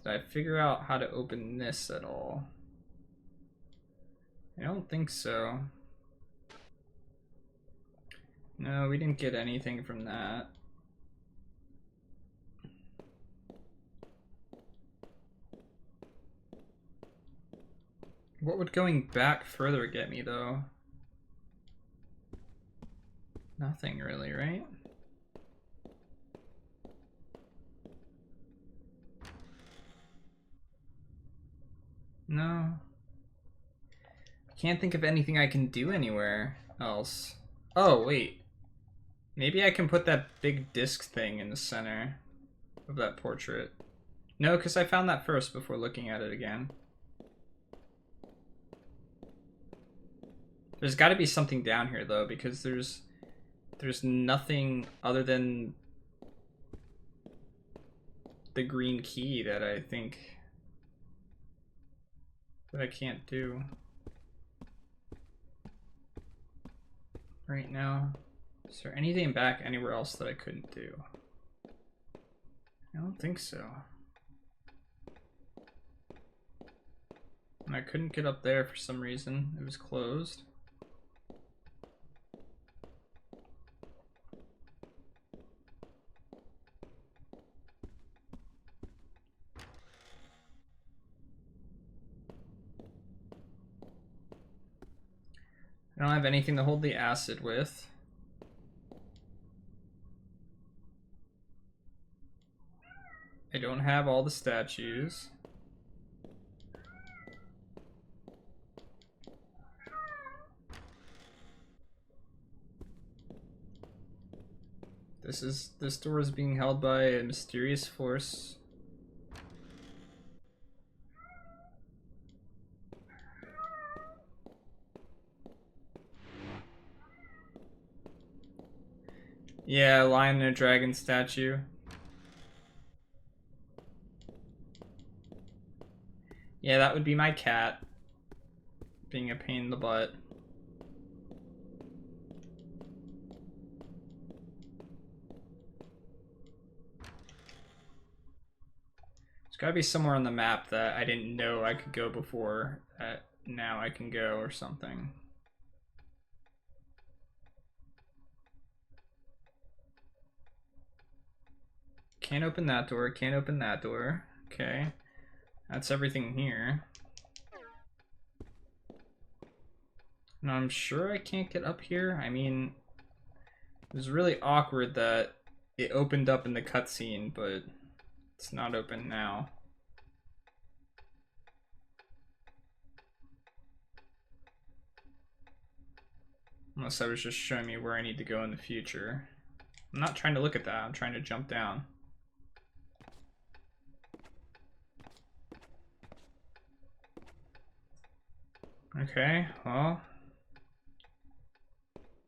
Did I figure out how to open this at all? I don't think so. No, we didn't get anything from that. What would going back further get me, though? Nothing really, right? No. I can't think of anything I can do anywhere else. Oh, wait. Maybe I can put that big disc thing in the center of that portrait. No, because I found that first before looking at it again. There's got to be something down here, though, because there's nothing other than the green key that I think that I can't do right now. Is there anything back anywhere else that I couldn't do? I don't think so. And I couldn't get up there for some reason. It was closed. I don't have anything to hold the acid with. I don't have all the statues. This door is being held by a mysterious force. Yeah, a lion and a dragon statue. Yeah, that would be my cat. Being a pain in the butt. There's gotta be somewhere on the map that I didn't know I could go before that now I can go or something. Can't open that door, can't open that door. Okay. That's everything here. And I'm sure I can't get up here. I mean, it was really awkward that it opened up in the cutscene, but it's not open now. Unless I was just showing me where I need to go in the future. I'm not trying to look at that, I'm trying to jump down. Okay, well,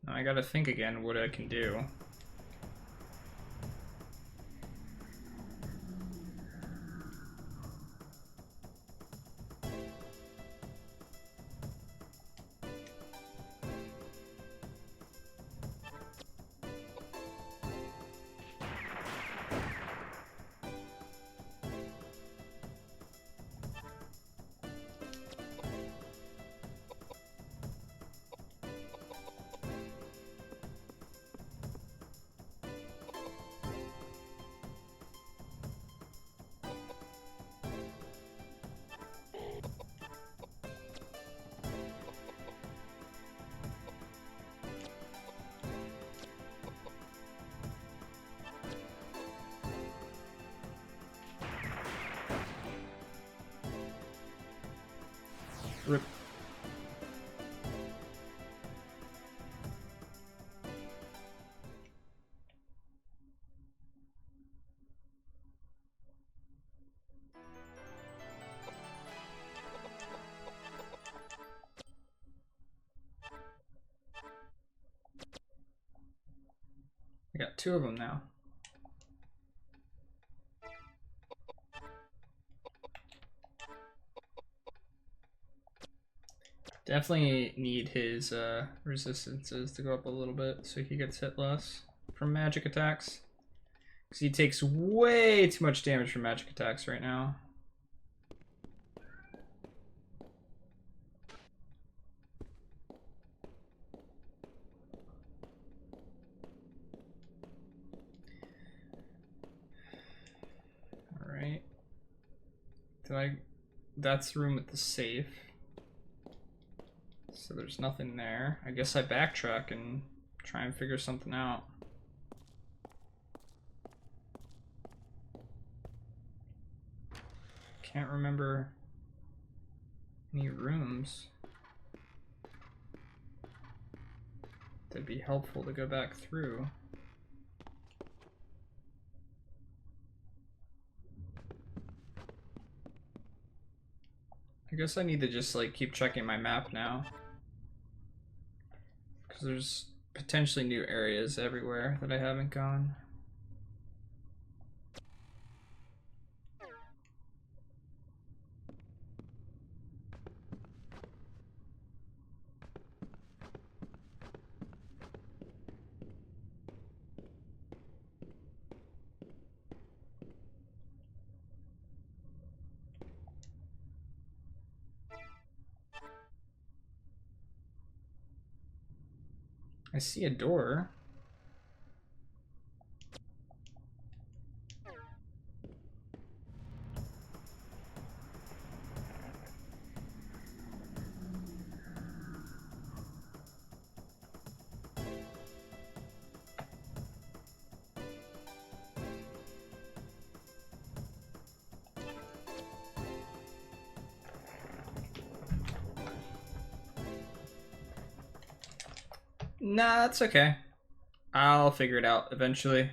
now I gotta think again what I can do. Rip. I got 2 of them now. Definitely need his resistances to go up a little bit so he gets hit less from magic attacks. Because he takes way too much damage from magic attacks right now. Alright. That's the room with the safe. So there's nothing there. I guess I backtrack and try and figure something out. Can't remember any rooms that'd be helpful to go back through. I guess I need to just like keep checking my map now, because there's potentially new areas everywhere that I haven't gone. I see a door. Nah, that's okay. I'll figure it out eventually.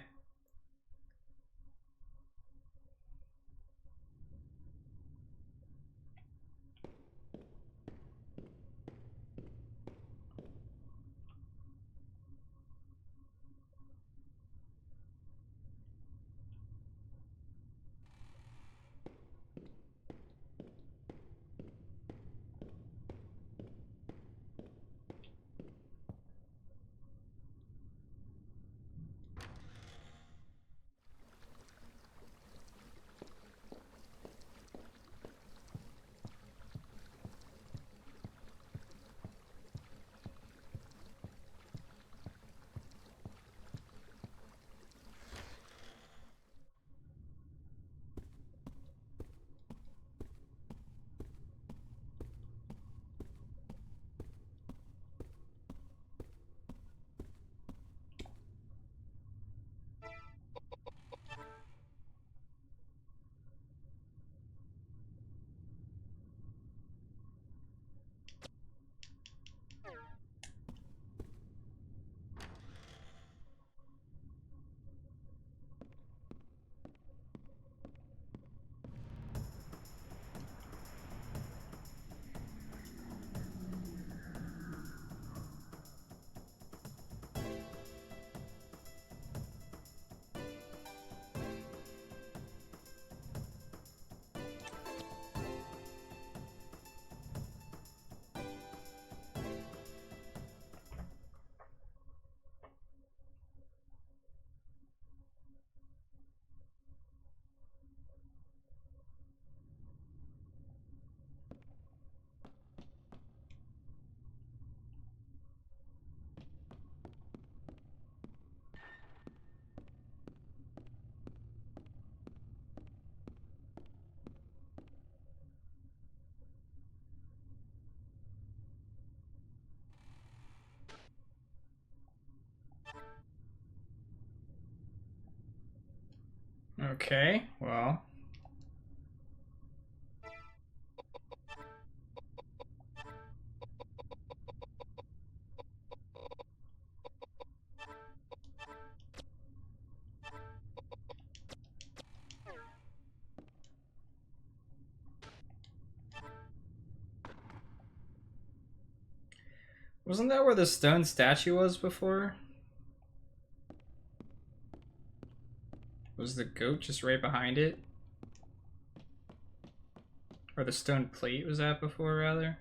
Okay, well. Wasn't that where the stone statue was before? Was the goat just right behind it? Or the stone plate was that before, rather?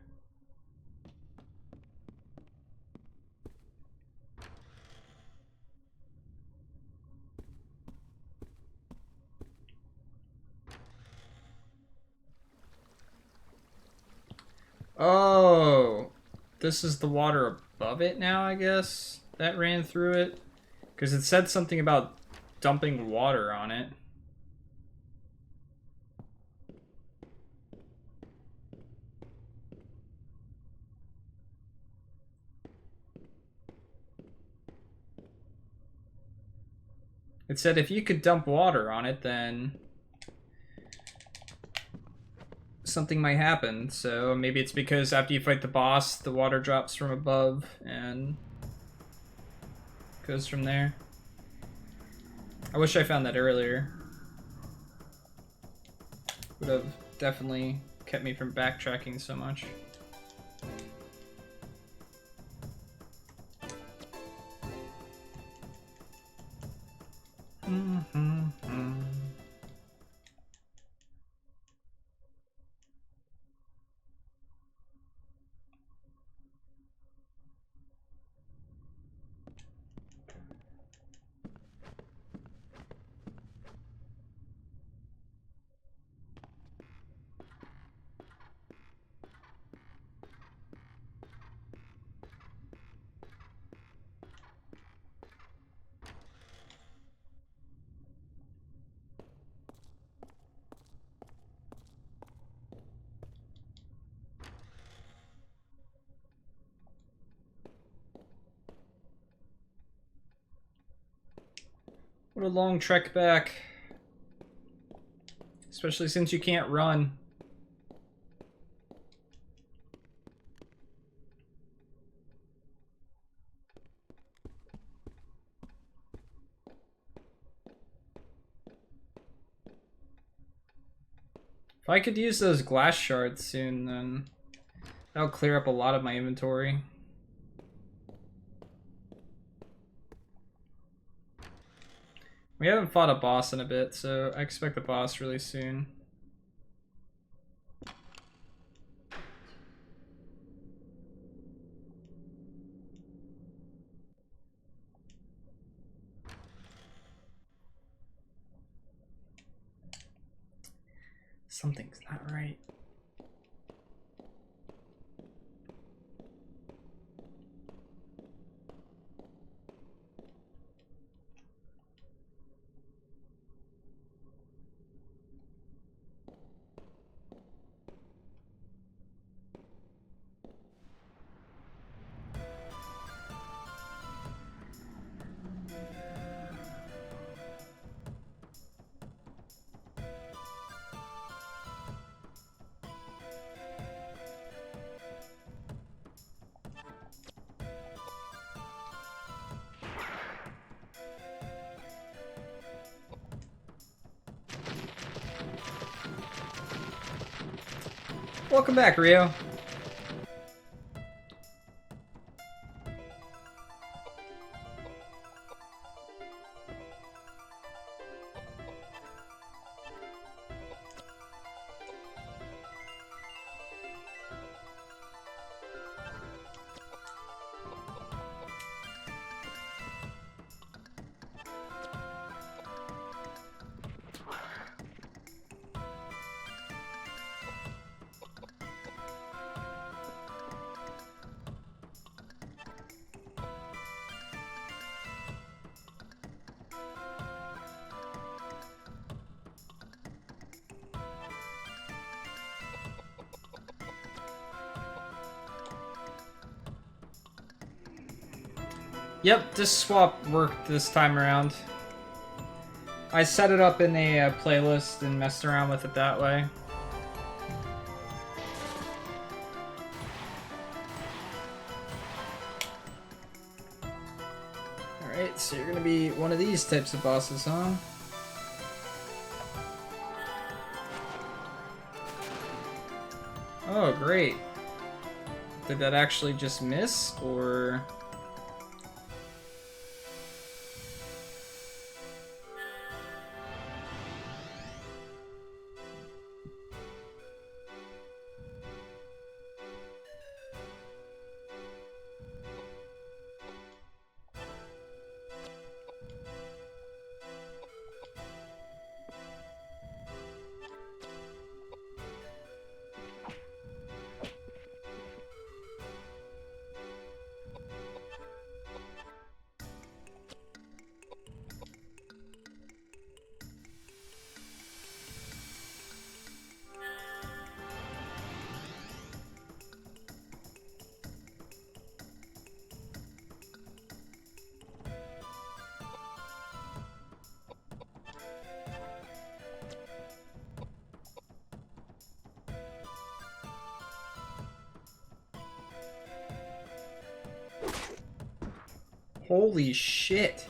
Oh, this is the water above it now, I guess, that ran through it? Because it said something about dumping water on it. It said if you could dump water on it, then something might happen. So maybe it's because after you fight the boss, the water drops from above and goes from there. I wish I found that earlier. Would have definitely kept me from backtracking so much. What a long trek back. Especially since you can't run. If I could use those glass shards soon, then that'll clear up a lot of my inventory. We haven't fought a boss in a bit, so I expect the boss really soon. Something's not right. Welcome back, Rio. Yep, this swap worked this time around. I set it up in a playlist and messed around with it that way. Alright, so you're gonna be one of these types of bosses, huh? Oh, great. Did that actually just miss, or... Holy shit.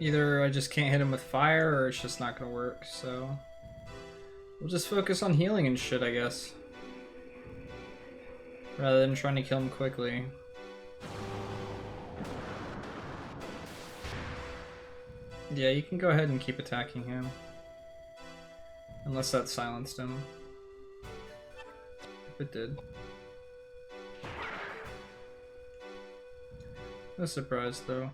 either I just can't hit him with fire or it's just not gonna work, so we'll just focus on healing and shit, I guess. Rather than trying to kill him quickly. Yeah, you can go ahead and keep attacking him. Unless that silenced him. If it did. No surprise though.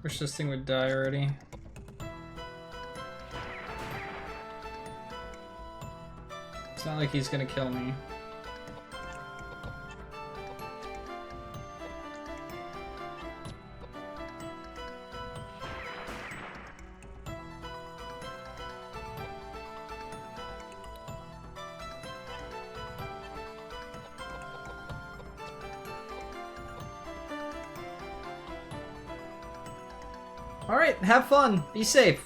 Wish this thing would die already. It's not like he's gonna kill me. Alright, have fun. Be safe.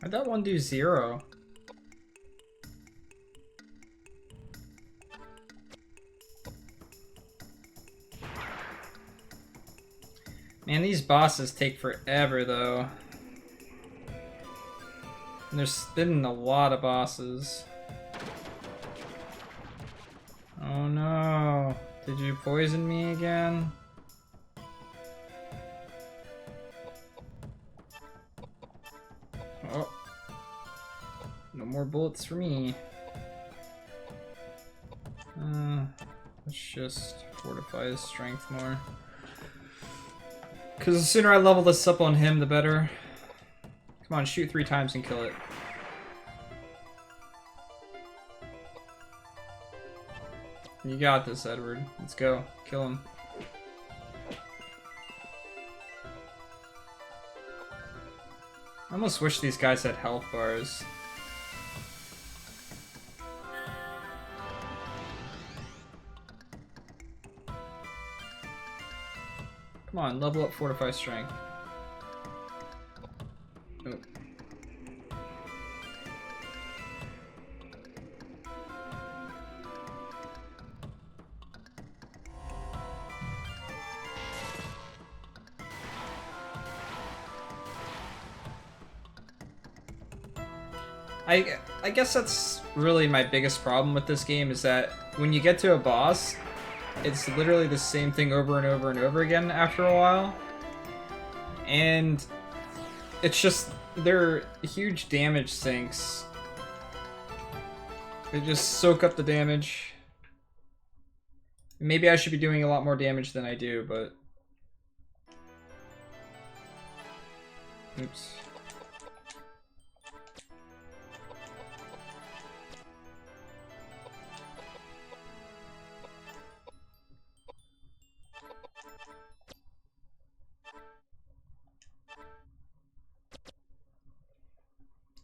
How'd that one do 0? Man, these bosses take forever though. And there's spinning a lot of bosses. Oh no. Did you poison me again? Oh. No more bullets for me. Let's just fortify his strength more. Because the sooner I level this up on him, the better. Come on, shoot 3 times and kill it. You got this, Edward. Let's go. Kill him. I almost wish these guys had health bars. Come on, level up Fortify Strength. Oh. I guess that's really my biggest problem with this game, is that when you get to a boss, it's literally the same thing over and over and over again after a while. And it's just, they're huge damage sinks. They just soak up the damage. Maybe I should be doing a lot more damage than I do, but Oops.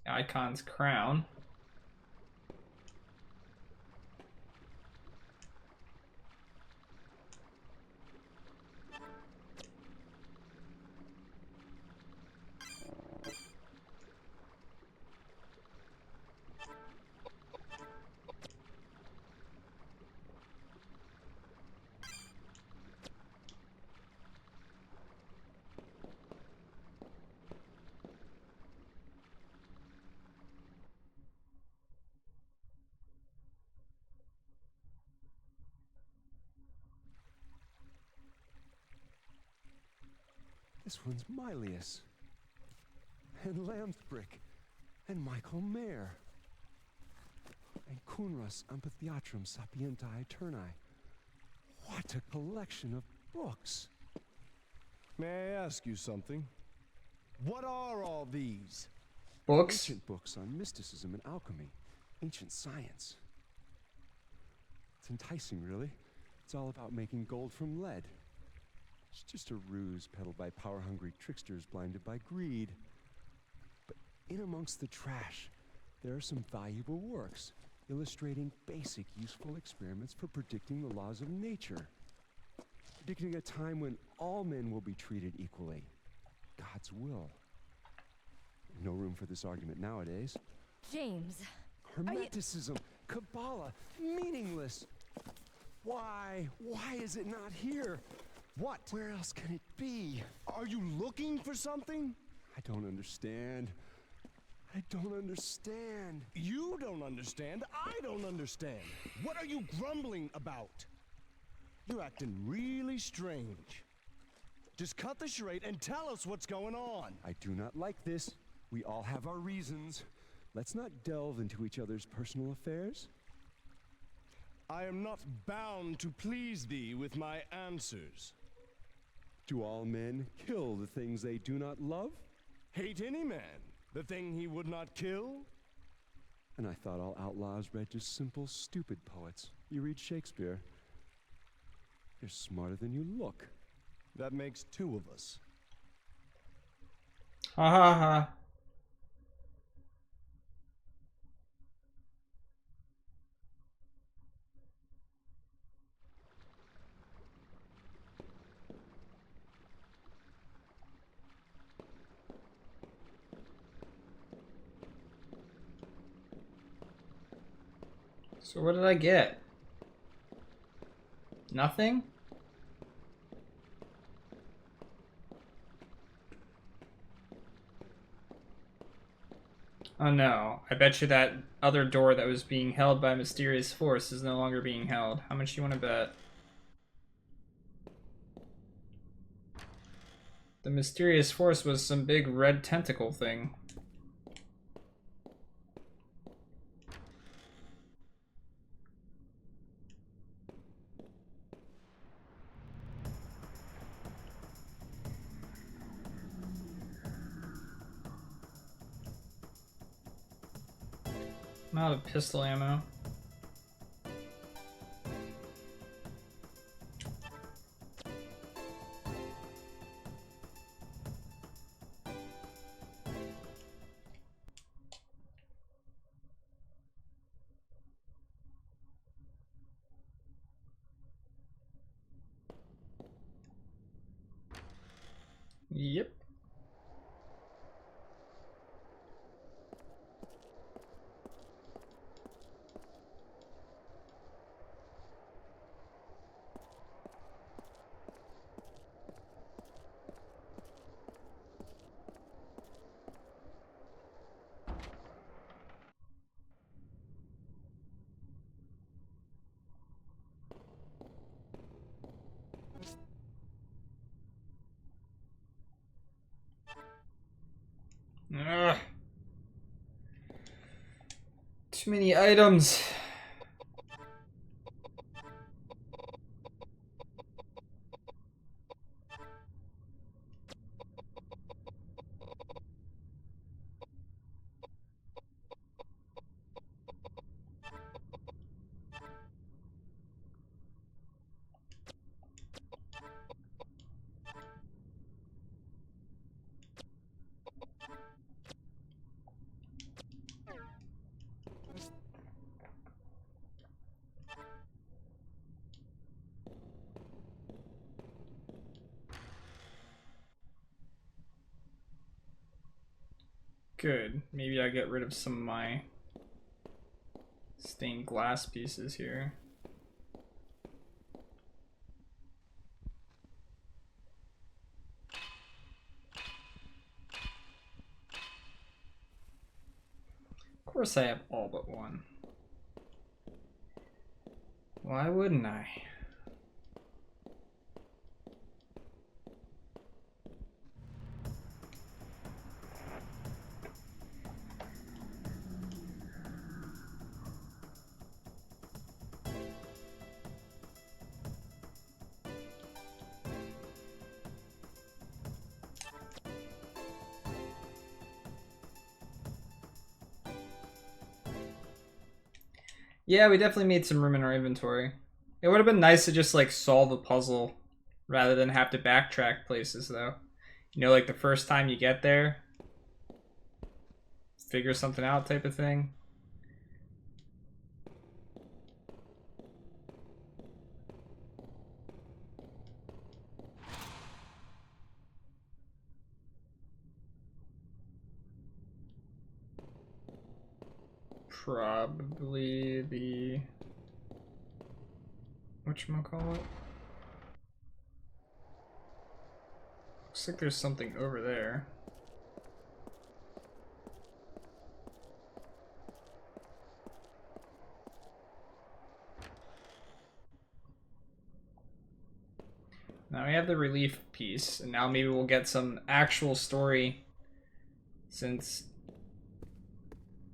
Icon's crown. This one's Mylius. And Lambsbrick. And Michael Mayer. And Kunras Amphitheatrum Sapientiae Eterni. What a collection of books. May I ask you something? What are all these? Books? Ancient books on mysticism and alchemy. Ancient science. It's enticing, really. It's all about making gold from lead. It's just a ruse peddled by power-hungry tricksters blinded by greed. But in amongst the trash, there are some valuable works illustrating basic, useful experiments for predicting the laws of nature. Predicting a time when all men will be treated equally. God's will. No room for this argument nowadays. James. Hermeticism, Kabbalah, meaningless. Why is it not here? What? Where else can it be? Are you looking for something? I don't understand. I don't understand. You don't understand. I don't understand. What are you grumbling about? You're acting really strange. Just cut the charade and tell us what's going on. I do not like this. We all have our reasons. Let's not delve into each other's personal affairs. I am not bound to please thee with my answers. Do all men kill the things they do not love? Hate any man, the thing he would not kill? And I thought all outlaws read just simple, stupid poets. You read Shakespeare. You're smarter than you look. That makes two of us. Ha ha ha. So what did I get? Nothing? Oh no, I bet you that other door that was being held by a mysterious force is no longer being held. How much do you want to bet? The mysterious force was some big red tentacle thing. I'm out of pistol ammo. Yep. Ugh. Too many items. Good. Maybe I get rid of some of my stained glass pieces here. Of course I have all but one. Why wouldn't I? Yeah, we definitely made some room in our inventory. It would have been nice to just like solve a puzzle rather than have to backtrack places though. You know, like the first time you get there, figure something out type of thing. Probably the whatchamacallit? Looks like there's something over there. Now we have the relief piece, and now maybe we'll get some actual story, since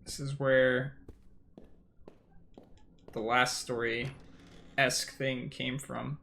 this is where the last story-esque thing came from.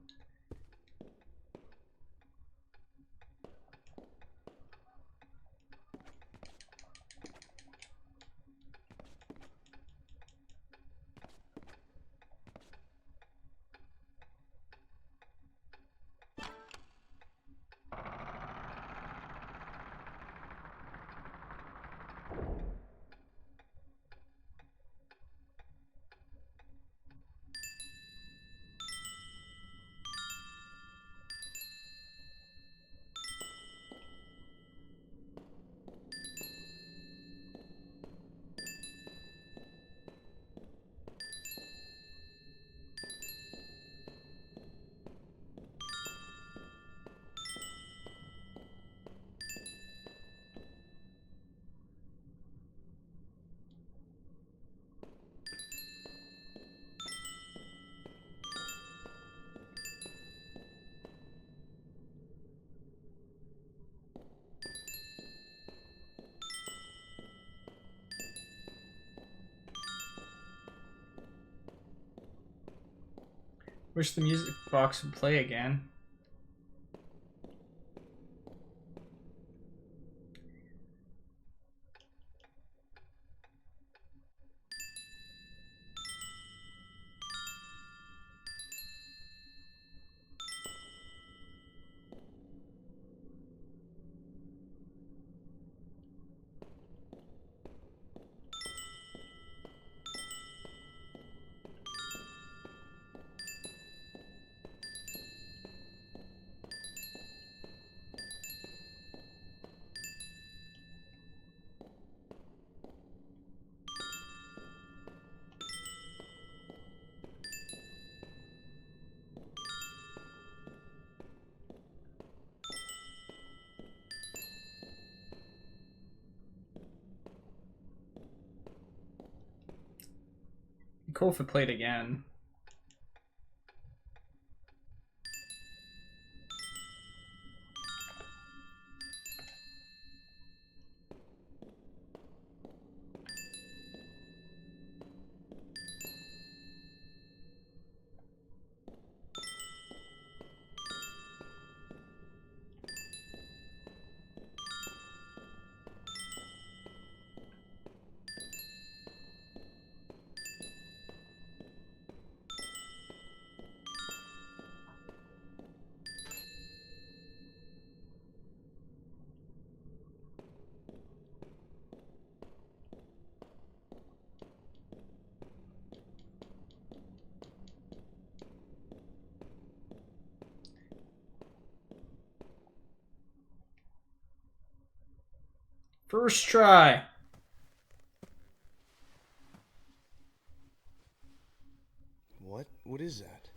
Wish the music box would play again. Cool if it played again. First try. What is that?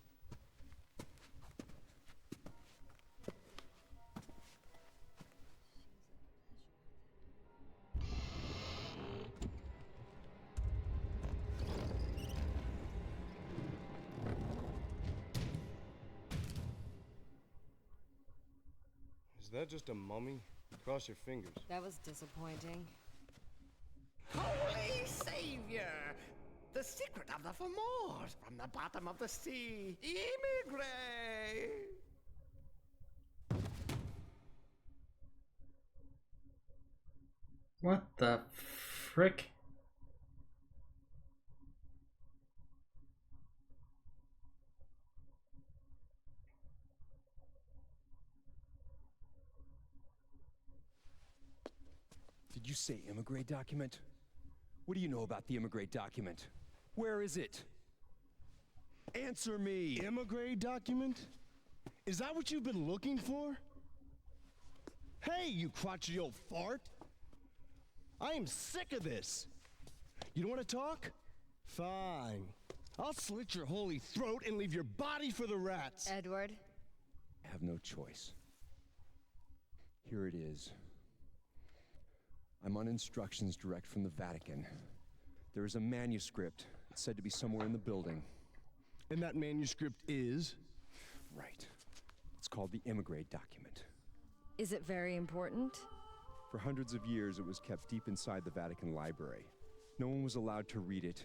Is that just a mummy? Cross your fingers. That was disappointing. Holy Savior! The secret of the Fomors from the bottom of the sea. Immigrate! What the frick? Did you say immigrate document? What do you know about the immigrate document? Where is it? Answer me! Immigrate document? Is that what you've been looking for? Hey, you crotchety old fart! I am sick of this! You don't want to talk? Fine. I'll slit your holy throat and leave your body for the rats! Edward? I have no choice. Here it is. I'm on instructions direct from the Vatican. There is a manuscript. It's said to be somewhere in the building. And that manuscript is? Right. It's called the Immigrate document. Is it very important? For hundreds of years, it was kept deep inside the Vatican library. No one was allowed to read it.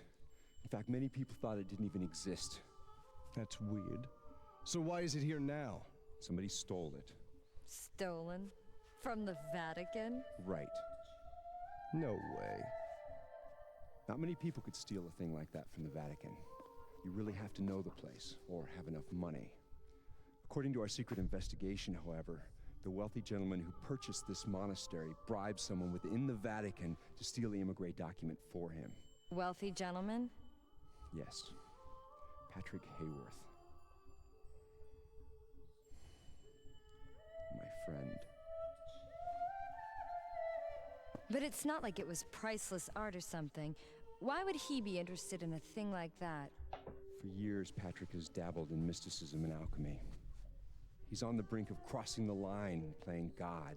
In fact, many people thought it didn't even exist. That's weird. So why is it here now? Somebody stole it. Stolen? From the Vatican? Right. No way. Not many people could steal a thing like that from the Vatican. You really have to know the place, or have enough money. According to our secret investigation, however, the wealthy gentleman who purchased this monastery bribed someone within the Vatican to steal the immigrate document for him. Wealthy gentleman? Yes. Patrick Hayworth. My friend. But it's not like it was priceless art or something. Why would he be interested in a thing like that? For years, Patrick has dabbled in mysticism and alchemy. He's on the brink of crossing the line, playing God.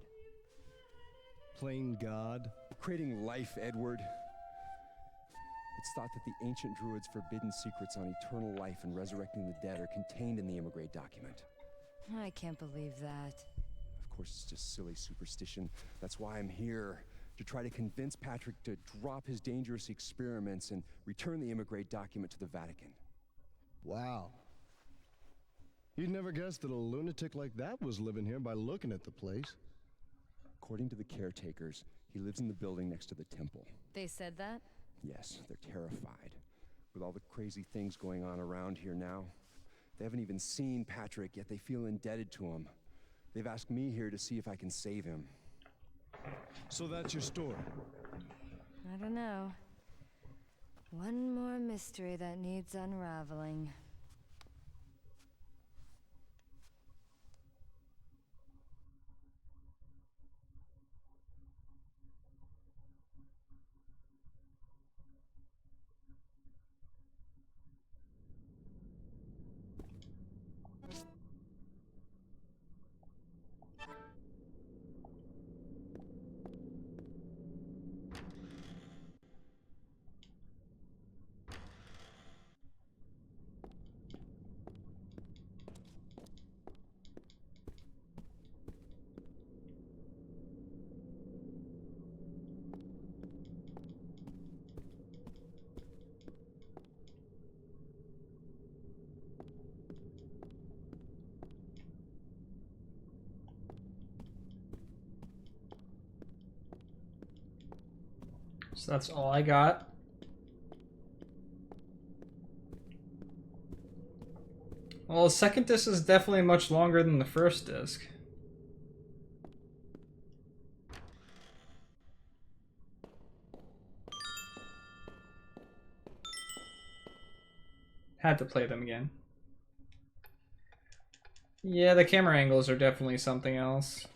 Playing God? Creating life, Edward. It's thought that the ancient druids' forbidden secrets on eternal life and resurrecting the dead are contained in the immigrate document. I can't believe that. Of course, it's just silly superstition. That's why I'm here. To try to convince Patrick to drop his dangerous experiments and return the immigrate document to the Vatican. Wow. You'd never guessed that a lunatic like that was living here by looking at the place. According to the caretakers, he lives in the building next to the temple. They said that? Yes, they're terrified. With all the crazy things going on around here now. They haven't even seen Patrick, yet they feel indebted to him. They've asked me here to see if I can save him. So that's your story? I don't know. One more mystery that needs unraveling. So that's all I got. Well, the second disc is definitely much longer than the first disc. Had to play them again. Yeah, the camera angles are definitely something else.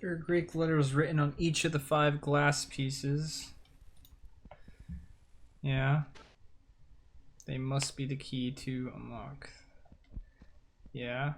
There are Greek letters written on each of the 5 glass pieces. Yeah. They must be the key to unlock. Yeah.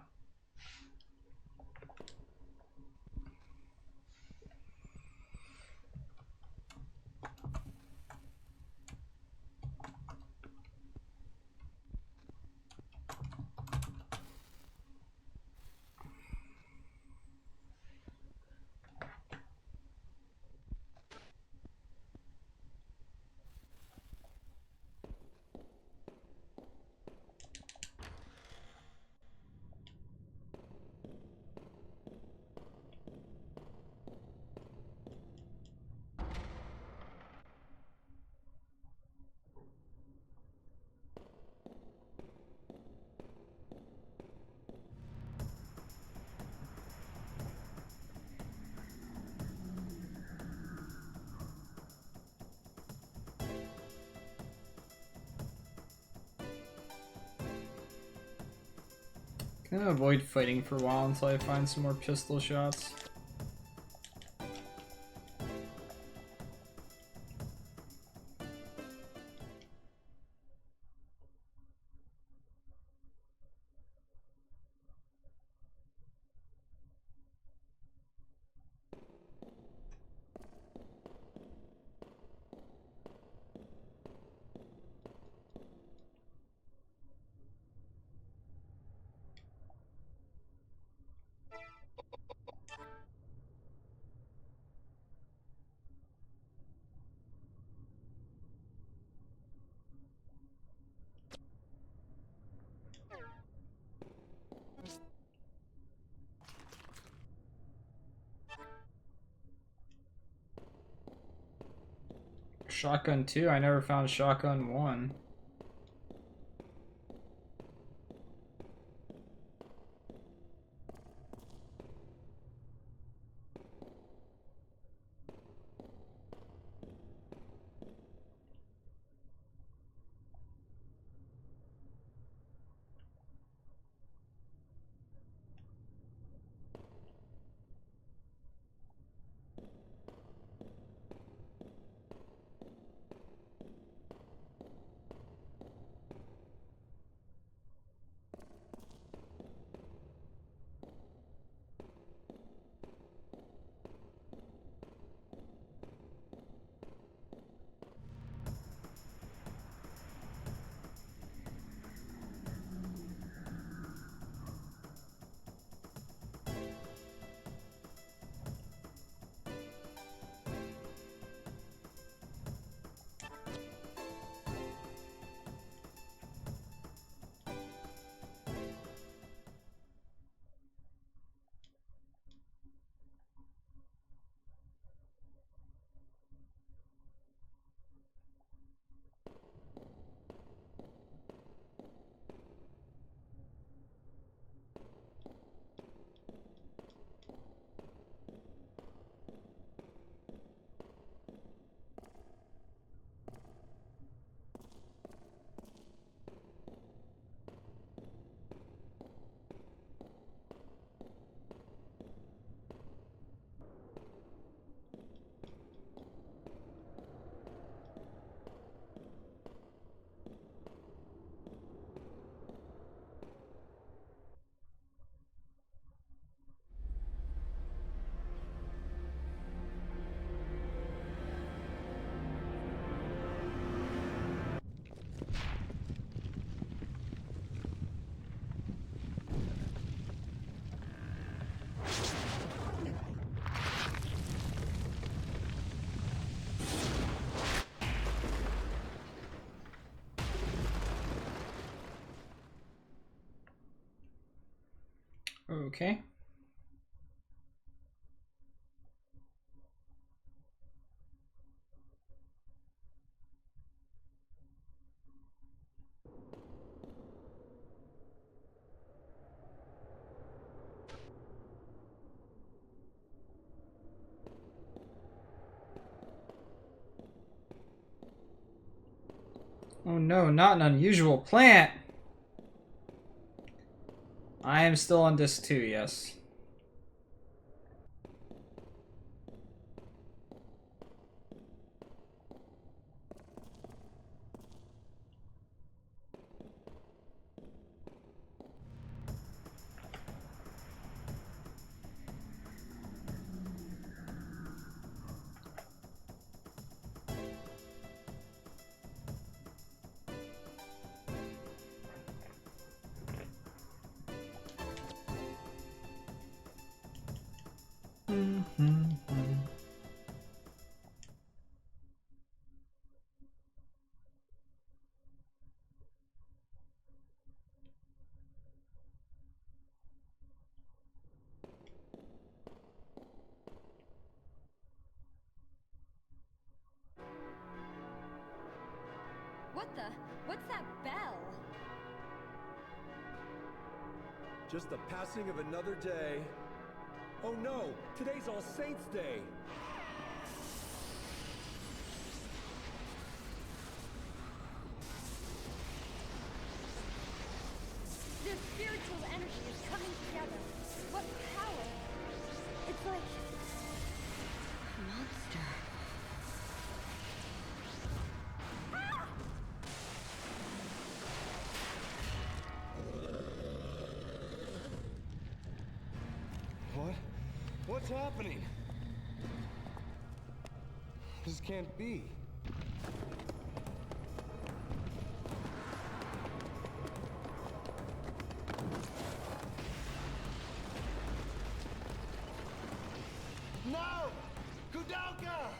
Can I avoid fighting for a while until I find some more pistol shots? Shotgun 2? I never found shotgun 1. Okay. Oh no, not an unusual plant! I am still on disc 2, yes. What's that bell? Just the passing of another day. Oh no, today's All Saints' Day. Their spiritual energy is coming together. What power? It's like a monster. What? What's happening? This can't be. No! Koudelka!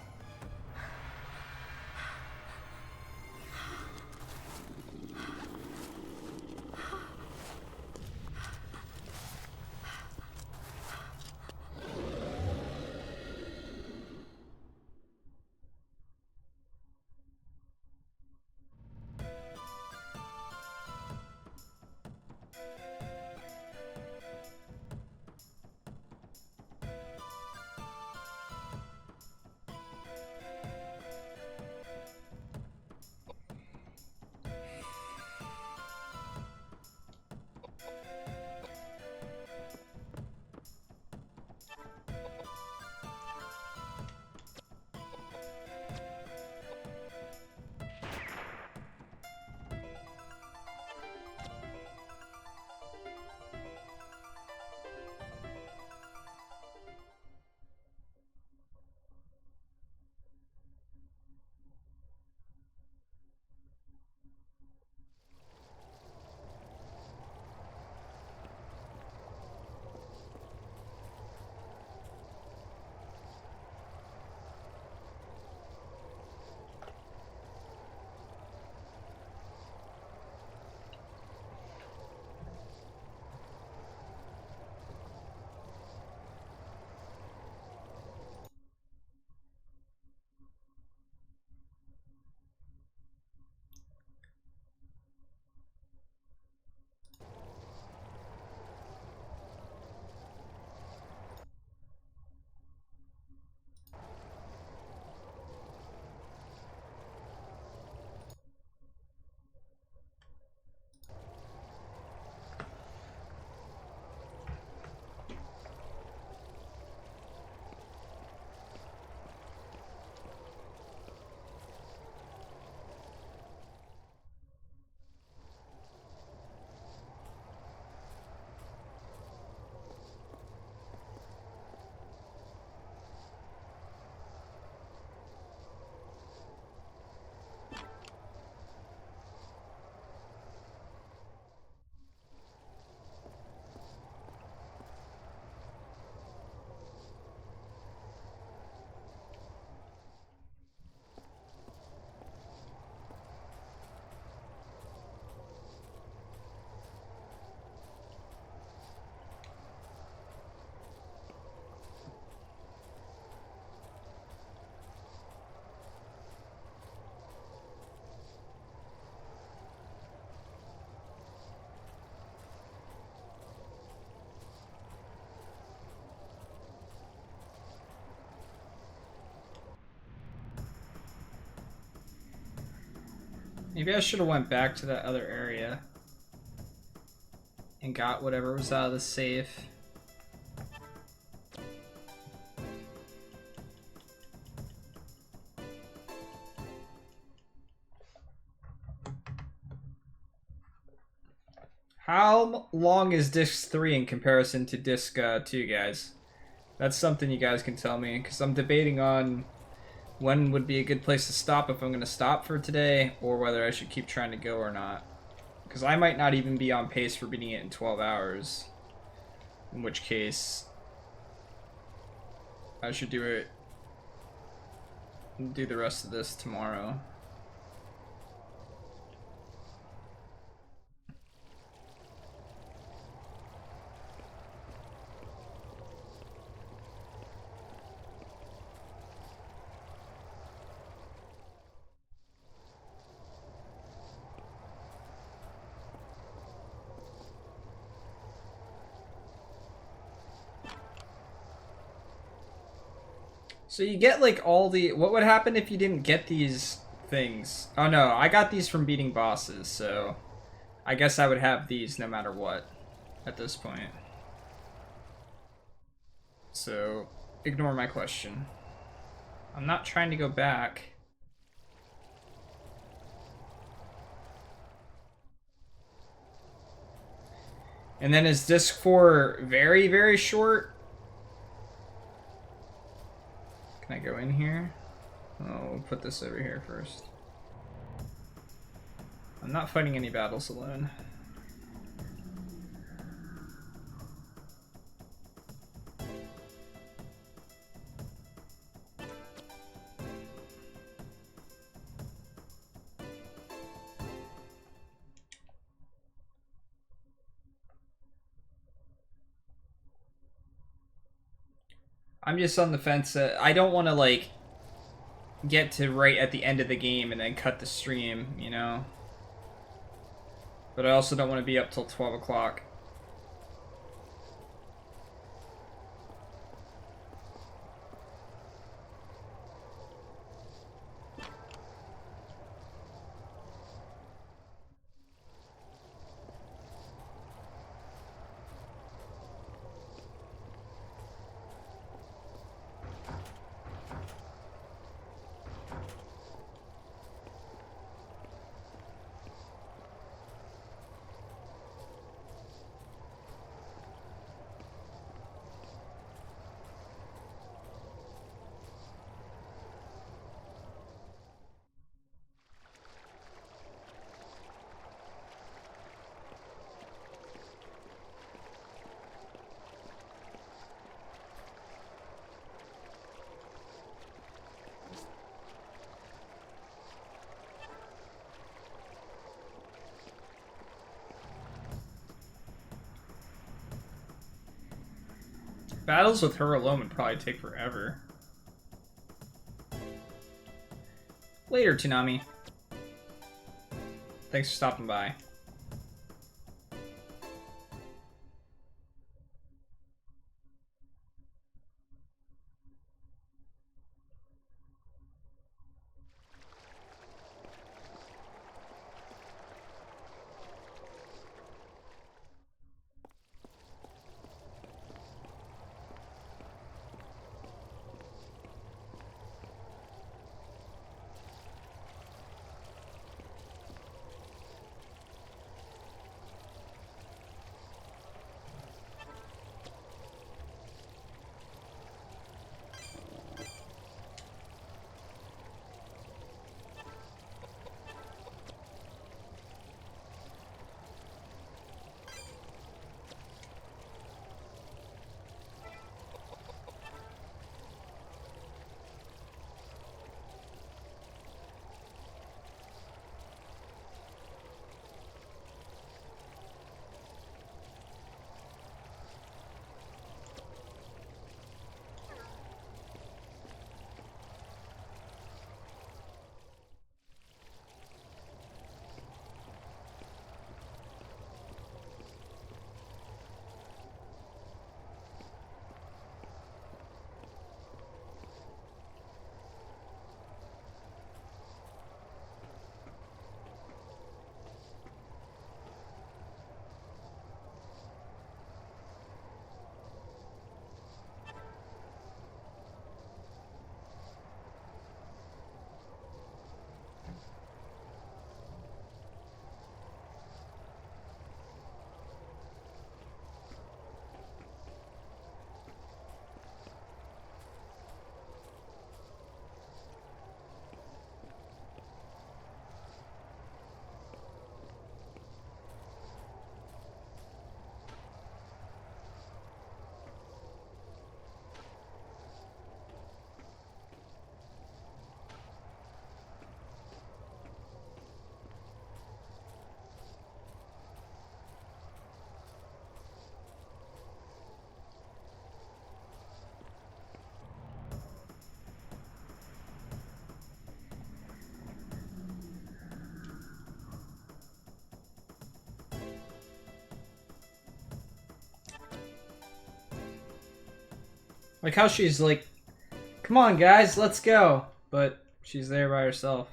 Maybe I should have went back to that other area and got whatever was out of the safe. How long is disc 3 in comparison to disc 2, guys? That's something you guys can tell me, because I'm debating on when would be a good place to stop if I'm going to stop for today, or whether I should keep trying to go or not. Because I might not even be on pace for beating it in 12 hours. In which case, I should do it, do the rest of this tomorrow. So you get like all the... What would happen if you didn't get these things? Oh no, I got these from beating bosses, so... I guess I would have these no matter what at this point. So, ignore my question. I'm not trying to go back. And then is disc 4 very, very short? Can I go in here? Oh, we'll put this over here first. I'm not fighting any battles alone. I'm just on the fence. I don't want to, like, get to right at the end of the game and then cut the stream, you know? But I also don't want to be up till 12 o'clock. Battles with her alone would probably take forever. Later, Toonami. Thanks for stopping by. Like how she's like Come on, guys, let's go. But she's there by herself.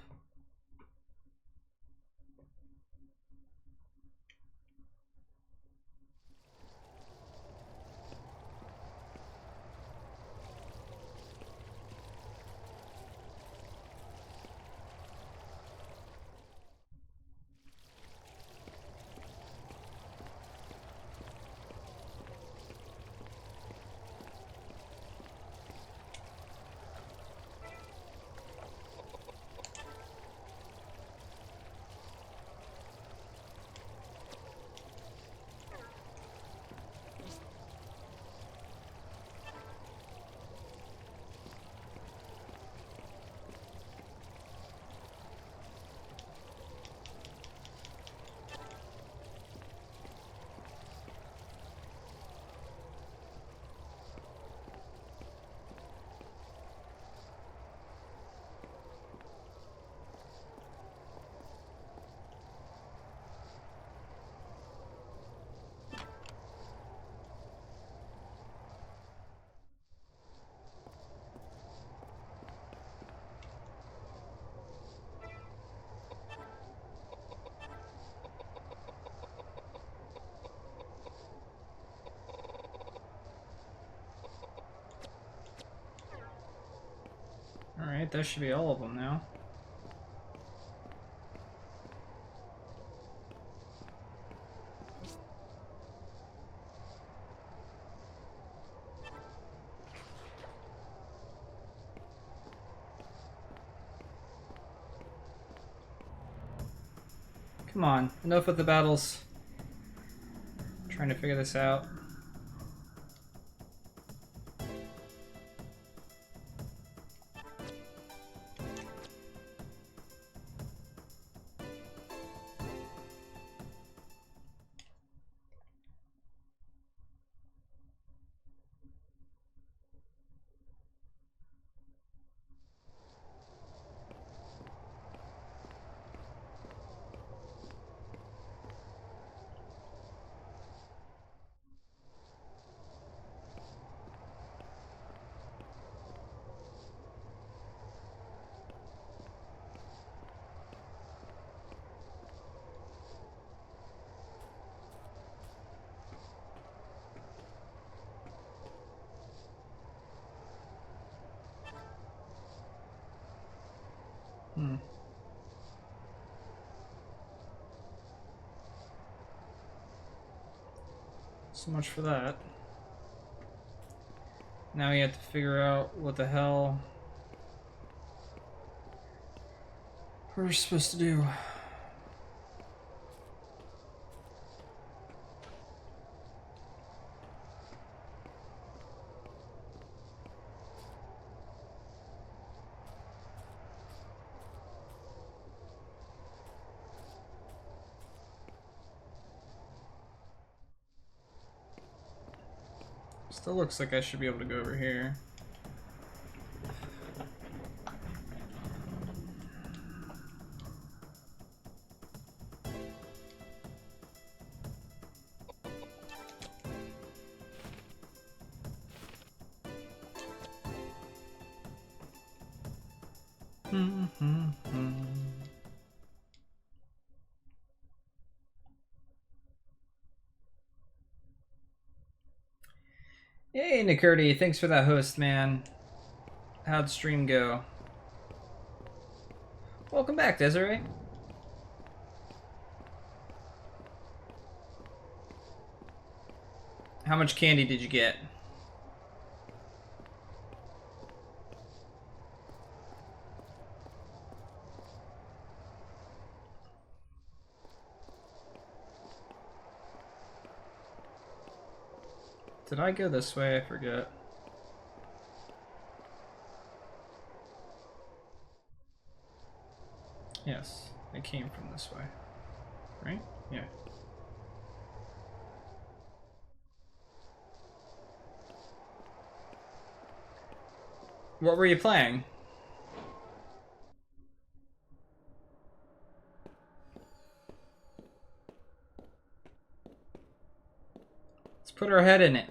Alright, that should be all of them now. Come on, enough with the battles. I'm trying to figure this out. So much for that. Now you have to figure out what the hell we're supposed to do. Still looks like I should be able to go over here. Hey, Nikurti, thanks for that host, man. How'd stream go? Welcome back, Desiree. How much candy did you get? Did I go this way? I forget. Yes, I came from this way. Right? Yeah. What were you playing? Let's put our head in it.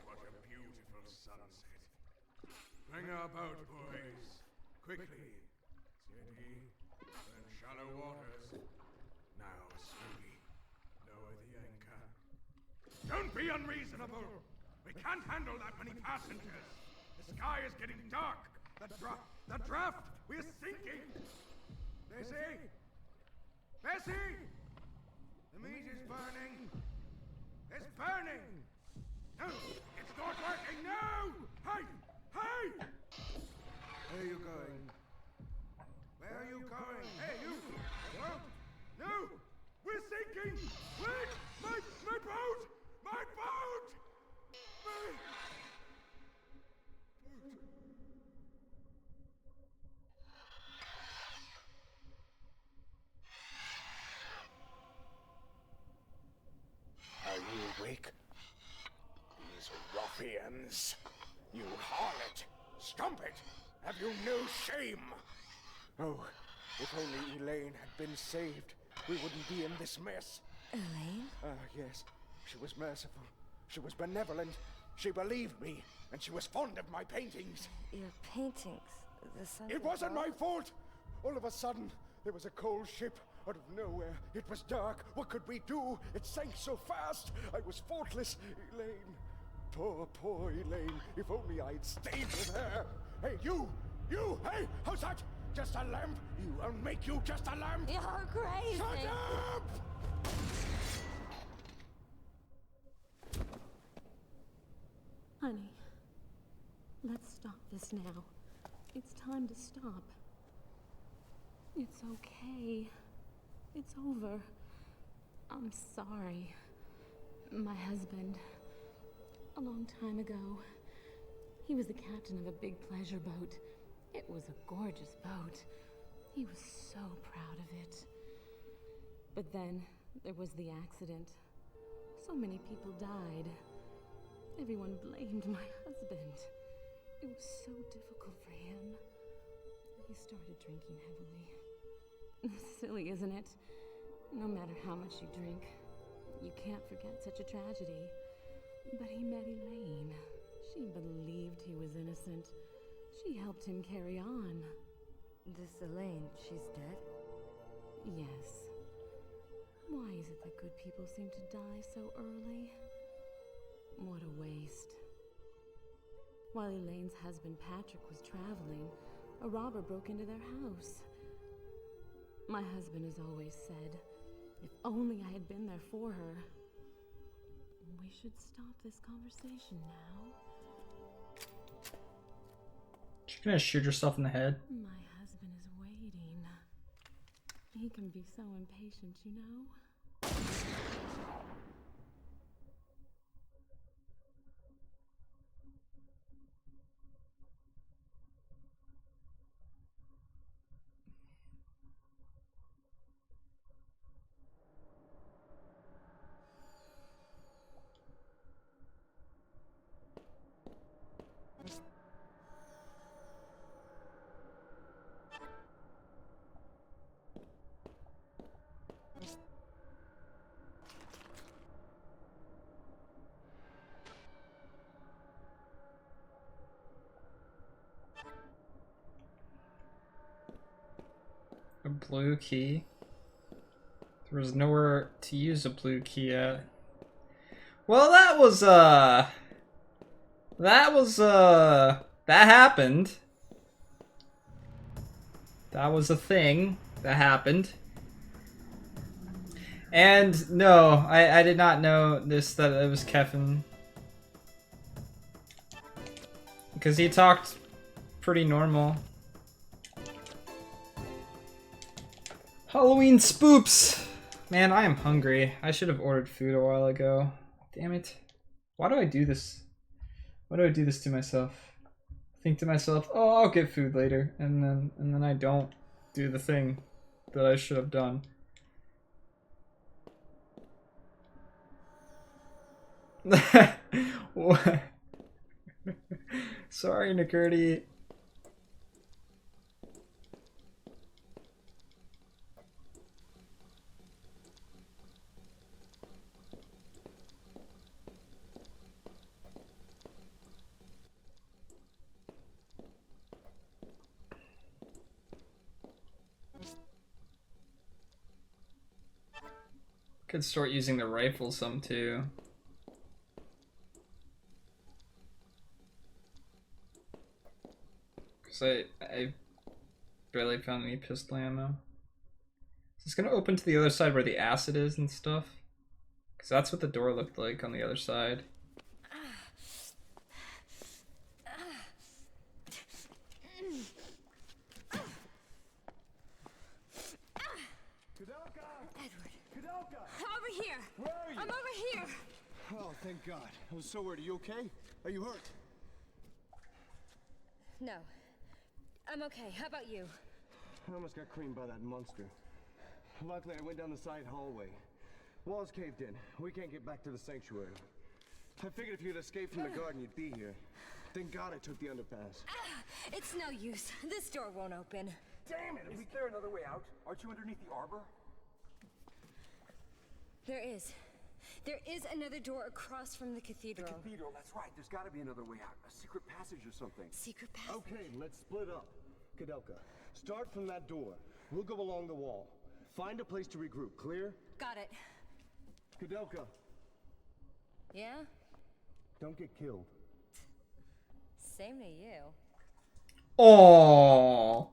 What a beautiful sunset. Bring our boat, boys. Quickly. Steady. And shallow waters. Now, slowly. Lower the anchor. Don't be unreasonable! We can't handle that many passengers! The sky is getting dark! The draft! We're sinking! Bessie! Bessie! The meat is burning! It's burning! No! It's not working! No! Hey! Hey! Where are you going? Where are you going? Hey, you! Boat! No! We're sinking! Wait! My boat! My boat! My... Are you awake? These ruffians! You harlot! Strumpet! Have you no shame? Oh, if only Elaine had been saved, we wouldn't be in this mess. Elaine? Yes. She was merciful. She was benevolent. She believed me, and she was fond of my paintings. Your paintings? The sun. It wasn't my fault! All of a sudden, there was a cold ship out of nowhere. It was dark. What could we do? It sank so fast. I was faultless. Elaine. Poor Elaine. If only I'd stayed with her. Hey, you! Hey, how's that? Just a lamp? I'll make you just a lamp! You're crazy! Shut up! Honey, let's stop this now. It's time to stop. It's okay. It's over. I'm sorry. My husband, a long time ago, he was the captain of a big pleasure boat. It was a gorgeous boat. He was so proud of it. But then there was the accident. So many people died. Everyone blamed my husband. It was so difficult for him. He started drinking heavily. Silly, isn't it? No matter how much you drink, you can't forget such a tragedy. But he met Elaine. She believed he was innocent. She helped him carry on. This Elaine, she's dead? Yes. Why is it that good people seem to die so early? What a waste. While Elaine's husband Patrick was traveling, a robber broke into their house. My husband has always said, if only I had been there for her. We should stop this conversation now. You're gonna shoot yourself in the head? My husband is waiting. He can be so impatient, you know? blue key. There was nowhere to use a blue key at. Well, that happened. That was a thing that happened. And no, I did not know this, that it was Kevin. Because he talked pretty normal. Halloween spoops! Man, I am hungry. I should have ordered food a while ago. Damn it. Why do I do this? Why do I do this to myself? Think to myself, oh, I'll get food later, and then I don't do the thing that I should have done. What? Sorry, Nikurti. Could start using the rifle some too. Cause I barely found any pistol ammo. Is this gonna open to the other side where the acid is and stuff? Cause that's what the door looked like on the other side. Over here! Where are you? I'm over here! Oh, thank God. I was so worried. Are you okay? Are you hurt? No. I'm okay. How about you? I almost got creamed by that monster. Luckily, I went down the side hallway. Walls caved in. We can't get back to the sanctuary. I figured if you'd escaped from the garden, you'd be here. Thank God I took the underpass. It's no use. This door won't open. Damn it! Is there another way out? Aren't you underneath the arbor? There is. There is another door across from the cathedral. The cathedral, that's right. There's got to be another way out. A secret passage or something. Secret passage? Okay, let's split up. Koudelka, start from that door. We'll go along the wall. Find a place to regroup. Clear? Got it. Koudelka, Yeah? don't get killed. Same to you. Oh,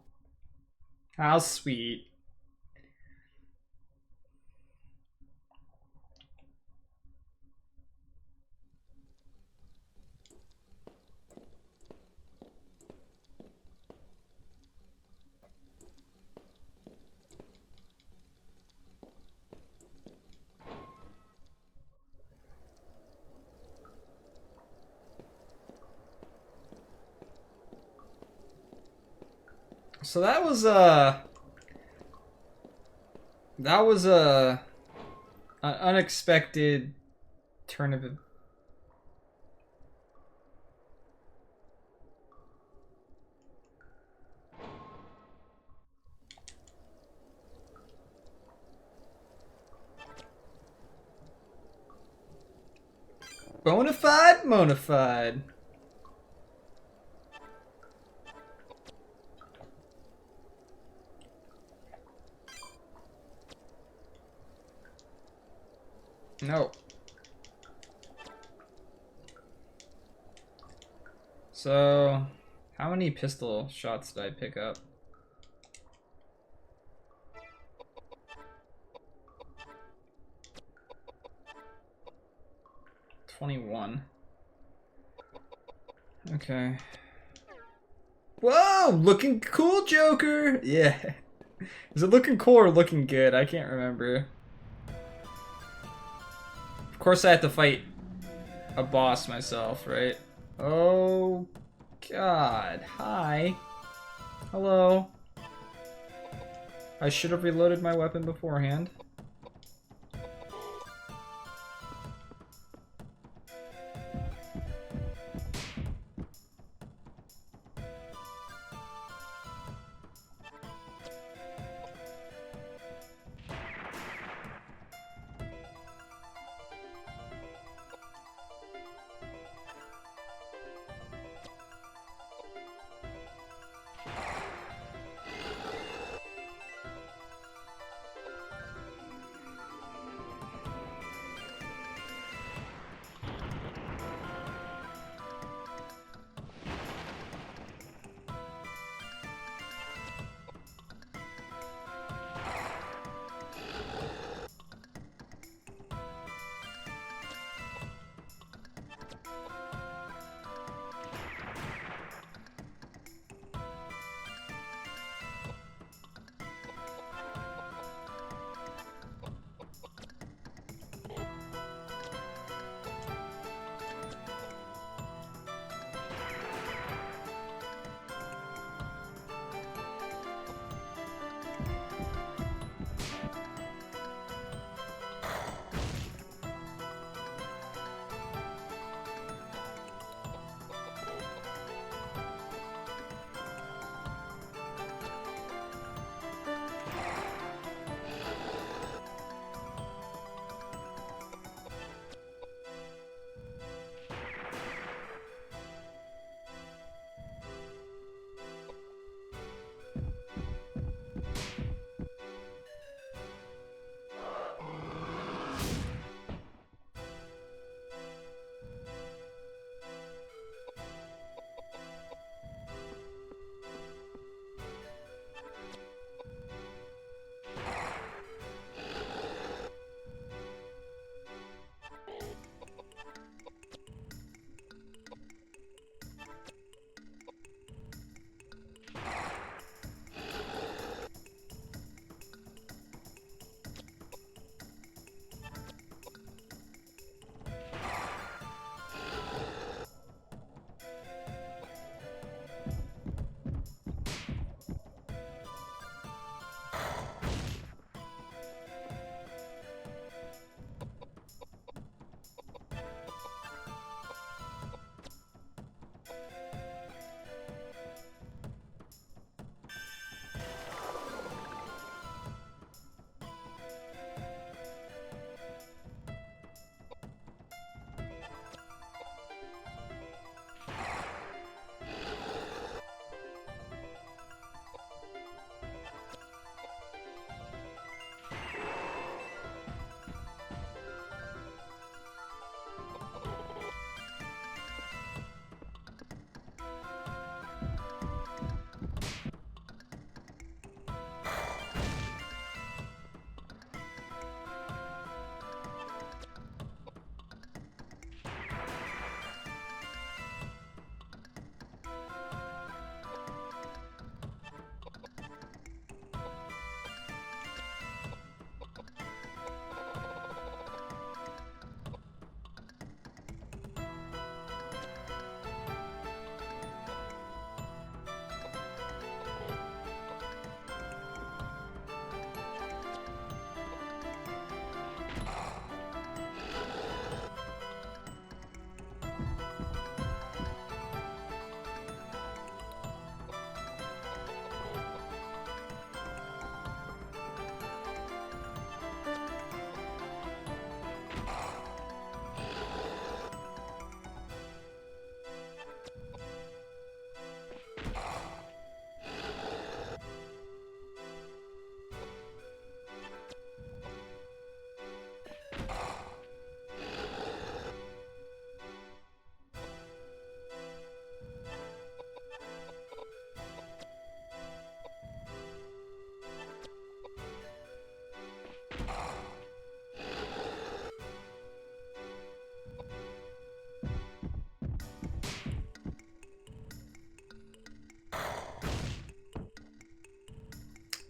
how sweet. So that was an unexpected turn of it. Bonafide, monafide. No. So, how many pistol shots did I pick up? $21. Okay. Whoa! Looking cool, Joker! Yeah. Is it looking cool or looking good? I can't remember. Of course I have to fight a boss myself, right? Oh, God. Hi. Hello. I should have reloaded my weapon beforehand.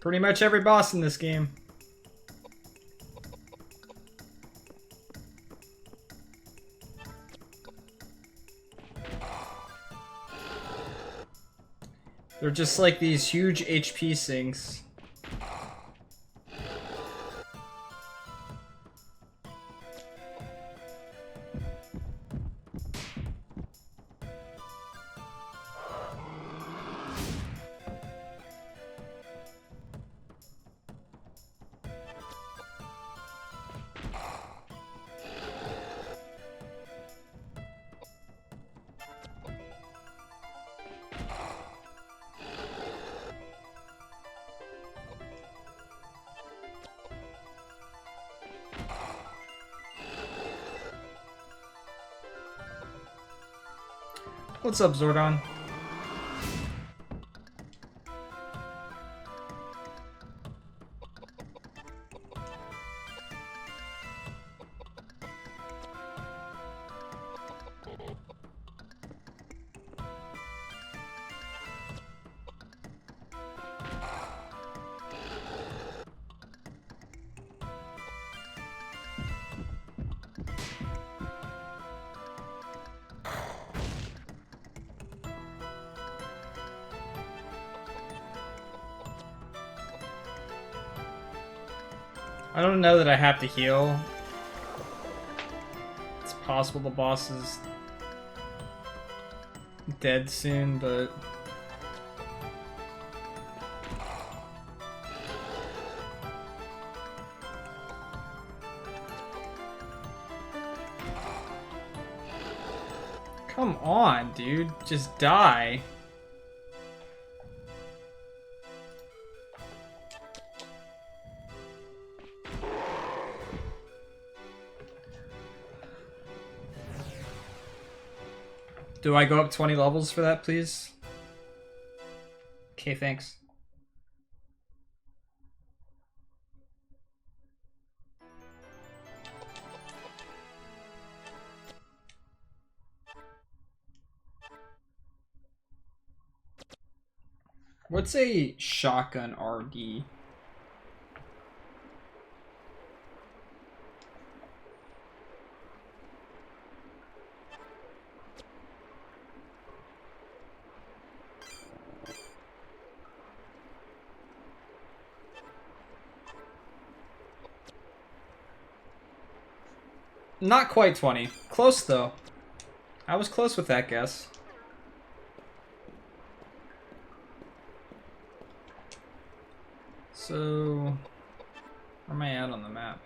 Pretty much every boss in this game. They're just like these huge HP sinks. What's up, Zordon? I don't know that I have to heal. It's possible the boss is dead soon, but... Come on, dude. Just die. Do I go up 20 levels for that, please? Okay, thanks. What's a shotgun RD? Not quite 20. Close, though. I was close with that guess. So... where am I at on the map?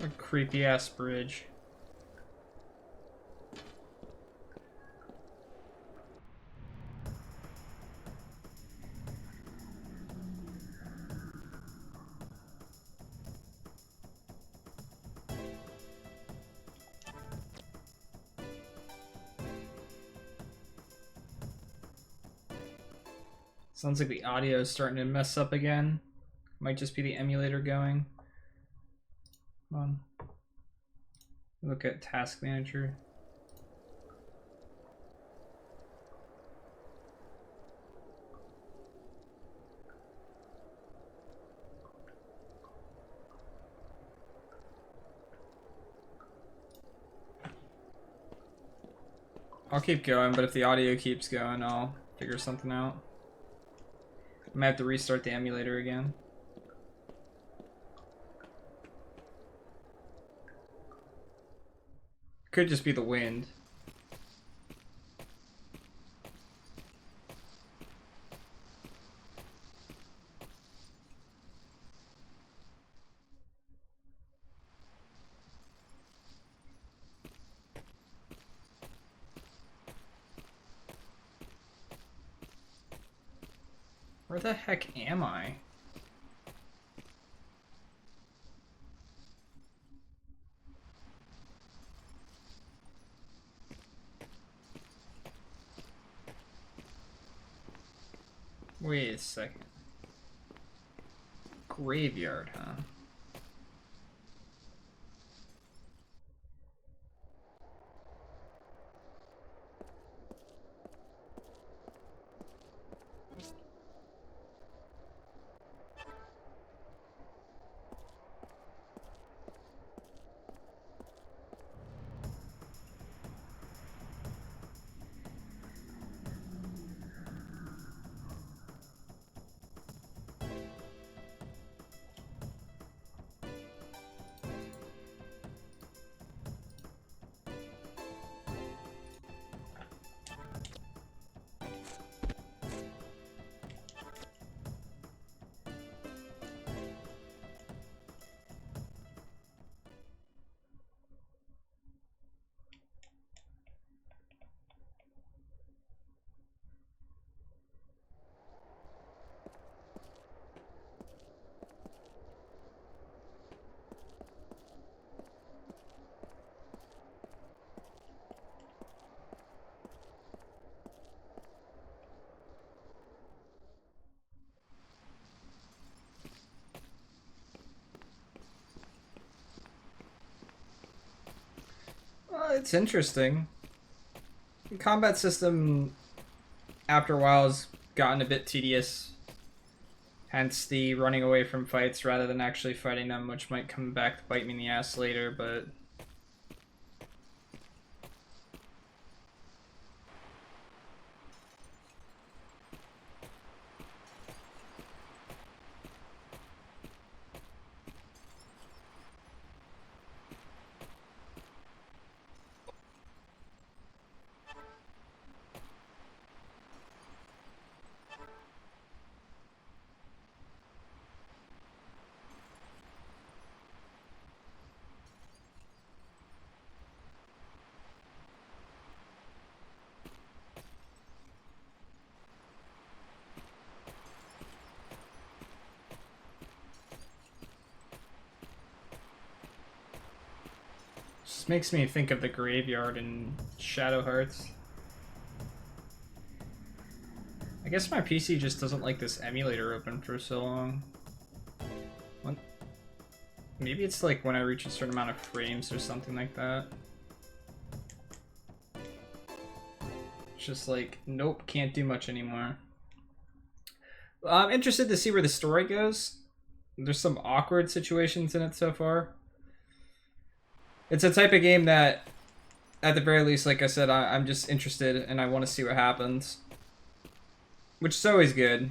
A creepy ass bridge. Sounds like the audio is starting to mess up again. Might just be the emulator going. Come on. Look at Task Manager. I'll keep going, but if the audio keeps going, I'll figure something out. I might have to restart the emulator again. Could just be the wind. Where the heck am I? Wait a second. Graveyard, huh? It's interesting. The combat system, after a while, has gotten a bit tedious. Hence the running away from fights rather than actually fighting them, which might come back to bite me in the ass later, but... Just makes me think of the graveyard in Shadow Hearts. I guess my PC just doesn't like this emulator open for so long. What? Maybe it's like when I reach a certain amount of frames or something like that. It's just like, nope, can't do much anymore. I'm interested to see where the story goes. There's some awkward situations in it so far. It's a type of game that, at the very least, like I said, I'm just interested and I want to see what happens. Which is always good.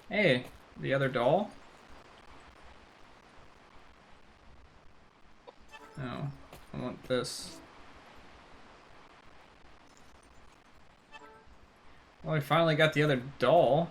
Hey, the other doll? No, I want this. Well, I finally got the other doll.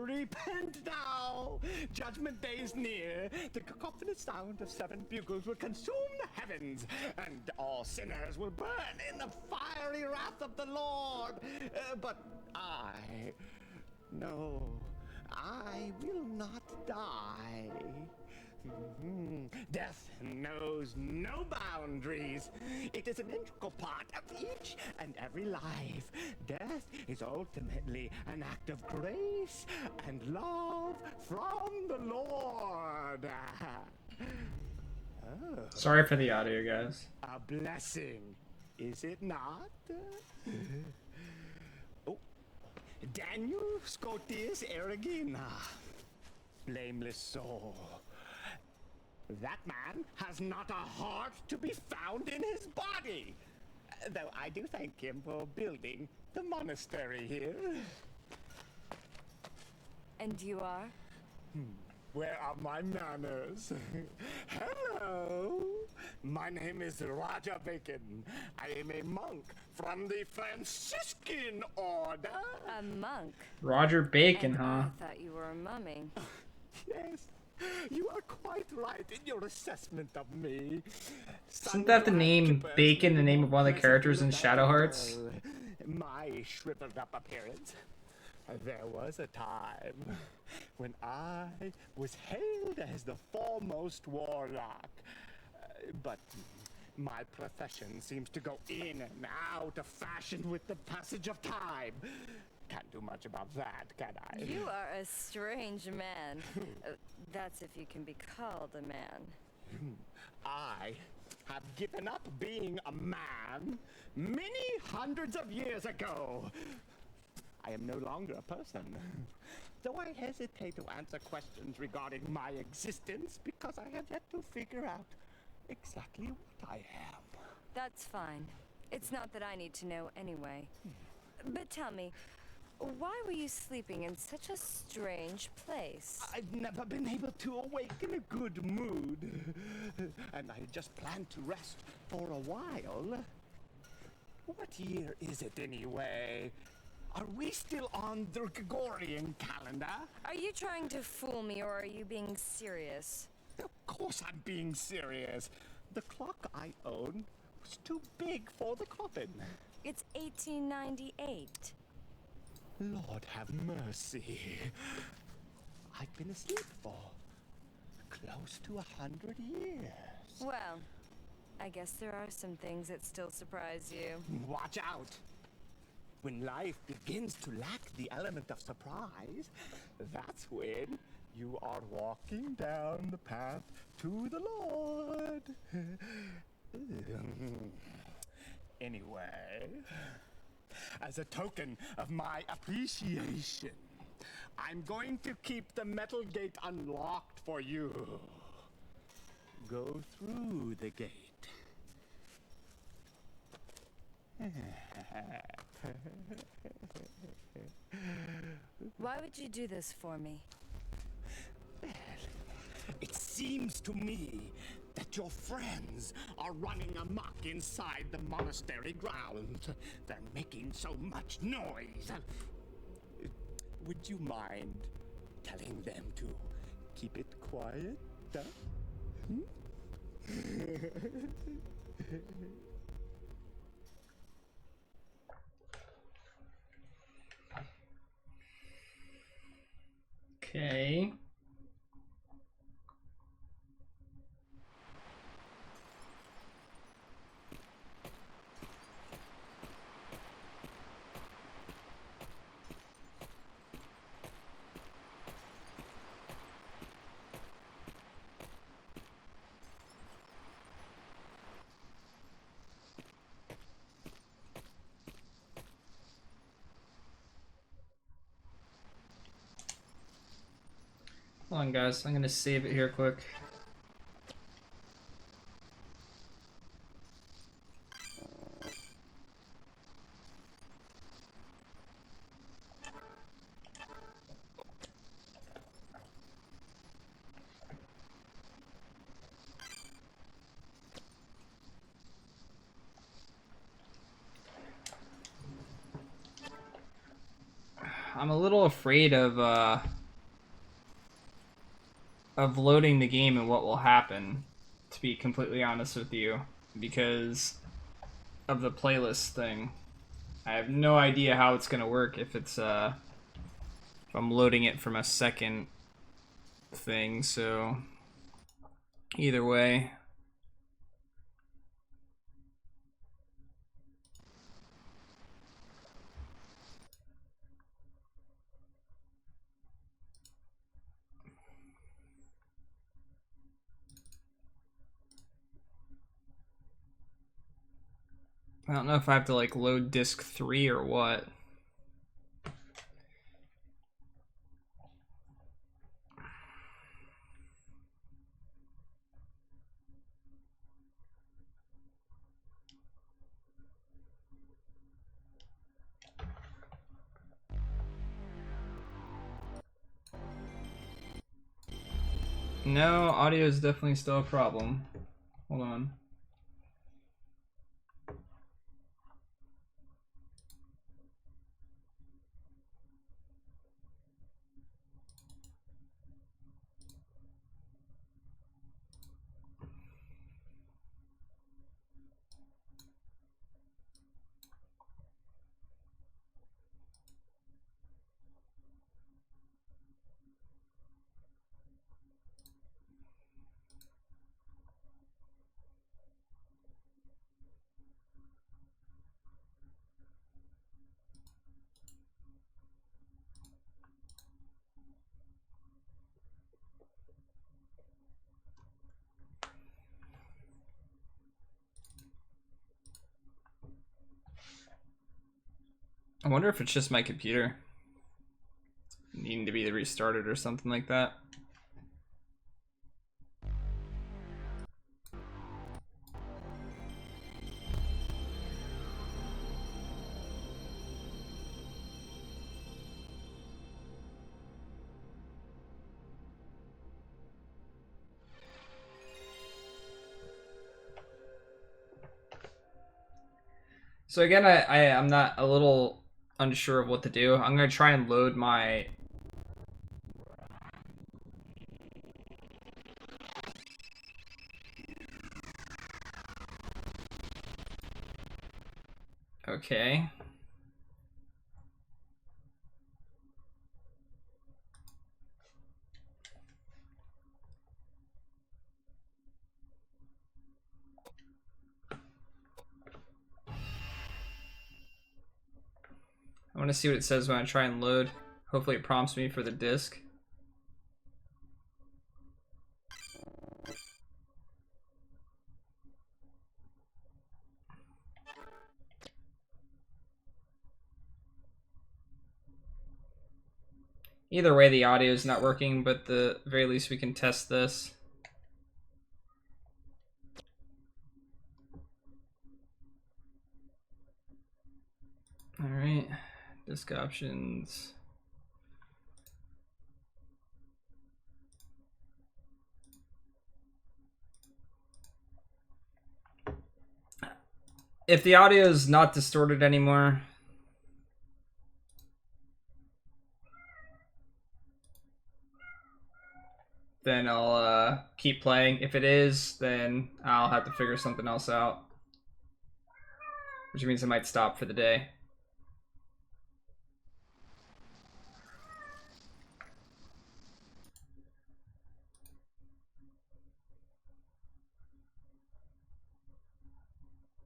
Repent now! Judgment Day is near. The cacophonous sound of 7 bugles will consume the heavens, and all sinners will burn in the fiery wrath of the Lord. But no, I will not die. Death knows no boundaries. It is an integral part of each and every life. Death is ultimately an act of grace and love from the Lord. Sorry for the audio, guys. A blessing, is it not? Oh, Daniel Scotius Erigina. Blameless soul. That man has not a heart to be found in his body. Though I do thank him for building the monastery here. And you are? Where are my manners? Hello! My name is Roger Bacon. I am a monk from the Franciscan order. A monk? Roger Bacon, And huh? I thought you were a mummy. Yes, you are quite right in your assessment of me. Isn't that the name Bacon, the name of one of the characters in Shadow Hearts? My shriveled up appearance. There was a time when I was hailed as the foremost warlock. But my profession seems to go in and out of fashion with the passage of time. Can't do much about that, can I? You are a strange man. That's if you can be called a man. I have given up being a man many hundreds of years ago. I am no longer a person. Though I hesitate to answer questions regarding my existence because I have yet to figure out exactly what I am. That's fine. It's not that I need to know anyway. But tell me, why were you sleeping in such a strange place? I've never been able to awaken a good mood. And I just planned to rest for a while. What year is it anyway? Are we still on the Gregorian calendar? Are you trying to fool me, or are you being serious? Of course I'm being serious. The clock I own was too big for the coffin. It's 1898. Lord have mercy. I've been asleep for close to 100 years. Well, I guess there are some things that still surprise you. Watch out! When life begins to lack the element of surprise, that's when you are walking down the path to the Lord. Anyway, as a token of my appreciation, I'm going to keep the metal gate unlocked for you. Go through the gate. Why would you do this for me? It seems to me that your friends are running amok inside the monastery grounds. They're making so much noise. Would you mind telling them to keep it quiet? Hmm? Okay. Hold on, guys. I'm gonna save it here quick. I'm a little afraid of loading the game and what will happen, to be completely honest with you, because of the playlist thing. I have no idea how it's gonna work if it's if I'm loading it from a second thing, so either way. I don't know if I have to like load disc 3 or what. No, audio is definitely still a problem. Hold on. I wonder if it's just my computer needing to be restarted or something like that. So again, I'm not a little unsure of what to do. I'm gonna try and load my okay. I want to see what it says when I try and load. Hopefully it prompts me for the disk. Either way, the audio is not working, but at the very least we can test this. All right, disk options. If the audio is not distorted anymore, then I'll keep playing. If it is, then I'll have to figure something else out, which means I might stop for the day.